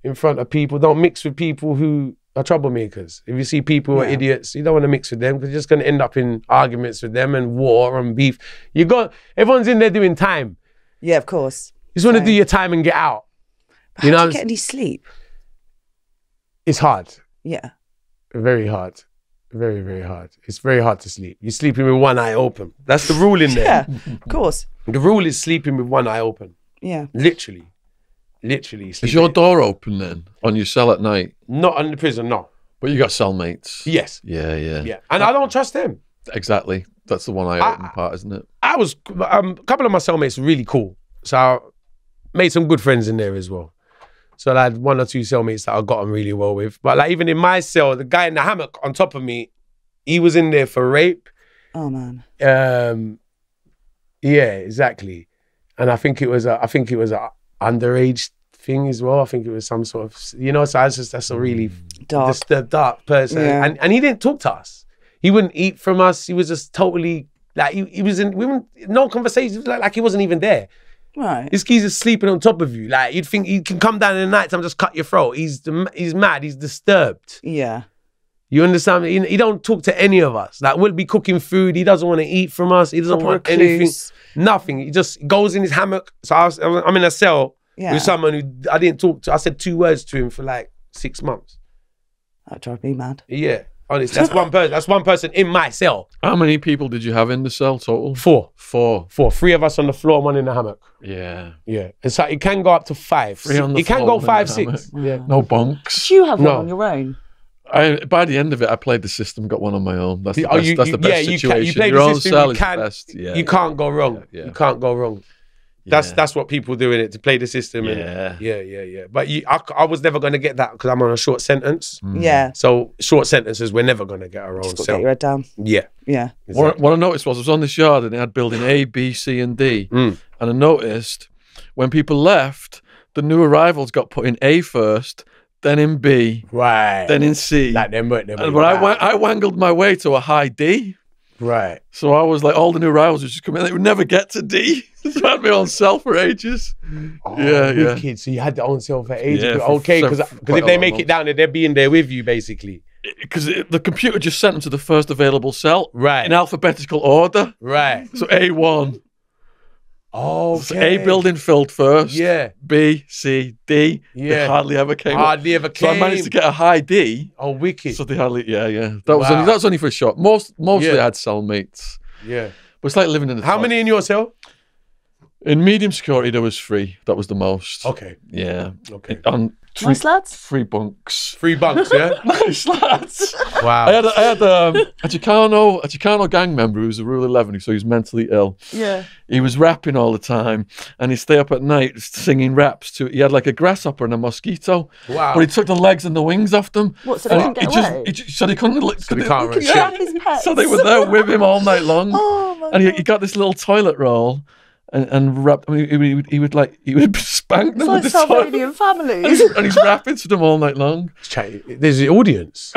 in front of people. Don't mix with people who are troublemakers. If you see people who are idiots, you don't want to mix with them because you're just gonna end up in arguments with them and war and beef. Everyone's in there doing time. Yeah, of course. You just want to do your time and get out. But how do you get any sleep? It's hard. Yeah. Very hard. Very, very hard. It's very hard to sleep. You're sleeping with one eye open. That's the rule in there. Yeah, of course. The rule is sleeping with one eye open. Yeah. Literally. Sleeping. Is your door open then on your cell at night? Not in the prison, no. But you got cellmates? Yes. Yeah. And I don't trust them. Exactly. That's the one eye open part, isn't it? A couple of my cellmates were really cool. So I made some good friends in there as well. So I had one or two cellmates that I got on really well with. But like even in my cell, the guy in the hammock on top of me, he was in there for rape. Oh man. Yeah, exactly. And I think it was a underage thing as well. I think it was some sort of, so that's a really dark person. Yeah. And he didn't talk to us. He wouldn't eat from us. He was just totally like no conversation. It was like he wasn't even there. Right. This geezer's sleeping on top of you. Like you'd think he can come down in the night time and just cut your throat. He's mad. He's disturbed. Yeah. You understand? He don't talk to any of us. Like we'll be cooking food. He doesn't want to eat from us. He doesn't want anything. Nothing. He just goes in his hammock. So I'm in a cell with someone who I didn't talk to. I said 2 words to him for like 6 months. That drives me mad. Yeah. Honestly, that's one person. That's one person in my cell. How many people did you have in the cell total? 4. 4. 3 of us on the floor, 1 in the hammock. Yeah. And so it can go up to 5. 3 on the it can floor, go 1 in 5, the 6. hammock. Yeah. No bunks. Did you have one on your own? By the end of it, I played the system, got one on my own. That's the best, you situation. You play Your the own system, cell you is can, the best. Yeah, you can't go wrong. Yeah. You can't go wrong. That's what people do in it, to play the system. Yeah. Yeah. But I was never going to get that because I'm on a short sentence. Yeah. So short sentences, we're never going to get our own Just cell. get your head down. Yeah. Yeah. Exactly. What I noticed was I was on this yard and they had building A, B, C and D. And I noticed when people left, the new arrivals got put in A first, then in B, right, then in C. Like them. But I wangled my way to a high D. Right. So I was like, all the new arrivals would just come in. They would never get to D. So I had my own cell for ages. Oh, yeah. Kid. So you had your own cell for ages. Yeah, Okay, because if they make it down there, they'll be in there with you, basically. because the computer just sent them to the first available cell, Right. in alphabetical order. Right. So A1. Oh, So A building filled first. Yeah. B, C, D. Yeah. They hardly ever came. up. Hardly ever So I came. managed to get a high D. Oh, wicked. So they hardly, yeah. That was Wow. only for a shot. Mostly Yeah. I had cellmates. Yeah. But it's like living in a How many in your cell? In medium security, there was 3. That was the most. Okay. Yeah. Okay. And Nice lads. 3 bunks. 3 bunks, yeah? Nice lads. Wow. I had a Chicano gang member who was a Rule 11, so he was mentally ill. Yeah. He was rapping all the time, and he'd stay up at night singing raps to. He had like a grasshopper and a mosquito. Wow. But he took the legs and the wings off them. What, so they And couldn't get away? so they couldn't. So they can't really Grab shit. his pets. So they were there with him all night long. Oh, my And God. he got this little toilet roll. And rap, I mean, he would spank them It's with like the toilet. Salvanian families. And he's rapping to them all night long. There's the audience.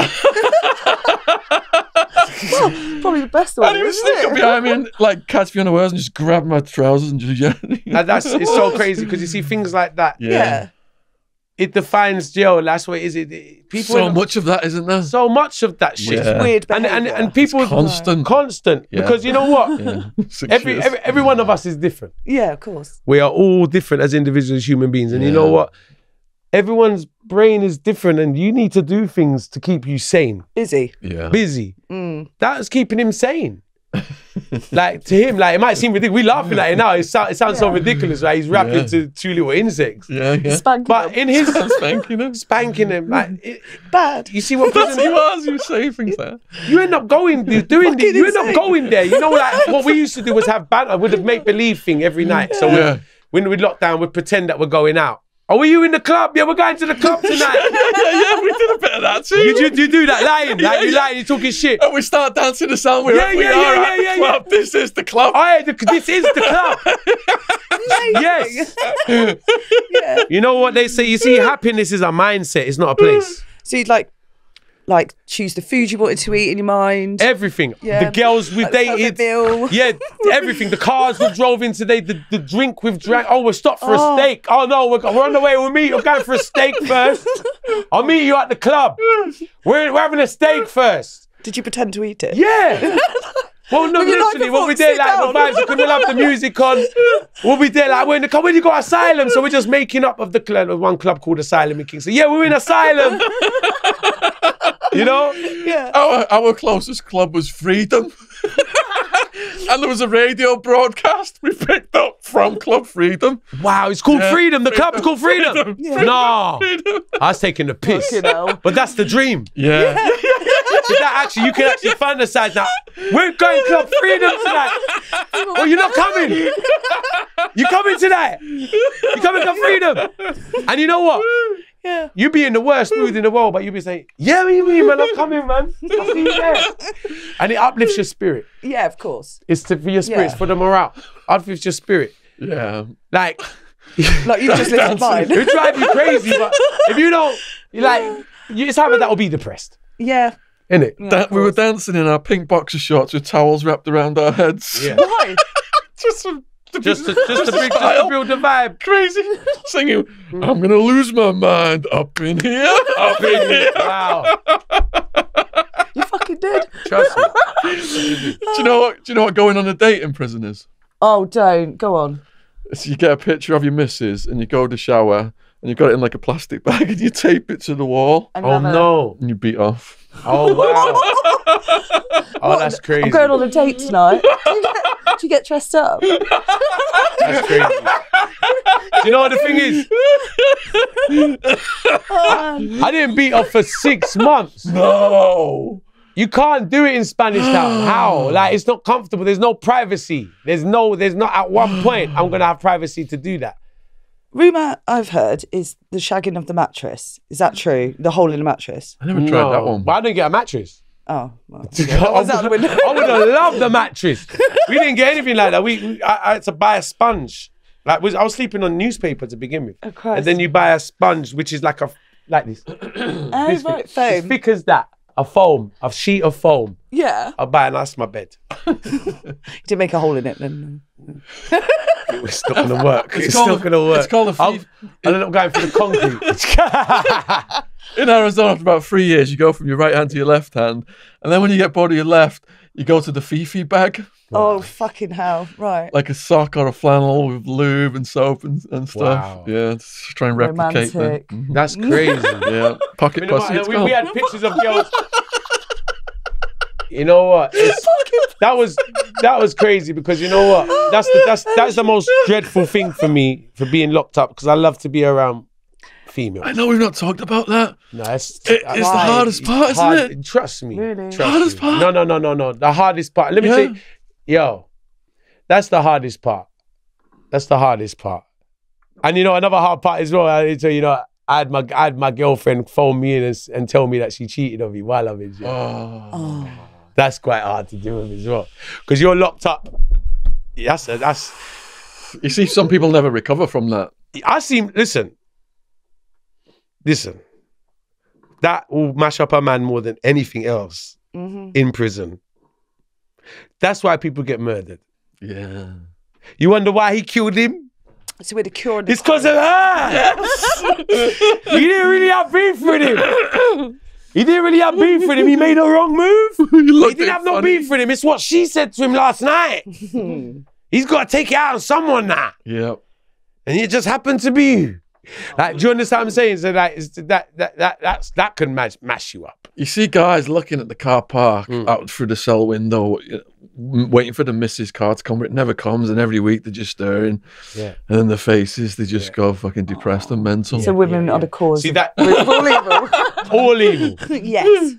Probably the best one. And he would isn't sneak it? up behind me and like catch me unawares and just grab my trousers and just It's so crazy because you see things like that. Yeah. It defines jail. That's what it is. People So much of that, isn't there? so much of that shit. Yeah. Weird And behaviour. people constant. Yeah. because you know what? Yeah. 6 Every years. every one of us is different. Yeah, of course. We are all different as individuals, human beings, and you know Yeah. what? Everyone's brain is different, and you need to do things to keep you sane, Busy. Yeah. busy. That's keeping him sane. Like to him, like it might seem ridiculous. We're laughing at it now. It sounds so ridiculous. Like he's rapping Yeah. to 2 little insects. Yeah. Spanking But them. in his Spanking him. spanking him, like Bad. you see what That's prison he was saying things there. you end up going doing this, you end up going there. You know, like what we used to do was have banter with a make believe thing every night. So Yeah. when we'd lock down, we'd pretend that we're going out. Oh, were you in the club? Yeah, we're going to the club tonight. yeah, we did a bit of that too. you do that lying, like you Yeah. lying, you're talking shit. And we start dancing the song. We Yeah, are yeah, at yeah, the club. This is the club. Oh, yeah, this is the club. Yes. Yeah. You know what they say? You see, happiness is a mindset. It's not a place. So you'd like choose the food you wanted to eat in your mind. Everything. Yeah. The girls we've Like the dated. perfect meal. Yeah, everything. The cars we drove in today, the drink we've drank. Oh, we're stopped for a Oh. steak. Oh, no, we're on the way. We'll meet. We're going for a steak first. I'll meet you at the club. We're having a steak first. Did you pretend to eat it? Yeah. Well, no, With your literally, knife when and we're fork, there, sit like, the down. vibes, because we'll have the music on. We'll be there, like, we're in the club. When you got Asylum, so we're just making up of the club, of one club called Asylum in Kingston. Yeah, we're in Asylum. You know? Yeah. Our closest club was Freedom. And there was a radio broadcast we picked up from Club Freedom. Wow, it's called Yeah. Freedom. The club's called Freedom. No. I was taking the piss. Fucking hell. But that's the dream. Yeah. That actually, you can actually fantasize now. We're going Club Freedom tonight. Oh, you're not coming. You coming tonight? You coming Club Freedom? And you know what? Yeah. You be in the worst mood in the world, but you be saying, yeah, what you mean, man? I'm coming, man. I'll see you there. And it uplifts your spirit. Yeah, of course. It's for your spirit, it's Yeah. for the morale. Uplifts your spirit. Yeah. Like, Like you've just listened to mine. it drives you crazy, but if you don't, you're like, it's either that or be depressed, Yeah. innit? We were dancing in our pink boxer shorts with towels wrapped around our heads. Yeah. Why? just Just to build the vibe. crazy. Singing, I'm going to lose my mind up in here. Up in here. Wow. You fucking did. Trust me. Do you know what going on a date in prison is? Oh, don't. Go on. So you get a picture of your missus and you go to shower and you've got it in like a plastic bag and you tape it to the wall And Oh, have a- no. and you beat off. Oh, wow. Oh, that's crazy. I'm going on a date tonight. Do you get dressed up? That's crazy. Do you know what the thing is? I didn't beat off for 6 months. No. You can't do it in Spanish Town. How? Like, it's not comfortable. There's no privacy. There's not at one point I'm going to have privacy to do that. Rumour I've heard is the shagging of the mattress. Is that true? The hole in the mattress? I never tried that one. But I didn't get a mattress. Oh, well. I was out the window. would have loved the mattress. We didn't get anything like that. I had to buy a sponge. Like I was sleeping on newspaper to begin with. Oh, Christ. And then you buy a sponge, which is like this. Oh, This right, thick. foam. As thick as that. A sheet of foam. Yeah. I'll buy and that's my bed. You didn't make a hole in it then. It's not gonna work. It's called not gonna work. it's called a feed- I'll end up going for the concrete. in Arizona, after about 3 years, you go from your right hand to your left hand. And then when you get bored of your left, you go to the Fifi bag. Oh, fucking hell. Right. Like a sock or a flannel with lube and soap and stuff. Wow. Yeah, to try and replicate that. Romantic. That's crazy. Yeah, pocket pussy. It's we called. had pictures of girls. You know what? That was crazy because you know what? That's the most dreadful thing for me for being locked up because I love to be around females. I know we've not talked about that. No, it's the hardest part, isn't it? Trust me. Really? Hardest part? No. The hardest part. Let me tell you, yo, that's the hardest part. That's the hardest part. And you know, another hard part as well. I had my girlfriend phone me in and tell me that she cheated on me while I'm in jail. Oh. That's quite hard to deal with as well. Because you're locked up. That's You see, some people never recover from that. Listen. That will mash up a man more than anything else in prison. That's why people get murdered. Yeah. You wonder why he killed him? So we'd have cured It's because of her. Yes. He didn't really have beef with him. He didn't really have beef with him. He made a wrong move. He didn't have no beef with him. It's what she said to him last night. He's got to take it out on someone now. Yep. And it just happened to be you. Like, do you understand what I'm saying? So that can mash you up. You see guys looking at the car park out through the cell window, waiting for the missus car to come, but it never comes, and every week they're just staring. Yeah. And then the faces, they just go fucking depressed and mental. So women are the cause. See that? All evil. All evil. Yes.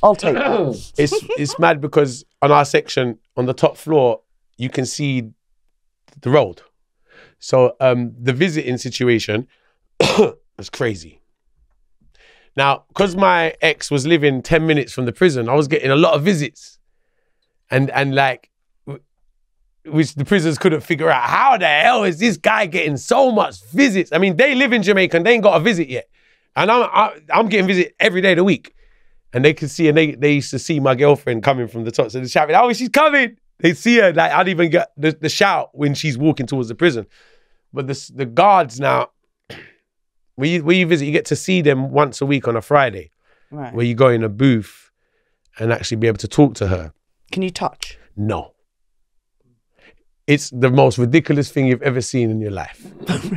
I'll take that. It's mad because on our section, on the top floor, you can see the road. So the visiting situation was crazy. Now, because my ex was living 10 minutes from the prison, I was getting a lot of visits. And like, which the prisoners couldn't figure out, how the hell is this guy getting so much visits? I mean, they live in Jamaica and they ain't got a visit yet. And I'm getting visit every day of the week. And they could see, and they used to see my girlfriend coming from the top. So they shouted, oh, she's coming. They'd see her, like I'd even get the shout when she's walking towards the prison. But the guards now, where you visit, you get to see them once a week on a Friday. Right. Where you go in a booth and actually be able to talk to her. Can you touch? No. It's the most ridiculous thing you've ever seen in your life.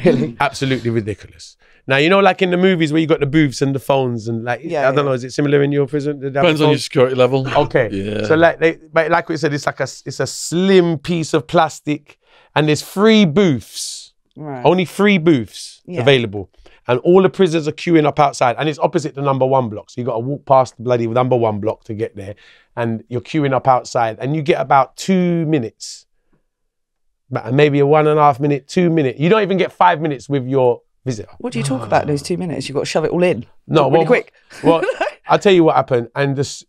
Really? Absolutely ridiculous. Now, you know, like in the movies where you got the booths and the phones and like, I don't know, is it similar in your prison? Depends on your security level. Okay. Yeah. So like we said, it's like it's a slim piece of plastic and there's 3 booths. Right. Only 3 booths available. And all the prisoners are queuing up outside. And it's opposite the number 1 block. So you got to walk past the bloody number 1 block to get there. And you're queuing up outside. And you get about 2 minutes. Maybe a 1.5 minute, 2 minute. You don't even get 5 minutes with your visitor. What do you talk about in those 2 minutes? You've got to shove it all in. No, really quick. Well, I'll tell you what happened. And it's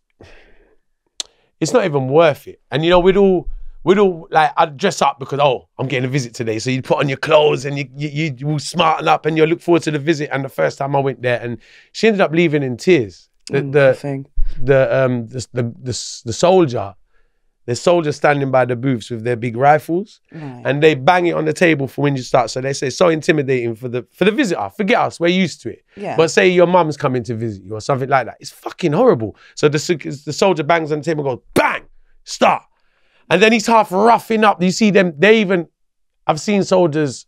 not even worth it. And you know, we'd all like, I'd dress up because, I'm getting a visit today. So you'd put on your clothes and you will smarten up and you look forward to the visit. And the first time I went there, and she ended up leaving in tears. The soldier, there's soldiers standing by the booths with their big rifles, and they bang it on the table for when you start. So they say it's so intimidating for the visitor. Forget us, we're used to it. Yeah. But say your mum's coming to visit you or something like that. It's fucking horrible. So the soldier bangs on the table and goes, bang, start. And then he's half roughing up. You see them, I've seen soldiers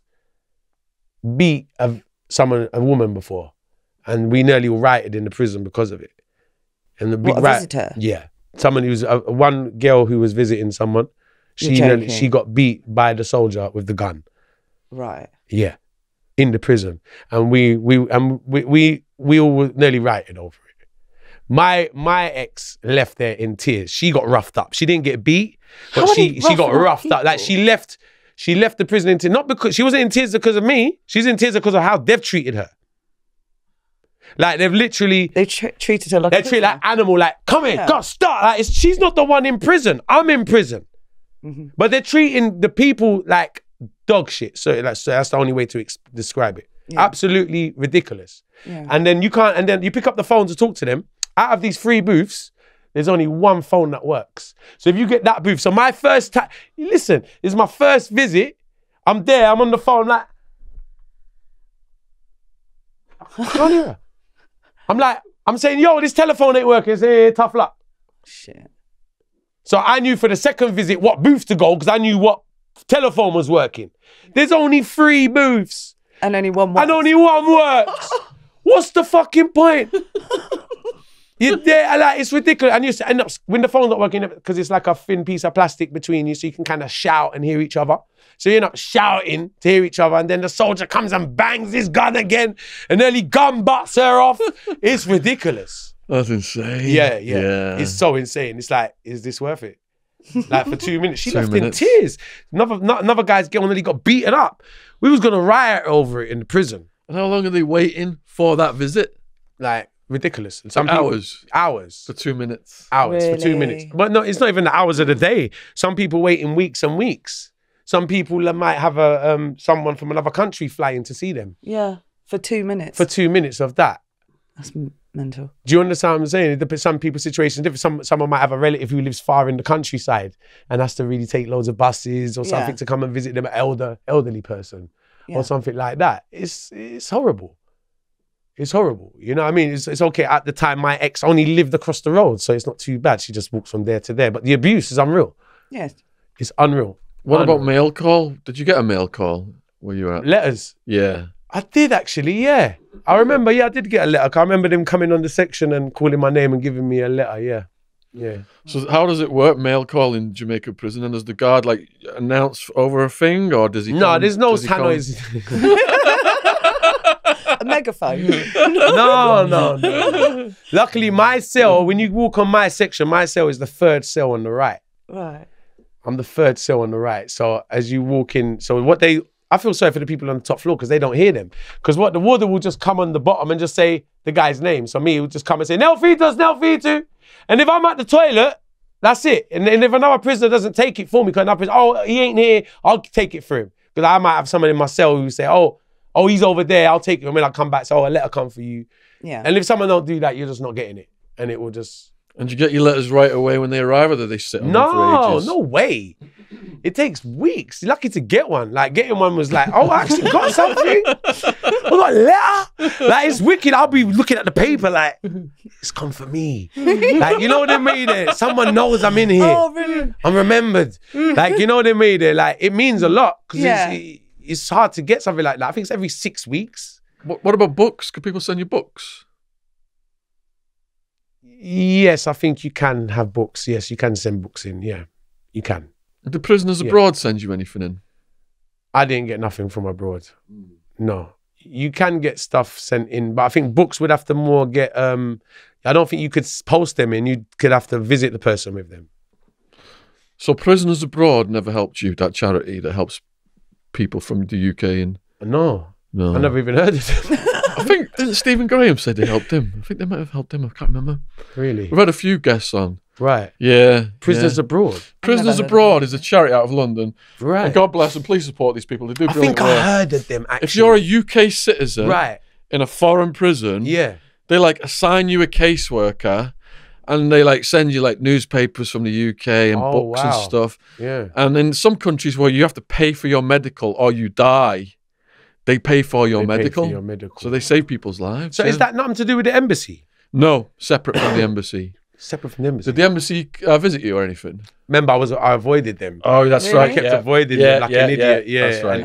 beat a woman before. And we nearly rioted in the prison because of it. And the big visitor? Yeah. Someone who's, one girl who was visiting someone, she got beat by the soldier with the gun. Right. Yeah. In the prison. And we all nearly rioted over it. My ex left there in tears. She got roughed up. She didn't get beat, but she got roughed up. Like she left the prison in tears. Not because she wasn't in tears because of me. She's in tears because of how they've treated her. Like they've literally treated her like they treat like animal. Like come here, go start. Like she's not the one in prison. I'm in prison, but they're treating the people like dog shit. So that's the only way to describe it. Yeah. Absolutely ridiculous. Yeah. And then you pick up the phone to talk to them. Out of these 3 booths, there's only 1 phone that works. So if you get that booth, so my first time, listen, this is my first visit. I'm there. I'm on the phone like, I can't hear her. I'm saying, yo, this telephone ain't working. Say, tough luck. Shit. So I knew for the second visit what booth to go because I knew what telephone was working. There's only 3 booths. And only one works. And only one works. What's the fucking point? You're there, like, it's ridiculous. And you end up, when the phone's not working, because it's like a thin piece of plastic between you, so you can kind of shout and hear each other. So you end up shouting to hear each other, and then the soldier comes and bangs his gun again, and nearly gun butts her off. It's ridiculous. That's insane. Yeah. It's so insane. It's like, is this worth it? Like for 2 minutes. She left in tears. Another guy's nearly got beaten up. We was going to riot over it in the prison. And how long are they waiting for that visit? Like, ridiculous. And some hours. Hours. For 2 minutes. Hours for 2 minutes. But no, it's not even the hours of the day. Some people wait in weeks and weeks. Some people might have someone from another country flying to see them. Yeah, for 2 minutes. For 2 minutes of that. That's mental. Do you understand what I'm saying? Some people's situations different. Someone might have a relative who lives far in the countryside and has to really take loads of buses or something to come and visit them, an elderly person or something like that. It's horrible. It's horrible. You know what I mean? It's okay. At the time, my ex only lived across the road, so it's not too bad. She just walks from there to there. But the abuse is unreal. Yes. It's unreal. What about mail call? Did you get a mail call where you were at? Letters? Yeah. I did actually, yeah. I remember, I did get a letter. I remember them coming on the section and calling my name and giving me a letter, yeah. So how does it work, mail call in Jamaica prison? And does the guard like announce over a thing, or does he No, there's no tannoys. A megaphone. No. Luckily, my cell, when you walk on my section, my cell is the 3rd cell on the right. Right. I'm the 3rd cell on the right. So as you walk in, I feel sorry for the people on the top floor because they don't hear them. Because the warden will just come on the bottom and just say the guy's name. So me, he will just come and say, Nelfitos, Nelfito. And if I'm at the toilet, that's it. And if another prisoner doesn't take it for me, because he ain't here, I'll take it for him. Because I might have someone in my cell who say, oh, he's over there, I'll take it. And when I come back, say, a letter come for you. Yeah. And if someone don't do that, you're just not getting it. And it will just... And you get your letters right away when they arrive, or do they sit on them for ages? No way. It takes weeks. You're lucky to get one. Like, getting one was like, I actually got something. I got a letter. Like, it's wicked. I'll be looking at the paper like, it's come for me. Like, you know what I mean? Someone knows I'm in here. Oh, brilliant. I'm remembered. Like, you know what I mean? Like, it means a lot. Because it's hard to get something like that. I think it's every 6 weeks. What about books? Could people send you books? Yes, I think you can have books. Yes, you can send books in. Yeah, you can. Do prisoners abroad send you anything in? I didn't get nothing from abroad. No. You can get stuff sent in, but I think books would have to more get... I don't think you could post them in. You could have to visit the person with them. So Prisoners Abroad never helped you, that charity that helps people from the UK? No. I never even heard of them. I think Stephen Graham said they helped him. I think they might have helped him. I can't remember. Really? We've had a few guests on. Right. Yeah. Prisoners Abroad. Prisoners Abroad is a charity out of London. Right. And God bless them. Please support these people. They do I brilliant think work. I heard of them, actually. If you're a UK citizen in a foreign prison, they like assign you a caseworker, and they like send you like newspapers from the UK and books and stuff. Yeah. And in some countries where you have to pay for your medical or you die, they pay for your medical. So they save people's lives. So is that nothing to do with the embassy? No, separate from the embassy. Separate from the embassy. Did the embassy visit you or anything? Remember, I avoided them. Oh, that's right. I kept avoiding them like an idiot. Yeah, that's right.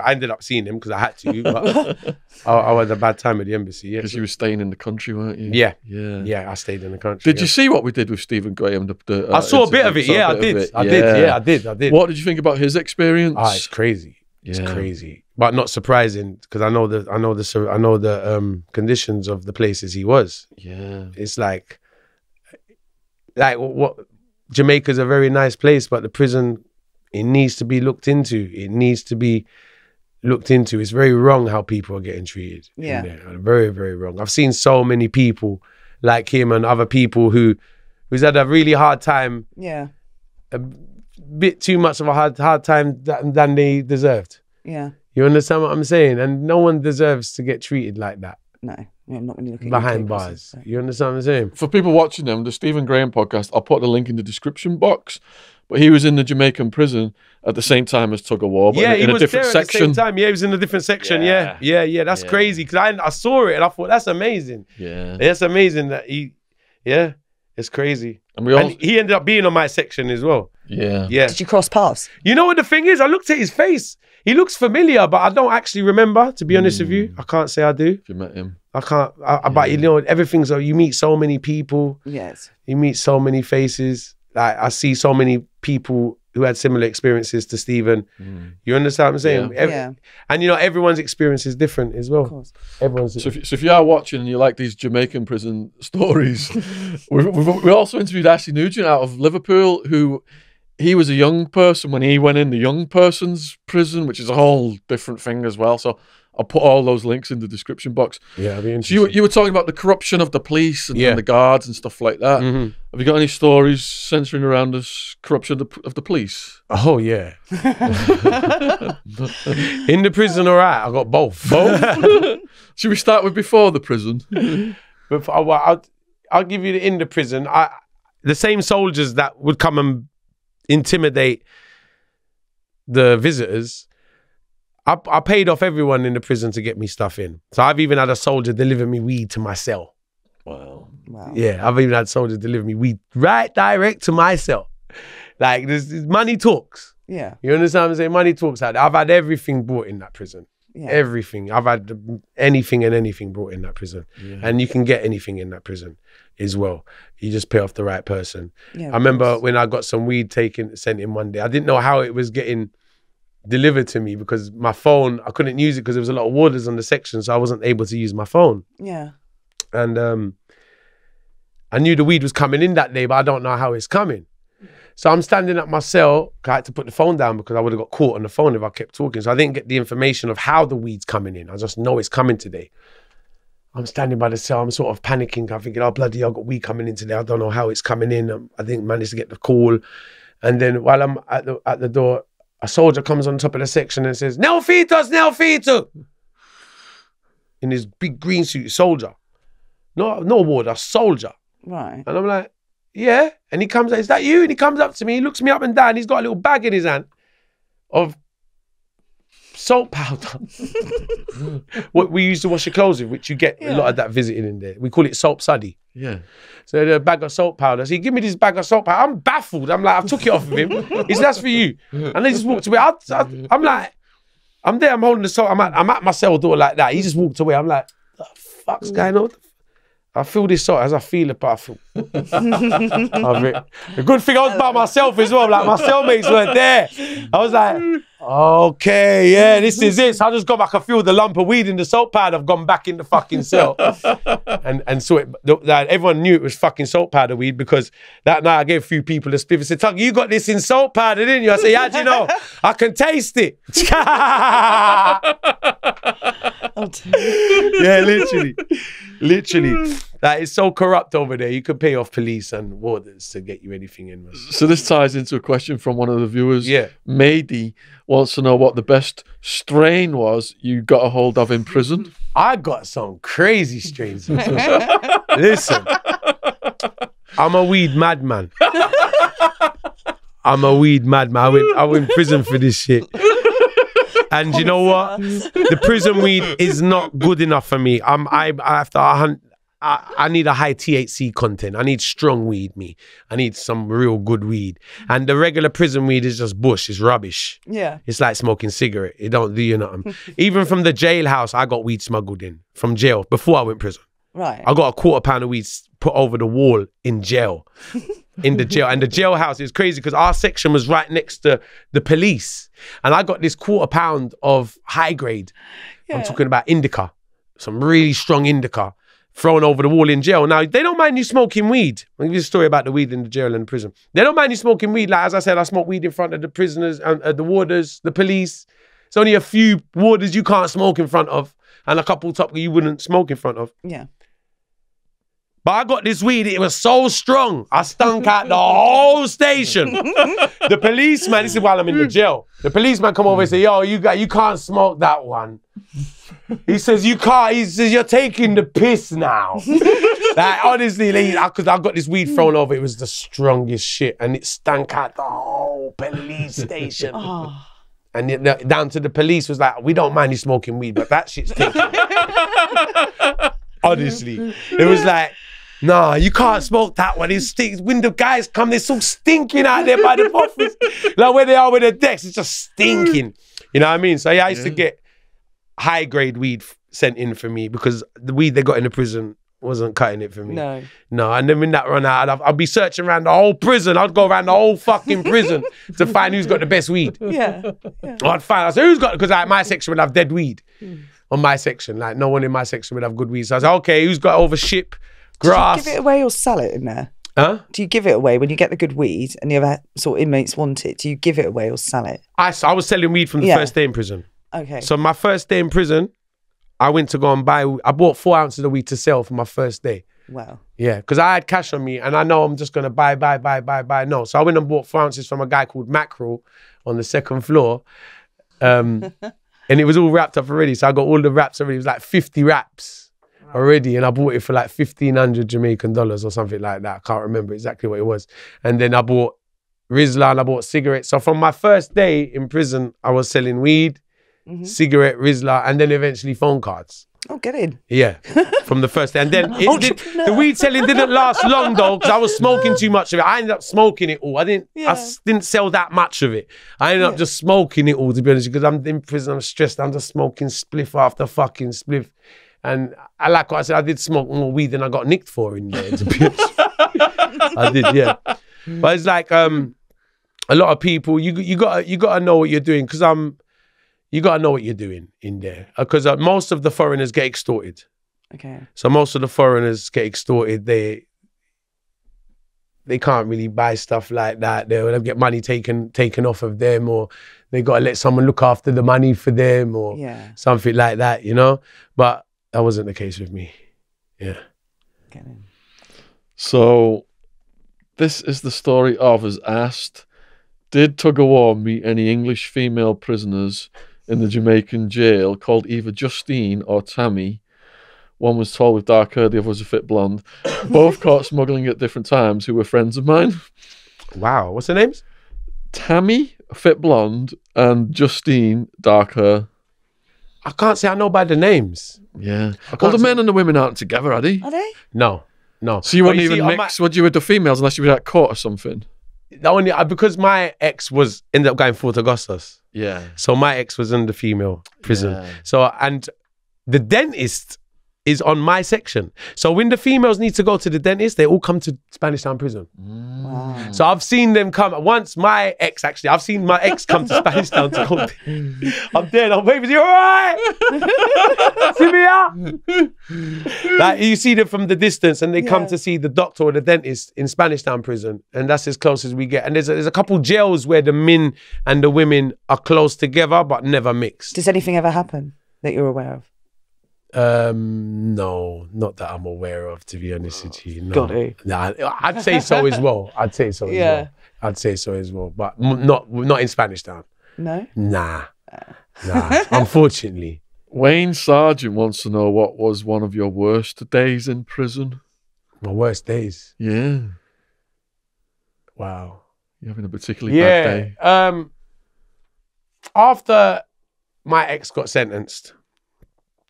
I ended up seeing them because I had to. But I had a bad time at the embassy. Yeah, because you were staying in the country, weren't you? Yeah. I stayed in the country. Did you see what we did with Stephen Graham? I saw a bit of it. Yeah, I did. What did you think about his experience? It's crazy. It's crazy, but not surprising because I know the conditions of the places he was. Yeah, it's like what Jamaica's a very nice place, but the prison, it needs to be looked into. It's very wrong how people are getting treated. Yeah, very, very wrong. I've seen so many people like him and other people who's had a really hard time. Yeah. A bit too much of a hard time than they deserved. Yeah. You understand what I'm saying? And no one deserves to get treated like that. No. Yeah, not when you look at behind UK bars. prisons, so. You understand what I'm saying? For people watching them, the Stephen Graham podcast, I'll put the link in the description box. But he was in the Jamaican prison at the same time as Tuggawar, but in a different section. At the same time. Yeah, he was in a different section. Yeah. That's crazy because I saw it and I thought that's amazing. Yeah, that's amazing that he. Yeah, it's crazy. And he ended up being on my section as well. Yeah. Did you cross paths? You know what the thing is? I looked at his face. He looks familiar, but I don't actually remember. To be honest with you, I can't say I do. If you met him, I can't. But you know, everything's. You meet so many people. Yes. You meet so many faces. Like I see so many people who had similar experiences to Stephen. You understand what I'm saying? Yeah. And you know, everyone's experience is different as well. Of course. Everyone's. So if you are watching and you like these Jamaican prison stories, we also interviewed Ashley Nugent out of Liverpool, who he was a young person when he went in the young person's prison, which is a whole different thing as well. So I'll put all those links in the description box. Yeah, it'll be So interesting. you were talking about the corruption of the police and the guards and stuff like that. Have you got any stories centering around this corruption of the police? Oh yeah. In the prison, all right. I got both. Should we start with before the prison? But I'll give you the in the prison. The same soldiers that would come and intimidate the visitors. I paid off everyone in the prison to get me stuff in. So I've even had a soldier deliver me weed to my cell. Wow. Yeah, I've even had soldiers deliver me weed right direct to my cell. Like, this money talks. Yeah. You understand what I'm saying? Money talks out there. I've had everything brought in that prison. Yeah. Everything. I've had anything and anything brought in that prison. Yeah. And you can get anything in that prison as well. You just pay off the right person. Yeah, I remember when I got some weed sent in one day. I didn't know how it was getting delivered to me because my phone, I couldn't use it because there was a lot of warders on the section, so I wasn't able to use my phone. Yeah. And I knew the weed was coming in that day, but I don't know how it's coming. So I'm standing at my cell. I had to put the phone down because I would have got caught on the phone if I kept talking. So I didn't get the information of how the weed's coming in. I just know it's coming today. I'm standing by the cell. I'm sort of panicking. I'm thinking, oh, bloody, I've got weed coming in today. I don't know how it's coming in. I didn't manage to get the call. And then while I'm at the door, a soldier comes on top of the section and says, Nelfitos, Nelfito! In his big green suit, soldier. No warder, soldier. Right. And I'm like, yeah. And he comes, is that you? And he comes up to me, he looks me up and down, he's got a little bag in his hand of salt powder. What we used to wash your clothes with, which you get a lot of that visiting in there. We call it salt suddy. Yeah. So the bag of salt powder. So he give me this bag of salt powder. I'm baffled. I'm like, I took it off of him. He said, that's for you. And they just walked away. I'm like, I'm there, I'm holding the salt. I'm at my cell door like that. He just walked away. I'm like, the fuck's going on? I feel this salt as I feel it, but I feel. The good thing I was by myself as well. Like my cellmates weren't there. I was like, okay, yeah, this is it. So I just got back. I feel the lump of weed in the salt powder. I've gone back in the fucking cell, and so everyone knew it was fucking salt powder weed because that night I gave a few people a spliff. I said, "Tug, you got this in salt powder, didn't you?" I said, "Yeah, do you know? I can taste it." Yeah, literally. That is so corrupt over there. You could pay off police and warders to get you anything in. So this ties into a question from one of the viewers. Yeah. Mady wants to know what the best strain was you got a hold of in prison. I got some crazy strains. Listen, I'm a weed madman. I went prison for this shit. And you know what? The prison weed is not good enough for me. I need a high THC content. I need strong weed, I need some real good weed. And the regular prison weed is just bush. It's rubbish. Yeah. It's like smoking cigarette. It don't do you nothing. Even from the jailhouse, I got weed smuggled in from jail before I went prison. Right. I got a £1/4 pound of weed put over the wall in jail. In the jail. And the jailhouse is crazy because our section was right next to the police. And I got this £1/4 pound of high grade. I'm talking about indica. Some really strong indica thrown over the wall in jail. Now, they don't mind you smoking weed. I'll give you a story about the weed in the jail and the prison. They don't mind you smoking weed. Like, as I said, I smoke weed in front of the prisoners, and the warders, the police. It's only a few warders you can't smoke in front of and a couple top you wouldn't smoke in front of. Yeah. But I got this weed, it was so strong, I stunk out the whole station. The policeman, this is while I'm in the jail, the policeman come over and say, yo, you can't smoke that one. He says, you can't, he says, you're taking the piss now. Like, honestly, because I got this weed thrown over, it was the strongest shit, and it stank out the whole police station. Oh. And down to the police was like, we don't mind you smoking weed, but that shit's taking. Honestly, it was like, nah, you can't smoke that one. It stinks. When the guys come, they're so stinking out there by the office. Like where they are with the decks, it's just stinking. You know what I mean? So yeah, I used to get high grade weed sent in for me because the weed they got in the prison wasn't cutting it for me. No. And then when that run out, I'd be searching around the whole prison. I'd go around the whole fucking prison to find who's got the best weed. Yeah. I'd find, I said, who's got, because like my section would have dead weed. On my section, like no one in my section would have good weed. So I was like, okay, who's got over ship, grass? Do you give it away or sell it in there? Huh? Do you give it away when you get the good weed and the other sort of inmates want it? Do you give it away or sell it? I was selling weed from the first day in prison. Okay. So my first day in prison, I went to go and I bought 4 ounces of weed to sell for my first day. Wow. Yeah, because I had cash on me and I know I'm just going to buy. No. So I went and bought 4 ounces from a guy called Mackerel on the second floor. And it was all wrapped up already. So I got all the wraps already. It was like 50 wraps already. And I bought it for like 1,500 Jamaican dollars or something like that. I can't remember exactly what it was. And then I bought Rizla and I bought cigarettes. So from my first day in prison, I was selling weed, cigarette, Rizla, and then eventually phone cards. Oh, get in. Yeah, from the first day. And then the weed selling didn't last long though, because I was smoking too much of it. I ended up smoking it all. I didn't sell that much of it. I ended up just smoking it all, to be honest, because I'm in prison, I'm stressed, I'm just smoking spliff after fucking spliff. And I like what I said, I did smoke more weed than I got nicked for in there, to be honest. I did, yeah. But it's like a lot of people, you gotta know what you're doing, because you got to know what you're doing in there. Because most of the foreigners get extorted. Okay. So most of the foreigners get extorted. They can't really buy stuff like that. They'll get money taken off of them, or they got to let someone look after the money for them, or something like that, you know? But that wasn't the case with me. Yeah. Get in. So this is the story of, as asked, did Tuggawar meet any English female prisoners in the Jamaican jail called either Justine or Tammy? One was tall with dark hair, the other was a fit blonde. Both caught smuggling at different times, who were friends of mine. Wow, what's their names? Tammy, a fit blonde, and Justine, dark hair. I can't say I know by the names. Yeah. Well, the men and the women aren't together, are they? Are they? No. So you wouldn't even mix what you with the females unless you were at court or something? The only, because my ex ended up going Fort Augustus. Yeah. So my ex was in the female prison. Yeah. So, and the dentist is on my section. So when the females need to go to the dentist, they all come to Spanish Town prison. Wow. So I've seen them come. Once my ex, actually, I've seen my ex come to Spanish Town to go. I'm dead. I'm waving. You all right? See me out? Like you see them from the distance, and they come to see the doctor or the dentist in Spanish Town prison, and that's as close as we get. And there's a couple jails where the men and the women are close together, but never mixed. Does anything ever happen that you're aware of? No, not that I'm aware of, to be honest with you. No. Got it. Nah, I'd say so as well. I'd say so as well. But not in Spanish Town. No? Nah. Unfortunately. Wayne Sargent wants to know, what was one of your worst days in prison? My worst days? Yeah. Wow. You're having a particularly bad day? After my ex got sentenced,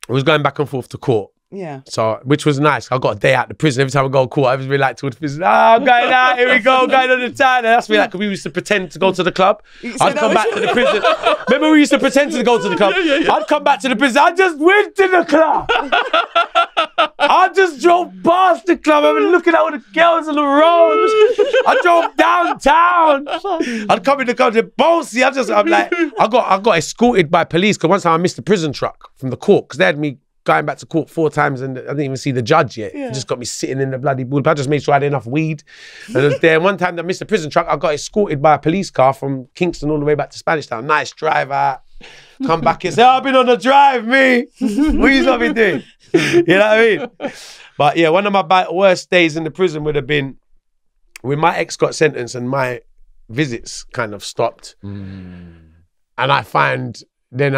I was going back and forth to court. Yeah. So, which was nice. I got a day out of the prison. Every time I go to court, I was really like towards the prison. I'm going out, here we go, going on the town. And that's me, like, we used to pretend to go to the club. I'd come back to the prison. Remember we used to pretend to go to the club? Yeah. I'd come back to the prison. I just went to the club. I just drove past the club. I was looking at all the girls on the road. I drove downtown. I'd come in the club, bossy. I'm like, I got escorted by police because one time I missed the prison truck from the court because they had me going back to court 4 times and I didn't even see the judge yet. It just got me sitting in the bloody booth. I just made sure I had enough weed. And I was there. One time that I missed the prison truck, I got escorted by a police car from Kingston all the way back to Spanish Town. Nice drive out. Come back and say, I've been on the drive, me. What you lot been doing? You know what I mean? But yeah, one of my worst days in the prison would have been when my ex got sentenced and my visits kind of stopped. And I find then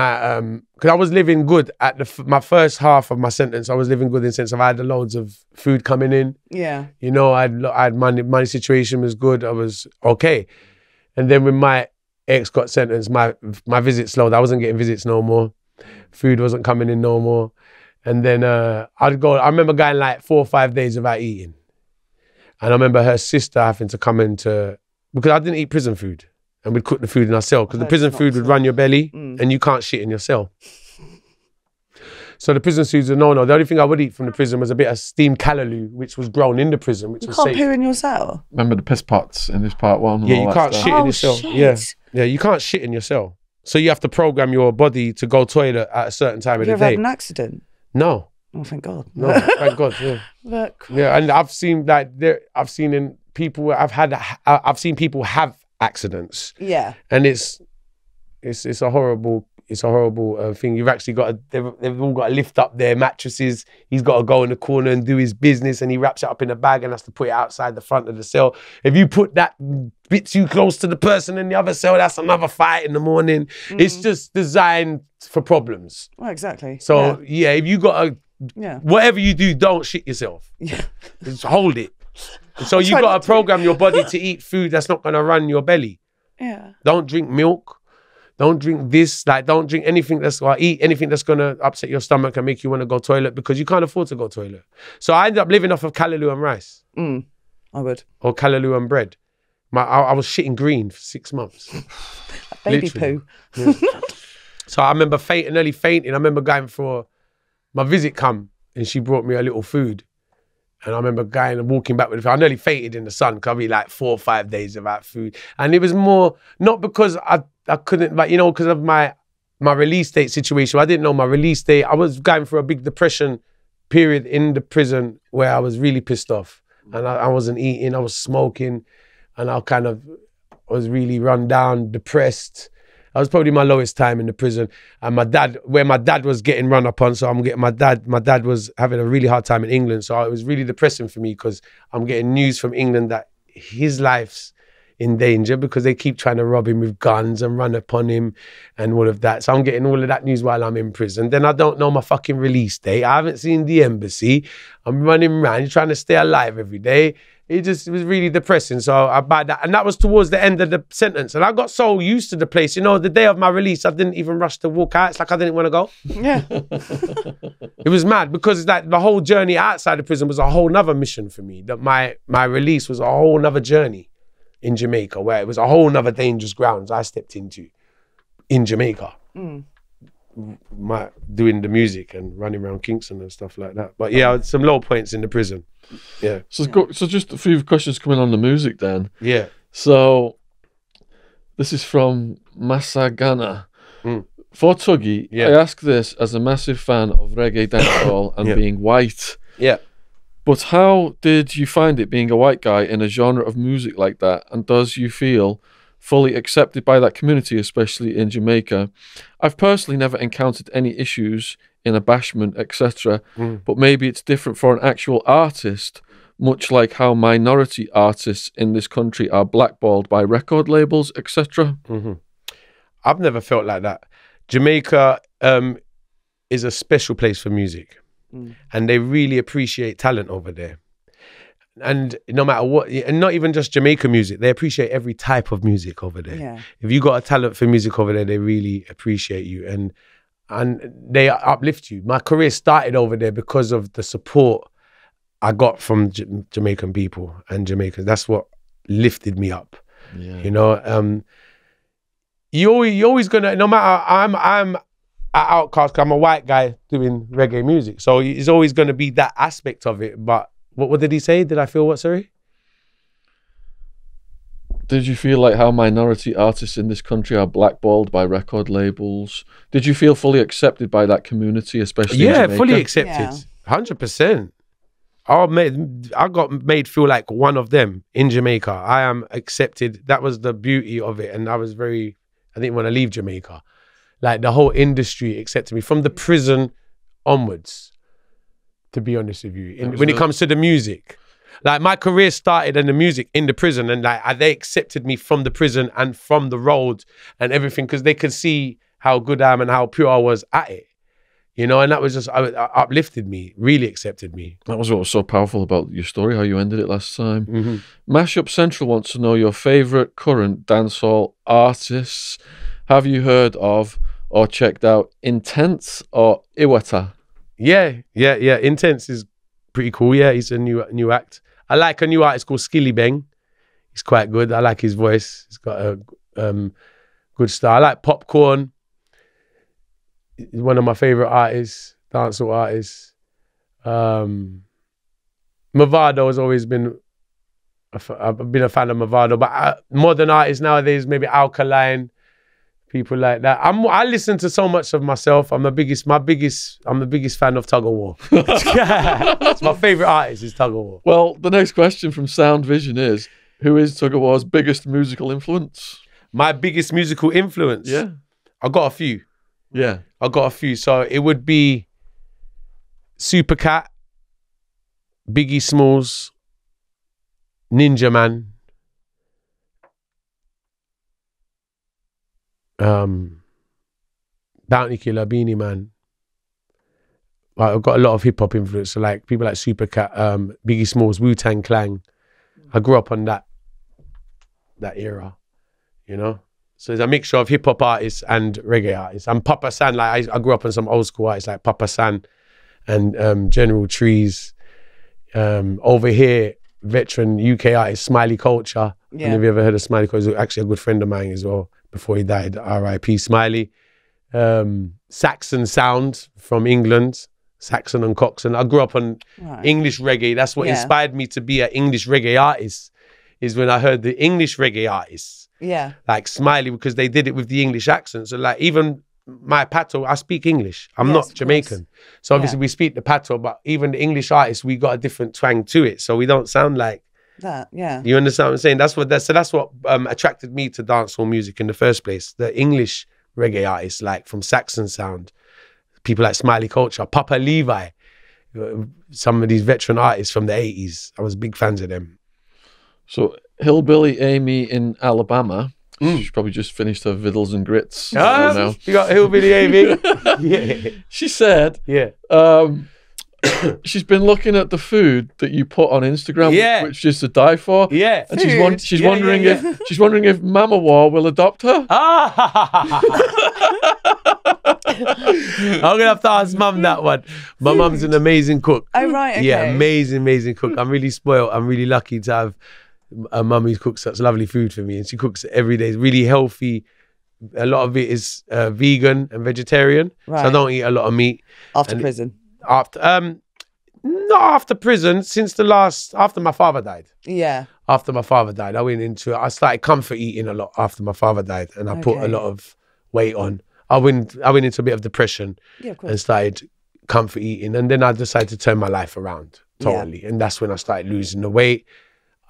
because I was living good at my first half of my sentence. I was living good in the sense of I had loads of food coming in. Yeah. You know, I had money situation was good. I was okay. And then when my ex got sentenced, my visits slowed. I wasn't getting visits no more. Food wasn't coming in no more. And then I remember going like 4 or 5 days without eating. And I remember her sister having to come into, because I didn't eat prison food. And we'd cook the food in our cell, because the prison food would run your belly and you can't shit in your cell. So the prison foods are no. The only thing I would eat from the prison was a bit of steamed callaloo, which was grown in the prison, which was safe. You can't poo in your cell? Remember the piss pots in this part 1? Yeah, you can't shit in your cell. Shit. Yeah, you can't shit in your cell. So you have to program your body to go toilet at a certain time of the Have you ever day. had an accident? No. Oh, thank God. No, thank God. Yeah. But, Yeah, and I've seen people have accidents. yeah. And it's a horrible thing. You've actually got they've all got to lift up their mattresses. He's got to go in the corner and do his business, and he wraps it up in a bag and has to put it outside the front of the cell. If you put that bit too close to the person in the other cell, that's another fight in the morning. It's just designed for problems. Well, exactly. So yeah, if you got whatever you do, don't shit yourself. Yeah. Just hold it. So you got to program your body to eat food that's not going to run your belly. Yeah. Don't drink milk. Don't drink this. Like, don't drink anything eat anything that's going to upset your stomach and make you want to go toilet, because you can't afford to go toilet. So I ended up living off of callaloo and rice. I would. Or callaloo and bread. I was shitting green for 6 months. Baby Literally. poo. Yeah. So I remember nearly fainting. I remember going for my visit and she brought me a little food. And I remember going and walking back with it. I nearly fainted in the sun, because I'd be like 4 or 5 days without food. And it was more, not because I couldn't, like, because of my release date situation. I didn't know my release date. I was going through a big depression period in the prison where I was really pissed off. And I wasn't eating, I was smoking, and I was really run down, depressed. I was probably my lowest time in the prison. And my dad was getting run up on, so my dad was having a really hard time in England. So it was really depressing for me, because I'm getting news from England that his life's in danger because they keep trying to rob him with guns and run upon him and all of that. So I'm getting all of that news while I'm in prison. Then I don't know my fucking release date. I haven't seen the embassy. I'm running around trying to stay alive every day. It was really depressing. So about that, and that was towards the end of the sentence. And I got so used to the place. The day of my release, I didn't even rush to walk out. It's like I didn't want to go. Yeah. It was mad, because like the whole journey outside the prison was a whole nother mission for me. That my release was a whole nother journey in Jamaica, where it was a whole nother dangerous grounds I stepped into in Jamaica. Doing the music and running around Kingston and stuff like that. But yeah, I had some low points in the prison. Yeah. So just a few questions coming on the music then. Yeah. So this is from Masagana. For Tuggy, I ask this as a massive fan of reggae dancehall and being white. Yeah. But how did you find it being a white guy in a genre of music like that? And does you feel fully accepted by that community, especially in Jamaica? I've personally never encountered any issues in abashment, etc. But maybe it's different for an actual artist, much like how minority artists in this country are blackballed by record labels, etc. I've never felt like that. Jamaica is a special place for music. And they really appreciate talent over there. And no matter what, and not even just Jamaica music, they appreciate every type of music over there. Yeah. If you got a talent for music over there, they really appreciate you and they uplift you. My career started over there because of the support I got from Jamaican people and Jamaicans. That's what lifted me up. Yeah. You always gonna, no matter, I'm an outcast, 'cause I'm a white guy doing reggae music. So it's always gonna be that aspect of it. But what did he say? Did I feel what, sorry? Did you feel like how minority artists in this country are blackballed by record labels? Did you feel fully accepted by that community, especially in Jamaica? Fully accepted. 100%. I got made feel like one of them in Jamaica. I am accepted. That was the beauty of it. And I didn't want to leave Jamaica. Like the whole industry accepted me from the prison onwards. to be honest with you, when it comes to the music. Like my career started in the music in the prison, and like they accepted me from the prison and from the road and everything because they could see how good I am and how pure I was at it. You know, and that was just uplifted me, really accepted me. That was what was so powerful about your story, how you ended it last time. Mashup Central wants to know your favourite current dancehall artists. Have you heard of or checked out Intense or Iwata? Yeah. Intense is pretty cool. Yeah, he's a new act. I like a new artist called Skilly Bang. He's quite good. I like his voice. He's got a good style. I like Popcorn. He's one of my favourite artists, dancehall artists. Mavado has always been, I've been a fan of Mavado, but modern artists nowadays, maybe Alkaline, people like that. I listen to so much of myself. I'm the biggest fan of Tuggawar. It's my favourite artist is Tuggawar. Well, the next question from Sound Vision is, who is Tuggawar's biggest musical influence? My biggest musical influence? Yeah. I've got a few. Yeah. I've got a few. So it would be Supercat, Biggie Smalls, Ninja Man, Bounty Killer, Beanie Man. I've got a lot of hip hop influence. So like people like Supercat, Biggie Smalls, Wu-Tang Clan. I grew up on that era, you know. So there's a mixture of hip hop artists and reggae artists. And Papa San, like I grew up on some old school artists like Papa San and General Trees. Over here, veteran UK artist Smiley Culture. Yeah. Have you ever heard of Smiley Culture? He's actually a good friend of mine as well. Before he died, R.I.P. Smiley. Saxon Sound from England. Saxon and Coxon. I grew up on English reggae. That's what inspired me to be an English reggae artist, is when I heard the English reggae artists. Yeah. Like Smiley, because they did it with the English accent. So like even my Pato, I speak English. I'm not Jamaican. So obviously we speak the Pato, but even the English artists, we got a different twang to it. So we don't sound like that. Yeah. You understand what I'm saying? That's what attracted me to dancehall music in the first place. The English reggae artists, like from Saxon Sound, people like Smiley Culture, Papa Levi, some of these veteran artists from the 80s. I was big fans of them. So Hillbilly Amy in Alabama, she's probably just finished her Viddles and Grits. Now. You got Hillbilly Amy. Yeah. She said, she's been looking at the food that you put on Instagram, which is to die for. Yeah. And she's wondering if Mama War will adopt her. I'm gonna have to ask Mum that one. My mum's an amazing cook. Oh right, okay. Yeah, amazing cook. I'm really spoiled. I'm really lucky to have a mum who cooks such lovely food for me, and she cooks every day. It's really healthy. A lot of it is vegan and vegetarian, so I don't eat a lot of meat. After prison? Not after prison, after my father died. Yeah. After my father died, I started comfort eating a lot after my father died, and I put a lot of weight on. I went into a bit of depression and started comfort eating, and then I decided to turn my life around totally, and that's when I started losing the weight.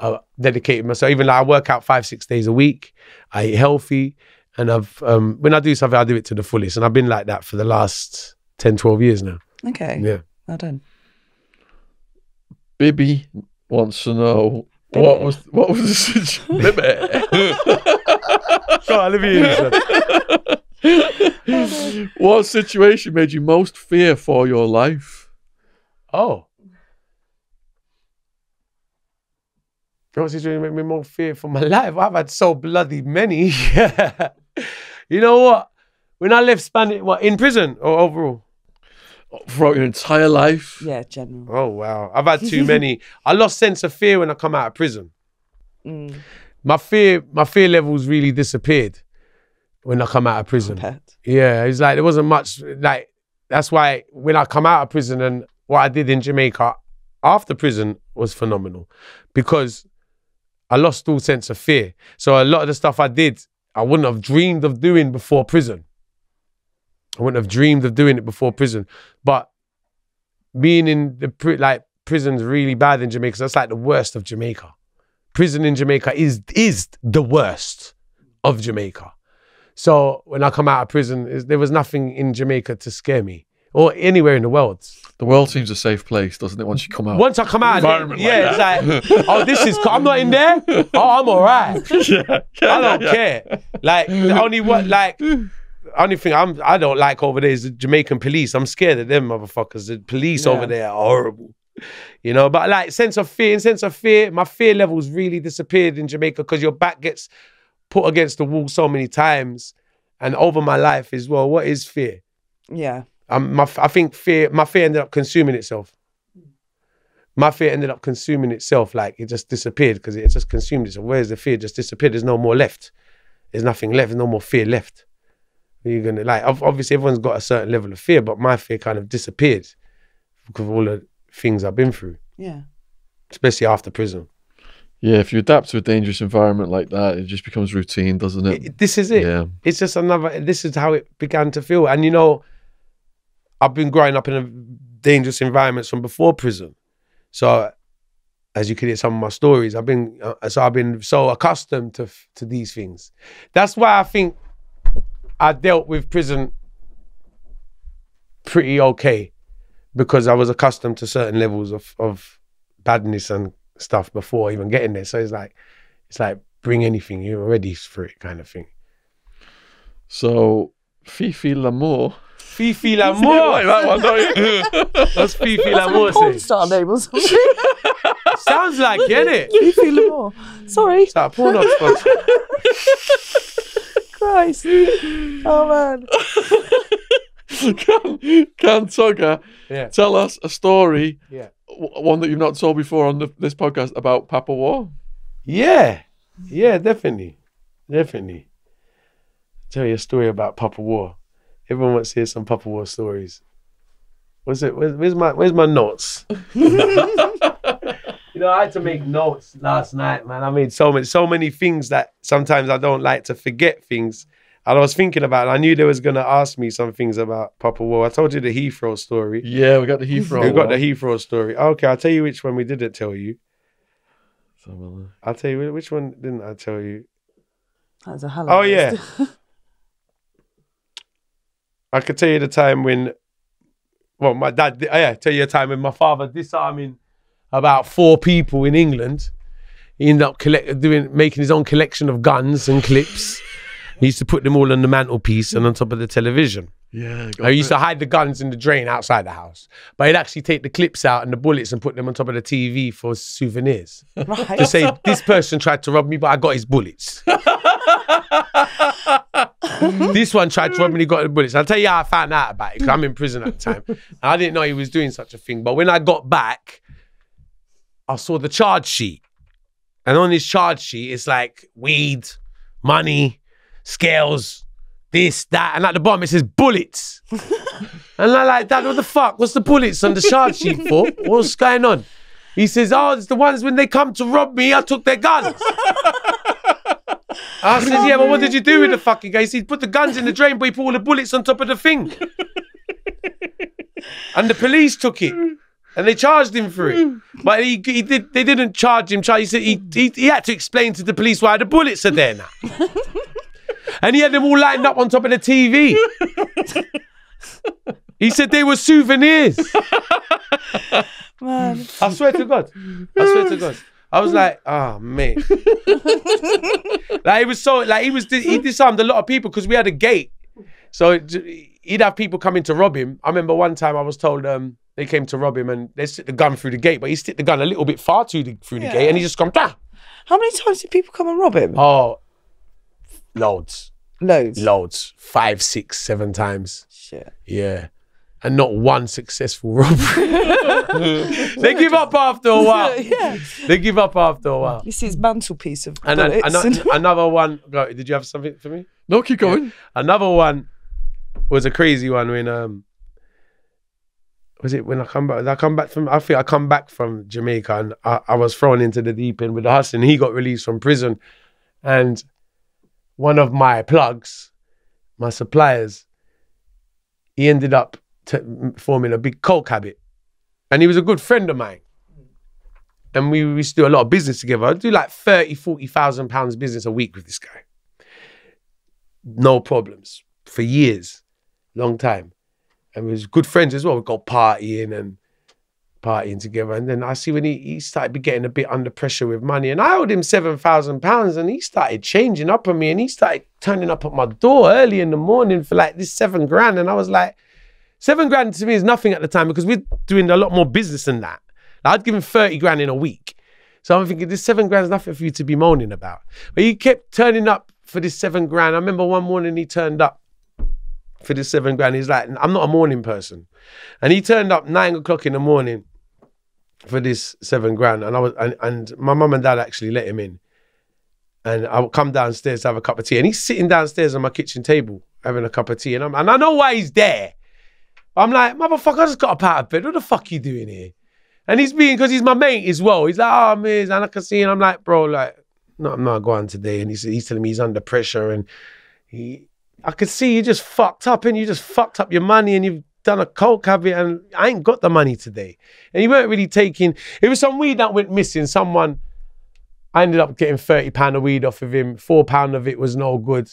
I dedicated myself. Even like I work out 5-6 days a week. I eat healthy, and I've when I do something, I do it to the fullest, and I've been like that for the last 10-12 years now. Okay. Yeah. Well done. Bibby wants to know what was the situation. Bibby. Go on, let me hear this. What situation made you most fear for your life? Oh. What situation made me more fear for my life? I've had so bloody many. You know what? When I left Spanish, in prison or overall? Throughout your entire life? Yeah, general. Oh, wow. I've had too many. I lost sense of fear when I come out of prison. My fear levels really disappeared when I come out of prison. Yeah, it's like there wasn't much, like, that's why when I come out of prison, and what I did in Jamaica after prison was phenomenal, because I lost all sense of fear. So a lot of the stuff I did, I wouldn't have dreamed of doing before prison. I wouldn't have dreamed of doing it before prison. But being in the prison's really bad in Jamaica. So that's like the worst of Jamaica. Prison in Jamaica is the worst of Jamaica. So when I come out of prison, there was nothing in Jamaica to scare me. or anywhere in the world. The world seems a safe place, doesn't it? Once you come out. Once I come out, Environment it's like, oh, this is. I'm not in there. Oh, I'm all right. I don't care. Like the only thing I don't like over there is the Jamaican police. I'm scared of them motherfuckers. The police over there are horrible. You know, but like sense of fear, my fear levels really disappeared in Jamaica because your back gets put against the wall so many times, and over my life as well. What is fear? Yeah. I think my fear ended up consuming itself. My fear ended up consuming itself. Like it just disappeared because it just consumed itself. Where's the fear? Just disappeared. There's no more left. There's nothing left. There's no more fear left. You're gonna like obviously everyone's got a certain level of fear, but my fear kind of disappeared because of all the things I've been through. Yeah. Especially after prison. Yeah, if you adapt to a dangerous environment like that, it just becomes routine, doesn't it? This is it. Yeah. It's just this is how it began to feel. And you know, I've been growing up in a dangerous environments from before prison. So as you can hear some of my stories, I've been so accustomed to these things. That's why I think I dealt with prison pretty okay, because I was accustomed to certain levels of badness and stuff before even getting there. So it's like bring anything, you're ready for it kind of thing. So Fifi L'Amour. Fifi L'Amour. That one, don't you? What's Fifi L'Amour? Porn star name or something. Sounds like, innit? Fifi L'Amour. Sorry. It's like a porn sponsor. Christ. Oh man. Can Tugger tell us a story, one that you've not told before on this podcast about Papa War? Yeah, definitely. Tell you a story about Papa War. Everyone wants to hear some Papa War stories. Where's my notes? You know, I had to make notes last night, man. I made so many things that sometimes I don't like to forget things. And I was thinking about it. I knew they was going to ask me some things about Papa War. I told you the Heathrow story. Yeah, we got the Heathrow. We got the Heathrow story. Okay, I'll tell you which one we didn't tell you. I'll tell you which one didn't I tell you. That was a hell of a Oh, yeah. I could tell you the time when, well, my dad, tell you a time when my father disarming about 4 people in England. He ended up making his own collection of guns and clips. He used to put them all on the mantelpiece and on top of the television. Yeah. I used to hide the guns in the drain outside the house. But he'd actually take the clips out and the bullets and put them on top of the TV for souvenirs. Right. To say, this person tried to rob me, but I got his bullets. This one tried to rob me and he got the bullets. I'll tell you how I found out about it, because I'm in prison at the time. And I didn't know he was doing such a thing. But when I got back, I saw the charge sheet. And on this charge sheet, it's like weed, money, scales, this, that. And at the bottom, it says bullets. And I'm like, Dad, what the fuck? What's the bullets on the charge sheet for? What's going on? He says, oh, it's the ones when they come to rob me, I took their guns. I said, yeah, but what did you do with the fucking guy? He said, put the guns in the drain, but he put all the bullets on top of the thing. And the police took it. And they charged him for it. But they didn't charge him. He said he had to explain to the police why the bullets are there now. And he had them all lined up on top of the TV. He said they were souvenirs. Man. I swear to God. I was like, oh, mate. Like, it was so, like, he disarmed a lot of people because we had a gate. So he'd have people coming to rob him. I remember one time I was told they came to rob him and they stick the gun through the gate, but he stick the gun a little bit far through the gate and he just gone, ah. How many times did people come and rob him? Oh, loads. Loads. 5, 6, 7 times. Shit. Yeah. And not one successful robbery. They give up after a while. Yeah. They give up after a while. This is mantelpiece of And bullets. another one, did you have something for me? No, keep going. Yeah. Another one was a crazy one when, was it when I come back from Jamaica and I was thrown into the deep end with the hustling. He got released from prison. And one of my plugs, my suppliers, he ended up forming a big coke habit. And he was a good friend of mine. And we used to do a lot of business together. I'd do like 30,000, 40,000 pounds business a week with this guy. No problems. For years. Long time. And we was good friends as well. We'd go partying together. And then I see when he started getting a bit under pressure with money. And I owed him £7,000 and he started changing up on me and he started turning up at my door early in the morning for like this £7,000. And I was like, £7,000 to me is nothing at the time because we're doing a lot more business than that. Like, I'd give him 30 grand in a week. So I'm thinking this £7,000 is nothing for you to be moaning about. But he kept turning up for this £7,000. I remember one morning he turned up for this £7,000. He's like, I'm not a morning person. And he turned up 9 o'clock in the morning for this £7,000. And my mum and dad actually let him in. And I would come downstairs to have a cup of tea. And he's sitting downstairs on my kitchen table having a cup of tea. And I know why he's there. I'm like, motherfucker, I just got up out of bed. What the fuck you doing here? And he's being, because he's my mate as well. He's like, oh, miss, and I can see. And I'm like, bro, like, no, I'm not going today. And he's telling me he's under pressure. And I could see you just fucked up and you just fucked up your money and you've done a coke habit and I ain't got the money today. And he weren't really taking, it was some weed that went missing. I ended up getting £30 of weed off of him. £4 of it was no good.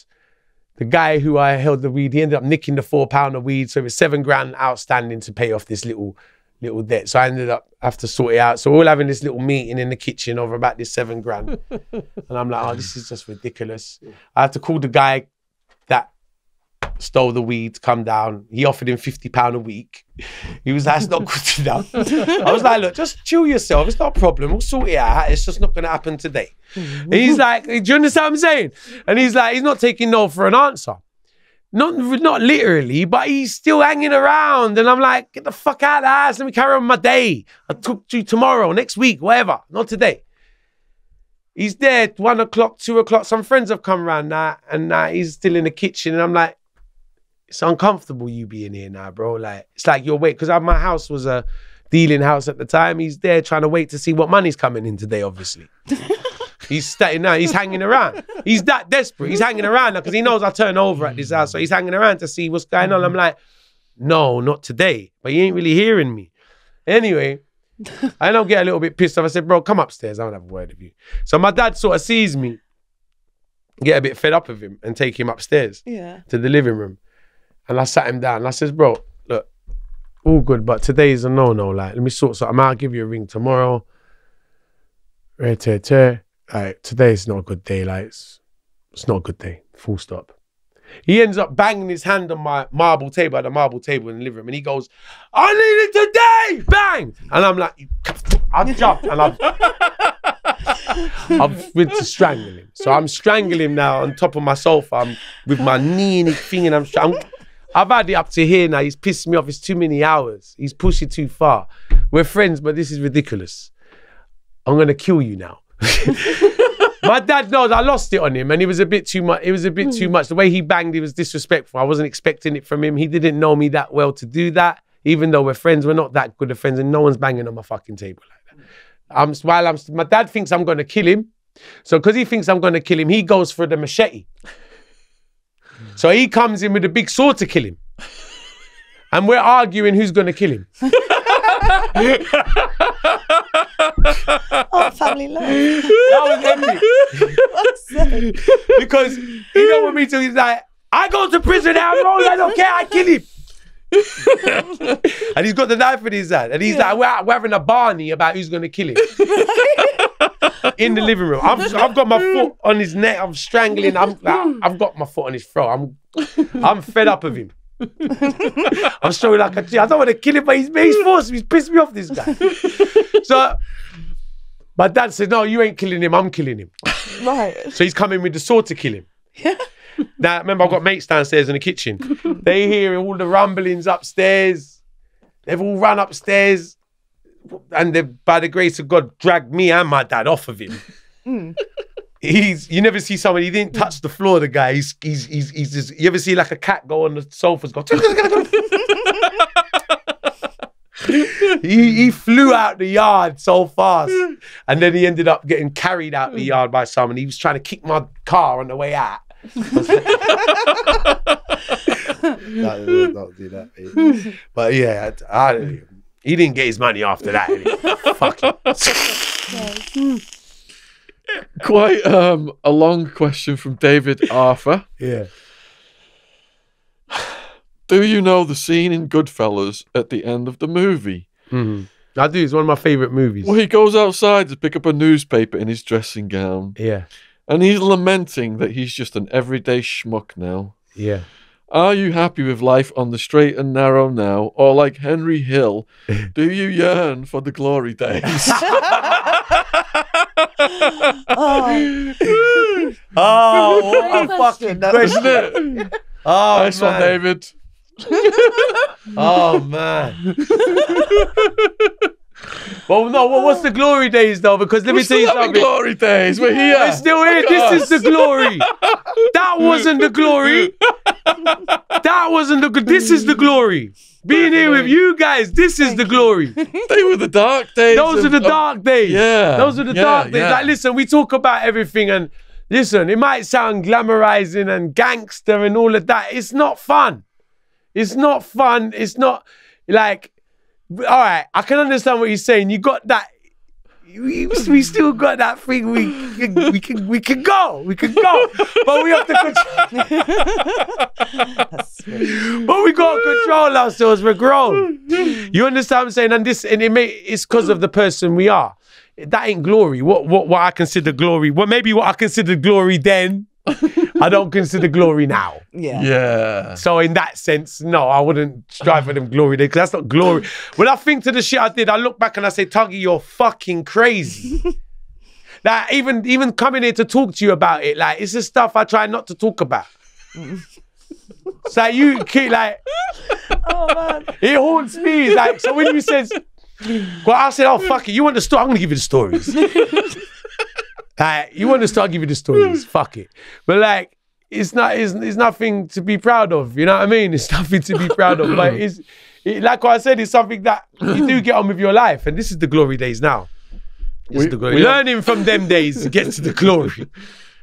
The guy who I held the weed, he ended up nicking the £4 of weed. So it was £7,000 outstanding to pay off this little debt. So I ended up have to sort it out. So we're all having this little meeting in the kitchen over about this £7,000. And I'm like, oh, this is just ridiculous. I had to call the guy that stole the weed to come down. He offered him £50 a week. He was like, that's not good enough. I was like, look, just chill yourself. It's not a problem. We'll sort it out. It's just not going to happen today. And he's like, do you understand what I'm saying? And he's like, he's not taking no for an answer. Not literally, but he's still hanging around. And I'm like, get the fuck out of the house. Let me carry on my day. I'll talk to you tomorrow, next week, whatever. Not today. He's there, 1 o'clock, 2 o'clock. Some friends have come around now, and he's still in the kitchen. And I'm like, it's uncomfortable you being here now, bro. Like, it's like you're waiting, because my house was a dealing house at the time. He's there trying to wait to see what money's coming in today, obviously. He's staying now. He's hanging around. He's that desperate. He's hanging around now because he knows I turn over at this house. So he's hanging around to see what's going on. I'm like, no, not today. But he ain't really hearing me. Anyway, I don't get a little bit pissed off. I said, bro, come upstairs. I want to have a word with you. So my dad sort of sees me, get a bit fed up of him and take him upstairs to the living room. And I sat him down and I says, bro, look, all good, but today is a no-no. Like, let me sort something out. I'll give you a ring tomorrow. Like, today's not a good day. Like, it's not a good day. Full stop. He ends up banging his hand on my marble table, at the marble table in the living room, and he goes, I need it today! Bang! And I'm like, I jumped and I've went to strangle him. So I'm strangling him now on top of my sofa. I'm with my knee in his thing, and I've had it up to here now. He's pissed me off. It's too many hours. He's pushed it too far. We're friends, but this is ridiculous. I'm going to kill you now. My dad knows I lost it on him and it was a bit too much. The way he banged, it was disrespectful. I wasn't expecting it from him. He didn't know me that well to do that. Even though we're friends, we're not that good of friends and no one's banging on my fucking table like that. My dad thinks I'm going to kill him. So because he thinks I'm going to kill him, he goes for the machete. So he comes in with a big sword to kill him. And we're arguing who's going to kill him. Oh, family love. That was envy. Because he don't want me to. He's like, I go to prison now, bro. I don't care. I kill him. And he's got the knife in his hand. And he's like, we're having a Barney about who's going to kill him. In the living room. I've got my foot on his neck. I'm strangling. I've got my foot on his throat. I'm fed up of him. I'm showing like I don't want to kill him, but he's forced me. He's pissed me off, this guy. So my dad said, no, you ain't killing him, I'm killing him. Right. So he's coming with the sword to kill him. Now, remember, I've got mates downstairs in the kitchen. They hear all the rumblings upstairs. They've all run upstairs. And they've, by the grace of God, dragged me and my dad off of him. You never see somebody, he didn't touch the floor, the guy. He's just, you ever see like a cat go on the sofas, go, he flew out the yard so fast. And then he ended up getting carried out the yard by someone. He was trying to kick my car on the way out. Don't do that, mate. But yeah, he didn't get his money after that. Fuck it. Quite a long question from David Arthur. Yeah. Do you know the scene in Goodfellas at the end of the movie? I do. It's one of my favourite movies. Well, he goes outside to pick up a newspaper in his dressing gown. Yeah. And he's lamenting that he's just an everyday schmuck now. Yeah. Are you happy with life on the straight and narrow now? Or like Henry Hill, do you yearn for the glory days? Oh, what a fucking question. Isn't it? Oh, Nice one, David. Oh, man. Well, no, what's the glory days, though? Because let me tell you something. Glory days, we're here. We're still here. This is the glory. That wasn't the glory. That wasn't the. This is the glory. Being here with you guys, this is the glory. They were the dark days. Those are the dark days. Yeah. Those are the dark days. Yeah. Like, listen, we talk about everything, and listen, it might sound glamorizing and gangster and all of that. It's not fun. It's not fun. It's not like, all right, I can understand what you're saying. You got that. We still got that thing. We can go, but we have to control. But we got to control ourselves. We're grown. You understand what I'm saying? And it's because of the person we are. That ain't glory. What I consider glory? Well, maybe what I considered glory then, I don't consider glory now. Yeah. So in that sense, no, I wouldn't strive for them glory days, because that's not glory. When I think to the shit I did, I look back and I say, Tuggy, you're fucking crazy. Like, even coming here to talk to you about it, like, it's the stuff I try not to talk about. It's like, you keep like, oh man, it haunts me. Like, so when you said, well, I said, oh fuck it, you want the story? I'm gonna give you the stories. Like, you want to start giving the stories, fuck it. But like, it's nothing to be proud of, you know what I mean? It's nothing to be proud of. But like I said, it's something that you do get on with your life. And this is the glory days now. Learning from them days to get to the glory.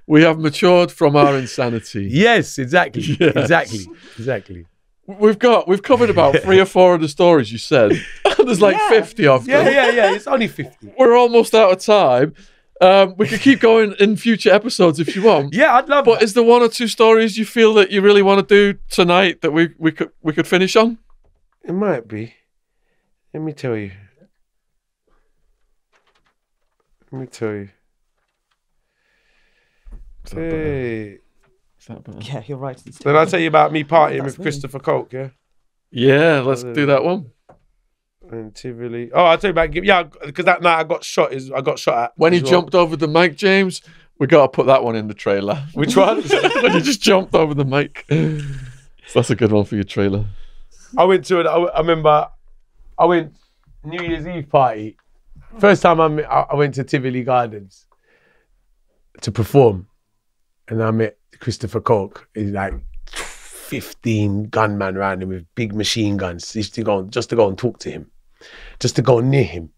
We have matured from our insanity. Yes, exactly. Yes. Exactly. We've covered about 3 or 4 of the stories you said. There's like 50 of them. Yeah. It's only 50. We're almost out of time. We could keep going in future episodes if you want. Yeah, I'd love But that. is there 1 or 2 stories you feel that you really want to do tonight that we could finish on? It might be. Let me tell you. Hey. Is that better? Yeah, you're right. Did I tell you about me partying That's with Christopher Coke, yeah? Yeah, let's do that one. And Tivoli. Oh, I'll tell you about, yeah, because that night I got shot at. When he as well. jumped over the mic, James, we got to put that one in the trailer. Which one? When he just jumped over the mic. So that's a good one for your trailer. I remember I went New Year's Eve party. First time I went to Tivoli Gardens to perform. And I met Christopher Coke. He's like 15 gunmen around him with big machine guns. Just to go and talk to him. Just to go near him.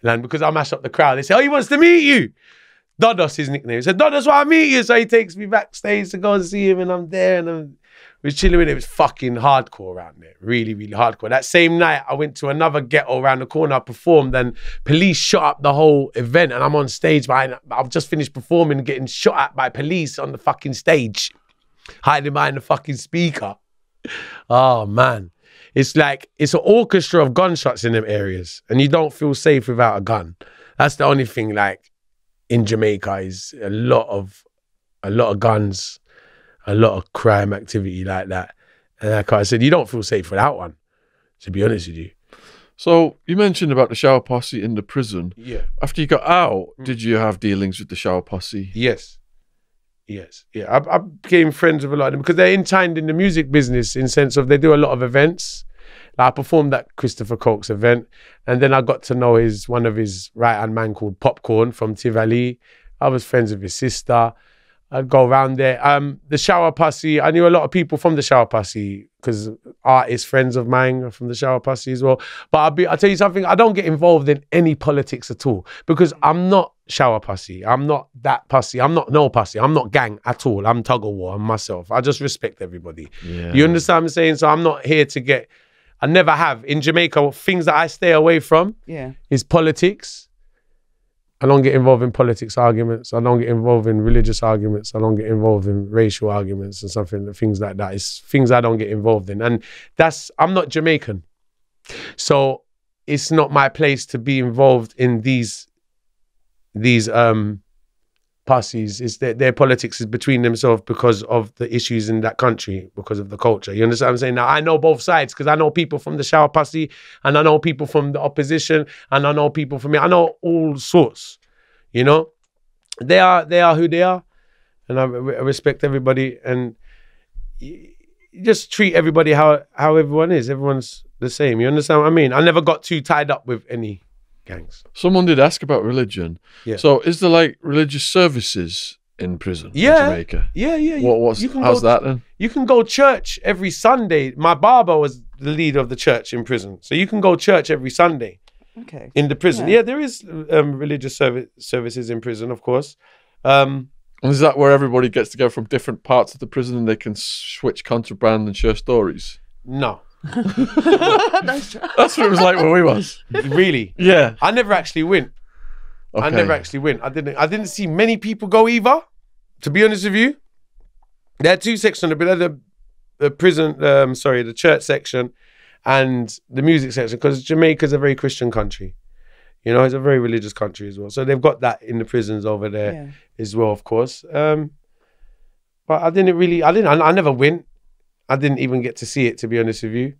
And because I mash up the crowd, they say, oh, he wants to meet you. Dodos, his nickname. He said, Dodos, why I meet you? So he takes me backstage to go and see him, and I'm there, and we're chilling with him. It was fucking hardcore around there. Really, really hardcore. That same night, I went to another ghetto around the corner, I performed, and police shot up the whole event, and I'm on stage I've just finished performing and getting shot at by police on the fucking stage, hiding behind the fucking speaker. Oh, man. It's like, it's an orchestra of gunshots in them areas, and you don't feel safe without a gun. That's the only thing, like, in Jamaica is a lot of guns, a lot of crime activity like that. And like I said, you don't feel safe without one, to be honest with you. So you mentioned about the shower posse in the prison. Yeah. After you got out, did you have dealings with the shower posse? Yes. Yeah. I became friends with a lot of them because they're entwined in the music business in sense of they do a lot of events. Like I performed at Christopher Coke's event, and then I got to know one of his right-hand man called Popcorn from Tivoli. I was friends with his sister. I'd go around there. The shower posse, I knew a lot of people from the shower posse because artists, friends of mine are from the shower posse as well. But I'll tell you something, I don't get involved in any politics at all because I'm not shower posse. I'm not that posse. I'm not no posse. I'm not gang at all. I'm Tuggawar. I'm myself. I just respect everybody. Yeah. You understand what I'm saying? So I'm not here to get... I never have. In Jamaica, things that I stay away from is politics I don't get involved in politics arguments. I don't get involved in religious arguments. I don't get involved in racial arguments and things like that. It's things I don't get involved in. And I'm not Jamaican. So it's not my place to be involved in these parties. It's their politics is between themselves because of the issues in that country, because of the culture. You understand what I'm saying? Now, I know both sides because I know people from the Shower Posse and I know people from the opposition and I know people from me. I know all sorts, you know? They are who they are, and I respect everybody, and you just treat everybody how everyone is. Everyone's the same. You understand what I mean? I never got too tied up with any gangs. Someone did ask about religion. Yeah. So is there like religious services in prison in Jamaica? Yeah. How's that then? You can go church every Sunday. My barber was the leader of the church in prison. So you can go church every Sunday. Okay. In the prison. Yeah, there is religious services in prison, of course. And is that where everybody gets to go from different parts of the prison and they can switch contraband and share stories? No. That's what it was like when we was. Really? Yeah. I never actually went. Okay. I never actually went. I didn't see many people go either, to be honest with you. There are two sections, the prison, the church section and the music section, because Jamaica's a very Christian country. You know, it's a very religious country as well. So they've got that in the prisons over there as well, of course. But I never went. I didn't even get to see it, to be honest with you.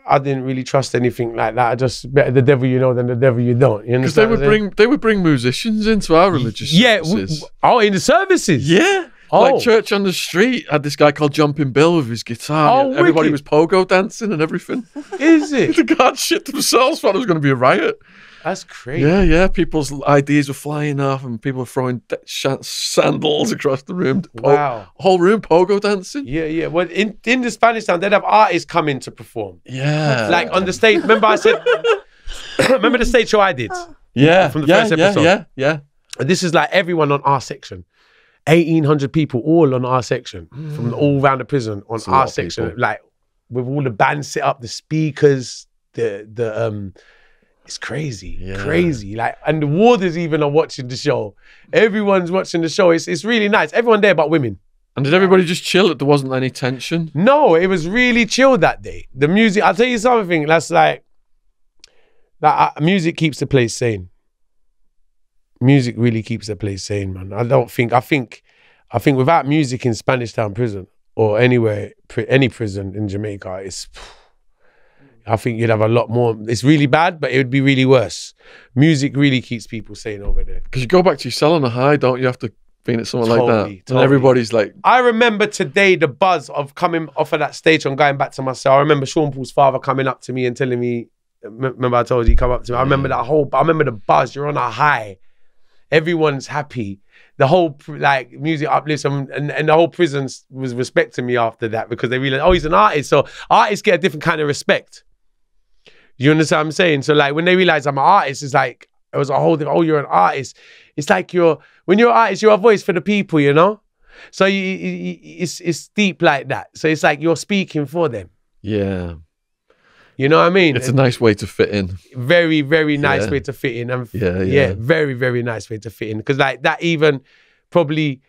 I didn't really trust anything like that. I just better the devil you know than the devil you don't. You Because they would bring musicians into our religious services. In the services? Yeah. Like Church on the Street had this guy called Jumping Bill with his guitar. Everybody was pogo dancing and everything. Is it? The guards shit themselves, thought it was going to be a riot. That's crazy. Yeah. People's IDs were flying off and people were throwing sandals across the room. Wow. Whole room pogo dancing. Yeah. Well, in the Spanish town, they'd have artists come in to perform. Yeah. Like on the stage. Remember I said, remember the stage show I did? Yeah. From the first episode. Yeah. And this is like everyone on our section. 1,800 people all on our section from all around the prison on our section. Like with all the bands set up, the speakers, it's crazy, crazy. Like, and the warders even are watching the show. Everyone's watching the show. It's really nice. Everyone there but women. And did everybody just chill? There wasn't any tension? No, it was really chill that day. The music, I'll tell you something, that's like music keeps the place sane. Music really keeps the place sane, man. I think without music in Spanish Town prison or anywhere, any prison in Jamaica, I think you'd have a lot more. It's really bad, but it would be really worse. Music really keeps people sane over there. Because you go back to your cell on a high, don't you, after being at somewhere like that? Totally. And everybody's like... I remember today the buzz of coming off of that stage and going back to my cell. I remember Sean Paul's father coming up to me and telling me, remember I told you he come up to me. I remember I remember the buzz. You're on a high. Everyone's happy. The whole like music uplifts and the whole prison was respecting me after that because they realized, he's an artist. So artists get a different kind of respect. You understand what I'm saying? So like when they realize I'm an artist, it's like, it was a whole different, you're an artist. It's like when you're an artist, you're a voice for the people, you know? So it's deep like that. So it's like you're speaking for them. Yeah. You know what I mean? It's a nice way to fit in. Very, very nice way to fit in. And yeah, very, very nice way to fit in. Because like that even probably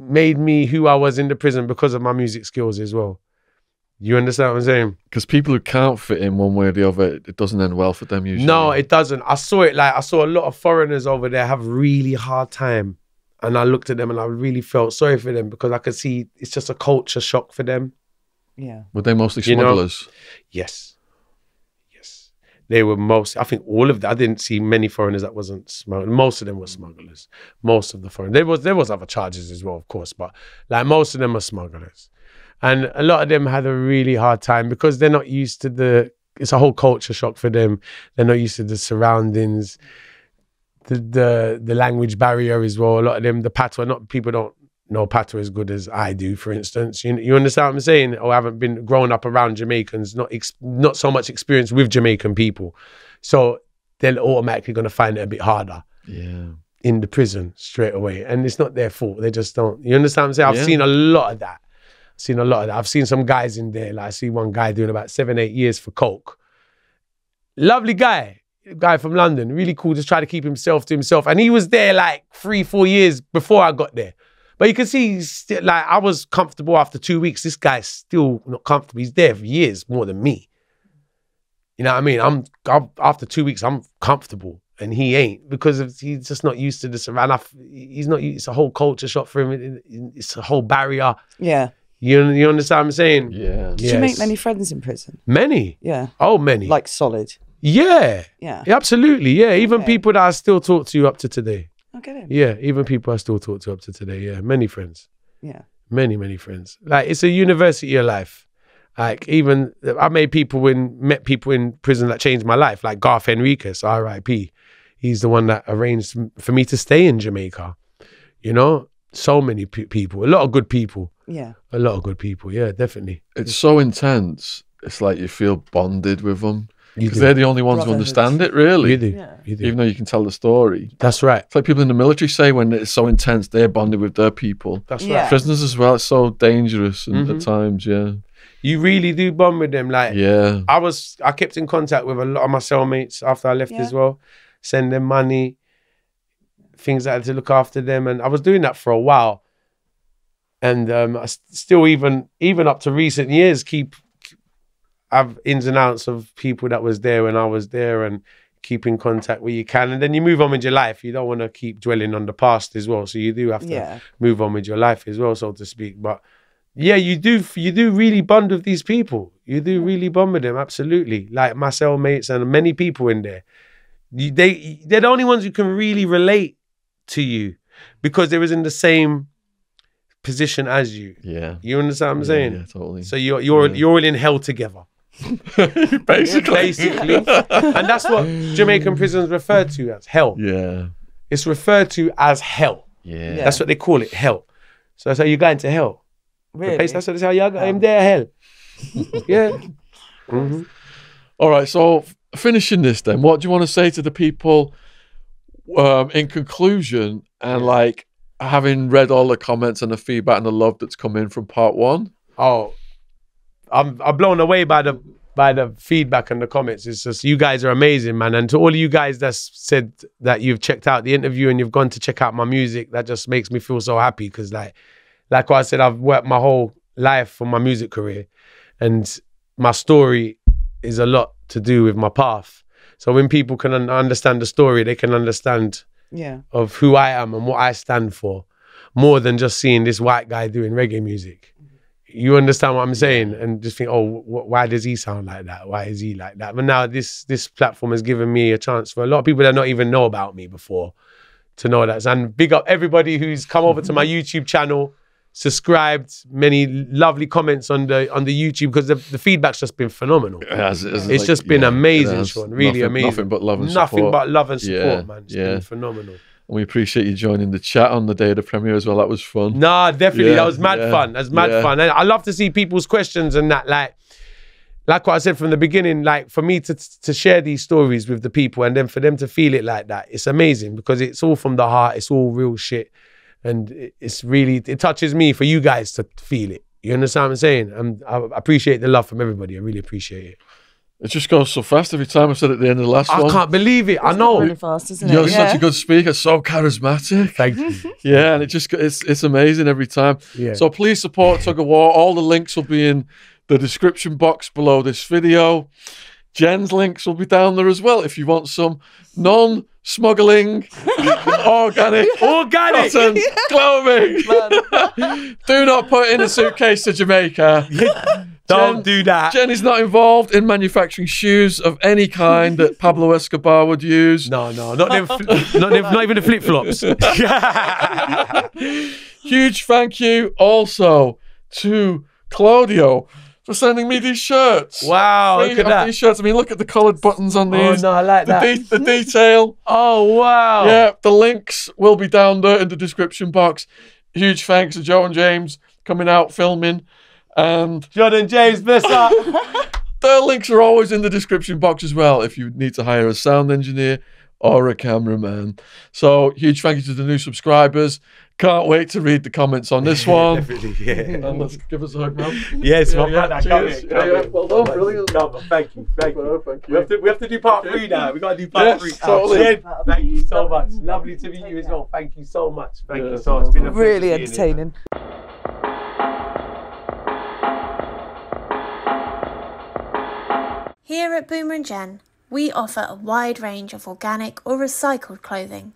made me who I was in the prison because of my music skills as well. You understand what I'm saying? Because people who can't fit in one way or the other, it doesn't end well for them usually. No, it doesn't. I saw a lot of foreigners over there have really hard time. And I looked at them and I really felt sorry for them because I could see it's just a culture shock for them. Yeah. Were they mostly smugglers? You know? Yes. They were I think all of them. I didn't see many foreigners that wasn't smugglers. Most of them were smugglers. Most of the foreigners. There was other charges as well, of course, but like most of them were smugglers. And a lot of them had a really hard time because they're not used to it's a whole culture shock for them. They're not used to the surroundings, the language barrier as well. A lot of them, the patois, people don't know patois as good as I do, for instance. You understand what I'm saying? Or haven't been grown up around Jamaicans, not so much experience with Jamaican people. So they're automatically going to find it a bit harder. Yeah. In the prison straight away. And it's not their fault. They just don't. You understand what I'm saying? I've seen a lot of that. I've seen some guys in there. Like I see one guy doing about 7-8 years for coke. Lovely guy. guy from London, really cool, just try to keep himself to himself. And he was there like 3-4 years before I got there. But you can see, he's still, like, I was comfortable after 2 weeks. This guy's still not comfortable. He's there for years more than me. You know what I mean? I'm after 2 weeks, I'm comfortable, and he ain't, because he's just not used to this. And he's not. It's a whole culture shock for him. It's a whole barrier. Yeah. You understand what I'm saying? Yeah. Did you make many friends in prison? Many. Yeah. Oh, many. Like solid. Yeah. Yeah. Absolutely. Yeah. Even people that I still talk to up to today. Okay. Yeah. Even people I still talk to up to today. Yeah. Many friends. Yeah. Many, many friends. Like, it's a university of life. Like, even I met people in prison that changed my life. Like Garth Henriquez, R.I.P. He's the one that arranged for me to stay in Jamaica. You know, so many people, a lot of good people. Yeah. A lot of good people. Yeah, definitely. It's so intense. It's like you feel bonded with them. You Because do. they're the only ones who understand it, really. You do. Yeah. You do. Even though you can tell the story. That's right. It's like people in the military say when it's so intense, they're bonded with their people. That's Yeah. right. Prisoners as well, it's so dangerous and at times, yeah. You really do bond with them. Like, Yeah. I kept in contact with a lot of my cellmates after I left as well. Send them money, things I had to look after them. And I was doing that for a while. And I still, even up to recent years, have ins and outs of people that was there when I was there, and keep in contact where you can. And then you move on with your life. You don't want to keep dwelling on the past as well. So you do have to move on with your life as well, so to speak. But yeah, you do really bond with these people. You do really bond with them, absolutely. Like my cellmates and many people in there. They're the only ones who can really relate to you, because they was in the same position as you. Yeah. You understand what I'm saying? Yeah, totally. So you're all in hell together. Basically. And that's what Jamaican prisons refer to as hell. Yeah. It's referred to as hell. Yeah. That's what they call it, hell. So that's how you go into hell. Really? That's how you got him there, hell. Yeah. Mm-hmm. All right, so finishing this then, what do you want to say to the people in conclusion, and like having read all the comments and the feedback and the love that's come in from part one? Oh, I'm blown away by the feedback and the comments. It's just, you guys are amazing, man. And to all of you guys that's said that you've checked out the interview and you've gone to check out my music, that just makes me feel so happy, because like what I said, I've worked my whole life for my music career, and my story is a lot to do with my path. So when people can understand the story, they can understand of who I am and what I stand for, more than just seeing this white guy doing reggae music. You understand what I'm saying? And just think, oh, why does he sound like that? Why is he like that? But now this platform has given me a chance for a lot of people that don't even know about me before to know that. And big up everybody who's come over to my YouTube channel, subscribed, many lovely comments on the YouTube, because the feedback's just been phenomenal. It's just been amazing, Sean. Really amazing. Nothing but love and support. Nothing but love and support, man. It's been phenomenal. And we appreciate you joining the chat on the day of the premiere as well. That was fun. Nah, definitely. That was mad fun. That was mad fun. And I love to see people's questions and that. Like what I said from the beginning, like for me to share these stories with the people, and then for them to feel it like that, it's amazing, because it's all from the heart. It's all real shit. And it's really, it touches me for you guys to feel it. You understand what I'm saying? And I appreciate the love from everybody. I really appreciate it. It just goes so fast every time. I said at the end of the last one. I can't believe it. I know. Really fast, isn't it? You're such a good speaker, so charismatic. Thank you. Yeah, and it's amazing every time. Yeah. So please support Tuggawar. All the links will be in the description box below this video. Jen's links will be down there as well if you want some non-smuggling, organic cotton clothing. Do not put in a suitcase to Jamaica. Don't do that. Jen is not involved in manufacturing shoes of any kind that Pablo Escobar would use. No, not even the flip-flops. Huge thank you also to Claudio for sending me these shirts. Wow, look at that. These shirts. I mean, look at the coloured buttons on these. Oh, no, I like that. The detail. Oh, wow. Yeah, the links will be down there in the description box. Huge thanks to Joe and James coming out, filming. And John and James, bless up. their links are always in the description box as well if you need to hire a sound engineer or a cameraman. So huge thank you to the new subscribers. Can't wait to read the comments on this one. Definitely, yeah. And let's give us a hug, man. Yes, my Yeah, brother. cheers. Come here. Well done, brilliant. Thank you. Thank you. We have to do part 3 now. We got to do part 3. Totally. Jen, thank you so much. Lovely to meet you as well. Thank you so much. Thank you so much. It's been a pleasure Really being here. entertaining. Here at Boomer and Jen, we offer a wide range of organic or recycled clothing.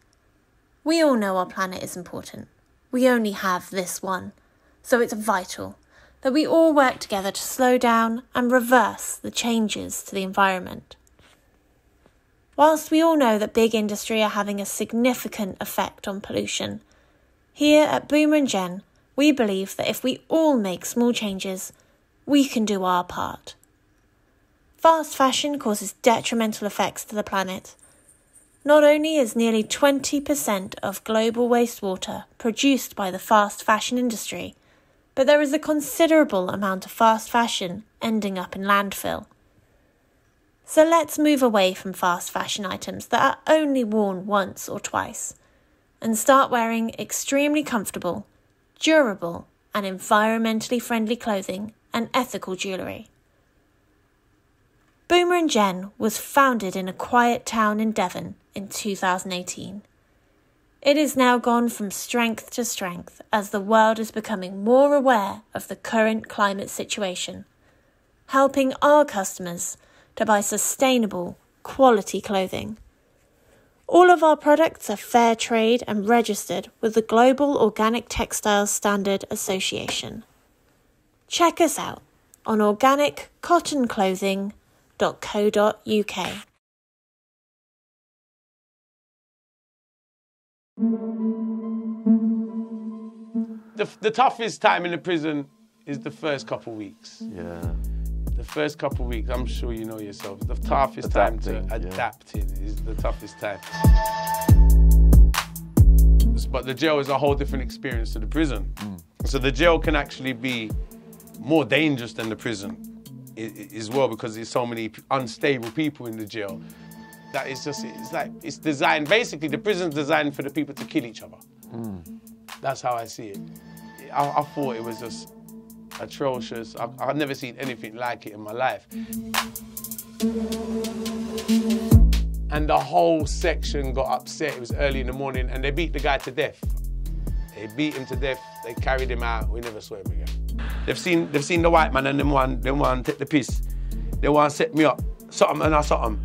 We all know our planet is important. We only have this one, so it's vital that we all work together to slow down and reverse the changes to the environment. Whilst we all know that big industry are having a significant effect on pollution, here at Boomer and Jen, we believe that if we all make small changes, we can do our part. Fast fashion causes detrimental effects to the planet. Not only is nearly 20% of global wastewater produced by the fast fashion industry, but there is a considerable amount of fast fashion ending up in landfill. So let's move away from fast fashion items that are only worn once or twice, and start wearing extremely comfortable, durable, and environmentally friendly clothing and ethical jewellery. Boomer and Jen was founded in a quiet town in Devon in 2018. It has now gone from strength to strength as the world is becoming more aware of the current climate situation, helping our customers to buy sustainable, quality clothing. All of our products are fair trade and registered with the Global Organic Textiles Standard Association. Check us out on organiccottonclothing.co.uk. The toughest time in the prison is the first couple weeks. Yeah. The first couple weeks, I'm sure you know yourself, the toughest time to adapt in is the toughest time. But the jail is a whole different experience to the prison. So the jail can actually be more dangerous than the prison as well, because there's so many unstable people in the jail. That is just, it's designed, basically the prison's designed for the people to kill each other. That's how I see it. I thought it was just atrocious. I've never seen anything like it in my life. And the whole section got upset. It was early in the morning and they beat the guy to death. They beat him to death, they carried him out, we never saw him again. They've seen the white man and them one take the piss. They want to set me up, something and I something.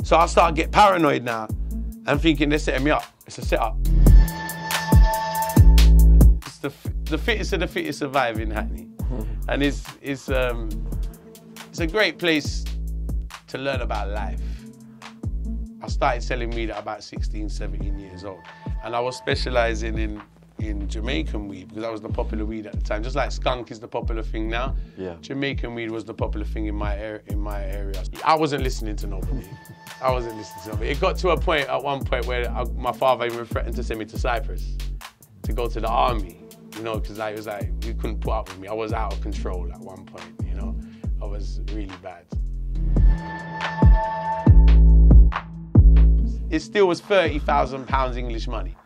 So I start to get paranoid now and thinking they're setting me up. It's a setup. It's the fittest of the fittest survive in Hackney. And it's a great place to learn about life. I started selling weed at about 16, 17 years old. And I was specializing in Jamaican weed because that was the popular weed at the time. Just like skunk is the popular thing now. Yeah. Jamaican weed was the popular thing in my area. I wasn't listening to nobody. I wasn't listening to nobody. It got to a point at one point where my father even threatened to send me to Cyprus to go to the army, you know, because I was like, he couldn't put up with me. I was out of control at one point, you know. I was really bad. It still was £30,000 English money.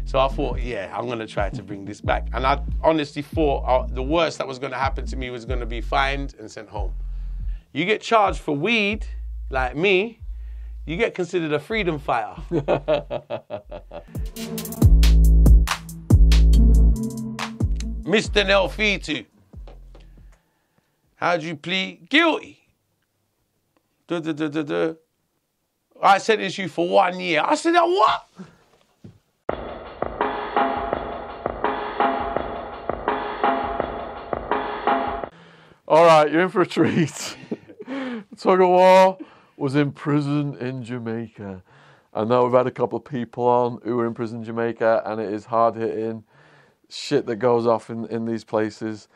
So I thought, yeah, I'm gonna try to bring this back. And I honestly thought the worst that was gonna happen to me was gonna be fined and sent home. You get charged for weed, like me, you get considered a freedom fighter. Mr. Nelfitu, how'd you plead? Guilty. I sentenced you for 1 year. I said, what? All right, you're in for a treat. Tuggawar was in prison in Jamaica. I know we've had a couple of people on who were in prison in Jamaica, and it is hard-hitting shit that goes off in these places.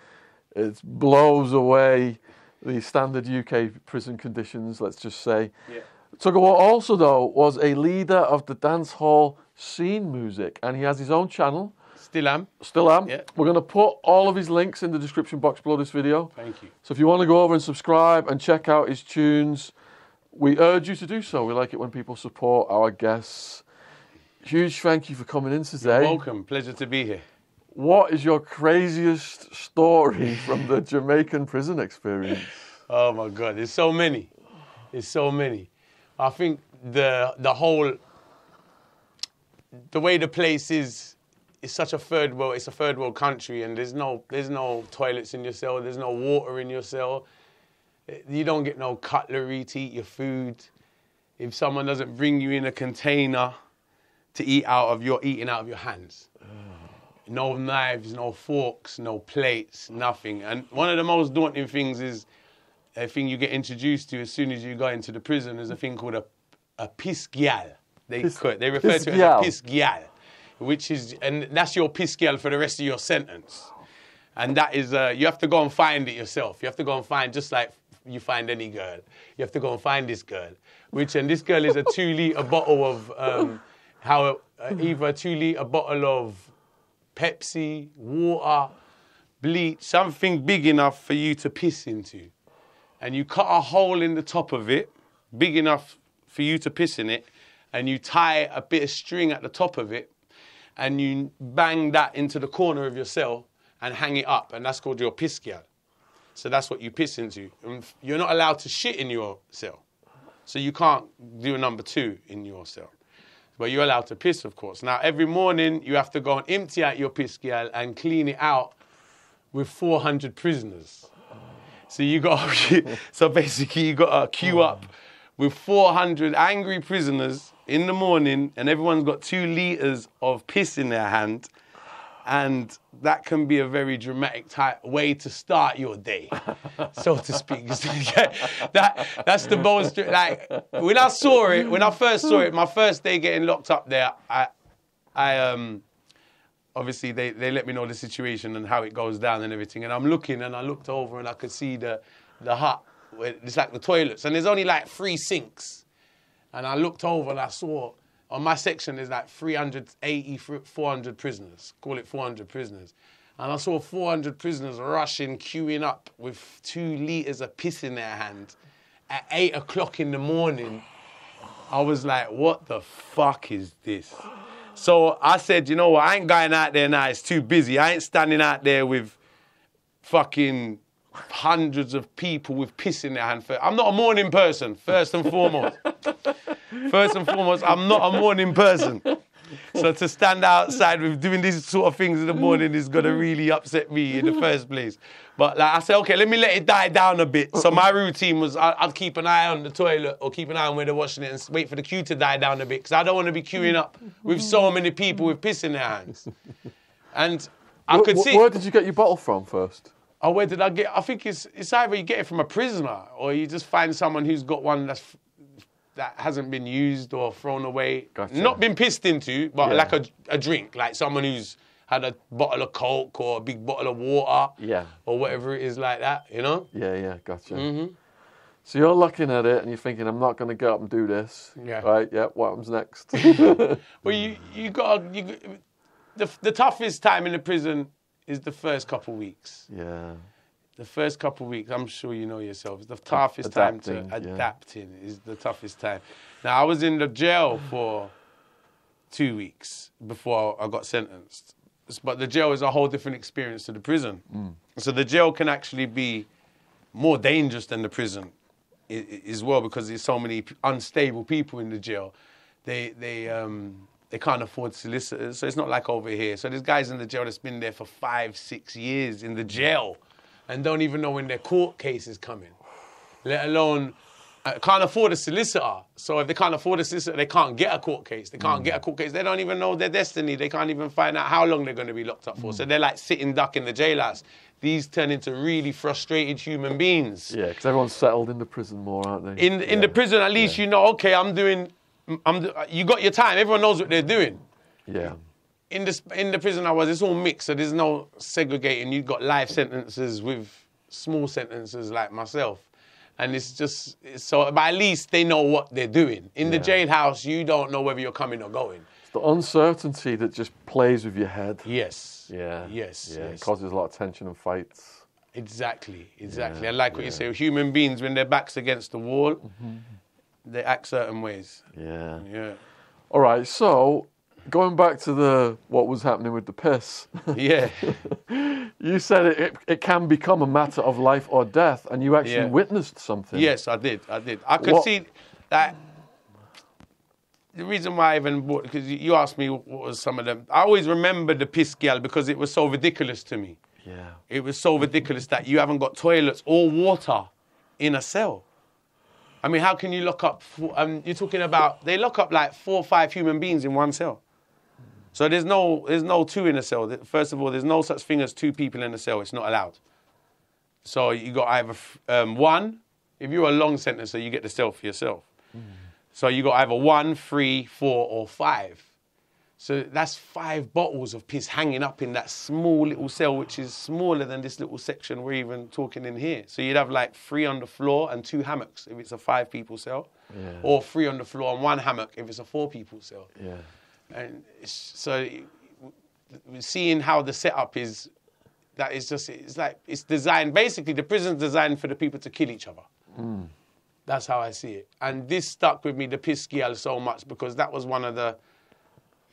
It blows away the standard UK prison conditions, let's just say. Yeah. Tuggawar also, though, was a leader of the dancehall scene music, and he has his own channel. Still am. Yeah. We're going to put all of his links in the description box below this video. Thank you. So if you want to go over and subscribe and check out his tunes, we urge you to do so. We like it when people support our guests. Huge thank you for coming in today. You're welcome. Pleasure to be here. What is your craziest story from the Jamaican prison experience? Oh my God, there's so many. There's so many. I think the way the place is such a third world. It's a third world country, and there's no toilets in your cell. There's no water in your cell. You don't get no cutlery to eat your food. If someone doesn't bring you in a container to eat out of, you're eating out of your hands. No knives, no forks, no plates, nothing. And one of the most daunting things is a thing you get introduced to as soon as you go into the prison is a thing called a piss gyal. They refer to it as a piss gyal, and that's your piss gyal for the rest of your sentence. And that is, you have to go and find it yourself. You have to go and find, just like you find any girl, you have to go and find this girl. And this girl is a 2-litre bottle of, either a 2-litre bottle of Pepsi, water, bleach, something big enough for you to piss into. And you cut a hole in the top of it, big enough for you to piss in it, and you tie a bit of string at the top of it, and you bang that into the corner of your cell and hang it up, and that's called your piss gyal. So that's what you piss into. And you're not allowed to shit in your cell. So you can't do a number 2 in your cell. But you're allowed to piss, of course. Now, every morning, you have to go and empty out your piss gyal and clean it out with 400 prisoners. So so basically you got to queue up with 400 angry prisoners in the morning, and everyone's got 2 litres of piss in their hand. And that can be a very dramatic way to start your day, so to speak. That's the most, like, when I first saw it, my first day getting locked up there, I obviously they let me know the situation and how it goes down and everything. And I'm looking, and I looked over and I could see the hut, where it's like the toilets, and there's only like 3 sinks. And I looked over and I saw, on my section, there's like 400 prisoners. Call it 400 prisoners. And I saw 400 prisoners rushing, queuing up with 2 litres of piss in their hand at 8 o'clock in the morning. I was like, what the fuck is this? So I said, you know what, I ain't going out there now, it's too busy. I ain't standing out there with fucking hundreds of people with piss in their hand. I'm not a morning person, first and foremost. First and foremost, I'm not a morning person. So to stand outside with doing these sort of things in the morning is going to really upset me in the first place. But like I said, okay, let me let it die down a bit. So my routine was I'd keep an eye on the toilet or keep an eye on where they're washing it and wait for the queue to die down a bit, because I don't want to be queuing up with so many people with piss in their hands. And I could see... Where did you get your bottle from first? Oh, where did I get? I think it's either you get it from a prisoner or you just find someone who's got one that hasn't been used or thrown away. Gotcha. Not been pissed into, but like a drink, like someone who's had a bottle of Coke or a big bottle of water, or whatever it is like that, you know? Yeah, gotcha. Mm-hmm. So you're looking at it and you're thinking, I'm not going to get up and do this. Yeah. Right, yeah, what happens next? Well, the toughest time in the prison is the first couple of weeks. Yeah. The first couple of weeks, I'm sure you know yourself, the toughest time to adapting is the toughest time. Now, I was in the jail for 2 weeks before I got sentenced. But the jail is a whole different experience to the prison. So the jail can actually be more dangerous than the prison as well, because there's so many unstable people in the jail. They can't afford solicitors, so it's not like over here. So there's guys in the jail that's been there for 5-6 years in the jail and don't even know when their court case is coming, let alone can't afford a solicitor. So if they can't afford a solicitor, they can't get a court case. They can't get a court case. They don't even know their destiny. They can't even find out how long they're going to be locked up for. So they're like sitting duck in the jailhouse. These turn into really frustrated human beings. Yeah, because everyone's settled in the prison more, aren't they? In the prison, at least you know, okay, you got your time. Everyone knows what they're doing. Yeah. In the prison I was, it's all mixed, so there's no segregating. You've got life sentences with small sentences like myself. And it's just, but at least they know what they're doing. In the jailhouse, you don't know whether you're coming or going. It's the uncertainty that just plays with your head. Yes. Yeah. Yes. It causes a lot of tension and fights. Exactly. And like what you say, human beings, when their back's against the wall, They act certain ways. Yeah. Yeah. All right, so going back to what was happening with the piss. Yeah. You said it can become a matter of life or death, and you actually witnessed something. Yes, I did. I could see that. The reason why I even bought, because you asked me what was some of them. I always remember the piss gal because it was so ridiculous to me. Yeah. It was so ridiculous that you haven't got toilets or water in a cell. I mean, how can you lock up, you're talking about, they lock up like 4 or 5 human beings in one cell. So there's no 2 in a cell. First of all, there's no such thing as 2 people in a cell. It's not allowed. So you got either 1, if you're a long sentencer, you get the cell for yourself. So you got either 1, 3, 4, or 5. So that's 5 bottles of piss hanging up in that small little cell, which is smaller than this little section we're even talking in here. So you'd have like 3 on the floor and 2 hammocks if it's a 5-people cell, or 3 on the floor and 1 hammock if it's a 4-people cell. Yeah. And so seeing how the setup is, that is just, it's designed, basically the prison's designed for the people to kill each other. That's how I see it. And this stuck with me, the piss gal, so much because that was one of the,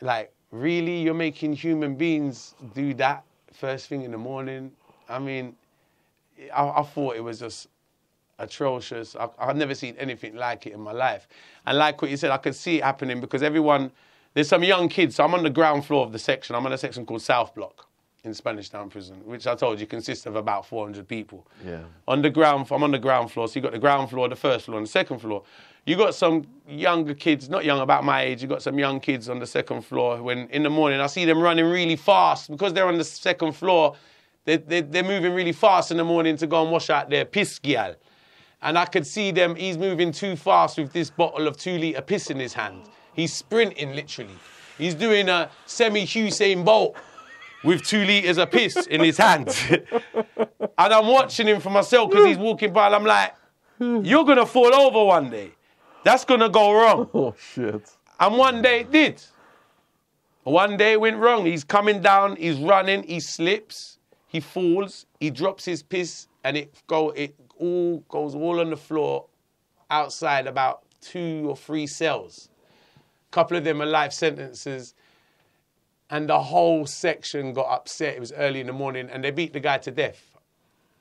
like, really, you're making human beings do that first thing in the morning? I mean, I thought it was just atrocious. I've never seen anything like it in my life. And like what you said, I could see it happening because there's some young kids. So I'm on the ground floor of the section. I'm on a section called South Block in Spanish Town Prison, which I told you consists of about 400 people. Yeah. I'm on the ground floor. So you got the ground floor, the first floor, and the second floor. You got some younger kids, not young, about my age. You got some young kids on the second floor. When in the morning I see them running really fast because they're on the second floor. They're moving really fast in the morning to go and wash out their piss gyal. And I could see them. He's moving too fast with this bottle of 2-litre piss in his hand. He's sprinting literally. He's doing a semi-Usain Bolt with 2 litres of piss in his hand. And I'm watching him for myself because he's walking by and I'm like, you're going to fall over one day. That's going to go wrong. Oh, shit. And one day it did. One day it went wrong. He's coming down, he's running, he slips, he falls, he drops his piss, and it all goes on the floor outside about 2 or 3 cells. A couple of them are life sentences. And the whole section got upset. It was early in the morning, and they beat the guy to death.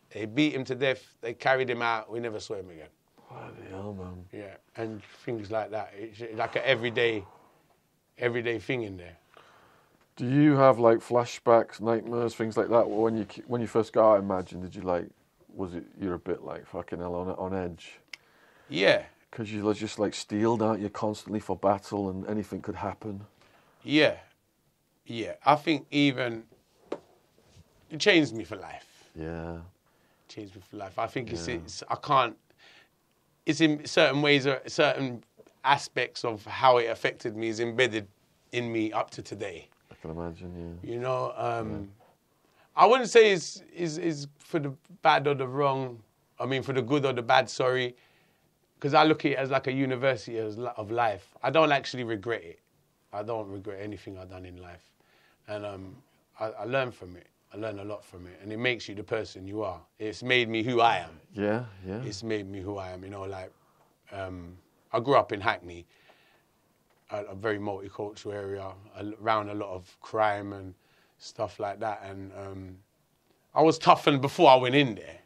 They beat him to death. They carried him out. We never saw him again. Bloody hell, man. Yeah, and things like that. It's like an everyday thing in there. Do you have like flashbacks, nightmares, things like that? When you first got out, I imagine, did you you're a bit like fucking hell on edge? Yeah. Because you're just like steeled, aren't you, constantly for battle and anything could happen? Yeah. Yeah, I think it changed me for life. Yeah. Changed me for life. I think it's in certain ways, or certain aspects of how it affected me is embedded in me up to today. I can imagine, yeah. You know, I wouldn't say it's for the bad or the wrong, I mean for the good or the bad, sorry, because I look at it as like a university of life. I don't actually regret it. I don't regret anything I've done in life. And I learn from it. I learn a lot from it. And it makes you the person you are. It's made me who I am. Yeah, yeah. It's made me who I am. You know, like, I grew up in Hackney, a very multicultural area, around a lot of crime and stuff like that. And I was toughened before I went in there.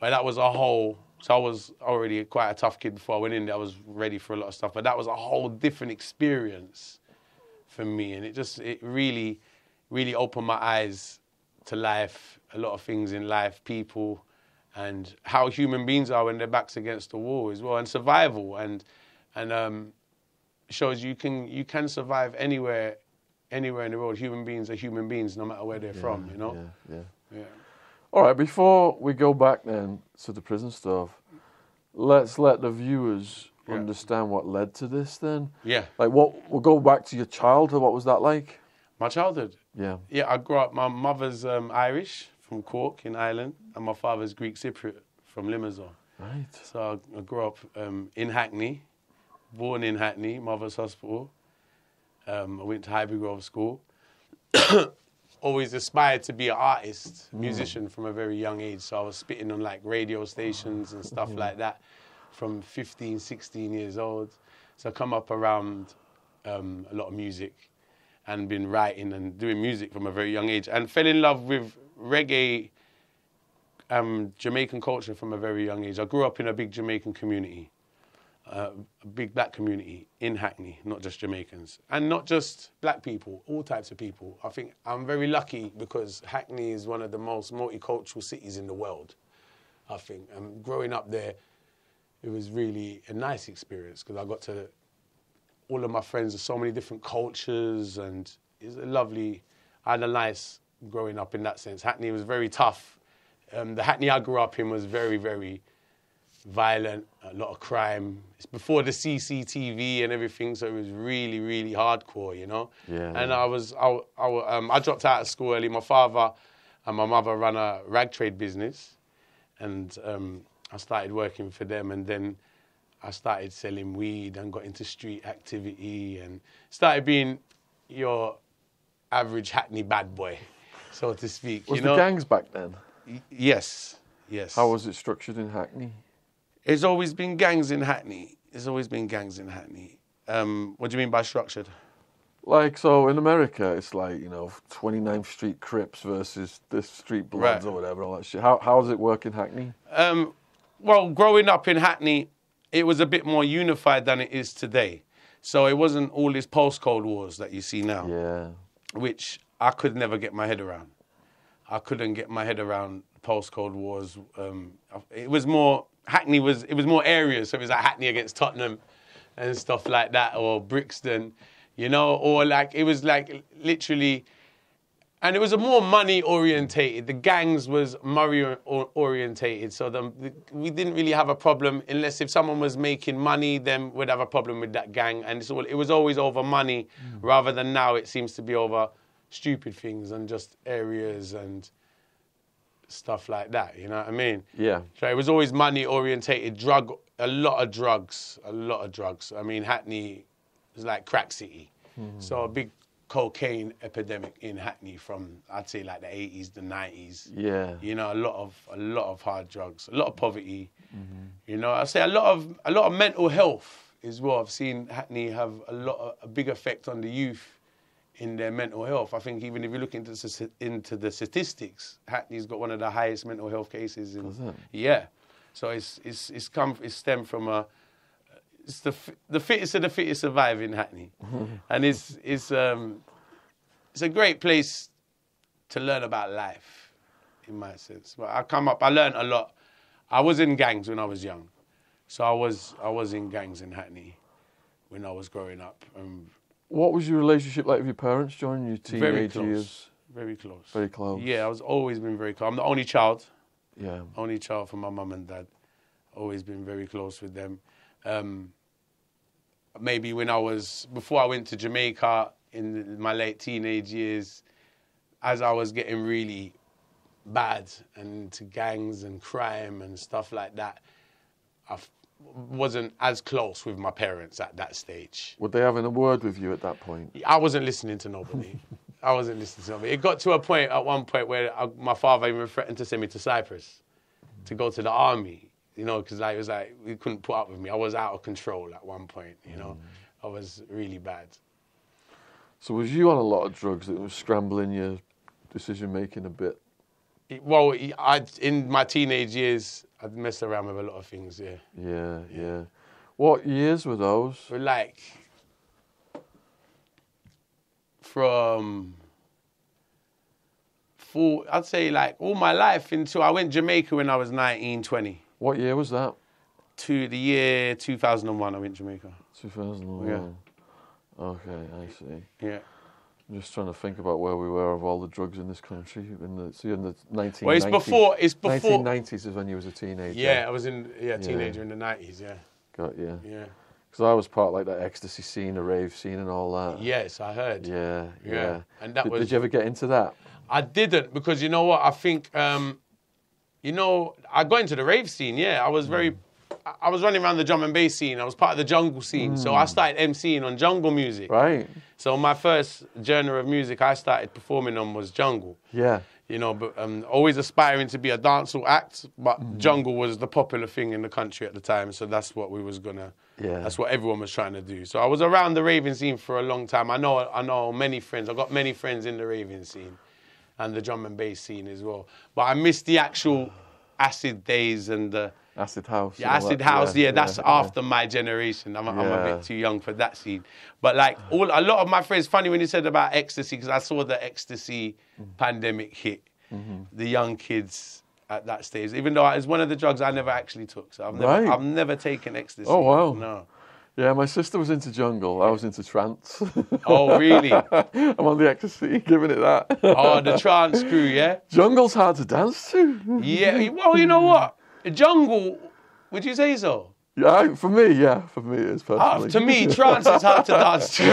But that was so I was already quite a tough kid before I went in there. I was ready for a lot of stuff. But that was a whole different experience for me. And it really opened my eyes to life, a lot of things in life, people, and how human beings are when their back's against the wall as well, and survival, and shows you can survive anywhere in the world. Human beings are human beings, no matter where they're from. You know. Yeah. All right. Before we go back then to the prison stuff, let's let the viewers understand what led to this. Then. Yeah. Like we'll go back to your childhood. What was that like? My childhood? Yeah. Yeah, I grew up, my mother's Irish from Cork in Ireland, and my father's Greek Cypriot from Limassol. Right. So I grew up in Hackney, born in Hackney, Mother's Hospital. I went to Highbury Grove School. Always aspired to be an artist, musician from a very young age. So I was spitting on like radio stations and stuff like that from 15, 16 years old. So I come up around a lot of music and been writing and doing music from a very young age and fell in love with reggae, Jamaican culture from a very young age. I grew up in a big Jamaican community, a big black community in Hackney, not just Jamaicans. And not just black people, all types of people. I think I'm very lucky because Hackney is one of the most multicultural cities in the world, I think. And growing up there, it was really a nice experience because I got to, all of my friends are so many different cultures and it's a lovely, I had a nice growing up in that sense. Hackney was very tough. The Hackney I grew up in was very, very violent, a lot of crime. It's before the CCTV and everything, so it was really, really hardcore, you know? Yeah. And I dropped out of school early. My father and my mother run a rag trade business and I started working for them and then I started selling weed and got into street activity and started being your average Hackney bad boy, so to speak. Was you the know? gangs back then? Yes. How was it structured in Hackney? There's always been gangs in Hackney. There's always been gangs in Hackney. What do you mean by structured? Like, so in America, it's like, 29th Street Crips versus this Street Bloods or whatever, all that shit. How does it work in Hackney? Well, growing up in Hackney, it was a bit more unified than it is today. So it wasn't all these postcode wars that you see now. Yeah. Which I could never get my head around. I couldn't get my head around postcode wars. It was more more areas. So it was like Hackney against Tottenham and stuff like that, or Brixton, or like, it was like literally, and it was a more money orientated. The gangs was money orientated. So we didn't really have a problem unless if someone was making money, then we'd have a problem with that gang. And it was always over money rather than now it seems to be over stupid things and just areas and stuff like that, you know what I mean? Yeah. So it was always money orientated, a lot of drugs. I mean, Hackney was like crack city. So a big cocaine epidemic in Hackney from, I'd say, like the 80s, the 90s. Yeah. A lot of hard drugs, a lot of poverty. I'd say a lot of mental health is what I've seen Hackney have a big effect on the youth in their mental health. I think even if you look into the statistics, Hackney's got one of the highest mental health cases in. Does it? Yeah. So it's stemmed from it's the fittest of the fittest survive in Hackney, and it's a great place to learn about life, in my sense. But I learned a lot. I was in gangs when I was young, so I was in gangs in Hackney when I was growing up. What was your relationship like with your parents during your teenage years? Very close. Very close. Yeah, I was always been very close. I'm the only child. Yeah. Only child from my mum and dad. Always been very close with them. Maybe before I went to Jamaica in my late teenage years, as I was getting really bad and into gangs and crime and stuff like that, I wasn't as close with my parents at that stage. Were they having a word with you at that point? I wasn't listening to nobody. It got to at one point where my father even threatened to send me to Cyprus to go to the army, because it was like, he couldn't put up with me. I was out of control at one point, I was really bad. So was you on a lot of drugs that was scrambling your decision-making a bit? In my teenage years, I'd messed around with a lot of things, yeah. Yeah. What years were those? Like, I'd say like all my life until I went to Jamaica when I was 19, 20. What year was that? To the year 2001, I went to Jamaica. 2001. Yeah. Okay, I see. Yeah. I'm just trying to think about where we were of all the drugs in this country in the 1990s. Well, it's before. 1990s is when you was a teenager. Yeah, I was teenager in the 90s. Yeah. Got you. Yeah. Because I was part of like that ecstasy scene, the rave scene, and all that. Yes, I heard. Yeah. And did you ever get into that? I didn't, because you know what? I think I got into the rave scene. Yeah, I was running around the drum and bass scene. I was part of the jungle scene. So I started MCing on jungle music. Right. So my first genre of music I started performing on was jungle. Yeah. you know, but always aspiring to be a dancehall act, but jungle was the popular thing in the country at the time, so that's what we was gonna. Yeah. That's what everyone was trying to do. So I was around the raving scene for a long time. I know many friends. I've got many friends in the raving scene, and the drum and bass scene as well. But I missed the actual acid days and the acid house. Yeah, acid house. Yeah, that's after my generation. I'm a bit too young for that scene. But like a lot of my friends, funny when you said about ecstasy, because I saw the ecstasy pandemic hit the young kids at that stage. Even though it's one of the drugs I never actually took, so I've never taken ecstasy. Oh wow. No. Yeah, my sister was into jungle. I was into trance. Oh really? I'm on the ecstasy, giving it that. Oh, the trance crew, yeah. Jungle's hard to dance to. Yeah. Well, you know what? Jungle. Would you say so? Yeah, for me it is personally. To me, trance is hard to dance to.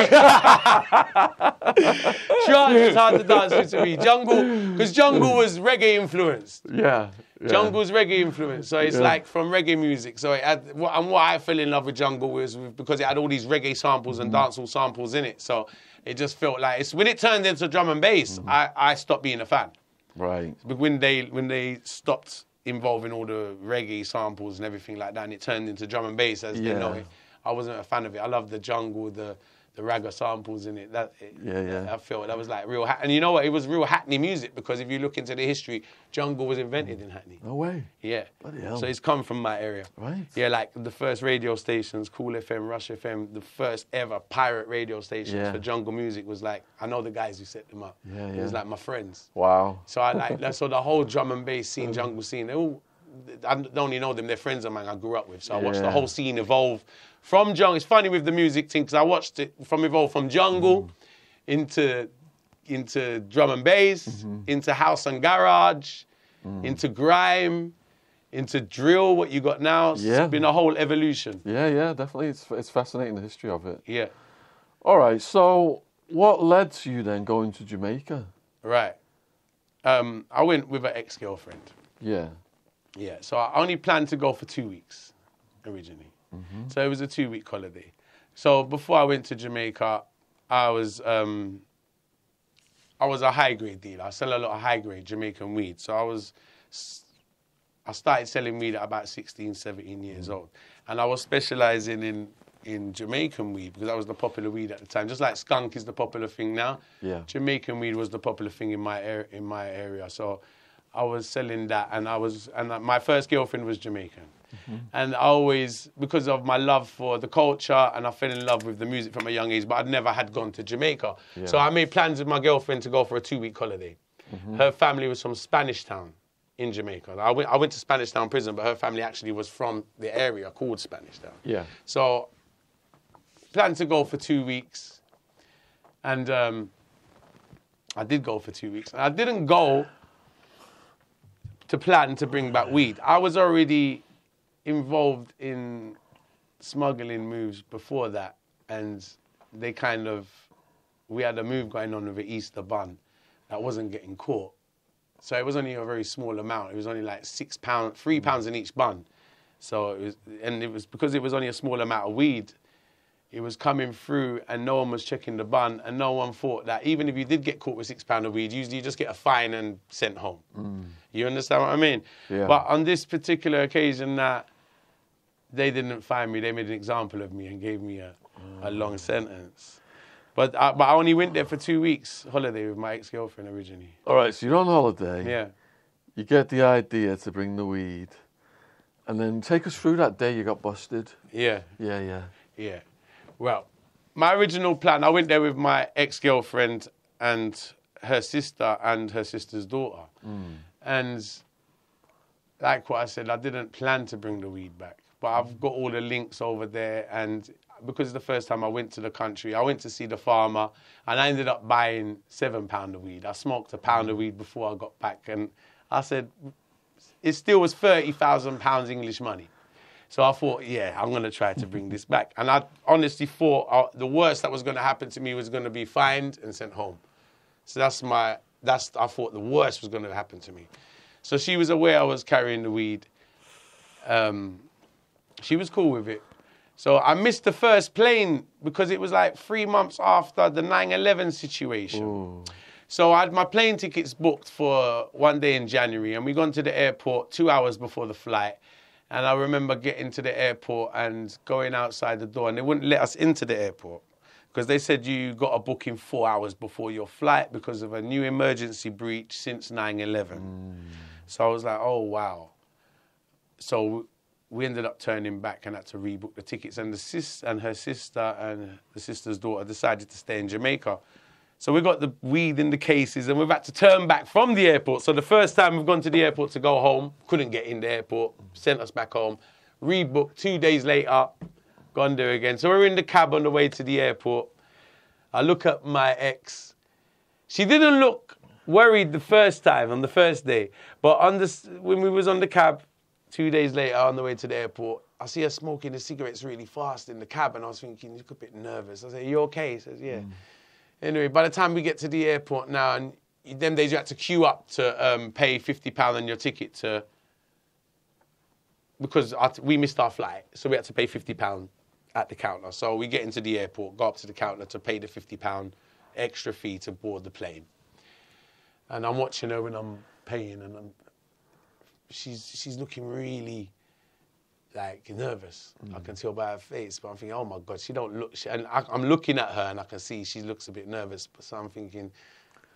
Trance is hard to dance to me. Jungle, because jungle was reggae influenced. Yeah. Jungle's reggae influenced, so it's like from reggae music. So it had, and what I fell in love with jungle was because it had all these reggae samples and dancehall samples in it. So it just felt like when it turned into drum and bass, I stopped being a fan. Right. But when they stopped involving all the reggae samples and everything like that, and it turned into drum and bass as they know it, I wasn't a fan of it. I loved the jungle, the ragga samples in it. I felt that was like real and you know what? It was real Hackney music, because if you look into the history, jungle was invented in Hackney. No way. Yeah. Bloody hell. So it's come from my area. Right. Yeah, like the first radio stations, Cool FM, Rush FM, the first ever pirate radio stations for jungle music was like, I know the guys who set them up. Yeah, It was like my friends. Wow. So so the whole drum and bass scene, jungle scene, I don't only know them, they're friends of mine I grew up with. So I watched the whole scene evolve from jungle. It's funny with the music thing, because I watched it evolve from jungle into drum and bass, into house and garage, into grime, into drill, what you got now. It's been a whole evolution. Yeah, definitely. It's fascinating, the history of it. Yeah. All right, so what led to you then going to Jamaica? Right. I went with an ex-girlfriend. Yeah. Yeah, so I only planned to go for 2 weeks originally. So it was a 2-week holiday. So before I went to Jamaica, I was a high-grade dealer. I sell a lot of high-grade Jamaican weed. So I started selling weed at about 16, 17 years old. And I was specialising in Jamaican weed, because that was the popular weed at the time. Just like skunk is the popular thing now. Yeah. Jamaican weed was the popular thing in my area. So I was selling that, and my first girlfriend was Jamaican. And I always, because of my love for the culture, and I fell in love with the music from a young age, but I'd never had gone to Jamaica. Yeah. So I made plans with my girlfriend to go for a 2-week holiday. Her family was from Spanish Town in Jamaica. I went to Spanish Town prison, but her family actually was from the area called Spanish Town. Yeah. So planned to go for 2 weeks, and I did go for 2 weeks. And I didn't go to plan to bring back weed. I was already involved in smuggling moves before that, and we had a move going on with the Easter bun that wasn't getting caught. So it was only a very small amount. It was only like £6, £3 in each bun. So it was because it was only a small amount of weed, it was coming through and no one was checking the bun, and no one thought that even if you did get caught with £6 of weed, usually you just get a fine and sent home. You understand what I mean? Yeah. But on this particular occasion, they didn't fine me. They made an example of me and gave me a long sentence. But I only went there for 2 weeks holiday with my ex-girlfriend originally. All right, so you're on holiday. Yeah. You get the idea to bring the weed, and then take us through that day you got busted. Yeah. Yeah. Well, my original plan, I went there with my ex-girlfriend and her sister and her sister's daughter. And like what I said, I didn't plan to bring the weed back. But I've got all the links over there, and because it's the first time I went to the country, I went to see the farmer, and I ended up buying £7 of weed. I smoked £1 of weed before I got back, and I said, it still was £30,000 English money. So I thought, I'm going to try to bring this back. And I honestly thought the worst that was going to happen to me was going to be fined and sent home. So I thought the worst was going to happen to me. So she was aware I was carrying the weed. She was cool with it. So I missed the first plane because it was like 3 months after the 9/11 situation. Ooh. So I had my plane tickets booked for one day in January, and we gone to the airport 2 hours before the flight. And I remember getting to the airport and going outside the door, and they wouldn't let us into the airport because they said you got a booking 4 hours before your flight because of a new emergency breach since 9/11. So I was like, oh, wow. So we ended up turning back and had to rebook the tickets. And her sister and the sister's daughter decided to stay in Jamaica. So we got the weed in the cases, and we've had to turn back from the airport. So the first time we've gone to the airport to go home, couldn't get in the airport, sent us back home. Rebooked 2 days later, gone there again. So we're in the cab on the way to the airport. I look at my ex. She didn't look worried the first time, on the first day. But when we was on the cab 2 days later on the way to the airport, I see her smoking the cigarettes really fast in the cab, and I was thinking, you look a bit nervous. I said, you okay? She says, yeah. Anyway, by the time we get to the airport now, and them days you had to queue up to pay £50 on your ticket because we missed our flight, so we had to pay £50 at the counter. So we get into the airport, go up to the counter to pay the £50 extra fee to board the plane. And I'm watching her when I'm paying, and she's looking really like nervous. I can tell by her face, but I'm thinking, oh my God, she don't look. And I'm looking at her, and I can see she looks a bit nervous. But so I'm thinking,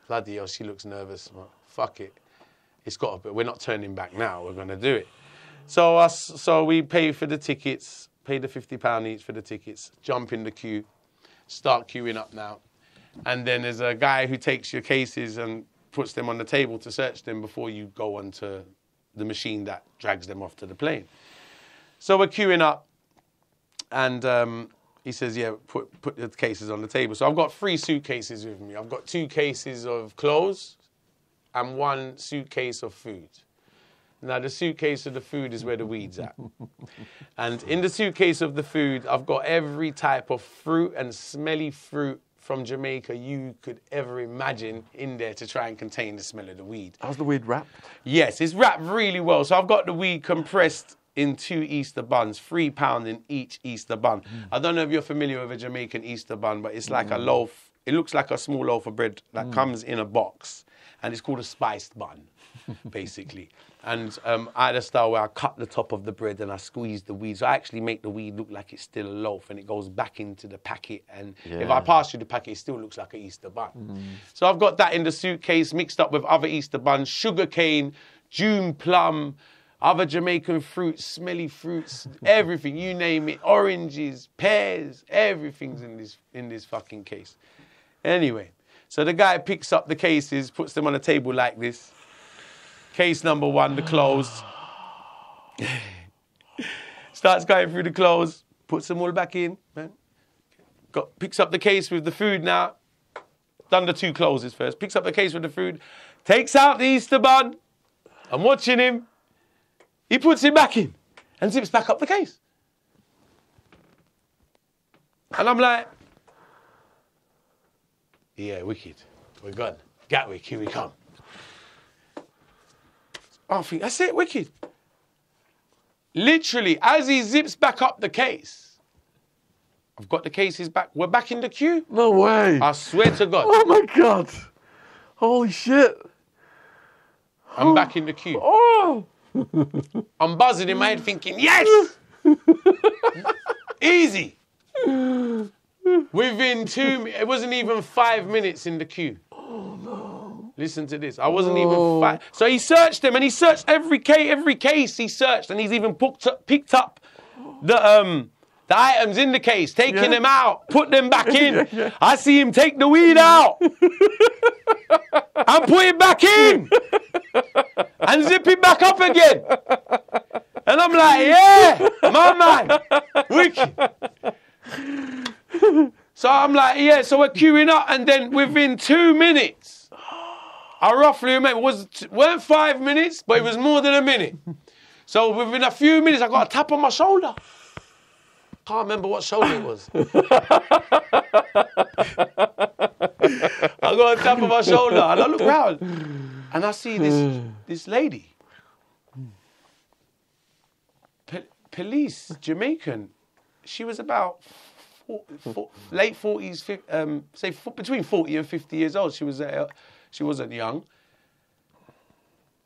bloody hell, she looks nervous. Well, fuck it, it's got. But we're not turning back now. We're gonna do it. So we pay for the tickets, pay the £50 each for the tickets, jump in the queue, start queuing up now, and then there's a guy who takes your cases and puts them on the table to search them before you go onto the machine that drags them off to the plane. So we're queuing up, and he says, yeah, put the cases on the table. So I've got 3 suitcases with me. I've got 2 cases of clothes and 1 suitcase of food. Now, the suitcase of the food is where the weed's at. And in the suitcase of the food, I've got every type of fruit and smelly fruit from Jamaica you could ever imagine in there to try and contain the smell of the weed. How's the weed wrapped? Yes, it's wrapped really well. So I've got the weed compressed in 2 Easter buns, £3 in each Easter bun. I don't know if you're familiar with a Jamaican Easter bun, but it's like a loaf. It looks like a small loaf of bread that comes in a box, and it's called a spiced bun, basically. And I had a style where I cut the top of the bread and I squeeze the weed. So I actually make the weed look like it's still a loaf, and it goes back into the packet. And if I pass you the packet, it still looks like an Easter bun. So I've got that in the suitcase mixed up with other Easter buns, sugar cane, June plum, other Jamaican fruits, smelly fruits, everything, you name it, oranges, pears, everything's in this fucking case. Anyway, so the guy picks up the cases, puts them on a table like this. Case number 1, the clothes. Starts going through the clothes, puts them all back in. Picks up the case with the food now. Done the 2 closes first. Picks up the case with the food. Takes out the Easter bun. I'm watching him. He puts it back in and zips back up the case. And I'm like, yeah, wicked. We're gone. Gatwick, here we come. I think, that's it, wicked. Literally, as he zips back up the case, I've got the cases back. We're back in the queue. No way. I swear to God. Oh my God. Holy shit. I'm back in the queue. Oh. I'm buzzing in my head thinking, yes! Easy. Within it wasn't even 5 minutes in the queue. Oh no. Listen to this. I wasn't even 5. So he searched them, and he searched every case he searched, and he's even picked up the items in the case, taking them out, put them back in. I see him take the weed out and put it back in and zip it back up again. And I'm like, yeah, my man, wicked. So I'm like, yeah, so we're queuing up, and then within 2 minutes, I roughly remember, weren't 5 minutes, but it was more than a minute. So within a few minutes, I got a tap on my shoulder. Can't remember what shoulder it was. I got a tap on my shoulder, and I look round, and I see this lady. Police, Jamaican. She was about late 40s, say between 40 and 50 years old. She was She wasn't young.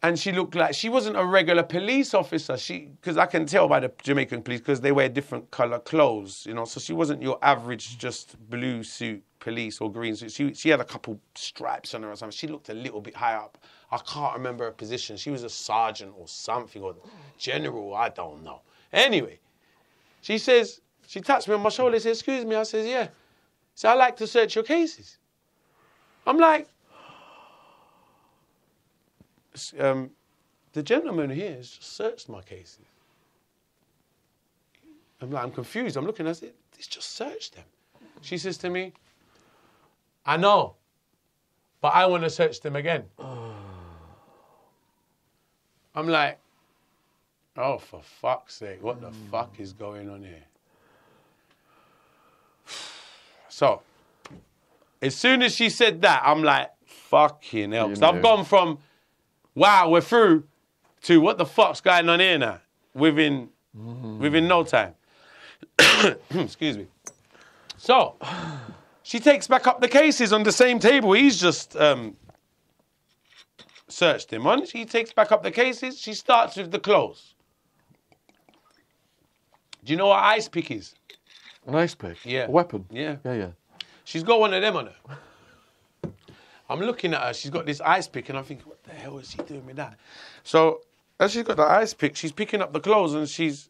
And she looked like she wasn't a regular police officer. Because I can tell by the Jamaican police because they wear different colour clothes, you know. So she wasn't your average just blue suit police or green suit. She had a couple stripes on her or something. She looked a little bit high up. I can't remember her position. She was a sergeant or something or general. I don't know. Anyway, she says, she taps me on my shoulder. Says, "Excuse me." I says, "Yeah." So I like to search your cases. I'm like, the gentleman here has just searched my cases. I'm confused. I'm looking at it. He's just searched them. She says to me, "I know, but I want to search them again." I'm like, oh, for fuck's sake, what the fuck is going on here? So, as soon as she said that, I'm like, fucking hell. So I've gone from, wow, we're through, to what the fuck's going on here now? Within no time. Excuse me. So, she takes back up the cases on the same table. He's just searched him on. She takes back up the cases. She starts with the clothes. Do you know what ice pick is? An ice pick? Yeah. A weapon? Yeah. Yeah. She's got one of them on her. I'm looking at her. She's got this ice pick, and I'm thinking, what the hell is she doing with that? So, as she's got the ice pick, she's picking up the clothes, and she's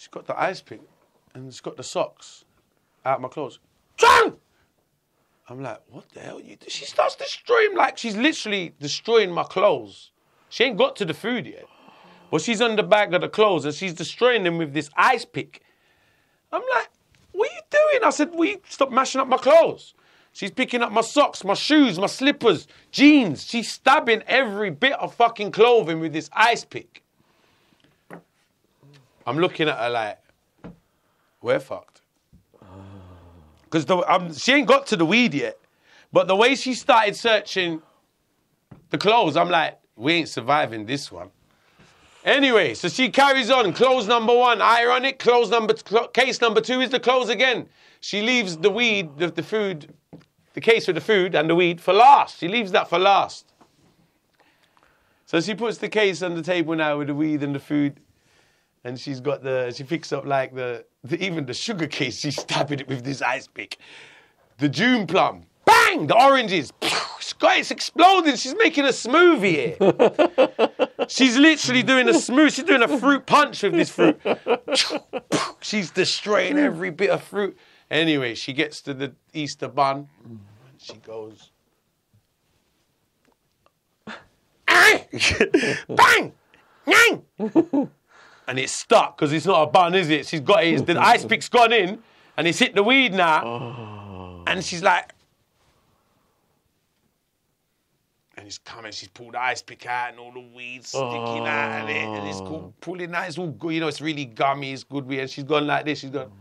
got the ice pick, and she's got the socks out of my clothes. John! I'm like, what the hell you do? She starts destroying, like, she's literally destroying my clothes. She ain't got to the food yet. But she's on the back of the clothes, and she's destroying them with this ice pick. I'm like, what are you doing? I said, will you stop mashing up my clothes? She's picking up my socks, my shoes, my slippers, jeans. She's stabbing every bit of fucking clothing with this ice pick. I'm looking at her like, we're fucked. Because she ain't got to the weed yet. But the way she started searching the clothes, I'm like, we ain't surviving this one. Anyway, so she carries on. Clothes number one, ironic. Case number two is the clothes again. She leaves the weed, the food, the case with the food and the weed for last. She leaves that for last. So she puts the case on the table now with the weed and the food. And she picks up like even the sugar case, she's stabbing it with this ice pick. The June plum, bang, the oranges, it's exploding. She's making a smoothie here. She's literally doing a smoothie. She's doing a fruit punch with this fruit. She's destroying every bit of fruit. Anyway, she gets to the Easter bun. And she goes, bang, bang. And it's stuck because it's not a bun, is it? She's got it. The ice pick's gone in and it's hit the weed now. Oh. And she's like, and it's coming. She's pulled the ice pick out and all the weeds sticking out of it. And it's cool, pulling out. It's all good. You know, it's really gummy. It's good weed. And she's gone like this. She's gone,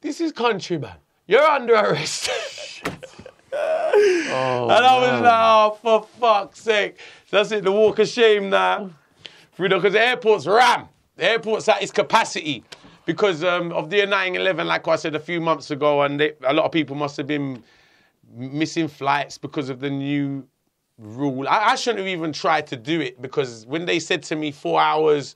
this is country, man. You're under arrest. And I was like, oh, for fuck's sake. So that's it, the walk of shame now. Because the airport's rammed. The airport's at its capacity because of the 9/11, like I said a few months ago, and a lot of people must have been missing flights because of the new rule. I shouldn't have even tried to do it because when they said to me 4 hours,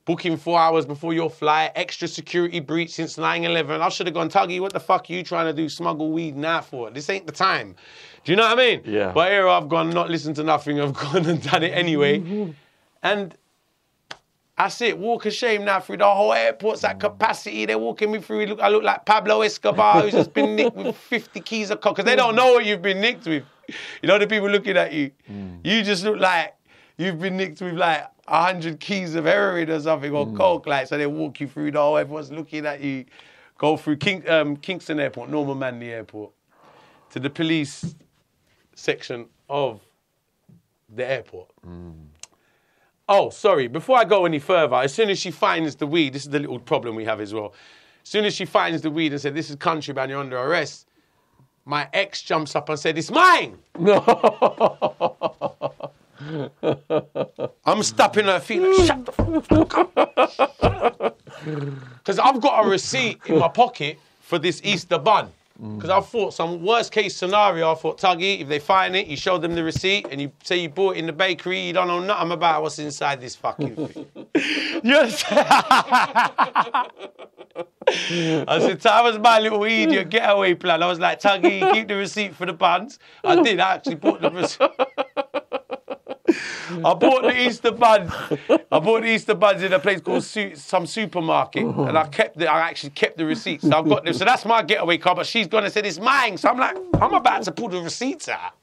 booking 4 hours before your flight, extra security breach since 9/11, I should have gone, Tuggy, what the fuck are you trying to do smuggle weed now for? This ain't the time. Do you know what I mean? Yeah. But here I've gone, not listened to nothing, I've gone and done it anyway. And that's it, walk of shame now through the whole airport's at capacity. They're walking me through, I look like Pablo Escobar who's just been nicked with 50 keys of coke, because they don't know what you've been nicked with. You know the people looking at you? You just look like you've been nicked with like 100 keys of heroin or something, or coke, like, so they walk you through the whole, everyone's looking at you. Go through Kingston Airport, Norman Manley Airport, to the police section of the airport. Oh, sorry, before I go any further, as soon as she finds the weed, this is the little problem we have as well. As soon as she finds the weed and said, this is country, man, you're under arrest, my ex jumps up and said, it's mine! No. I'm stopping her feet like, shut the fuck up. Because I've got a receipt in my pocket for this Easter bun. Because I thought some worst case scenario, I thought, Tuggy, if they find it, you show them the receipt and you say you bought it in the bakery, you don't know nothing about what's inside this fucking thing. You understand? I said, that was my little idiot getaway plan. I was like, Tuggy, keep the receipt for the buns. I did, I actually bought the receipt. I bought the Easter buns. I bought the Easter buns in a place called some supermarket, and I actually kept the receipts. So I've got them. So that's my getaway car. But she's gonna say it's mine. So I'm like, I'm about to pull the receipts out.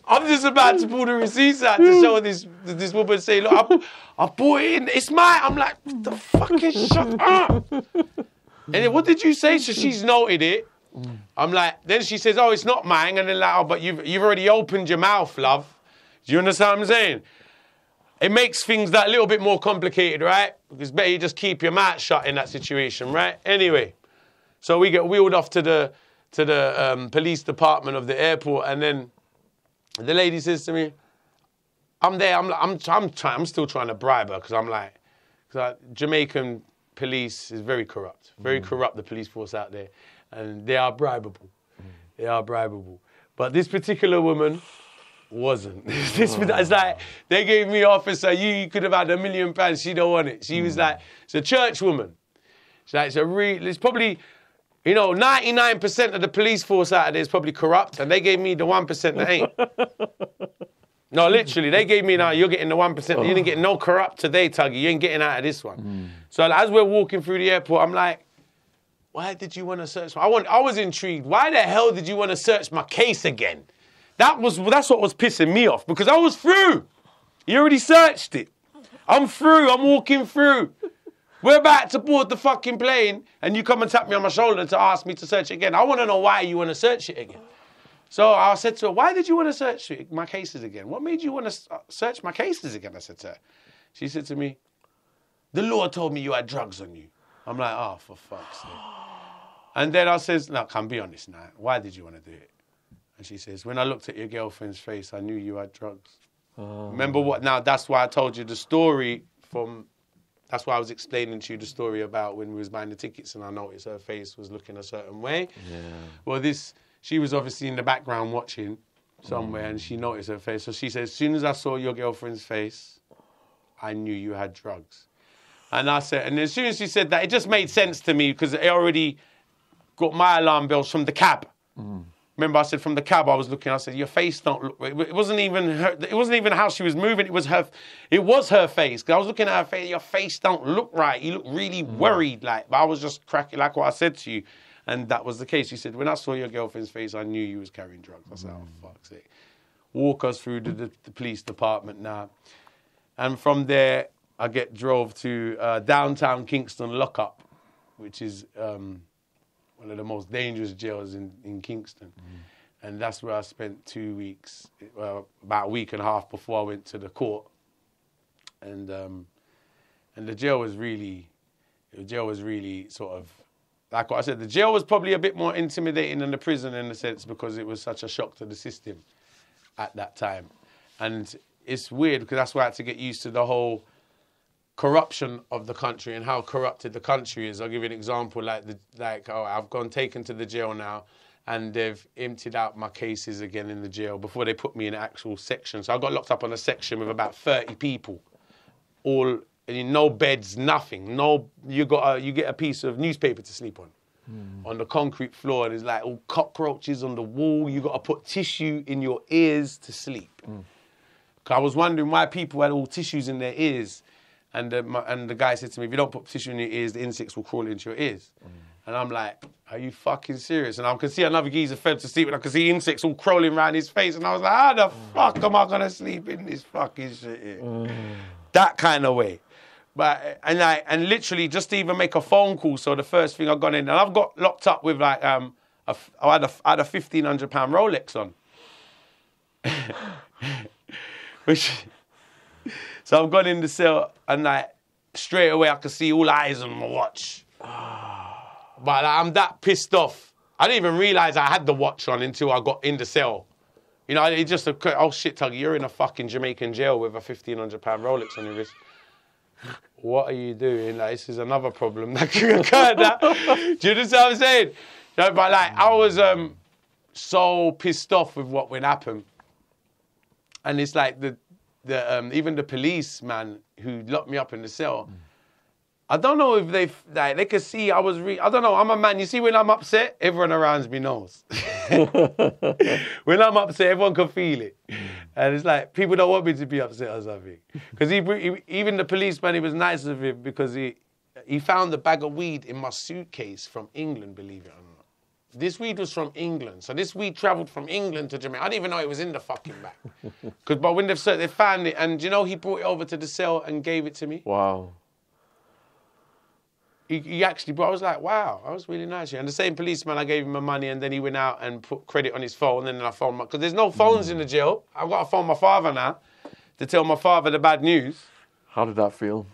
I'm just about to pull the receipts out to show this woman. Say, look, I bought it in. It's mine. I'm like, what the fucking shut up. And then what did you say? So she's noted it. I'm like, then she says, oh, it's not mine. And then like, oh, but you've already opened your mouth, love. Do you understand what I'm saying? It makes things that little bit more complicated, right? Because better you just keep your mouth shut in that situation, right? Anyway, so we get wheeled off to the police department of the airport, and then the lady says to me, I'm there. I'm still trying to bribe her because I'm like, Jamaican police is very corrupt, very corrupt. The police force out there. And they are bribable. They are bribable. But this particular woman wasn't. It's like, they gave me officer, you could have had £1 million, she don't want it. She was like, it's a church woman. She's like, it's probably, 99% of the police force out there is probably corrupt, and they gave me the 1% that ain't. No, literally, they gave me, you're getting the 1%. You didn't get no corrupt today, Tuggy. You ain't getting out of this one. So as we're walking through the airport, I'm like, why did you want to search? I was intrigued. Why the hell did you want to search my case again? That's what was pissing me off, because I was through. You already searched it. I'm through. I'm walking through. We're about to board the fucking plane, and you come and tap me on my shoulder to ask me to search it again. I want to know why you want to search it again. So I said to her, why did you want to search my cases again? What made you want to search my cases again? I said to her. She said to me, the law told me you had drugs on you. I'm like, oh, for fuck's sake. And then I says, no, come be honest now. Why did you want to do it? And she says, when I looked at your girlfriend's face, I knew you had drugs. Remember what? Now, that's why I told you the story that's why I was explaining to you the story about when we was buying the tickets and I noticed her face was looking a certain way. Yeah. Well, she was obviously in the background watching somewhere and she noticed her face. So she says, as soon as I saw your girlfriend's face, I knew you had drugs. And I said, and as soon as she said that, it just made sense to me because it already got my alarm bells from the cab. Remember, I said from the cab, I was looking. I said, "Your face don't look." It wasn't even her. It wasn't even how she was moving. It was her. It was her face. Because I was looking at her face. Your face don't look right. You look really worried. But I was just cracking like what I said to you, and that was the case. She said, "When I saw your girlfriend's face, I knew you was carrying drugs." I said, "Oh fuck's sake!" Walk us through the police department now, and from there I get drove to downtown Kingston lockup, which is. One of the most dangerous jails in Kingston. And that's where I spent 2 weeks, about a week and a half before I went to the court. And the jail was really sort of, like what I said, the jail was probably a bit more intimidating than the prison in a sense because it was such a shock to the system at that time. And it's weird because that's why I had to get used to the whole corruption of the country and how corrupted the country is. I'll give you an example, I've gone taken to the jail now and they've emptied out my cases again in the jail before they put me in an actual section. So I got locked up on a section with about 30 people, all in no beds, nothing. You get a piece of newspaper to sleep on the concrete floor. There's like all cockroaches on the wall. You got to put tissue in your ears to sleep. 'Cause I was wondering why people had all tissues in their ears. And the guy said to me, if you don't put tissue in your ears, the insects will crawl into your ears. And I'm like, are you fucking serious? And I can see another geezer fell to sleep and I can see insects all crawling around his face. And I was like, how the fuck am I going to sleep in this fucking shit here? That kind of way. But and literally just to even make a phone call. So the first thing I got in, and I've got locked up with like, I had a £1,500 Rolex on. So I've gone in the cell and like straight away I could see all eyes on my watch. But I'm that pissed off. I didn't even realise I had the watch on until I got in the cell. It just occurred, oh shit, Tuggy, you're in a fucking Jamaican jail with a £1,500 Rolex on your wrist. what are you doing? Like, this is another problem that could occur. Do you understand what I'm saying? No, but like, I was so pissed off with what would happen. And it's like even the policeman who locked me up in the cell, I don't know if they could see I don't know, I'm a man. You see, when I'm upset, everyone around me knows. When I'm upset, everyone can feel it. And it's like, people don't want me to be upset or something. Because even the policeman, he was nice of him because he found a bag of weed in my suitcase from England, believe it or not. This weed was from England. So this weed travelled from England to Jamaica. I didn't even know it was in the fucking bag. But when they found it, and you know, he brought it over to the cell and gave it to me. Wow. He actually brought, I was like, wow, that was really nice. And the same policeman, I gave him my money, and then he went out and put credit on his phone, and then I phoned because there's no phones in the jail. I've got to phone my father now to tell my father the bad news. How did that feel?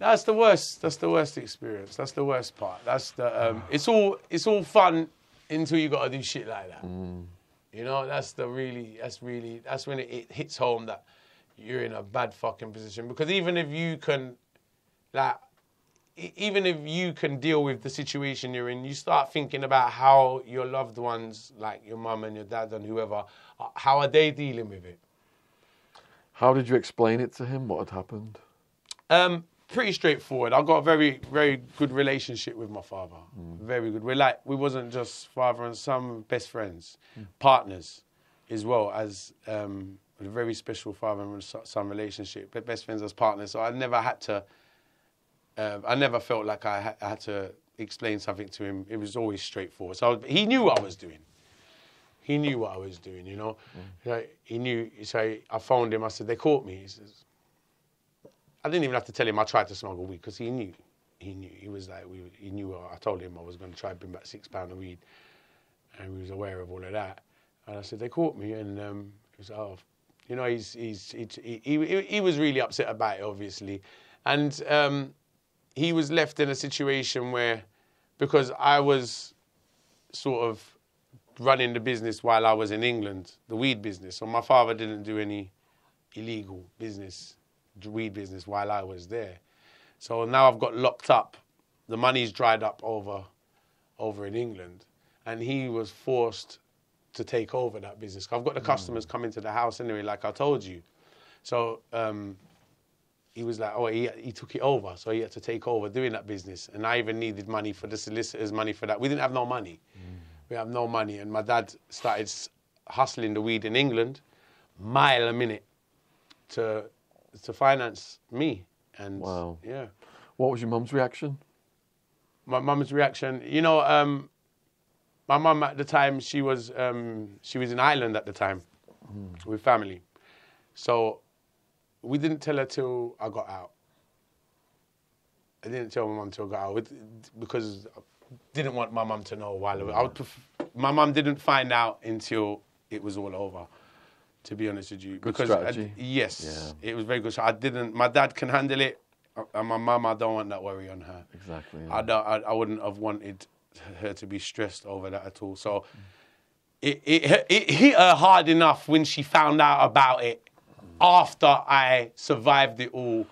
That's the worst. That's the worst experience. That's the worst part. That's the. It's all fun until you got to do shit like that. You know, that's when it hits home that you're in a bad fucking position. Because even if you can deal with the situation you're in, you start thinking about how your loved ones, like your mum and your dad and whoever, how are they dealing with it? How did you explain it to him, what had happened? Pretty straightforward. I've got a very, very good relationship with my father. Very good. We wasn't just father and son, best friends, partners as well as a very special father and son relationship, but best friends as partners. So I never had to, I never felt like I had to explain something to him. It was always straightforward. So he knew what I was doing. He knew what I was doing, you know. Like, he knew. So I phoned him. I said, they caught me. He says, I didn't even have to tell him I tried to smuggle weed because he knew. He knew. He was like, he knew. I told him I was going to try and bring back £6 of weed, and he was aware of all of that. And I said, they caught me, and he was like, oh, you know, he was really upset about it, obviously, and he was left in a situation where, because I was sort of running the business while I was in England, the weed business, so my father didn't do any illegal business. Weed business while I was there. So now I've got locked up. The money's dried up over in England. And he was forced to take over that business. I've got the customers coming to the house anyway, like I told you. So he was like, oh, he took it over. So he had to take over doing that business. And I even needed money for the solicitors, money for that. We didn't have no money. We have no money. And my dad started hustling the weed in England, mile a minute, to finance me. And wow. Yeah. What was your mum's reaction? My mum's reaction, you know, my mum at the time, she was in Ireland at the time with family. So we didn't tell her till I got out. I didn't tell my mum till I got out because I didn't want my mum to know while my mum didn't find out until it was all over. To be honest with you, good strategy. Yes, yeah. It was very good. So my dad can handle it, and my mum, I don't want that worry on her. Exactly. Yeah. I wouldn't have wanted her to be stressed over that at all. So it hit her hard enough when she found out about it after I survived it all.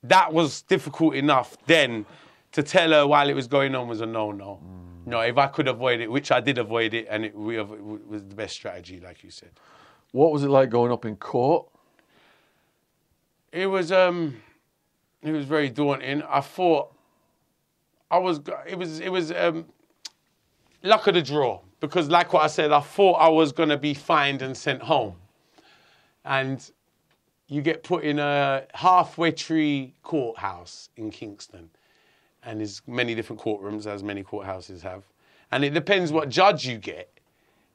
That was difficult enough then to tell her while it was going on was a no-no. No, if I could avoid it, which I did avoid it, and it was the best strategy, like you said. What was it like going up in court? It was very daunting. I thought it was luck of the draw, because like what I said, I thought I was going to be fined and sent home. And you get put in a halfway tree courthouse in Kingston. And there's many different courtrooms, as many courthouses have. And it depends what judge you get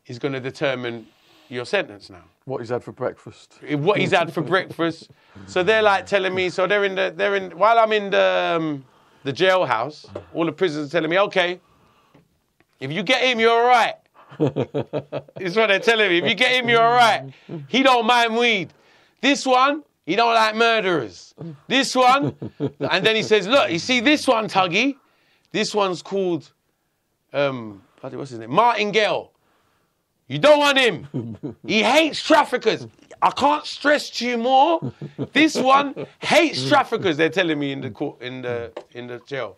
is going to determine your sentence now. What he's had for breakfast. What he's had for breakfast. So they're like telling me, so while I'm in the jailhouse, all the prisoners are telling me, okay, if you get him, you're all right. It's what they're telling me. If you get him, you're all right. He don't mind weed. This one, he don't like murderers. This one, and then he says, look, you see this one, Tuggy? This one's called, what's his name? Martin Gale. You don't want him. He hates traffickers. I can't stress to you more. This one hates traffickers. They're telling me in the court, in the jail.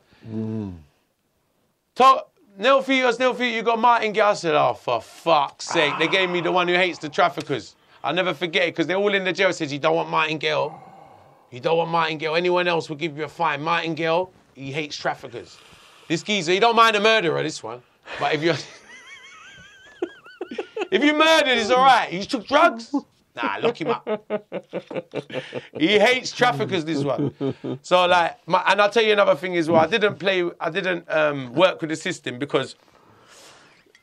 Nelfi, you got martingale. I said, oh, for fuck's sake. They gave me the one who hates the traffickers. I'll never forget it because they're all in the jail. It says, you don't want martingale. You don't want martingale. Anyone else will give you a fine. Martingale, he hates traffickers. This geezer, he don't mind a murderer, this one. But if you if you murdered, it's all right. You took drugs? Nah, lock him up. He hates traffickers, this one. So, like, and I'll tell you another thing as well. I didn't work with the system because...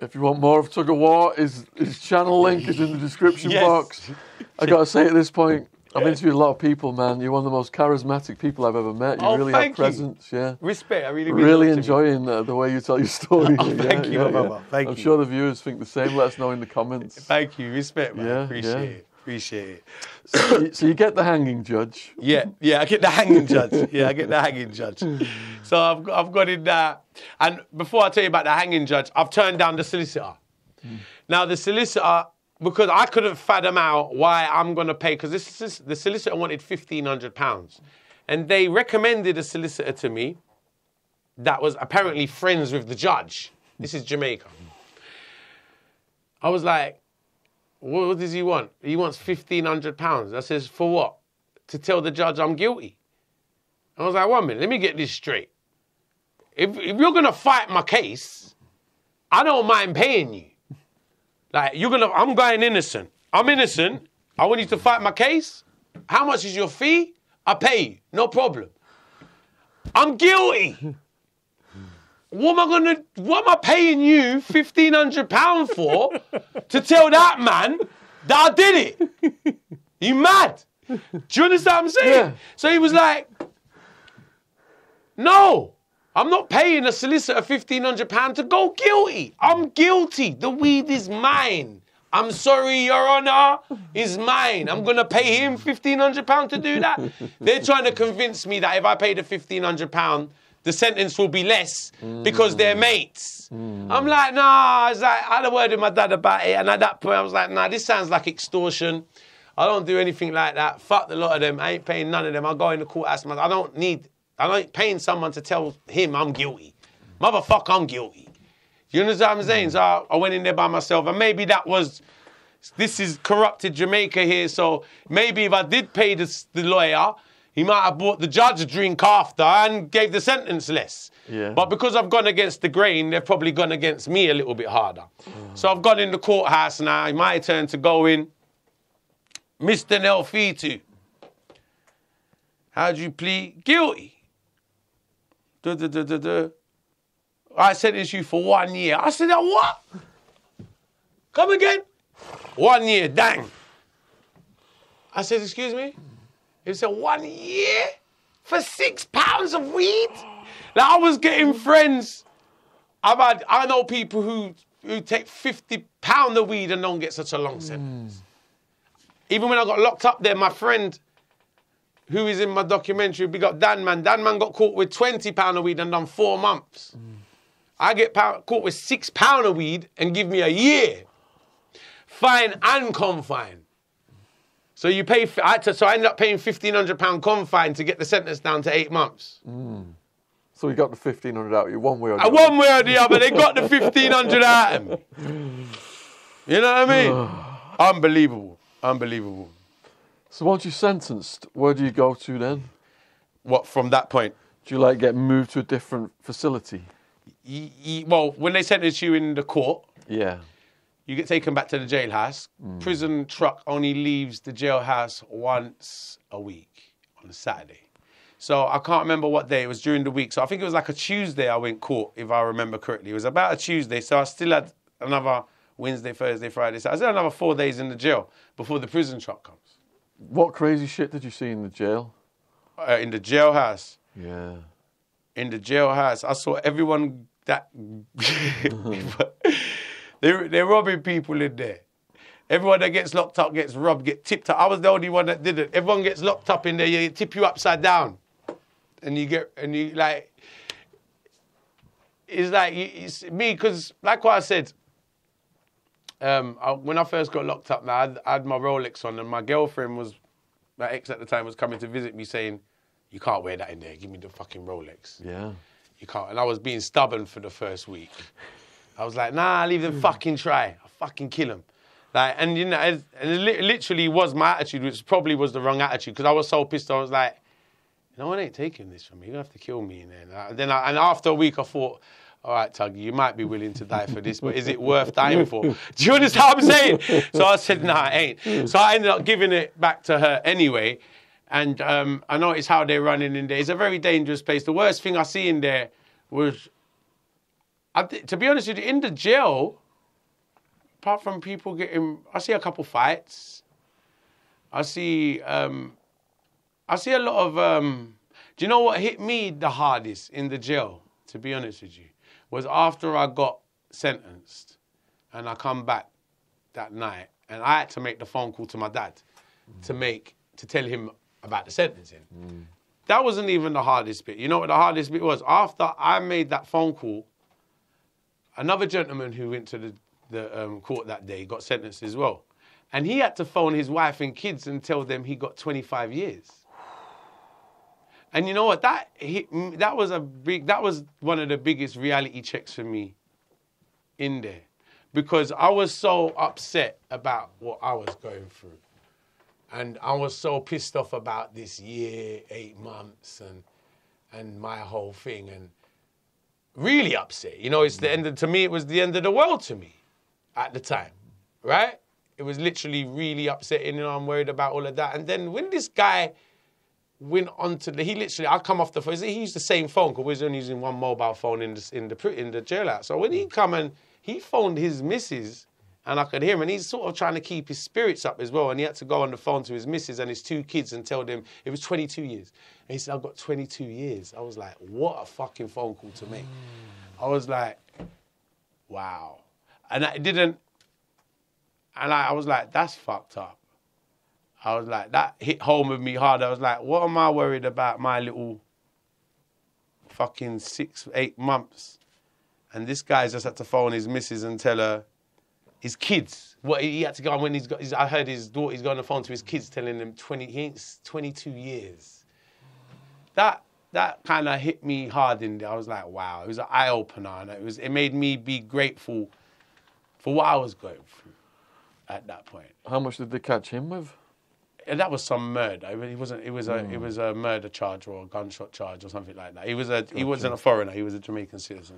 If you want more of Tuggawar, his channel link is in the description box. I got to say at this point, I've interviewed a lot of people, man. You're one of the most charismatic people I've ever met. You really have presence, yeah. Respect, I really enjoying the way you tell your story. Thank you, brother. Thank you. I'm sure the viewers think the same. Let us know in the comments. Thank you, respect, man. Appreciate it. So you get the hanging judge. Yeah, I get the hanging judge. So I've got in that. And before I tell you about the hanging judge, I've turned down the solicitor. Now the solicitor, because I couldn't fathom out why I'm going to pay, because the solicitor wanted £1,500. And they recommended a solicitor to me that was apparently friends with the judge. This is Jamaica. I was like, what does he want? He wants £1,500. I says, for what? To tell the judge I'm guilty. I was like, 1 minute, let me get this straight. If you're going to fight my case, I don't mind paying you. Like, I'm going innocent. I'm innocent. I want you to fight my case. How much is your fee? I pay you. No problem. I'm guilty. What am I paying you £1,500 for to tell that man that I did it? You mad? Do you understand what I'm saying? Yeah. So he was like, no, I'm not paying a solicitor £1,500 to go guilty. I'm guilty. The weed is mine. I'm sorry, Your Honour, it's mine. I'm going to pay him £1,500 to do that. They're trying to convince me that if I pay the £1,500, the sentence will be less because they're mates. I'm like, nah, I had a word with my dad about it, and at that point I was like, nah, this sounds like extortion. I don't do anything like that. Fuck the lot of them. I ain't paying none of them. I'll go in the courthouse. I'm not paying someone to tell him I'm guilty. Motherfucker, I'm guilty. You understand what I'm saying? So I went in there by myself, and maybe this is corrupted Jamaica here, so maybe if I did pay the lawyer, he might have bought the judge a drink after and gave the sentence less. Yeah. But because I've gone against the grain, they've probably gone against me a little bit harder. So I've gone in the courthouse now. My turn to go in. Mr. Nelfitu, how'd you plead? Guilty. I sentenced you for 1 year. I said, what? Come again? 1 year, dang. I said, excuse me? He said, 1 year for £6 of weed? Like, I was getting friends. I know people who take £50 of weed and don't get such a long sentence. Even when I got locked up there, my friend who is in my documentary, we got Dan Man got caught with £20 of weed and done 4 months. I get caught with £6 of weed and give me a year. Fine and confine. So you pay. So I ended up paying £1,500 confine to get the sentence down to 8 months. So you got the 1,500 out of you one way or the other. One way or the other, they got the 1,500 out of me. You know what I mean? Unbelievable. So once you're sentenced, where do you go to then? What, from that point? Do you get moved to a different facility? Well, when they sentence you in the court, yeah, you get taken back to the jailhouse. Prison truck only leaves the jailhouse once a week on a Saturday. So I can't remember what day. It was during the week. So I think it was like a Tuesday I went court, if I remember correctly. It was about a Tuesday. So I still had another Wednesday, Thursday, Friday. So I still had another 4 days in the jail before the prison truck comes. What crazy shit did you see in the jail? In the jailhouse. Yeah. In the jailhouse, I saw everyone that... They're robbing people in there. Everyone that gets locked up gets robbed, get tipped up. I was the only one that didn't. Everyone gets locked up in there, you tip you upside down. It's me, because like what I said, when I first got locked up, now I had my Rolex on, and my girlfriend my ex at the time was coming to visit me saying, you can't wear that in there, give me the fucking Rolex. Yeah. You can't. And I was being stubborn for the first week. I was like, nah, leave them fucking try. I'll fucking kill them. Like, and you know, and it literally was my attitude, which probably was the wrong attitude, because I was so pissed. I was like, no one ain't taking this from me. You're going to have to kill me. And then after a week, I thought, all right, Tuggy, you might be willing to die for this, but is it worth dying for? Do you understand what I'm saying? So I said, nah, I ain't. So I ended up giving it back to her anyway. And I noticed how they're running in there. It's a very dangerous place. The worst thing I see in there was, to be honest with you, in the jail, apart from people I see a couple fights. I see a lot of, do you know what hit me the hardest in the jail, to be honest with you, was after I got sentenced and I come back that night and I had to make the phone call to my dad to tell him about the sentencing. That wasn't even the hardest bit. You know what the hardest bit was? After I made that phone call, another gentleman who went to the court that day got sentenced as well. And he had to phone his wife and kids and tell them he got 25 years. And you know what? That was one of the biggest reality checks for me in there. Because I was so upset about what I was going through. And I was so pissed off about this year, 8 months, and my whole thing, and really upset. You know, to me, it was the end of the world to me at the time, right? It was literally really upsetting, you know, I'm worried about all of that. And then when this guy went on to I come off the phone, he used the same phone, because we was only using one mobile phone in the jailhouse. So when he come and he phoned his missus, and I could hear him, and he's sort of trying to keep his spirits up as well. And he had to go on the phone to his missus and his 2 kids and tell them it was 22 years. And he said, I've got 22 years. I was like, what a fucking phone call to make. I was like, wow. And I was like, that's fucked up. I was like, that hit home with me hard. I was like, what am I worried about my little fucking 6-8 months? And this guy's just had to phone his missus and tell her, his kids, what he had to go on when I heard his daughter, he's got on the phone to his kids telling them 22 years. That kind of hit me hard in there. I was like, wow, it was an eye-opener. And it made me be grateful for what I was going through at that point. How much did they catch him with? And that was some murder. It was a murder charge or a gunshot charge or something like that. He wasn't a foreigner, he was a Jamaican citizen.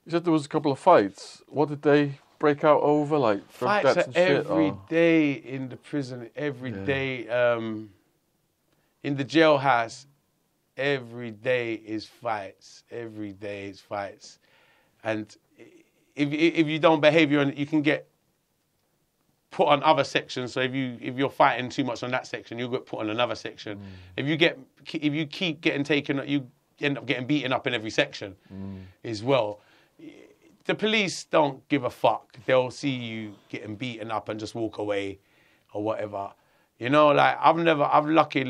You said there was a couple of fights. What did they break out over, like drug fights debts and every shit, day in the prison, every day in the jailhouse. Every day is fights. Every day is fights, and if you don't behave, you can get put on other sections. So if you're fighting too much on that section, you'll get put on another section. If you keep getting taken, you end up getting beaten up in every section as well. The police don't give a fuck. They'll see you getting beaten up and just walk away or whatever. You know, like I'm lucky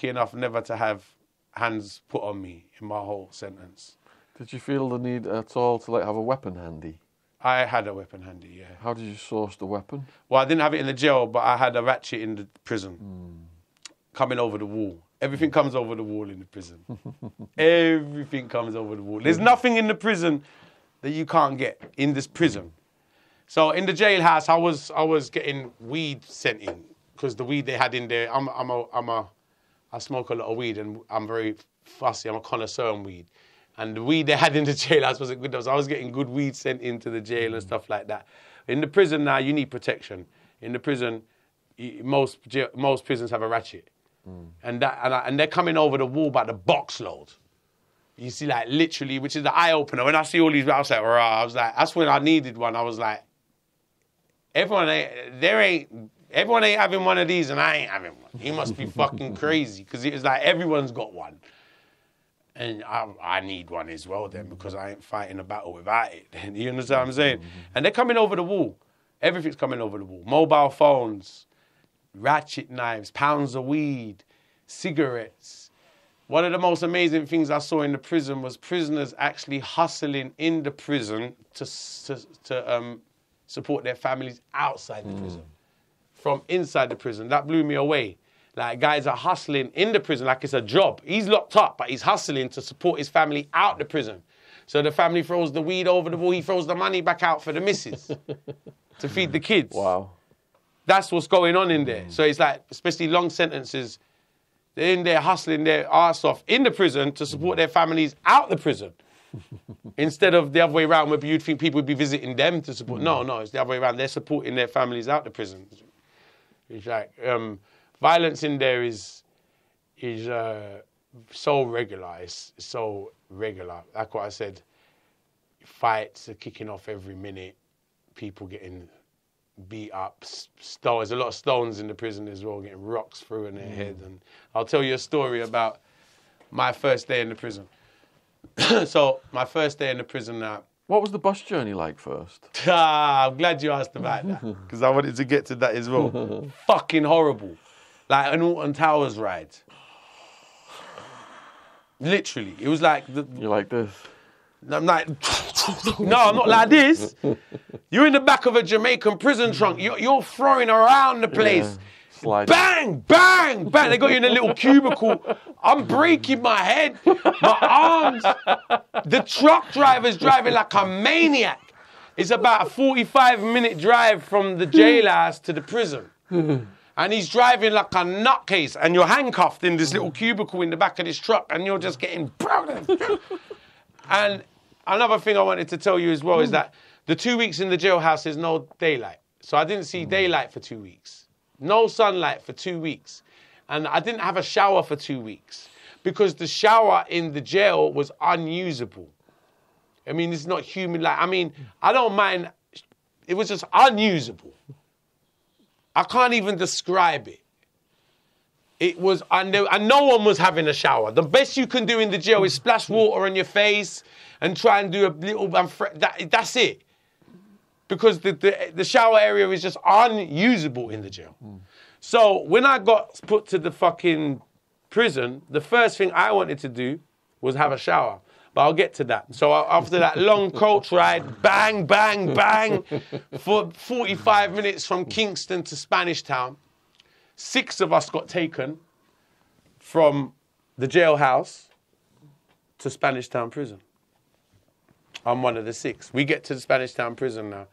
enough never to have hands put on me in my whole sentence. Did you feel the need at all to have a weapon handy? I had a weapon handy, yeah. How did you source the weapon? Well, I didn't have it in the jail, but I had a ratchet in the prison coming over the wall. Everything comes over the wall in the prison. Everything comes over the wall. There's nothing in the prison that you can't get in this prison. So in the jailhouse, I was getting weed sent in because the weed they had in there. I smoke a lot of weed and I'm very fussy. I'm a connoisseur on weed, and the weed they had in the jailhouse wasn't good. So I was getting good weed sent into the jail and stuff like that. In the prison now, you need protection. In the prison, most prisons have a ratchet, and they're coming over the wall by the box load. You see, like, literally, which is the eye-opener. When I see all these, I was like, rah, I was like, that's when I needed one. I was like, everyone ain't having one of these and I ain't having one. You must be fucking crazy. Because it was like, everyone's got one. And I need one as well then, because I ain't fighting a battle without it. You understand what I'm saying? And they're coming over the wall. Everything's coming over the wall. Mobile phones, ratchet knives, pounds of weed, cigarettes. One of the most amazing things I saw in the prison was prisoners actually hustling in the prison to support their families outside the prison from inside the prison. That blew me away. Like, guys are hustling in the prison like it's a job. He's locked up, but he's hustling to support his family out the prison. So the family throws the weed over the wall, he throws the money back out for the missus to feed the kids. Wow. That's what's going on in there. So it's like, especially long sentences, they're in there hustling their arse off in the prison to support their families out the prison. Instead of the other way around, where you'd think people would be visiting them to support. No, it's the other way around. They're supporting their families out the prison. It's like, violence in there is so regular. It's so regular. Like what I said, fights are kicking off every minute. People getting beat up. There's a lot of stones in the prison as well, getting rocks through in their head. And I'll tell you a story about my first day in the prison. So my first day in the prison now. What was the bus journey like first? I'm glad you asked about that, because I wanted to get to that as well. Fucking horrible. Like an Alton Towers ride. Literally. It was like... You're like this? I'm like... No, I'm not like this. You're in the back of a Jamaican prison trunk. You're throwing around the place. Yeah. Slide. Bang, bang, bang. They got you in a little cubicle. I'm breaking my head, my arms. The truck driver's driving like a maniac. It's about a 45-minute drive from the jailhouse to the prison. And he's driving like a nutcase, and you're handcuffed in this little cubicle in the back of this truck, and you're just getting... And another thing I wanted to tell you as well is that the 2 weeks in the jailhouse is no daylight. So I didn't see daylight for 2 weeks. No sunlight for 2 weeks. And I didn't have a shower for 2 weeks because the shower in the jail was unusable. I mean, it's not human. Like, I mean, I don't mind. It was just unusable. I can't even describe it. It was, and no one was having a shower. The best you can do in the jail is splash water on your face and try and do a little, that's it. Because the shower area is just unusable in the jail. So when I got put to the fucking prison, the first thing I wanted to do was have a shower. But I'll get to that. So after that long coach ride, bang, bang, bang, for 45 minutes from Kingston to Spanish Town, 6 of us got taken from the jailhouse to Spanish Town prison. I'm one of the 6. We get to the Spanish Town prison now.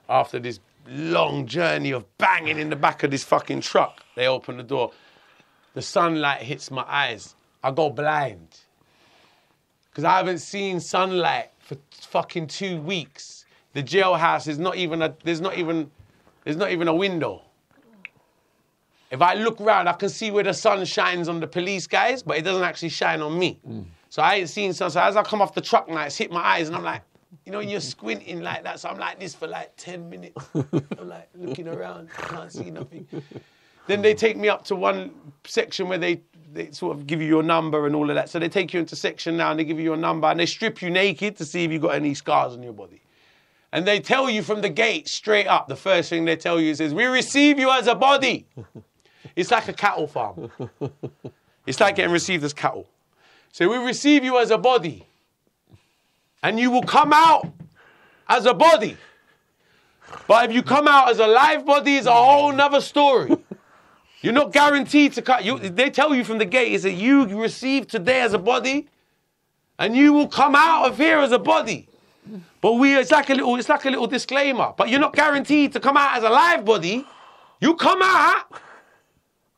After this long journey of banging in the back of this fucking truck, they open the door. The sunlight hits my eyes. I go blind. Because I haven't seen sunlight for fucking 2 weeks. The jailhouse is not even there's not even a window. If I look around, I can see where the sun shines on the police guys, but it doesn't actually shine on me. So I ain't seen sun. So as I come off the truck now, it's hit my eyes, and I'm like, you know, you're squinting like that. So I'm like this for like 10 minutes. I'm like looking around, can't see nothing. Then they take me up to one section where they sort of give you your number and all of that. So they take you into section now and they give you your number and they strip you naked to see if you've got any scars on your body. And they tell you from the gate straight up, the first thing they tell you is, we receive you as a body. It's like a cattle farm. It's like getting received as cattle. So we receive you as a body. And you will come out as a body. But if you come out as a live body, it's a whole nother story. You're not guaranteed to cut. They tell you from the gate is that you receive today as a body, and you will come out of here as a body. But it's like a little disclaimer. But you're not guaranteed to come out as a live body. You come out.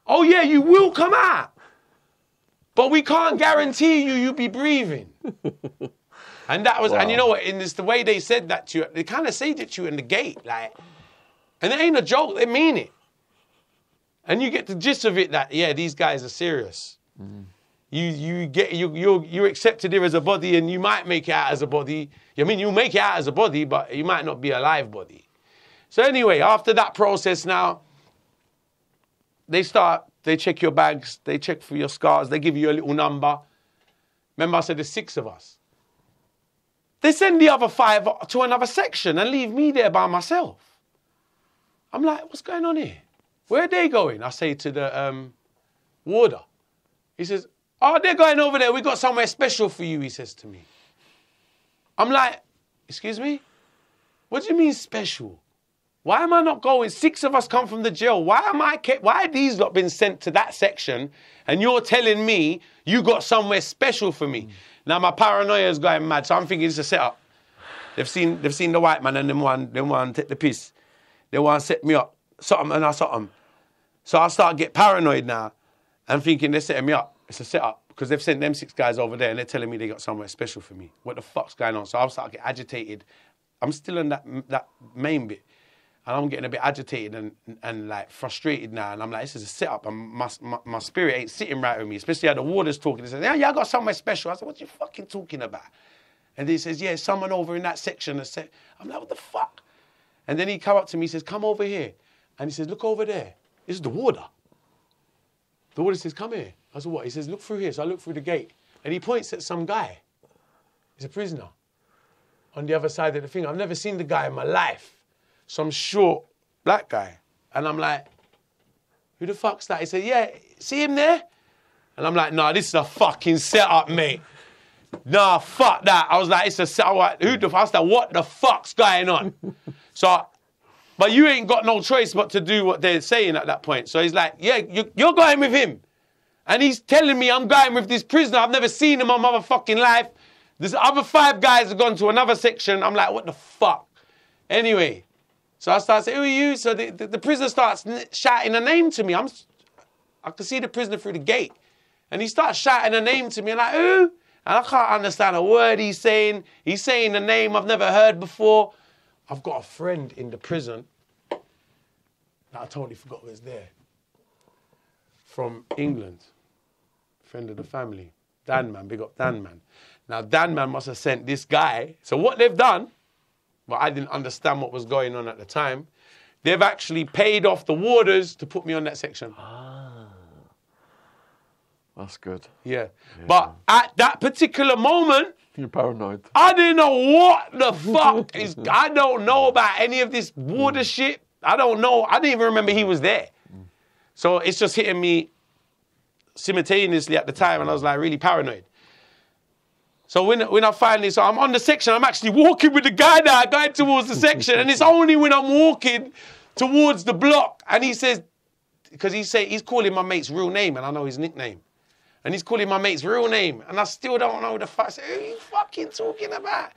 Oh yeah, you will come out. But we can't guarantee you'll be breathing. And that was, and you know what? In this, the way they said that to you, they kind of said it to you in the gate, like, and it ain't a joke. They mean it. And you get the gist of it that, yeah, these guys are serious. You're accepted here as a body, and you might make it out as a body. I mean, you'll make it out as a body, but you might not be a live body. So anyway, after that process now, they check your bags, they check for your scars, they give you a little number. Remember I said there's 6 of us. They send the other 5 to another section and leave me there by myself. I'm like, what's going on here? Where are they going? I say to the warder. He says, oh, they're going over there. We got somewhere special for you, he says to me. I'm like, excuse me? What do you mean special? Why am I not going? 6 of us come from the jail. Why are these lot been sent to that section and you're telling me you got somewhere special for me? Now my paranoia is going mad, so I'm thinking it's a setup. They've seen the white man and them one take the piss. They want to set me up. Something and I something. So I start to get paranoid now and thinking they're setting me up. It's a setup because they've sent them 6 guys over there and they're telling me they got somewhere special for me. What the fuck's going on? So I'll start to get agitated. I'm still in that main bit. And I'm getting a bit agitated and like frustrated now. And I'm like, this is a setup. And my spirit ain't sitting right with me. Especially how the warder's talking. He says, yeah, I got somewhere special. I said, what you fucking talking about? And he says, yeah, someone over in that section. I'm like, what the fuck? And then he come up to me, he says, come over here. And he says, look over there. This is the warder. The warder says, come here. I said, what? He says, look through here. So I look through the gate. And he points at some guy. He's a prisoner. On the other side of the thing. I've never seen the guy in my life. Some short black guy. And I'm like, who the fuck's that? He said, yeah, see him there? And I'm like, nah, this is a fucking setup, mate. Nah, fuck that. I was like, it's a setup. Who the fuck? I was like, what the fuck's going on? So, but you ain't got no choice but to do what they're saying at that point. So he's like, yeah, you're going with him. And he's telling me I'm going with this prisoner. I've never seen him in my motherfucking life. There's other 5 guys have gone to another section. I'm like, what the fuck? Anyway. So I start saying, who are you? So the prisoner starts shouting a name to me. I can see the prisoner through the gate. And he starts shouting a name to me. I'm like, who? And I can't understand a word he's saying. He's saying a name I've never heard before. I've got a friend in the prison that I totally forgot was there. From England. Friend of the family. Dan man, big up Dan man. Now Dan man must have sent this guy. So what they've done, but I didn't understand what was going on at the time. They've actually paid off the warders to put me on that section. Ah, that's good. Yeah. But at that particular moment, you're paranoid. I didn't know what the fuck is. I don't know about any of this warder shit. I don't know. I didn't even remember he was there. So it's just hitting me simultaneously at the time, and I was like really paranoid. So when I finally, so I'm on the section, I'm actually walking with the guy now, going towards the section, and it's only when I'm walking towards the block, and he says, because he's calling my mate's real name, and I know his nickname, and he's calling my mate's real name, and I still don't know the fuck. I say, who are you fucking talking about?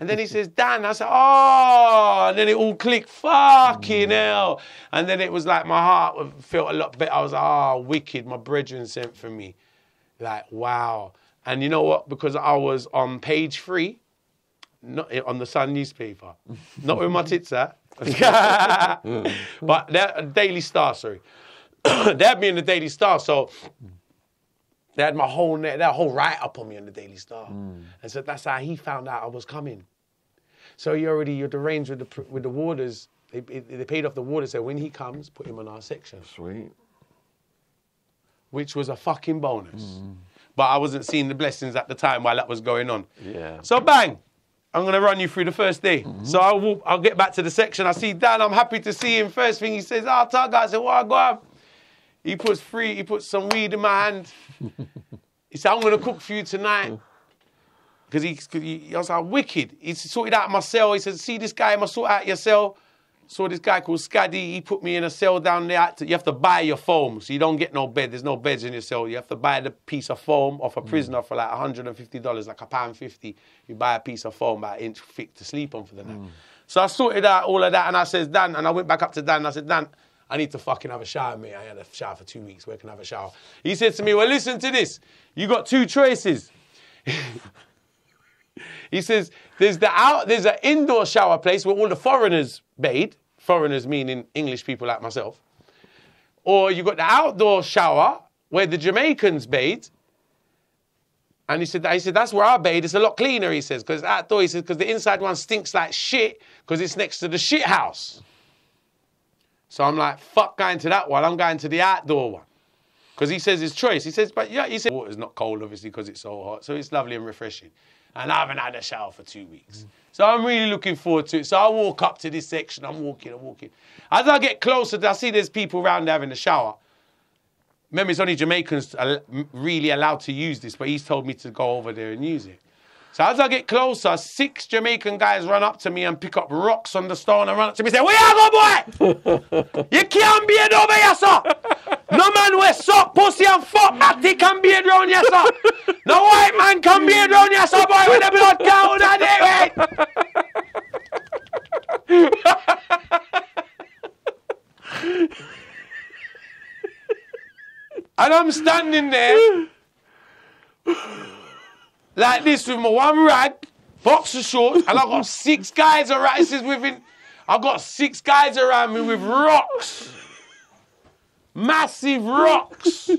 And then he says, Dan. I said, oh, and then it all clicked, fucking hell. And then it was like my heart felt a lot better. I was like, oh, wicked, my brethren sent for me. Like, wow. And you know what? Because I was on page 3, not on the Sun newspaper, not with my tits out, but they're Daily Star, sorry. They had me in the Daily Star, so they had that whole write-up on me in the Daily Star. And so that's how he found out I was coming. So you'd arranged with the warders. They paid off the warders, so when he comes, put him on our section. Sweet. Which was a fucking bonus. But I wasn't seeing the blessings at the time while that was going on. Yeah. So bang, I'm going to run you through the first day. So I'll get back to the section. I see Dan, I'm happy to see him. First thing he says, Tugga. I said, what I got? He puts some weed in my hand. He said, I'm going to cook for you tonight. Because I was like, wicked. He sorted out my cell. He said, see this guy, must sort out your cell. Saw this guy called Scaddy. He put me in a cell down there. You have to buy your foam, so you don't get no bed. There's no beds in your cell. You have to buy the piece of foam off a prisoner for like $150, like £1.50. You buy a piece of foam about an inch thick to sleep on for the night. So I sorted out all of that, and I said, Dan, and I went back up to Dan, and I said, Dan, I need to fucking have a shower, mate. I had a shower for 2 weeks. Where can I have a shower? He said to me, well, listen to this. You got 2 choices. He says, there's an indoor shower place where all the foreigners bathe. Foreigners meaning English people like myself. Or you got the outdoor shower where the Jamaicans bathe. And he said, that's where I bathe. It's a lot cleaner, he says, because outdoor, he says, because the inside one stinks like shit because it's next to the shit house. So I'm like, fuck going to that one. I'm going to the outdoor one. Because he says his choice. He says, but yeah, he said, water's not cold, obviously, because it's so hot. So it's lovely and refreshing. And I haven't had a shower for 2 weeks. So I'm really looking forward to it. So I walk up to this section. I'm walking. As I get closer, I see there's people around there having a shower. Remember, it's only Jamaicans really allowed to use this, but he's told me to go over there and use it. So as I get closer, 6 Jamaican guys run up to me and pick up rocks on the stone and run up to me and say, "Where you go, boy? You can't be it over here, sir. No man wear sock, pussy and fuck natty can be it round here, sir. No white man can be it round here, sir, boy, with the blood count that day, And I'm standing there like this with my one rag, boxer shorts, and I got 6 guys around. This is within. I got 6 guys around me with rocks, massive rocks.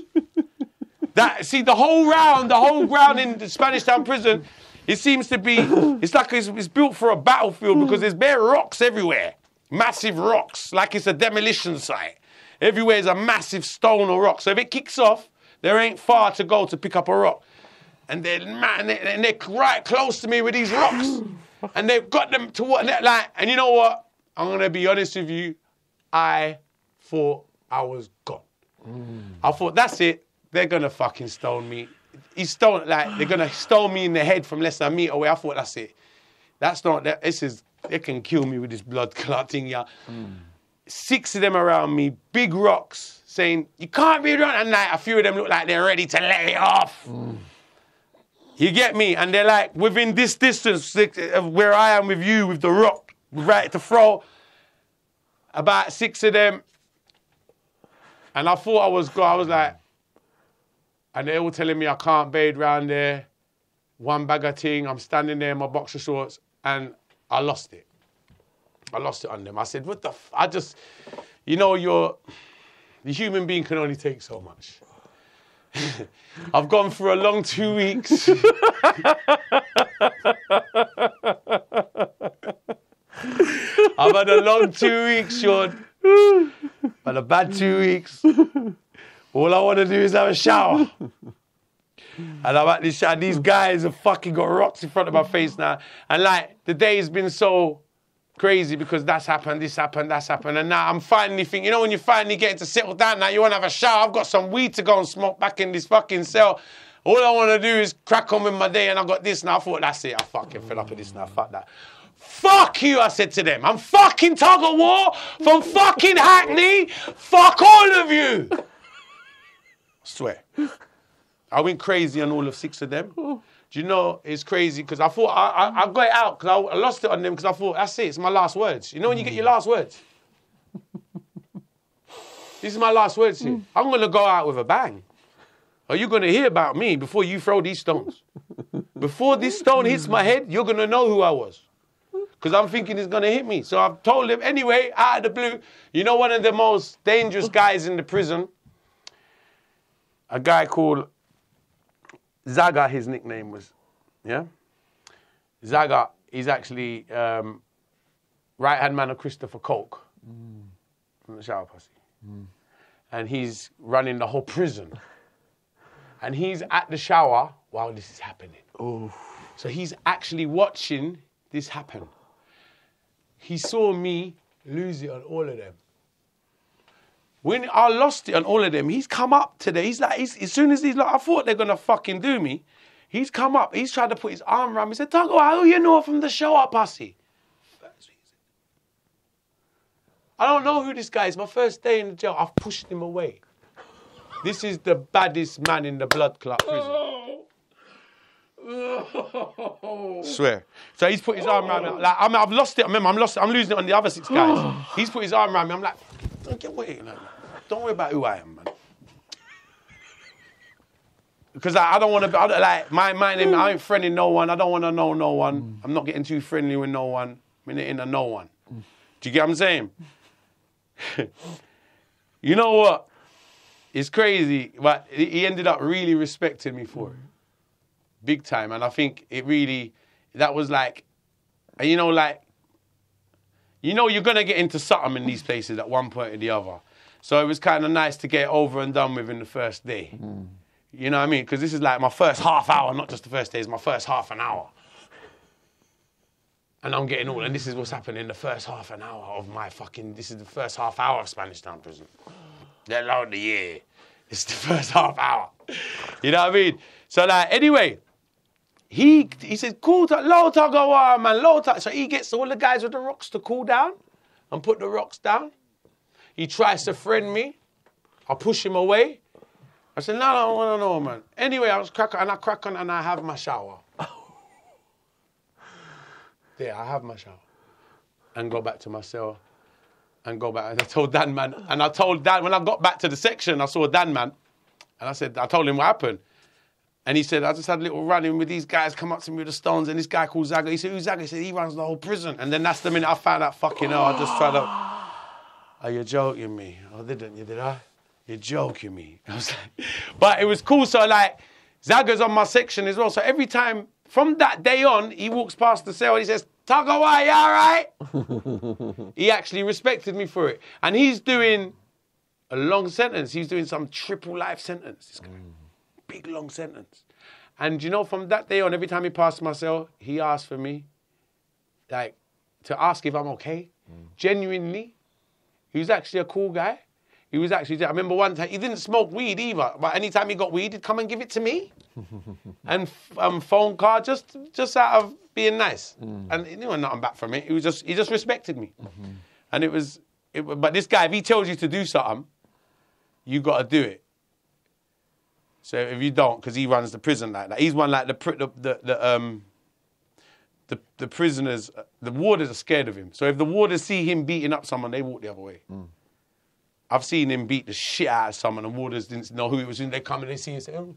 The whole ground in the Spanish Town prison, it seems to be. It's like it's built for a battlefield because there's bare rocks everywhere, massive rocks, like it's a demolition site. Everywhere is a massive stone or rock. So if it kicks off, there ain't far to go to pick up a rock. And they're right close to me with these rocks. And they've got them to what, like, and you know what? I'm going to be honest with you. I thought I was gone. I thought, that's it. They're going to fucking stone me. They're going to stone me in the head from less than a meter away. I thought, that's it. They can kill me with this blood clot thing, yeah. 6 of them around me, big rocks, saying, "You can't be around." And like, a few of them look like they're ready to let it off. You get me? And they're like, within this distance of where I am with you, with the rock, right to throw, about 6 of them. And I thought I was gone. I was like, and they were telling me I can't bathe round there. One bag of ting. I'm standing there in my boxer shorts, and I lost it. I lost it on them. I said, what the the human being can only take so much. I've gone for a long 2 weeks. I've had a long 2 weeks, Sean. But a bad 2 weeks. All I want to do is have a shower. And I'm at this shower. These guys have fucking got rocks in front of my face now. And like, the day has been so crazy because that's happened, this happened, that's happened. And now I'm finally thinking, when you finally get to settle down now, you want to have a shower. I've got some weed to go and smoke back in this fucking cell. All I want to do is crack on with my day, and I got this now. I thought, that's it. I fucking fed up with this now. Fuck that. Fuck you, I said to them. I'm fucking Tuggawar from fucking Hackney. Fuck all of you. I swear. I went crazy on all of 6 of them. Do you know, it's crazy because I thought I got it out because I lost it on them because I thought, that's it, it's my last words. You know when you get your last words? This is my last words here. I'm going to go out with a bang. Are you going to hear about me before you throw these stones? Before this stone hits my head, you're going to know who I was. Because I'm thinking it's going to hit me. So I've told them, anyway, out of the blue, one of the most dangerous guys in the prison, a guy called Zaga, his nickname was, yeah? Zaga, he's actually right-hand man of Christopher Coke from the Shower Posse. And he's running the whole prison. And he's at the shower while this is happening. So he's actually watching this happen. He saw me lose it on all of them. When I lost it on all of them, he's come up today. He's like, as soon as he's like, I thought they're going to fucking do me. He's come up. He's tried to put his arm around me. He said, Tuggawar, who you know from the show-up posse? I don't know who this guy is. My first day in the jail, I've pushed him away. This is the baddest man in the blood clot prison. Swear. So he's put his arm around me. Like, I've lost it. Remember, I'm losing it on the other 6 guys. He's put his arm around me. I'm like, don't get away. Don't worry about who I am, man. Because I don't want to, my name, I ain't friending no one. I don't want to know no one. I'm not getting too friendly with no one. I'm in a no one. Do you get what I'm saying? You know what? It's crazy, but he ended up really respecting me for it. Big time. And I think that was like, you're going to get into something in these places at one point or the other. So it was kind of nice to get over and done with in the first day. You know what I mean? Because this is like my first half hour, not just the first day, it's my first half an hour. And I'm getting and this is what's happening in the first half an hour of this is the first half hour of Spanish Town Prison. Let alone the year. It's the first half hour. You know what I mean? So anyway, he said, cool, low Tuggawar, man, low Tuggawar. So he gets all the guys with the rocks to cool down and put the rocks down. He tries to friend me. I push him away. I said, no, I don't want to know, man. Anyway, I crack on and I have my shower. Yeah, I have my shower. And go back to my cell. And go back. And I told Dan, man. And I told Dan, when I got back to the section, I saw Dan, man. And I told him what happened. And he said, I just had a little run-in with these guys, come up to me with the stones, and this guy called Zaga. He said, who's Zaga? He said, he runs the whole prison. And then that's the minute I found out, fucking hell, I just tried to, are you joking me? Oh, didn't you, did I? You're joking me. I was like, but it was cool. So, like, Zaga's on my section as well. So every time, from that day on, he walks past the cell and he says, Tuggawar, you all right? He actually respected me for it. And he's doing a long sentence. He's doing some triple life sentence. This guy. Big, long sentence. And, you know, from that day on, every time he passed my cell, he asked for me, like, to ask if I'm okay. Genuinely. He was actually a cool guy. He was actually, I remember one time, he didn't smoke weed either, but anytime he got weed, he'd come and give it to me. And phone call, just out of being nice. And he knew nothing back from it. He just respected me. And but this guy, if he tells you to do something, you got to do it. So if you don't, because he runs the prison like that, he's one like the prisoners, the warders are scared of him. So if the warders see him beating up someone, they walk the other way. I've seen him beat the shit out of someone, and warders didn't know who it was. And they come and they see him and say, oh,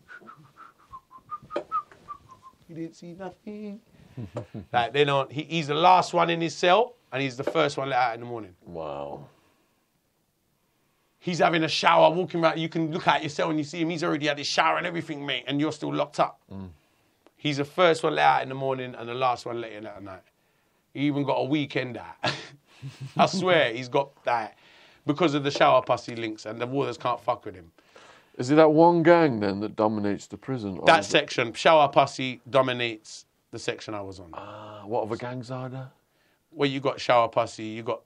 you didn't see nothing. Like they don't. He's the last one in his cell, and he's the first one let out in the morning. Wow. He's having a shower, walking around. You can look at your cell and you see him. He's already had his shower and everything, mate, and you're still locked up. He's the first one let out in the morning and the last one let in at night. He even got a weekend out. I swear, he's got that because of the shower pussy links, and the warders can't fuck with him. Is it that one gang then that dominates the prison? That section, shower pussy, dominates the section I was on. What other gangs are there? Well, you got shower pussy, you got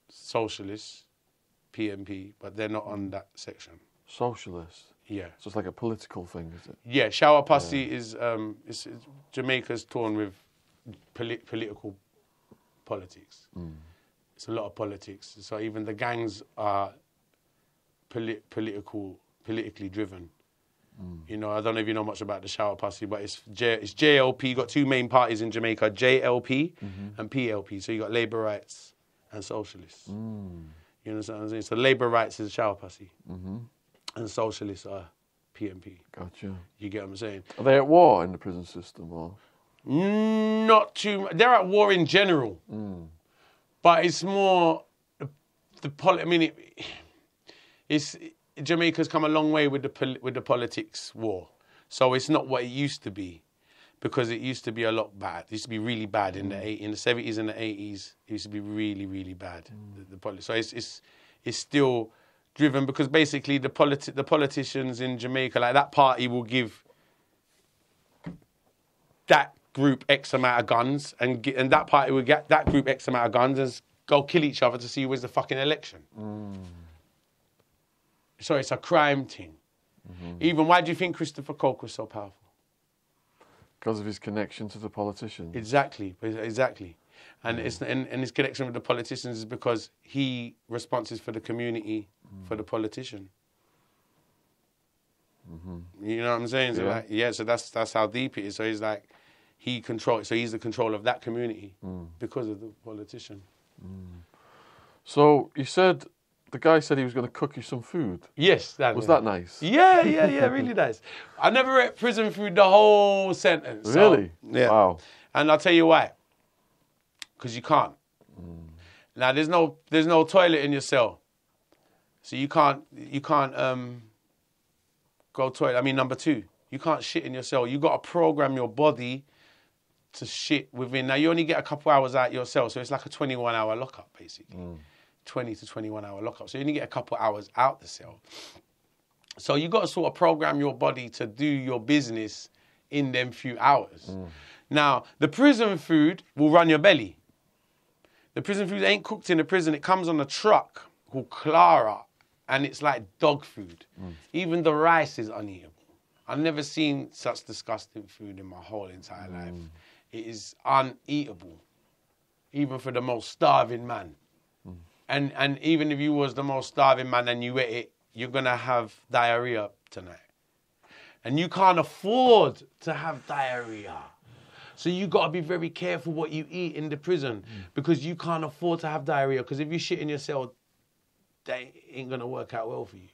socialists, PMP, but they're not on that section. Socialists? Yeah. So it's like a political thing, is it? Yeah, shower pussy is it's Jamaica's torn with political politics. It's a lot of politics. So even the gangs are politically driven. You know, I don't know if you know much about the shower pussy, but it's JLP. You got two main parties in Jamaica, JLP and PLP. So you got Labour Rights and Socialists. You understand what I'm saying? So Labour Rights is shower pussy, and Socialists are PMP. Gotcha. You get what I'm saying? Are they at war in the prison system, or? Not too much. They're at war in general, but it's more I mean, it's Jamaica's come a long way with the politics war, so it's not what it used to be, because it used to be a lot bad. It used to be really bad in the 70s and the 80s. It used to be really, really bad. The politics. So it's still driven because basically the politicians in Jamaica, like that party, will give that group X amount of guns, and that party will get that group X amount of guns and go kill each other to see who wins the fucking election. So it's a crime thing. Even, why do you think Christopher Coke was so powerful? Because of his connection to the politicians. Exactly. And his connection with the politicians is because he responses for the community, for the politician. You know what I'm saying? So so that's how deep it is. So he's like, he's the control of that community because of the politician. So you said, the guy said he was going to cook you some food. Yes. Was that nice? Yeah, really nice. I never ate prison food the whole sentence. Really? So, yeah. Wow. And I'll tell you why. Because you can't. Now, there's no toilet in your cell. So you can't go toilet. I mean, number two, you can't shit in your cell. You got to program your body to shit within. Now, you only get a couple hours out your cell, so it's like a 21-hour lockup, basically. 20 to 21-hour lockup. So you only get a couple hours out the cell. So you got to sort of program your body to do your business in them few hours. Now, the prison food will run your belly. The prison food ain't cooked in the prison. It comes on a truck called Clara, and it's like dog food. Even the rice is uneatable. I've never seen such disgusting food in my whole entire life. It is uneatable, even for the most starving man. And even if you was the most starving man and you ate it, you're going to have diarrhea tonight. And you can't afford to have diarrhea. So you got to be very careful what you eat in the prison because you can't afford to have diarrhea, because if you shit in your cell, that ain't going to work out well for you.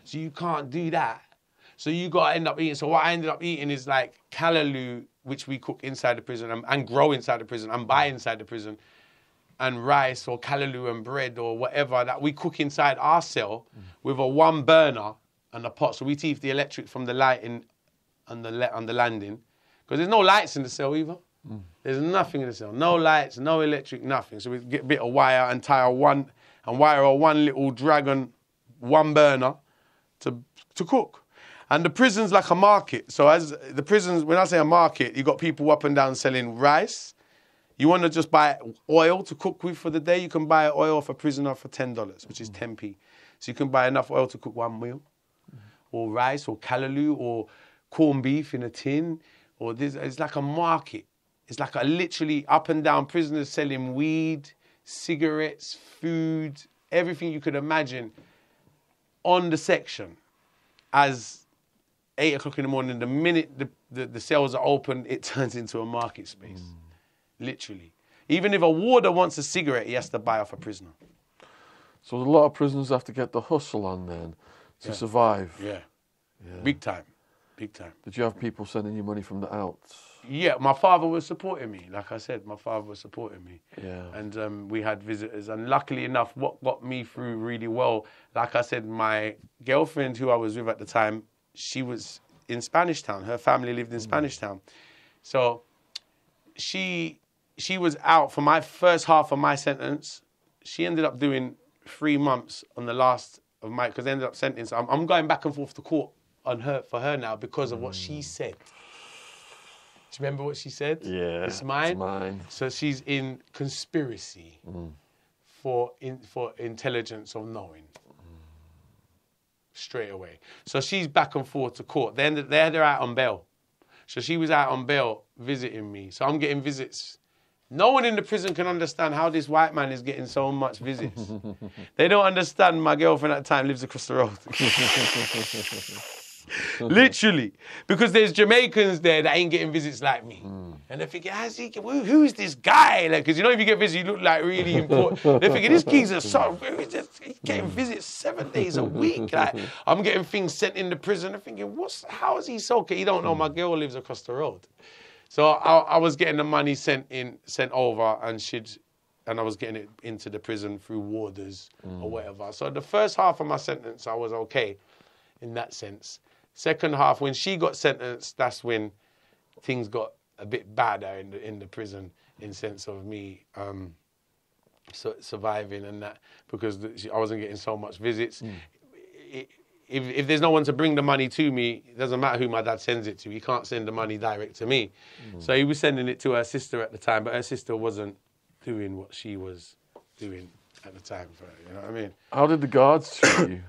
So you can't do that. So you got to end up eating. So what I ended up eating is like callaloo, which we cook inside the prison and grow inside the prison and buy inside the prison, and rice or callaloo and bread or whatever that we cook inside our cell with a one burner and a pot. So we take the electric from the lighting on the landing, because there's no lights in the cell either. There's nothing in the cell. No lights, no electric, nothing. So we get a bit of wire and wire a one little dragon, one burner to cook. And the prison's like a market. So as the prisons, when I say a market, you got people up and down selling rice. You want to just buy oil to cook with for the day, you can buy oil for a prisoner for $10, which is 10p. So you can buy enough oil to cook one meal, or rice, or callaloo, or corned beef in a tin, or this. It's like a market. It's like a literally up and down prisoners selling weed, cigarettes, food, everything you could imagine on the section. As 8 o'clock in the morning, the minute the cells are open, it turns into a market space. Literally. Even if a warder wants a cigarette, he has to buy off a prisoner. So a lot of prisoners have to get the hustle on then to survive. Yeah. Big time. Big time. Did you have people sending you money from the outs? Yeah, my father was supporting me. Like I said, my father was supporting me. Yeah. And we had visitors. And luckily enough, what got me through really well, like I said, my girlfriend who I was with at the time, she was in Spanish Town. Her family lived in Spanish Town. So she was out for my first half of my sentence. She ended up doing 3 months on the last of my, because they ended up sentencing. I'm going back and forth to court for her now because of what she said. Do you remember what she said? Yeah. It's mine. It's mine. So she's in conspiracy for intelligence of knowing. Straight away. So she's back and forth to court. They're out on bail. So she was out on bail visiting me. So I'm getting visits. No one in the prison can understand how this white man is getting so much visits. They don't understand my girlfriend at the time lives across the road. Literally. Because there's Jamaicans there that ain't getting visits like me. And they're thinking, who's this guy? Because you know if you get visits, you look like really important. They're thinking, this geezer, he's getting visits 7 days a week. Like, I'm getting things sent in the prison. They're thinking, how is he so okay? You don't know my girl lives across the road. So I was getting the money sent over, and I was getting it into the prison through warders or whatever. So the first half of my sentence, I was okay in that sense. Second half, when she got sentenced, that's when things got a bit badder in the prison, in sense of me surviving and that, because I wasn't getting so much visits. If there's no one to bring the money to me, it doesn't matter who my dad sends it to. He can't send the money direct to me. So he was sending it to her sister at the time, but her sister wasn't doing what she was doing at the time for her, you know what I mean? How did the guards treat you?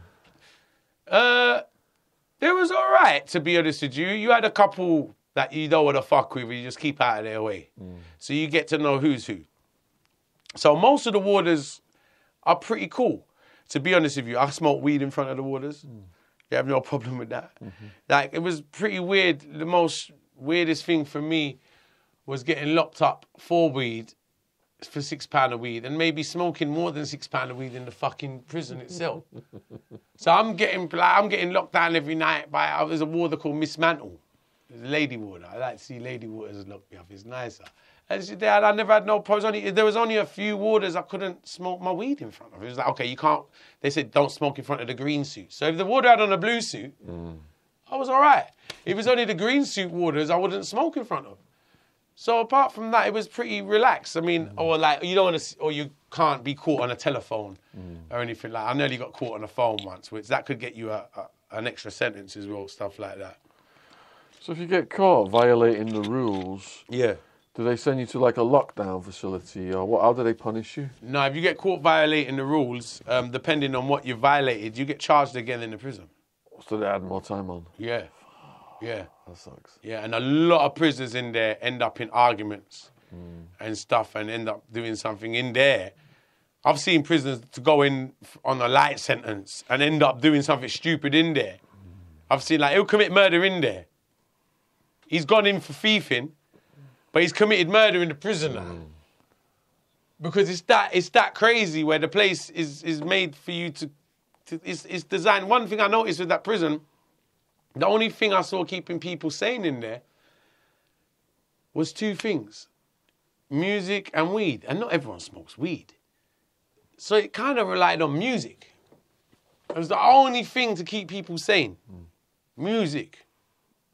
It was all right, to be honest with you. You had a couple that you don't want to fuck with, you just keep out of their way. So you get to know who's who. So most of the warders are pretty cool. To be honest with you, I smoke weed in front of the warders. You have no problem with that. Like, it was pretty weird. The most weirdest thing for me was getting locked up for weed, for £6 of weed, and maybe smoking more than £6 of weed in the fucking prison itself. So I'm getting locked down every night by, there's a warder called Miss Mantle. There's a lady warder. I like to see lady warders lock me up. It's nicer. And I never had no problems. There was only a few warders I couldn't smoke my weed in front of. It was like, okay, you can't. They said don't smoke in front of the green suit. So if the warder had on a blue suit, I was all right. If it was only the green suit warders, I wouldn't smoke in front of. So apart from that, it was pretty relaxed. I mean, or like you don't want to, or you can't be caught on a telephone or anything like. I nearly got caught on a phone once, which that could get you an extra sentence as well, stuff like that. So if you get caught violating the rules, do they send you to like a lockdown facility, or how do they punish you? No, if you get caught violating the rules, depending on what you violated, you get charged again in the prison. So they add more time on? Yeah. Yeah. That sucks. Yeah, and a lot of prisoners in there end up in arguments and stuff and end up doing something in there. I've seen prisoners to go in on a light sentence and end up doing something stupid in there. I've seen, like, he'll commit murder in there. He's gone in for thieving, but he's committed murder in the prison now. Because it's that crazy where the place is made for you to it's designed. One thing I noticed with that prison, the only thing I saw keeping people sane in there was two things: music and weed. And not everyone smokes weed. So it kind of relied on music. It was the only thing to keep people sane. Music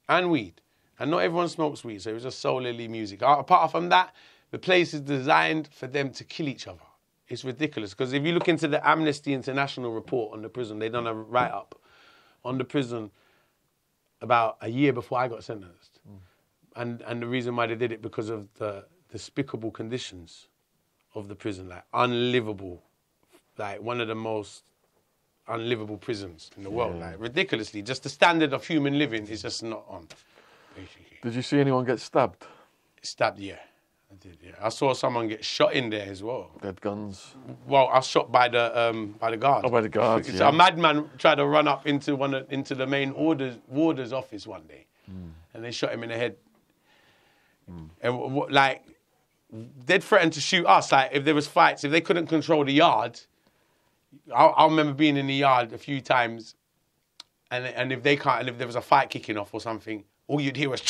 and weed. And not everyone smokes weed, so it was just solely music. Apart from that, the place is designed for them to kill each other. It's ridiculous. Because if you look into the Amnesty International report on the prison, they done a write-up on the prison about a year before I got sentenced. And the reason why they did it, because of the despicable conditions of the prison, like unlivable, like one of the most unlivable prisons in the world. Like ridiculously, just the standard of human living is just not on. Basically. Did you see anyone get stabbed? Stabbed, yeah. I did, yeah. I saw someone get shot in there as well. They had guns. Well, I was shot by the guard. Oh, by the guards, So yeah. a madman tried to run up into the main warder's office one day, and they shot him in the head. And like, they'd threatened to shoot us. Like, if there was fights, if they couldn't control the yard, I remember being in the yard a few times, and if they can't, and if there was a fight kicking off or something, all you'd hear was,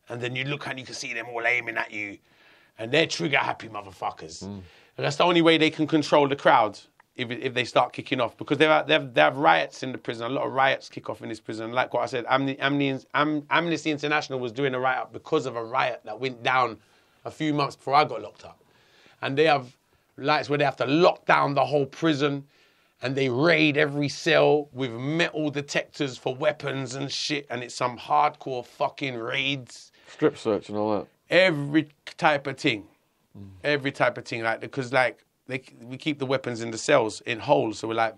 and then you'd look and you could see them all aiming at you, and they're trigger happy motherfuckers. And that's the only way they can control the crowd if they start kicking off, because they have riots in the prison. A lot of riots kick off in this prison. Like what I said, Amnesty International was doing a riot because of a riot that went down a few months before I got locked up, and they have lights where they have to lock down the whole prison, and they raid every cell with metal detectors for weapons and shit, and it's some hardcore fucking raids. Strip search and all that. Every type of thing. Every type of thing. Like, because like we keep the weapons in the cells in holes, so we're like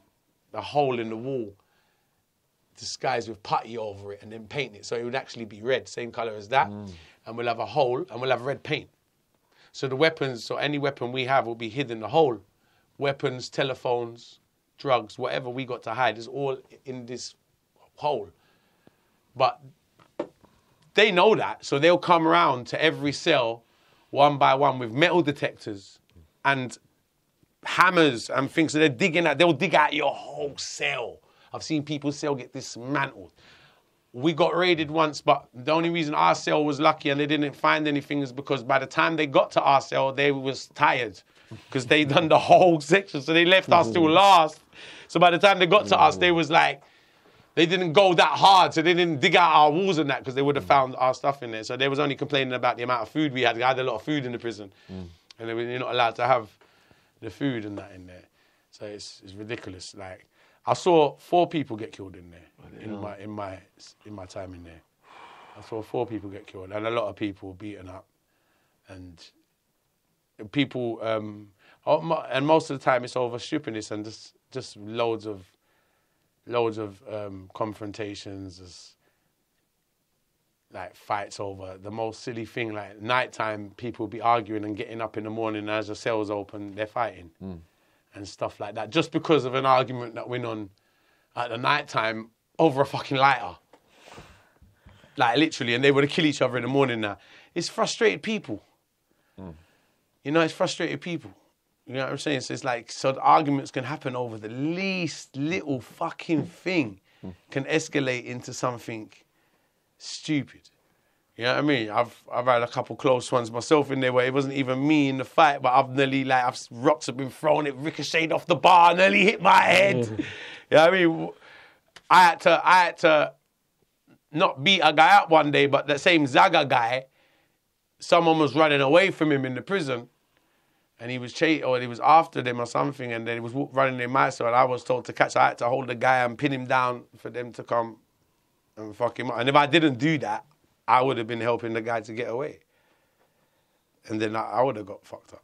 a hole in the wall disguised with putty over it and then paint it so it would actually be red, same colour as that. And we'll have a hole and we'll have red paint. So the weapons, so any weapon we have will be hidden in the hole. Weapons, telephones, drugs, whatever we got to hide is all in this hole. But they know that, so they'll come around to every cell one by one with metal detectors and hammers and things. So they'll dig out your whole cell. I've seen people's cell get dismantled. We got raided once, but the only reason our cell was lucky and they didn't find anything is because by the time they got to our cell, they was tired because they done the whole section. So they left us till last. So by the time they got to us, they was like, they didn't go that hard. So they didn't dig out our walls and that because they would have found our stuff in there. So they was only complaining about the amount of food we had. I had a lot of food in the prison. And you're not allowed to have the food and that in there. So it's ridiculous. Like, I saw 4 people get killed in there in my time in there. I saw 4 people get killed and a lot of people beaten up, and people and most of the time it's over stupidness and just loads of confrontations, just like fights over the most silly thing. Like nighttime, people be arguing and getting up in the morning, and as the cells open, they're fighting. And stuff like that, just because of an argument that went on at the night time over a fucking lighter. Like, literally, and they would kill each other in the morning now. It's frustrated people. You know, it's frustrated people. You know what I'm saying? So it's like, so the arguments can happen over the least little fucking thing can escalate into something stupid. You know what I mean? I've had a couple close ones myself in there where it wasn't even me in the fight, but I've nearly, like, rocks have been thrown, it ricocheted off the bar, nearly hit my head. You know what I mean? I had to not beat a guy up one day, but that same Zaga guy, someone was running away from him in the prison, and he was he was after them or something, and then he was running in my cell, and I was told to catch. I had to hold the guy and pin him down for them to come and fuck him up. And if I didn't do that, I would have been helping the guy to get away. And then I would have got fucked up.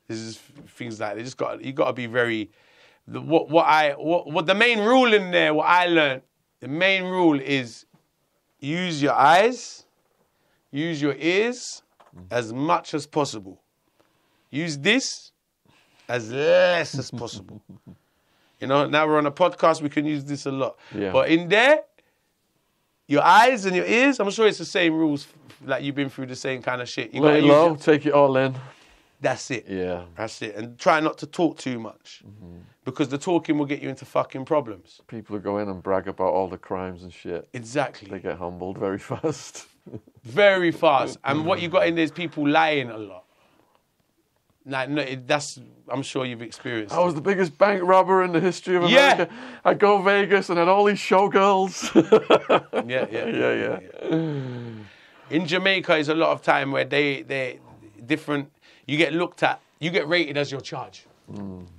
This is things like, you got to be very, what the main rule in there, what I learned, the main rule is use your eyes, use your ears as much as possible. Use this as less as possible. You know, now we're on a podcast, we can use this a lot. Yeah. But in there, your eyes and your ears, I'm sure it's the same rules, like you've been through the same kind of shit. You Lay gotta low, use take it all in. That's it. Yeah. That's it. And try not to talk too much. Because the talking will get you into fucking problems. People who go in and brag about all the crimes and shit. Exactly. They get humbled very fast. Very fast. And what you got in there is people lying a lot. Like, no, that's, I'm sure you've experienced. I was the biggest bank robber in the history of America. Yeah. I go Vegas and had all these showgirls. Yeah. In Jamaica, is a lot of time where they different. You get looked at. You get rated as your charge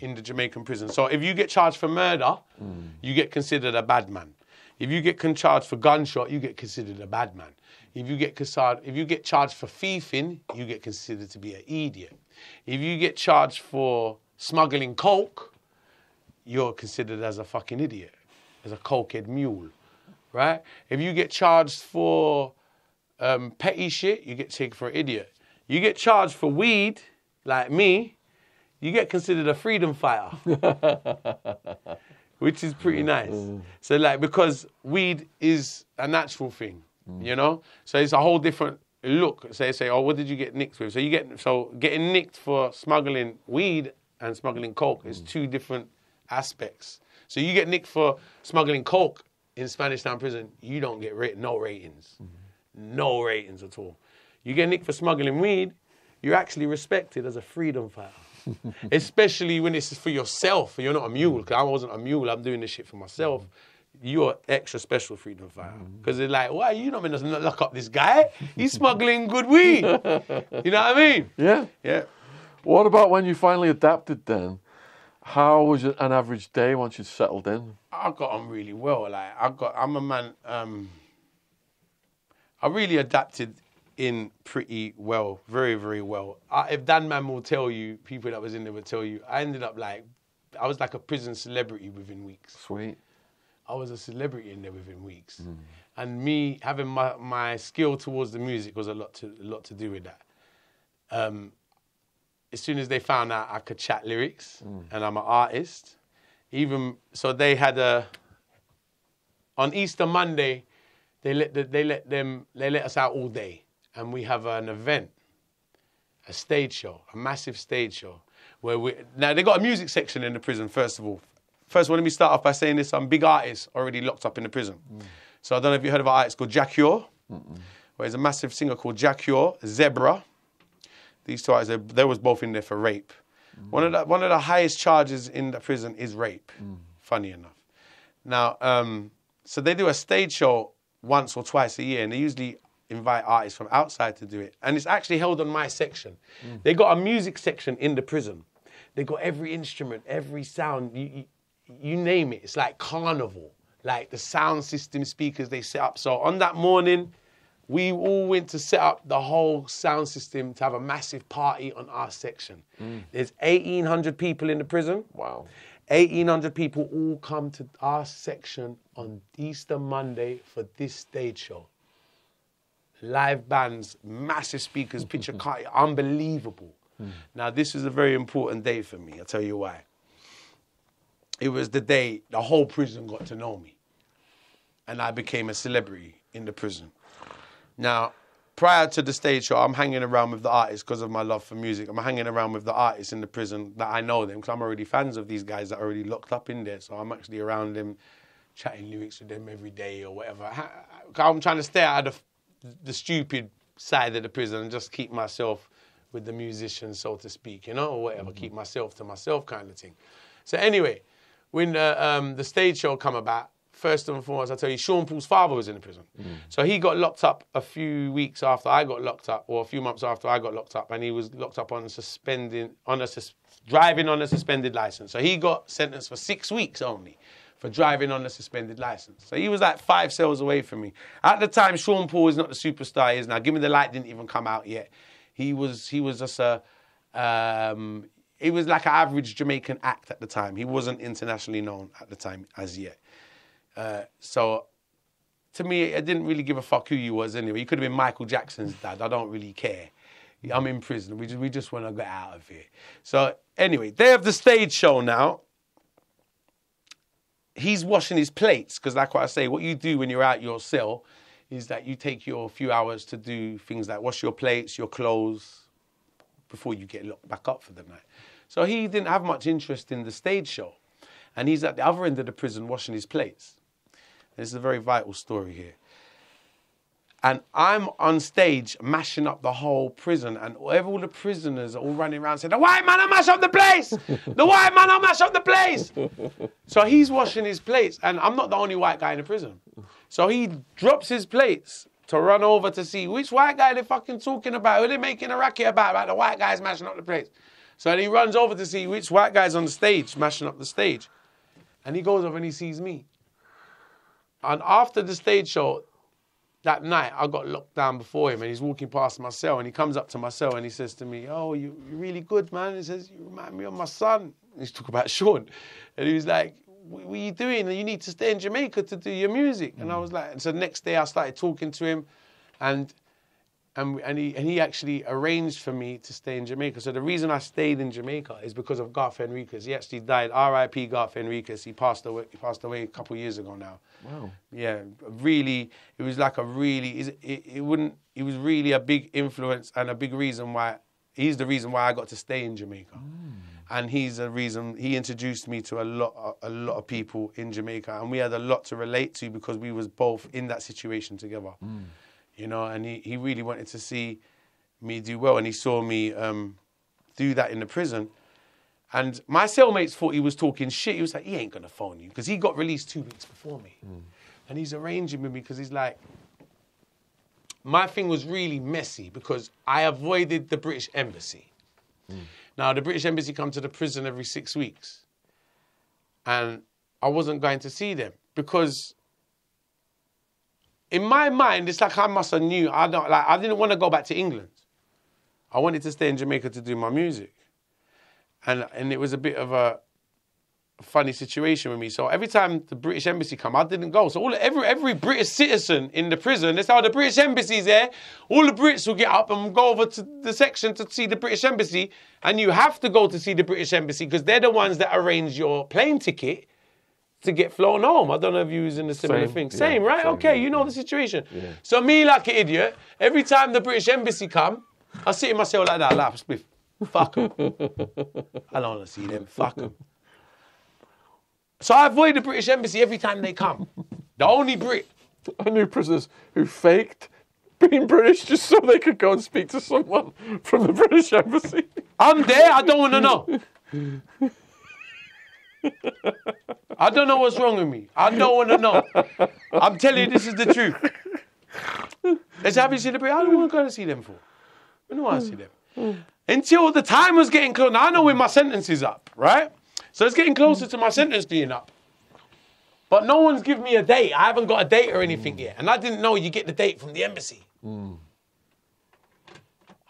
in the Jamaican prison. So if you get charged for murder, you get considered a bad man. If you get charged for gunshot, you get considered a bad man. If you get charged for thieving, you get considered to be an idiot. If you get charged for smuggling coke, you're considered as a fucking idiot, as a cokehead mule, right? If you get charged for petty shit, you get taken for an idiot. You get charged for weed, like me, you get considered a freedom fighter, which is pretty nice. So, like, because weed is a natural thing, you know? So it's a whole different look. So they say, oh, what did you get nicked with? So getting nicked for smuggling weed and smuggling coke is two different aspects. So you get nicked for smuggling coke in Spanish Town Prison, you don't get no ratings. No ratings at all. You get nicked for smuggling weed, you're actually respected as a freedom fighter. Especially when it's for yourself, you're not a mule. Because I wasn't a mule, I'm doing this shit for myself. You're extra special freedom fighter. Because they're like, why you not meant to lock up this guy? He's smuggling good weed. You know what I mean? Yeah. Yeah. What about when you finally adapted then? How was an average day once you'd settled in? I got on really well. Like I'm a man. I really adapted in pretty well, very, very well. If Dan Man will tell you, people that was in there will tell you, I was like a prison celebrity within weeks. Sweet. I was a celebrity in there within weeks. And me having my skill towards the music was a lot to do with that. As soon as they found out I could chat lyrics and I'm an artist, so they had on Easter Monday, they let us out all day. And we have an event, a stage show, a massive stage show. Now, they got a music section in the prison, first of all. First of all, let me start off by saying this. Some big artists already locked up in the prison. So I don't know if you heard of an artist called Jack Ure. Well, there's a massive singer called Jack Ure, Zebra. These two artists, they was both in there for rape. One of the highest charges in the prison is rape, funny enough. Now, so they do a stage show once or twice a year, and they usually invite artists from outside to do it. And it's actually held on my section. They got a music section in the prison. They got every instrument, every sound, you name it. It's like carnival. Like the sound system speakers they set up. So on that morning, we all went to set up the whole sound system to have a massive party on our section. There's 1,800 people in the prison. Wow. 1,800 people all come to our section on Easter Monday for this stage show. Live bands, massive speakers, picture car, unbelievable. Now, this is a very important day for me. I'll tell you why. It was the day the whole prison got to know me. And I became a celebrity in the prison. Now, prior to the stage show, I'm hanging around with the artists because of my love for music. I'm hanging around with the artists in the prison that I know them because I'm already fans of these guys that are already locked up in there. So I'm actually around them, chatting lyrics with them every day or whatever. I'm trying to stay out of the stupid side of the prison and just keep myself with the musicians, so to speak, you know, or whatever, keep myself to myself kind of thing. So anyway, when the stage show come about, first and foremost, I tell you, Sean Paul's father was in the prison. So he got locked up a few weeks after I got locked up, or a few months after I got locked up, and he was locked up on driving on a suspended license. So he got sentenced for 6 weeks only for driving on a suspended license. So he was like 5 cells away from me. At the time, Sean Paul is not the superstar he is now. Give Me the Light didn't even come out yet. He was just he was like an average Jamaican act at the time. He wasn't internationally known at the time as yet. So to me, I didn't really give a fuck who you was anyway. You could have been Michael Jackson's dad. I don't really care. I'm in prison. We just want to get out of here. So anyway, day of the stage show now. He's washing his plates because, like what I say, what you do when you're out your cell is that you take your few hours to do things like wash your plates, your clothes, before you get locked back up for the night. So he didn't have much interest in the stage show. And he's at the other end of the prison washing his plates. This is a very vital story here. And I'm on stage mashing up the whole prison, and all the prisoners are all running around saying, the white man will mash up the place! The white man will mash up the place! So he's washing his plates, and I'm not the only white guy in the prison. So he drops his plates to run over to see which white guy they're fucking talking about, who they're making a racket about the white guy's mashing up the plates. So then he runs over to see which white guy's on the stage, mashing up the stage. And he goes over and he sees me. And after the stage show, that night, I got locked down before him, and he's walking past my cell, and he comes up to my cell, and he says to me, oh, you're really good, man. He says, you remind me of my son. And he's talking about Sean. And he was like, what are you doing? You need to stay in Jamaica to do your music. And I was like, and so the next day I started talking to him, and he actually arranged for me to stay in Jamaica. So the reason I stayed in Jamaica is because of Garth Enriquez. He actually died. R.I.P. Garth Enriquez. He passed away a couple of years ago now. Wow. Yeah, really. It was like a really. It was really a big influence and a big reason why. He's the reason why I got to stay in Jamaica, and he's the reason he introduced me to a lot of people in Jamaica, and we had a lot to relate to because we was both in that situation together. You know, and he really wanted to see me do well, and he saw me do that in the prison. And my cellmates thought he was talking shit. He was like, he ain't going to phone you, because he got released 2 weeks before me. And he's arranging with me because he's like, my thing was really messy because I avoided the British Embassy. Now, the British Embassy come to the prison every 6 weeks. And I wasn't going to see them because in my mind, it's like I must have knew. I didn't want to go back to England. I wanted to stay in Jamaica to do my music. And it was a bit of a funny situation with me. So every time the British Embassy come, I didn't go. So every British citizen in the prison, that's how the British Embassy's there. All the Brits will get up and go over to the section to see the British Embassy. And you have to go to see the British Embassy because they're the ones that arrange your plane ticket to get flown home. I don't know if you was in a similar thing. Same, right? Same, okay, you know the situation. Yeah. So me, like an idiot, every time the British Embassy come, I sit in myself like that, laugh, spliff. Fuck them. I don't want to see them. Fuck them. So I avoid the British Embassy every time they come. The only Brit. I knew prisoners who faked being British just so they could go and speak to someone from the British Embassy. I'm there. I don't want to know. I don't know what's wrong with me. I don't want to know. I'm telling you, this is the truth. They say, have you seen the British? I don't want to go to see them for. I don't want to see them. Until the time was getting close. Now, I know when my sentence is up, right? So it's getting closer to my sentence being up. But no one's given me a date. I haven't got a date or anything yet. And I didn't know you get the date from the embassy. I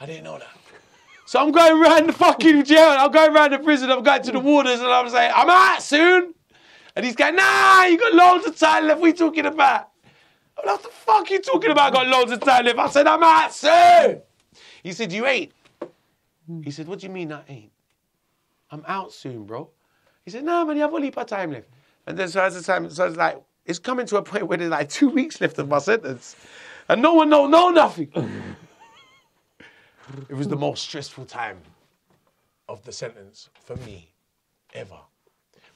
didn't know that. So I'm going around the fucking jail. I'm going around the prison. I'm going to the warders and I'm saying, I'm out soon. And he's going, nah, you got loads of time left. What are you talking about? I'm like, what the fuck are you talking about? I got loads of time left. I said, I'm out soon. He said, you ain't. He said, what do you mean I ain't? I'm out soon, bro. He said, nah, man, you have a heap of time left. And then so as the time, so it's like, it's coming to a point where there's like 2 weeks left of my sentence. And no one know nothing. It was the most stressful time of the sentence for me, ever.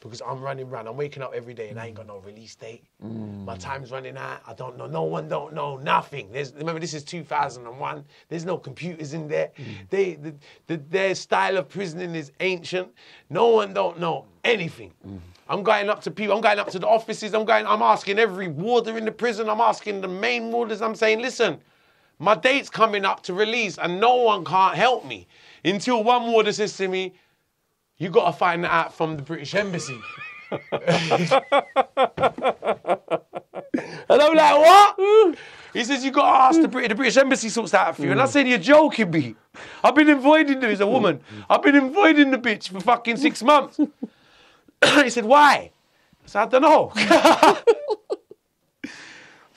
Because I'm running around, I'm waking up every day and I ain't got no release date. My time's running out, I don't know, no one don't know, nothing. Remember, this is 2001, there's no computers in there. Their style of prisoning is ancient. No one don't know anything. I'm going up to people, I'm going up to the offices, I'm asking every warder in the prison, I'm asking the main warders, I'm saying, listen, my date's coming up to release and no one can't help me. Until one warder says to me, you got to find that out from the British Embassy. And I'm like, what? He says, you got to ask the British Embassy sorts that out for you. And I said, you're joking me. I've been avoiding her, he's a woman. I've been avoiding the bitch for fucking 6 months. He said, why? I said, I don't know.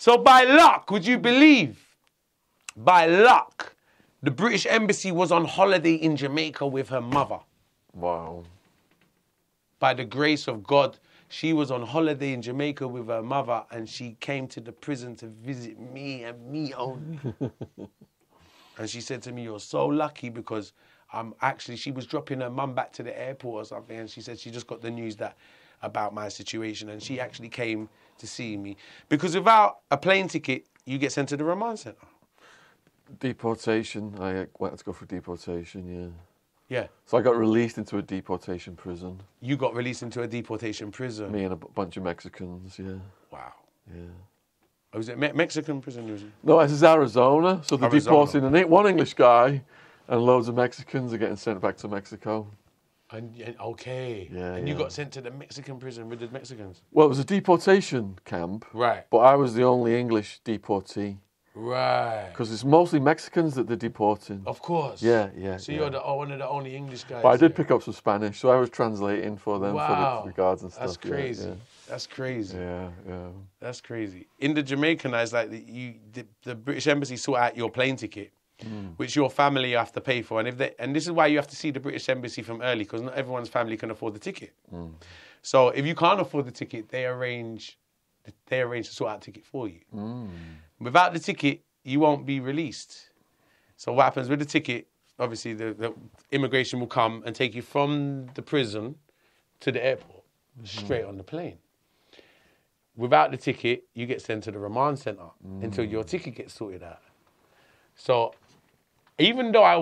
So by luck, would you believe? By luck, the British Embassy was on holiday in Jamaica with her mother. Wow. By the grace of God, she was on holiday in Jamaica with her mother, and she came to the prison to visit me and me only. And she said to me, "You're so lucky because she was dropping her mum back to the airport or something, and she said she just got the news about my situation, and she actually came to see me. Because without a plane ticket, you get sent to the remand centre." Deportation. I went to go for deportation, yeah. Yeah. So I got released into a deportation prison. You got released into a deportation prison? Me and a bunch of Mexicans, yeah. Wow. Yeah. Oh, was it Mexican prison? Was it? No, this is Arizona. So they're deporting one English guy and loads of Mexicans are getting sent back to Mexico. Okay. Yeah, and you got sent to the Mexican prison with the Mexicans? Well, it was a deportation camp. Right. But I was the only English deportee. Right. Because it's mostly Mexicans that they're deporting. Of course. Yeah. So you're one of the only English guys. But I did pick up some Spanish, so I was translating for them wow. for the guards and stuff. That's crazy. Yeah. That's crazy. Yeah. That's crazy. In the Jamaican, it's like the British Embassy sort out your plane ticket, which your family have to pay for, and this is why you have to see the British Embassy from early, because not everyone's family can afford the ticket. So if you can't afford the ticket, they arrange to sort out a ticket for you. Without the ticket, you won't be released. So what happens with the ticket? Obviously, the immigration will come and take you from the prison to the airport, straight on the plane. Without the ticket, you get sent to the remand centre until your ticket gets sorted out. So even though I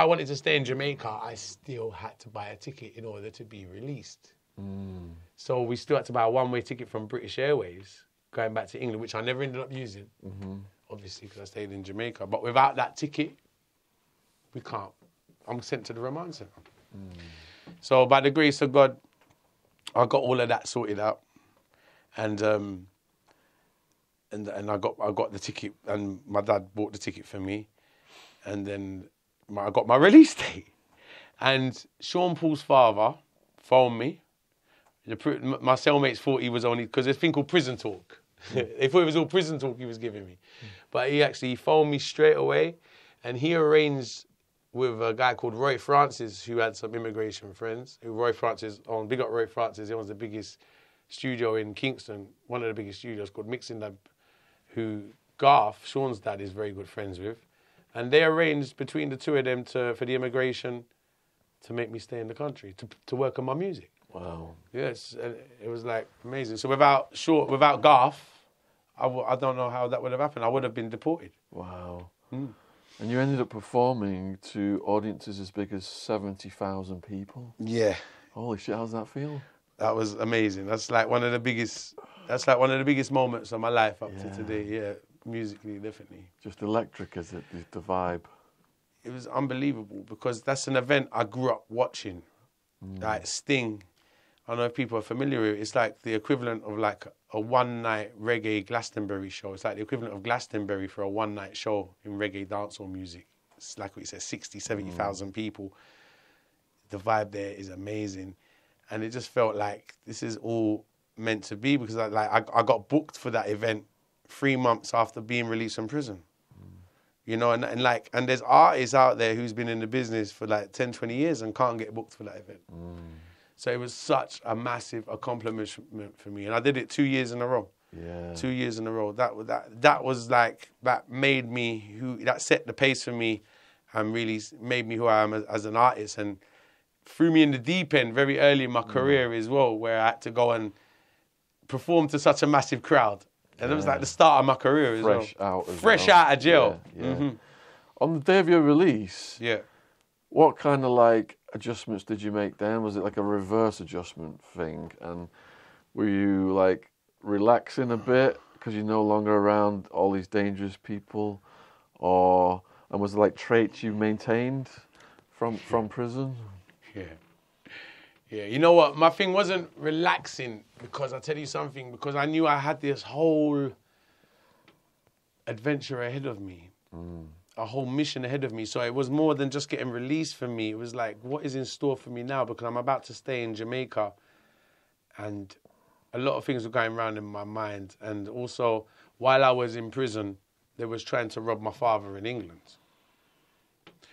wanted to stay in Jamaica, I still had to buy a ticket in order to be released. So we still had to buy a one-way ticket from British Airways going back to England, which I never ended up using, obviously, because I stayed in Jamaica. But without that ticket, we can't. I'm sent to the remand centre. So by the grace of God, I got all of that sorted out, and I got the ticket, and my dad bought the ticket for me, and then I got my release date. And Sean Paul's father phoned me. My cellmates thought he was only, because there's a thing called prison talk. They thought it was all prison talk he was giving me. But he phoned me straight away, and he arranged with a guy called Roy Francis, who had some immigration friends. Roy Francis, big up Roy Francis, he owns the biggest studio in Kingston, one of the biggest studios called Mixing Lab, who Garth, Sean's dad, is very good friends with. And they arranged between the two of them for the immigration to make me stay in the country, to work on my music. Wow. Yes, it was like amazing. So without Garth, I don't know how that would have happened. I would have been deported. Wow. And you ended up performing to audiences as big as 70,000 people. Yeah. Holy shit! How's that feel? That was amazing. That's like one of the biggest moments of my life up to today. Yeah, musically, definitely. Just electric, is it? The vibe. It was unbelievable because that's an event I grew up watching. Like Sting. I don't know if people are familiar with it. It's like the equivalent of like a one-night reggae Glastonbury show. It's like the equivalent of Glastonbury for a one-night show in reggae dancehall music. It's like what you said, 60, 70,000 people. The vibe there is amazing. And it just felt like this is all meant to be because I got booked for that event 3 months after being released from prison. You know, and there's artists out there who's been in the business for like 10, 20 years and can't get booked for that event. So it was such a massive accomplishment for me. And I did it 2 years in a row. Yeah. 2 years in a row. That was like, that made me that set the pace for me and really made me who I am as an artist and threw me in the deep end very early in my career as well, where I had to go and perform to such a massive crowd. And it was like the start of my career as well. Fresh out of jail. Yeah. On the day of your release, what kind of like adjustments did you make then? Was it like a reverse adjustment thing? And were you like relaxing a bit because you're no longer around all these dangerous people? And was it like traits you maintained from prison? Yeah, you know what? My thing wasn't relaxing because I'll tell you something, because I knew I had this whole adventure ahead of me, a whole mission ahead of me. So it was more than just getting released for me. It was like, what is in store for me now? Because I'm about to stay in Jamaica and a lot of things were going around in my mind. And also, while I was in prison, they was trying to rob my father in England.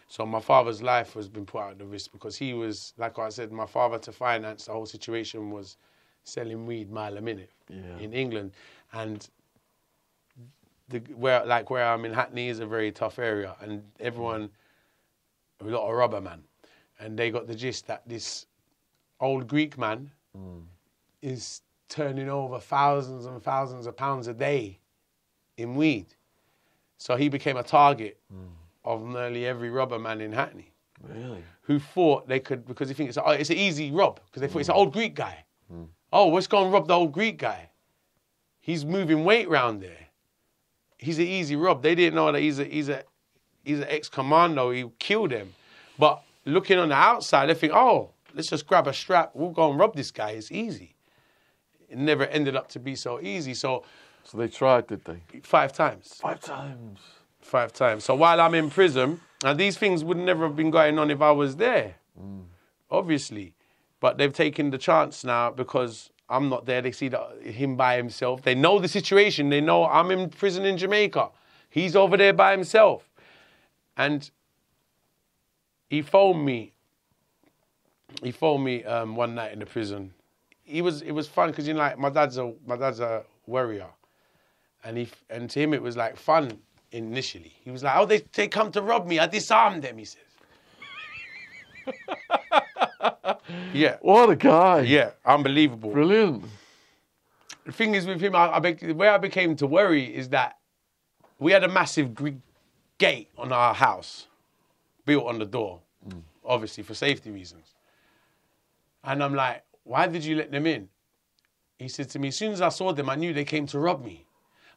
So my father's life has been put out at risk because he was, like I said, my father, to finance the whole situation, was selling weed mile a minute in England. And where I'm in Hackney is a very tough area, and everyone, a lot of rubber man. And they got the gist that this old Greek man is turning over thousands and thousands of pounds a day in weed. So he became a target of nearly every rubber man in Hackney. Really? Who thought they could, because they think it's an easy rob, because they thought it's an old Greek guy. Oh, let's go and rob the old Greek guy. He's moving weight round there. He's an easy rob. They didn't know that he's an ex-commando. He killed him. But looking on the outside, they think, oh, let's just grab a strap. We'll go and rob this guy. It's easy. It never ended up to be so easy. So they tried, did they? 5 times. 5 times. 5 times. So while I'm in prison, and these things would never have been going on if I was there, obviously. But they've taken the chance now because I'm not there. They see him by himself. They know the situation. They know I'm in prison in Jamaica. He's over there by himself. And he phoned me. He phoned me one night in the prison. It was fun because, you know, like, my dad's a warrior. And to him it was like fun initially. He was like, oh, they come to rob me. I disarmed them, he says. Yeah. What a guy. Yeah, unbelievable. Brilliant. The thing is with him, the way I became to worry is that we had a massive Greek gate on our house, built on the door, obviously for safety reasons. And I'm like, why did you let them in? He said to me, as soon as I saw them, I knew they came to rob me.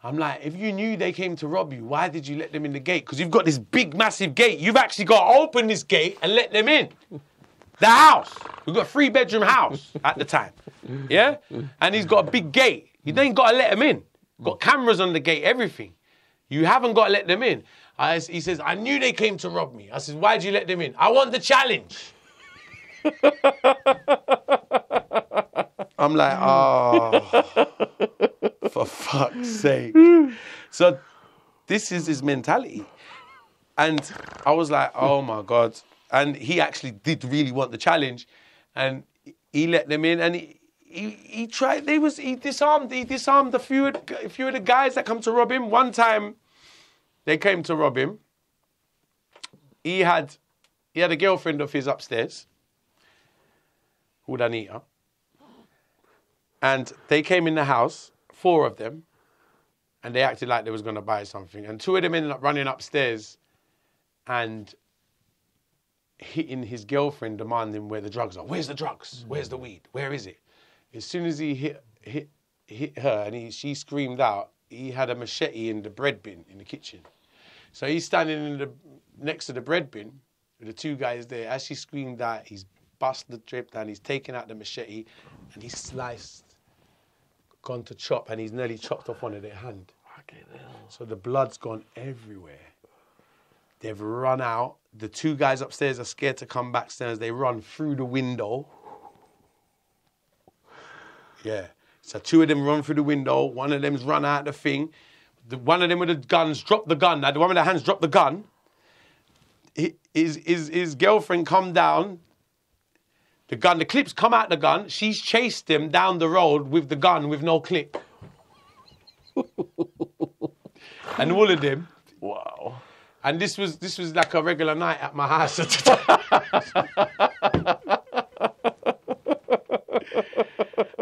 I'm like, if you knew they came to rob you, why did you let them in the gate? Because you've got this big, massive gate. You've actually got to open this gate and let them in. The house. We've got a 3-bedroom house at the time. Yeah? And he's got a big gate. You ain't got to let them in. Got cameras on the gate, everything. You haven't got to let them in. He says, I knew they came to rob me. I said, why'd you let them in? I want the challenge. I'm like, oh, for fuck's sake. So this is his mentality. And I was like, oh my God. And he actually did really want the challenge. And he let them in, and he tried, he disarmed a few of the guys that come to rob him. One time they came to rob him. He had a girlfriend of his upstairs, called Anita. And they came in the house, 4 of them, and they acted like they was going to buy something. And 2 of them ended up running upstairs and hitting his girlfriend, demanding where the drugs are. Where's the drugs? Where's the weed? Where is it? As soon as he hit her and she screamed out, he had a machete in the bread bin in the kitchen. So he's standing next to the bread bin with the 2 guys there. As she screamed out, he's bust the drip down, he's taken out the machete and he's sliced, gone to chop, and he's nearly chopped off one of their hand. So the blood's gone everywhere. They've run out. The 2 guys upstairs are scared to come back stairs. They run through the window. Yeah. So 2 of them run through the window. One of them's run out the thing. One of them with the guns dropped the gun. Now, the one with the hands dropped the gun. His girlfriend come down. The clips come out the gun. She's chased him down the road with the gun with no clip. And all of them. Wow. And this was like a regular night at my house.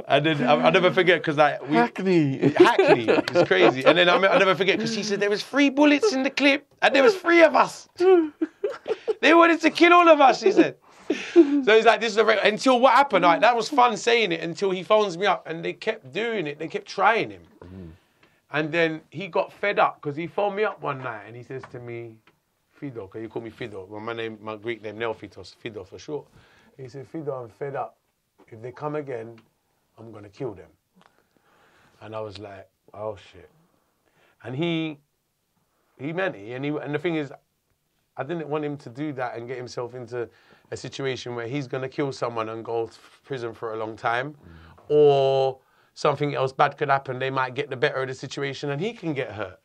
And then I'll never forget because Hackney, it's crazy. And then I'll never forget because she said there was 3 bullets in the clip and there was 3 of us. They wanted to kill all of us, she said. So he's like, this is until what happened? Like, that was fun saying it until he phones me up and they kept doing it. They kept trying him. And then he got fed up because he phoned me up one night and he says to me, Fido, because he called me Fido. Well, my Greek name, Neophytos, Fido for short. He said, Fido, I'm fed up. If they come again, I'm going to kill them. And I was like, oh, shit. And he meant it. And the thing is, I didn't want him to do that and get himself into a situation where he's going to kill someone and go to prison for a long time, or something else bad could happen. They might get the better of the situation and he can get hurt.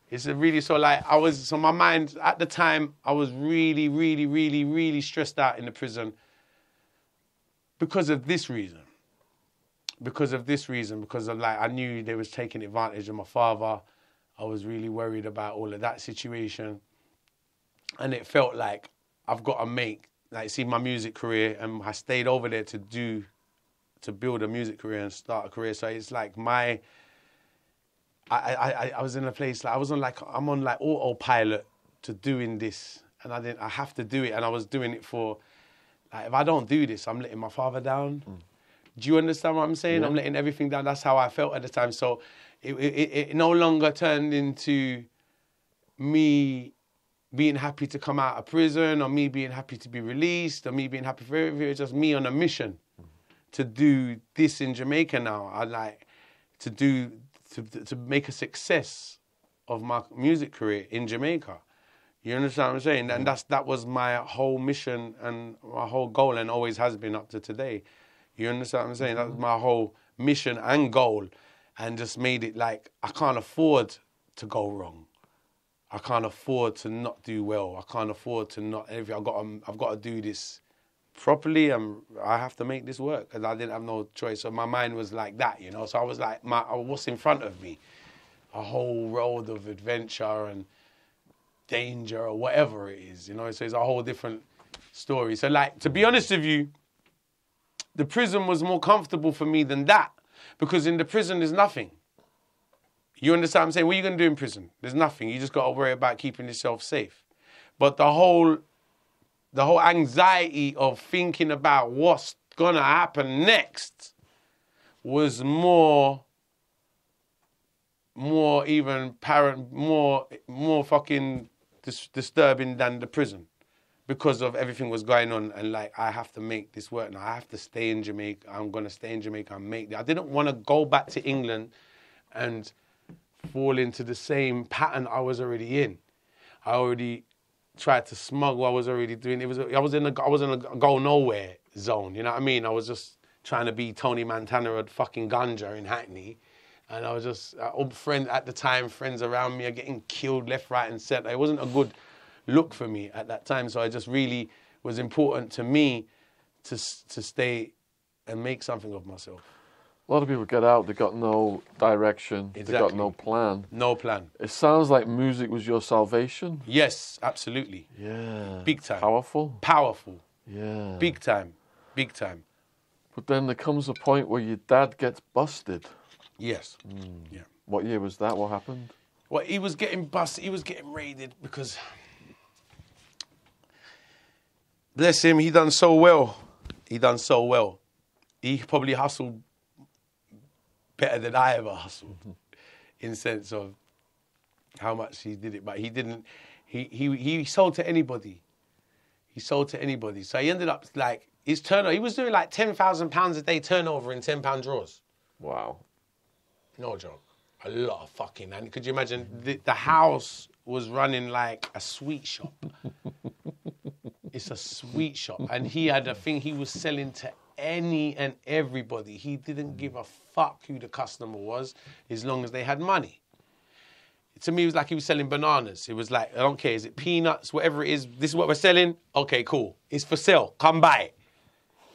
It's really, so like, so my mind, at the time, I was really, really, really, really stressed out in the prison because of this reason. Because of like, I knew they was taking advantage of my father. I was really worried about all of that situation. And it felt like I've got to see my music career, and I stayed over there to build a music career and start a career. So it's like I was in a place, like I'm on autopilot to doing this, and I have to do it, and I was doing it for, like, if I don't do this, I'm letting my father down. Do you understand what I'm saying? Yeah. I'm letting everything down. That's how I felt at the time. So it no longer turned into me being happy to come out of prison, or me being happy to be released, or me being happy for everything. It's just me on a mission to do this in Jamaica now. I like to make a success of my music career in Jamaica. You understand what I'm saying? And that was my whole mission and my whole goal, and always has been up to today. You understand what I'm saying? That was my whole mission and goal, and just made it like, I can't afford to go wrong. I can't afford to not do well. I can't afford to not, I've got to do this properly, and I have to make this work, because I didn't have no choice. So my mind was like that, you know. So I was like, what's in front of me? A whole road of adventure and danger, or whatever it is, you know. So it's a whole different story. So, like, to be honest with you, the prison was more comfortable for me than that, because in the prison there's nothing. You understand what I'm saying? What are you going to do in prison? There's nothing. You just got to worry about keeping yourself safe. But the whole anxiety of thinking about what's going to happen next was more fucking disturbing than the prison, because of everything was going on, and like, I have to make this work now. I have to stay in Jamaica. I'm going to stay in Jamaica and make it. I didn't want to go back to England and fall into the same pattern I was already in. I already tried to smuggle. I was already doing. I was in a go nowhere zone. You know what I mean? I was just trying to be Tony Montana at fucking ganja in Hackney, and I was just friends around me are getting killed left, right, and centre. It wasn't a good look for me at that time. So I just really was important to me to stay and make something of myself. A lot of people get out, they got no direction, They got no plan. No plan. It sounds like music was your salvation. Yes, absolutely. Yeah. Big time. Powerful. Yeah. Big time. But then there comes a point where your dad gets busted. Yes. Yeah. What year was that? What happened? Well, he was getting busted. He was getting raided because, bless him, he done so well. He probably hustled better than I ever hustled, in sense of how much he did it. But he didn't. He sold to anybody. So he ended up like his turnover. He was doing like £10,000 a day turnover in £10 draws. Wow. No joke. A lot of fucking. And could you imagine the house was running like a sweet shop. It's a sweet shop, and he had a thing. He was selling to any and everybody. He didn't give a fuck who the customer was, as long as they had money. To me, it was like he was selling bananas. It was like, I don't care, is it peanuts, whatever it is, this is what we're selling? Okay, cool. It's for sale. Come buy it.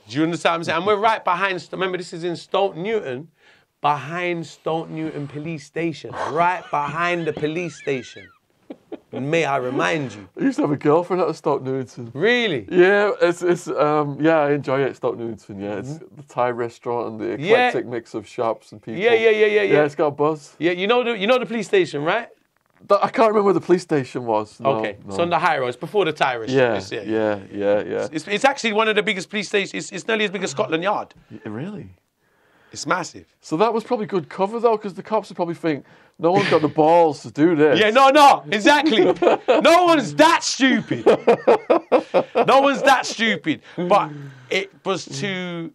Do you understand what I'm saying? And we're right behind, remember, this is in Stoke Newton, behind Stoke Newton police station, right behind the police station. May I remind you? I used to have a girlfriend at Stoke Newington. Really? Yeah, yeah, I enjoy it, Stoke Newington, yeah. It's the Thai restaurant and the eclectic mix of shops and people. Yeah. Yeah, it's got a buzz. Yeah, you know the police station, right? I can't remember where the police station was. No, okay, no. It's on the high road. It's before the Thai restaurant. Yeah. It's actually one of the biggest police stations. It's nearly as big as Scotland Yard. Really? It's massive. So that was probably good cover, though, because the cops would probably think, no one's got the balls to do this. Yeah, no, exactly. No one's that stupid. But it was too...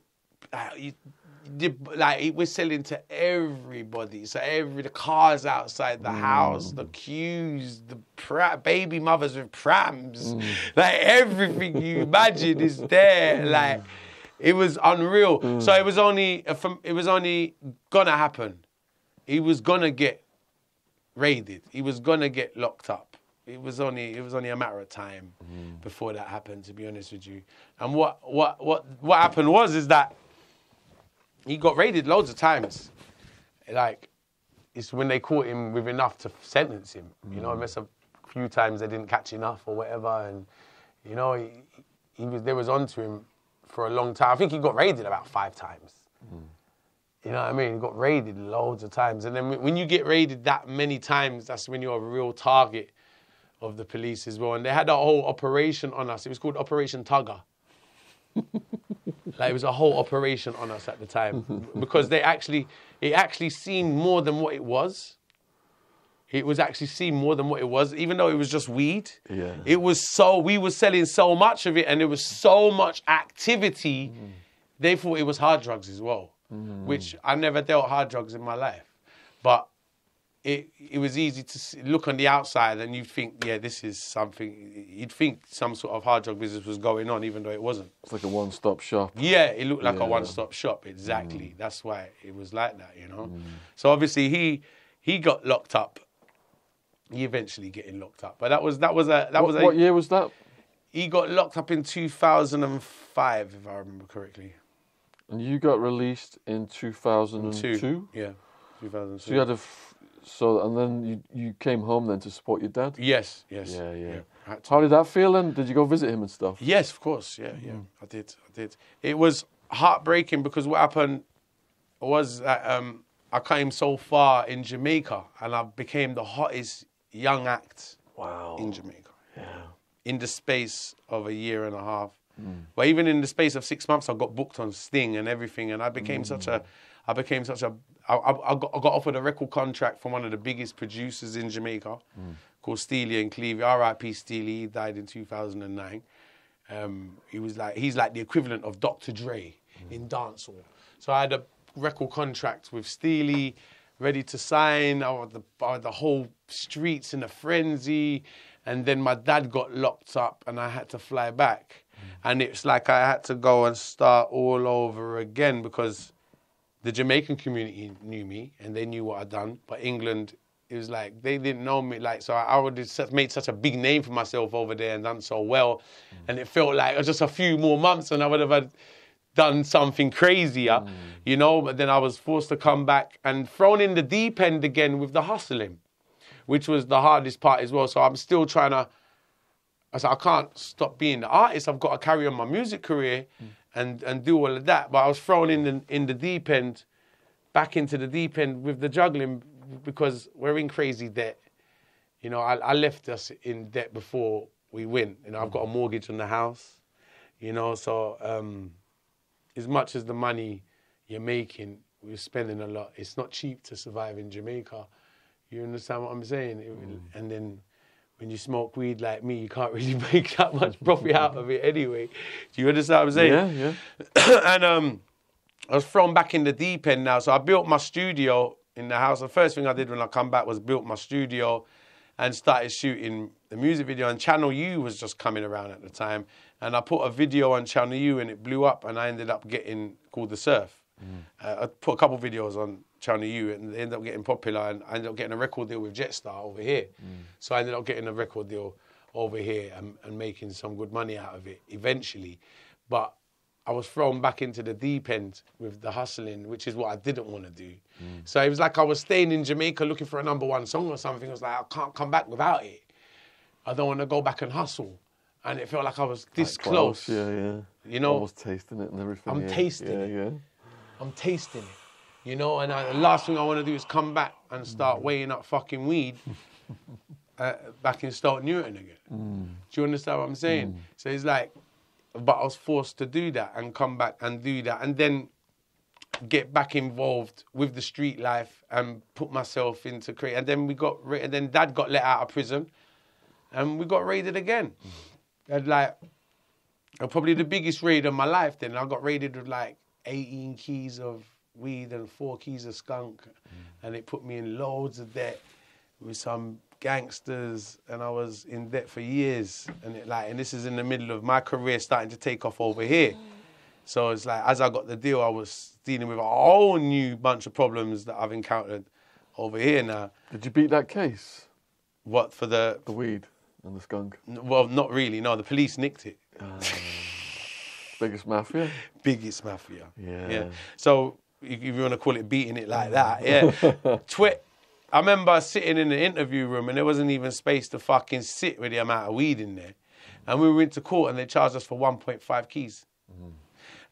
Like, we're selling to everybody. So the cars outside the house, the queues, the baby mothers with prams. Like, everything you imagine is there. Like, It was unreal. So it was only gonna happen. He was gonna get raided. He was gonna get locked up. It was only a matter of time before that happened, to be honest with you. And what happened is that he got raided loads of times. Like, it's when they caught him with enough to sentence him. You know, unless a few times they didn't catch enough or whatever, and you know, they was onto him for a long time. I think he got raided about 5 times. You know what I mean? He got raided loads of times, and then when you get raided that many times, that's when you're a real target of the police as well. And they had a whole operation on us. It was called Operation Tugger. Like, it was a whole operation on us at the time because it actually seemed more than what it was. It was actually seemed more than what it was, even though it was just weed. Yeah. We were selling so much of it, and there was so much activity. They thought it was hard drugs as well, which I never dealt hard drugs in my life. But it was easy to look on the outside and you'd think, yeah, this is something, you'd think some sort of hard drug business was going on, even though it wasn't. It's like a one-stop shop. Yeah, it looked like a one-stop shop, exactly. That's why it was like that, you know? So obviously he got locked up. He eventually getting locked up. But what year was that? He got locked up in 2005, if I remember correctly. And you got released in 2002? Yeah, 2002. So you had and then you came home then to support your dad? Yes. Yeah. How did that feel then? Did you go visit him and stuff? Yes, of course. Yeah. I did. It was heartbreaking because what happened was that I came so far in Jamaica and I became the hottest young act in Jamaica. Yeah. In the space of a year and a half. But even in the space of 6 months, I got booked on Sting and everything, and I got offered a record contract from one of the biggest producers in Jamaica, called Steely and Clevie. R.I.P. Steely. He died in 2009. He's like the equivalent of Dr. Dre in dancehall. So I had a record contract with Steely, ready to sign. I had the whole streets in a frenzy, and then my dad got locked up, and I had to fly back. And it's like I had to go and start all over again because the Jamaican community knew me and they knew what I'd done. But England, it was like, they didn't know me. Like, so I already made such a big name for myself over there and done so well. And it felt like just a few more months and I would have done something crazier, you know. But then I was forced to come back and thrown in the deep end again with the hustling, which was the hardest part as well. So I'm still trying to, I said, I can't stop being the artist. I've got to carry on my music career and do all of that. But I was thrown in the deep end, back into the deep end with the juggling because we're in crazy debt. You know, I left us in debt before we went. You know, I've got a mortgage on the house. You know, so as much as the money you're making, we're spending a lot. It's not cheap to survive in Jamaica. You understand what I'm saying? And then when you smoke weed like me, you can't really make that much profit out of it anyway. Do you understand what I'm saying? Yeah. And I was thrown back in the deep end now. So I built my studio in the house. The first thing I did when I come back was built my studio and started shooting the music video. And Channel U was just coming around at the time. And I put a video on Channel U and it blew up and I ended up getting called The Surf. I put a couple of videos on Channel U and they ended up getting popular and I ended up getting a record deal with Jetstar over here. So I ended up getting a record deal over here and making some good money out of it eventually. But I was thrown back into the deep end with the hustling, which is what I didn't want to do. So it was like I was staying in Jamaica looking for a #1 song or something. I was like, I can't come back without it. I don't want to go back and hustle. And it felt like I was this close. Yeah. You know? Almost tasting it and everything. I'm tasting it. Yeah. I'm tasting it, you know, and the last thing I want to do is come back and start weighing up fucking weed back in Stoke Newton again. Do you understand what I'm saying? So it's like, but I was forced to do that and come back and do that and then get back involved with the street life and put myself into create. And then and then Dad got let out of prison and we got raided again. And like, probably the biggest raid of my life then. I got raided with like 18 keys of weed and 4 keys of skunk. And it put me in loads of debt with some gangsters and I was in debt for years. And this is in the middle of my career starting to take off over here. So it's like, as I got the deal, I was dealing with a whole new bunch of problems that I've encountered over here now. Did you beat that case? What, for the weed and the skunk? Well, not really. No, the police nicked it. Biggest mafia? Biggest mafia. Yeah. So if you want to call it beating it like that, yeah. I remember sitting in the interview room and there wasn't even space to fucking sit with the amount of weed in there. And we went to court and they charged us for 1.5 keys.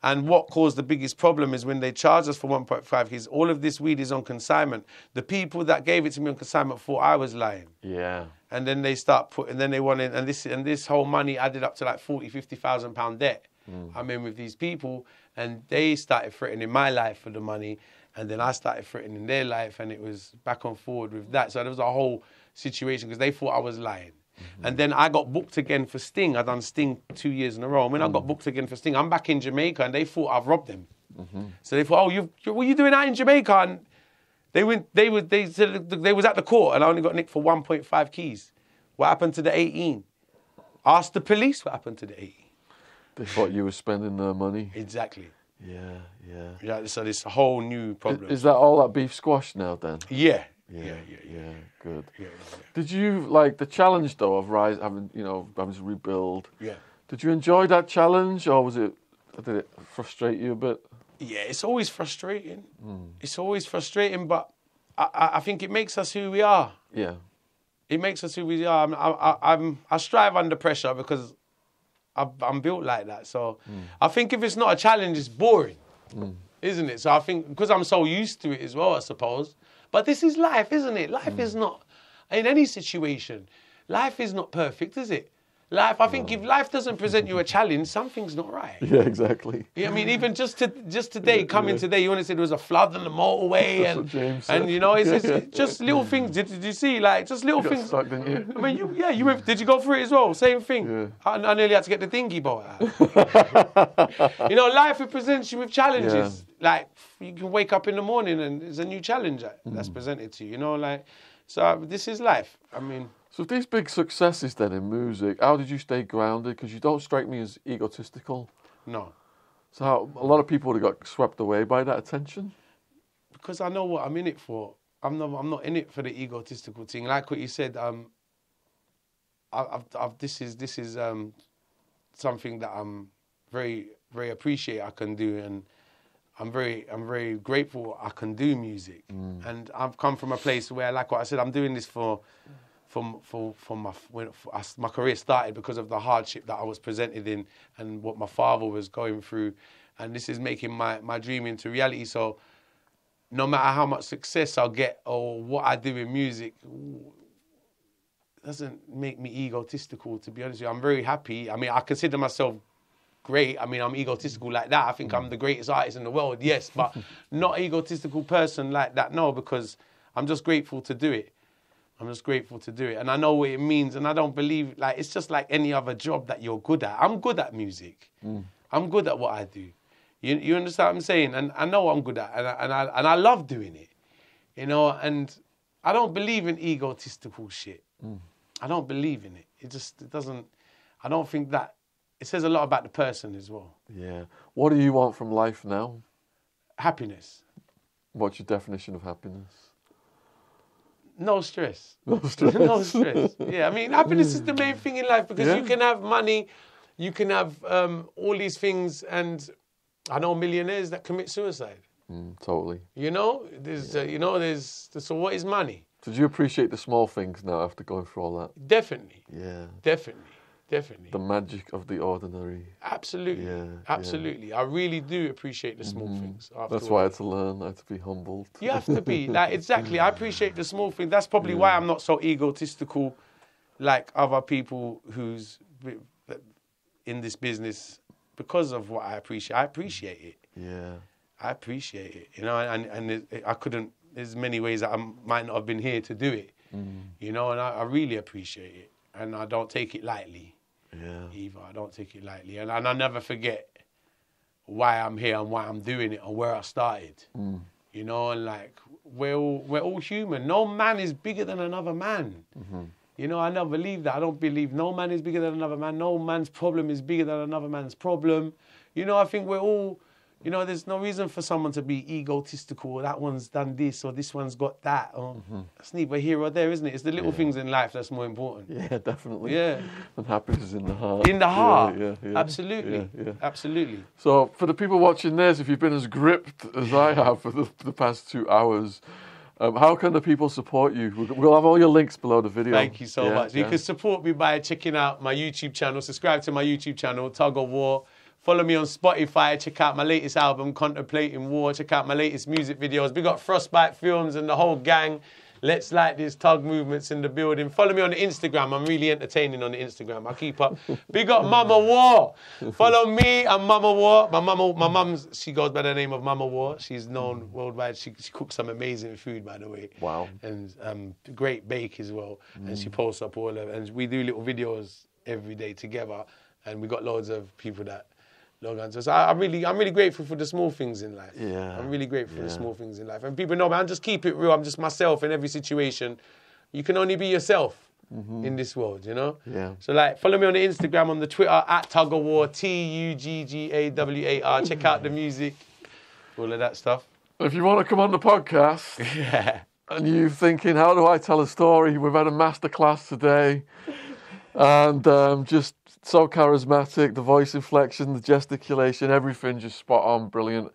And what caused the biggest problem is when they charged us for 1.5 keys, all of this weed is on consignment. The people that gave it to me on consignment thought I was lying. Yeah. And then they start putting, then they wanted, and this whole money added up to like 40, 50,000 pound debt. I'm in with these people and they started threatening my life for the money. And then I started threatening their life and it was back and forward with that. So there was a whole situation because they thought I was lying. And then I got booked again for Sting. I'd done Sting 2 years in a row. When I got booked again for Sting, I'm back in Jamaica and they thought I've robbed them. So they thought, oh, what are you doing out in Jamaica? And they said they was at the court and I only got nicked for 1.5 keys. What happened to the 18? Ask the police what happened to the 18. They thought you were spending their money. Exactly. Yeah. So this a whole new problem. Is that all that beef squashed now then? Yeah. Good. Yeah. Did you like the challenge though of having to rebuild? Yeah. Did you enjoy that challenge, or did it frustrate you a bit? Yeah, it's always frustrating. It's always frustrating, but I think it makes us who we are. Yeah. It makes us who we are. I strive under pressure because I'm built like that. So I think if it's not a challenge, it's boring, isn't it? So I think because I'm so used to it as well, I suppose. But this is life, isn't it? Life is not, in any situation, life is not perfect, is it? I think if life doesn't present you a challenge, something's not right. Yeah, exactly. Yeah, I mean, even just today, coming today, you want to say there was a flood on the motorway, and you know, it's just little things. Did you see, like, just little things? Stuck, didn't you? I mean, did you go through it as well? Same thing. Yeah. I nearly had to get the dinghy boat out. You know, life, it presents you with challenges. Like, you can wake up in the morning and there's a new challenge that's presented to you, you know, like, so this is life. I mean... So these big successes then in music, how did you stay grounded? Because you don't strike me as egotistical. No. So a lot of people would have got swept away by that attention? Because I know what I'm in it for. I'm not in it for the egotistical thing. Like what you said, this is something that I'm very, very appreciate I can do, and I'm very grateful I can do music. And I've come from a place where, like what I said, I'm doing this for my career started because of the hardship that I was presented in and what my father was going through, and this is making my dream into reality. So no matter how much success I'll get or what I do in music, doesn't make me egotistical, to be honest with you. I'm very happy. I mean, I consider myself great. I mean, I'm egotistical like that. I think I'm the greatest artist in the world, yes, but not egotistical person like that, no, because I'm just grateful to do it. I'm just grateful to do it. And I know what it means, and I don't believe, like, it's just like any other job that you're good at. I'm good at music. I'm good at what I do. You understand what I'm saying? And I know I'm good at it, and I love doing it, you know, and I don't believe in egotistical shit. I don't believe in it. It doesn't, I don't think that, it says a lot about the person as well. Yeah. What do you want from life now? Happiness. What's your definition of happiness? No stress. No stress. No stress. Yeah, I mean, happiness is the main thing in life because you can have money, you can have all these things, and I know millionaires that commit suicide. Totally. You know, so what is money? Did you appreciate the small things now after going through all that? Definitely. Yeah. Definitely. The magic of the ordinary. Absolutely. Yeah, absolutely. I really do appreciate the small things. That's why I had to learn. I had to be humbled. You have to be. Like, exactly. I appreciate the small things. That's probably why I'm not so egotistical like other people who's in this business, because of what I appreciate. I appreciate it. Yeah. I appreciate it. You know, and I couldn't, there's many ways that I might not have been here to do it. You know, and I really appreciate it. And I don't take it lightly. Yeah. Either. I don't take it lightly. And I never forget why I'm here and why I'm doing it and where I started. You know, and like, we're all human. No man is bigger than another man. You know, I never believe that. I don't believe no man is bigger than another man. No man's problem is bigger than another man's problem. You know, I think we're all, you know, there's no reason for someone to be egotistical. That one's done this or this one's got that. Or that's neither here or there, isn't it? It's the little things in life that's more important. Yeah, definitely. Yeah. And happiness is in the heart. In the heart. Yeah. Absolutely. Yeah. Absolutely. So for the people watching this, if you've been as gripped as I have for the past 2 hours, how can the people support you? We'll have all your links below the video. Thank you so much. You can support me by checking out my YouTube channel, subscribe to my YouTube channel, Tuggawar. Follow me on Spotify, check out my latest album, Contemplating War, check out my latest music videos. We got Frostbite Films and the whole gang. Let's Like This Tug Movement's in the building. Follow me on the Instagram. I'm really entertaining on the Instagram. I keep up. Big up Mama War. Follow me and Mama War. My mum's, she goes by the name of Mama War. She's known worldwide. She cooks some amazing food, by the way. Wow. And great bake as well. And she posts up all of it. And we do little videos every day together. And we got loads of people that log on to us. I'm really grateful for the small things in life. Yeah. I'm really grateful for the small things in life. And people know, man, just keep it real. I'm just myself in every situation. You can only be yourself in this world, you know? Yeah. So, like, follow me on the Instagram, on the Twitter, @Tuggawar, Tuggawar. Check out the music, all of that stuff. If you want to come on the podcast and you're thinking, how do I tell a story? We've had a masterclass today. And just so charismatic, the voice inflection, the gesticulation, everything just spot on, brilliant.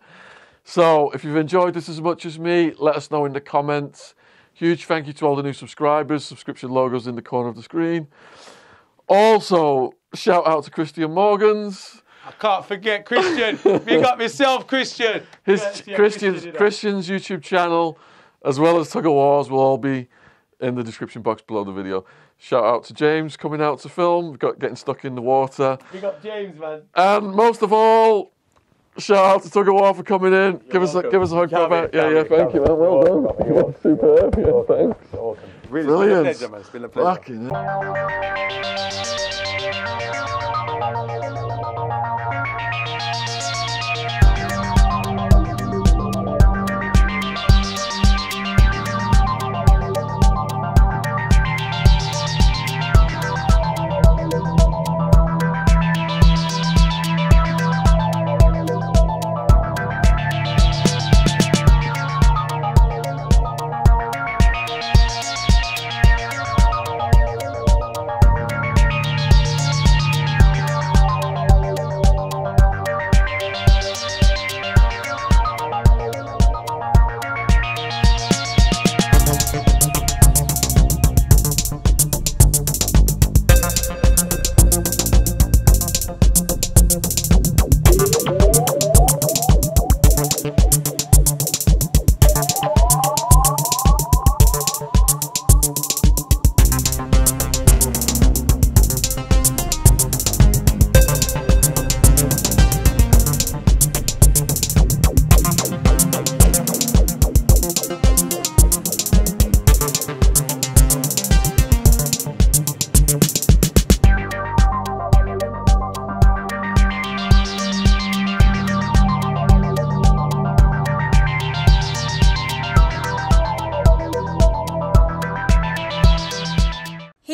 So if you've enjoyed this as much as me, let us know in the comments. Huge thank you to all the new subscribers, subscription logos in the corner of the screen. Also, shout out to Christian Morgans. I can't forget Christian. Big up yourself, Christian. Christian's YouTube channel, as well as Tuggawar's, will all be in the description box below the video. Shout out to James coming out to film. We've got getting stuck in the water. Big up James, man. And most of all, shout out to Tuggawar for coming in. Give us a hug, brother. Yeah, thank you, man. Well done. Superb. Yeah, thanks. Awesome. Really, Brilliant. It's been a pleasure, man. It's been a pleasure. Fucking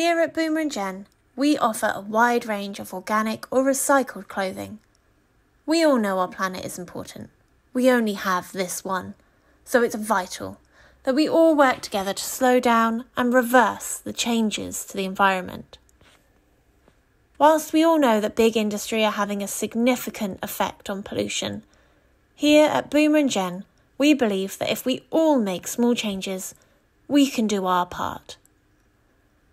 Here at Boomer & Jen, we offer a wide range of organic or recycled clothing. We all know our planet is important. We only have this one, so it's vital that we all work together to slow down and reverse the changes to the environment. Whilst we all know that big industry are having a significant effect on pollution, here at Boomer & Jen, we believe that if we all make small changes, we can do our part.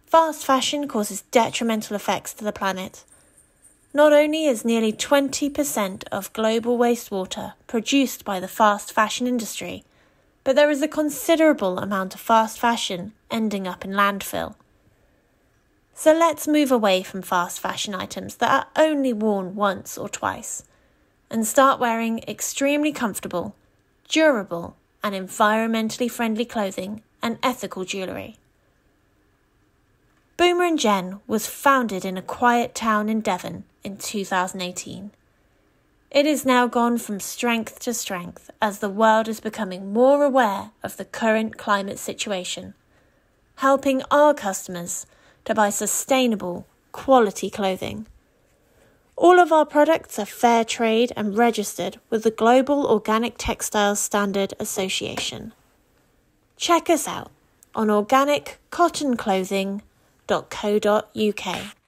Fast fashion causes detrimental effects to the planet. Not only is nearly 20% of global wastewater produced by the fast fashion industry, but there is a considerable amount of fast fashion ending up in landfill. So let's move away from fast fashion items that are only worn once or twice, and start wearing extremely comfortable, durable, and environmentally friendly clothing and ethical jewellery. Boomer & Jen was founded in a quiet town in Devon in 2018. It has now gone from strength to strength as the world is becoming more aware of the current climate situation, helping our customers to buy sustainable, quality clothing. All of our products are fair trade and registered with the Global Organic Textiles Standard Association. Check us out on organiccottonclothing.co.uk.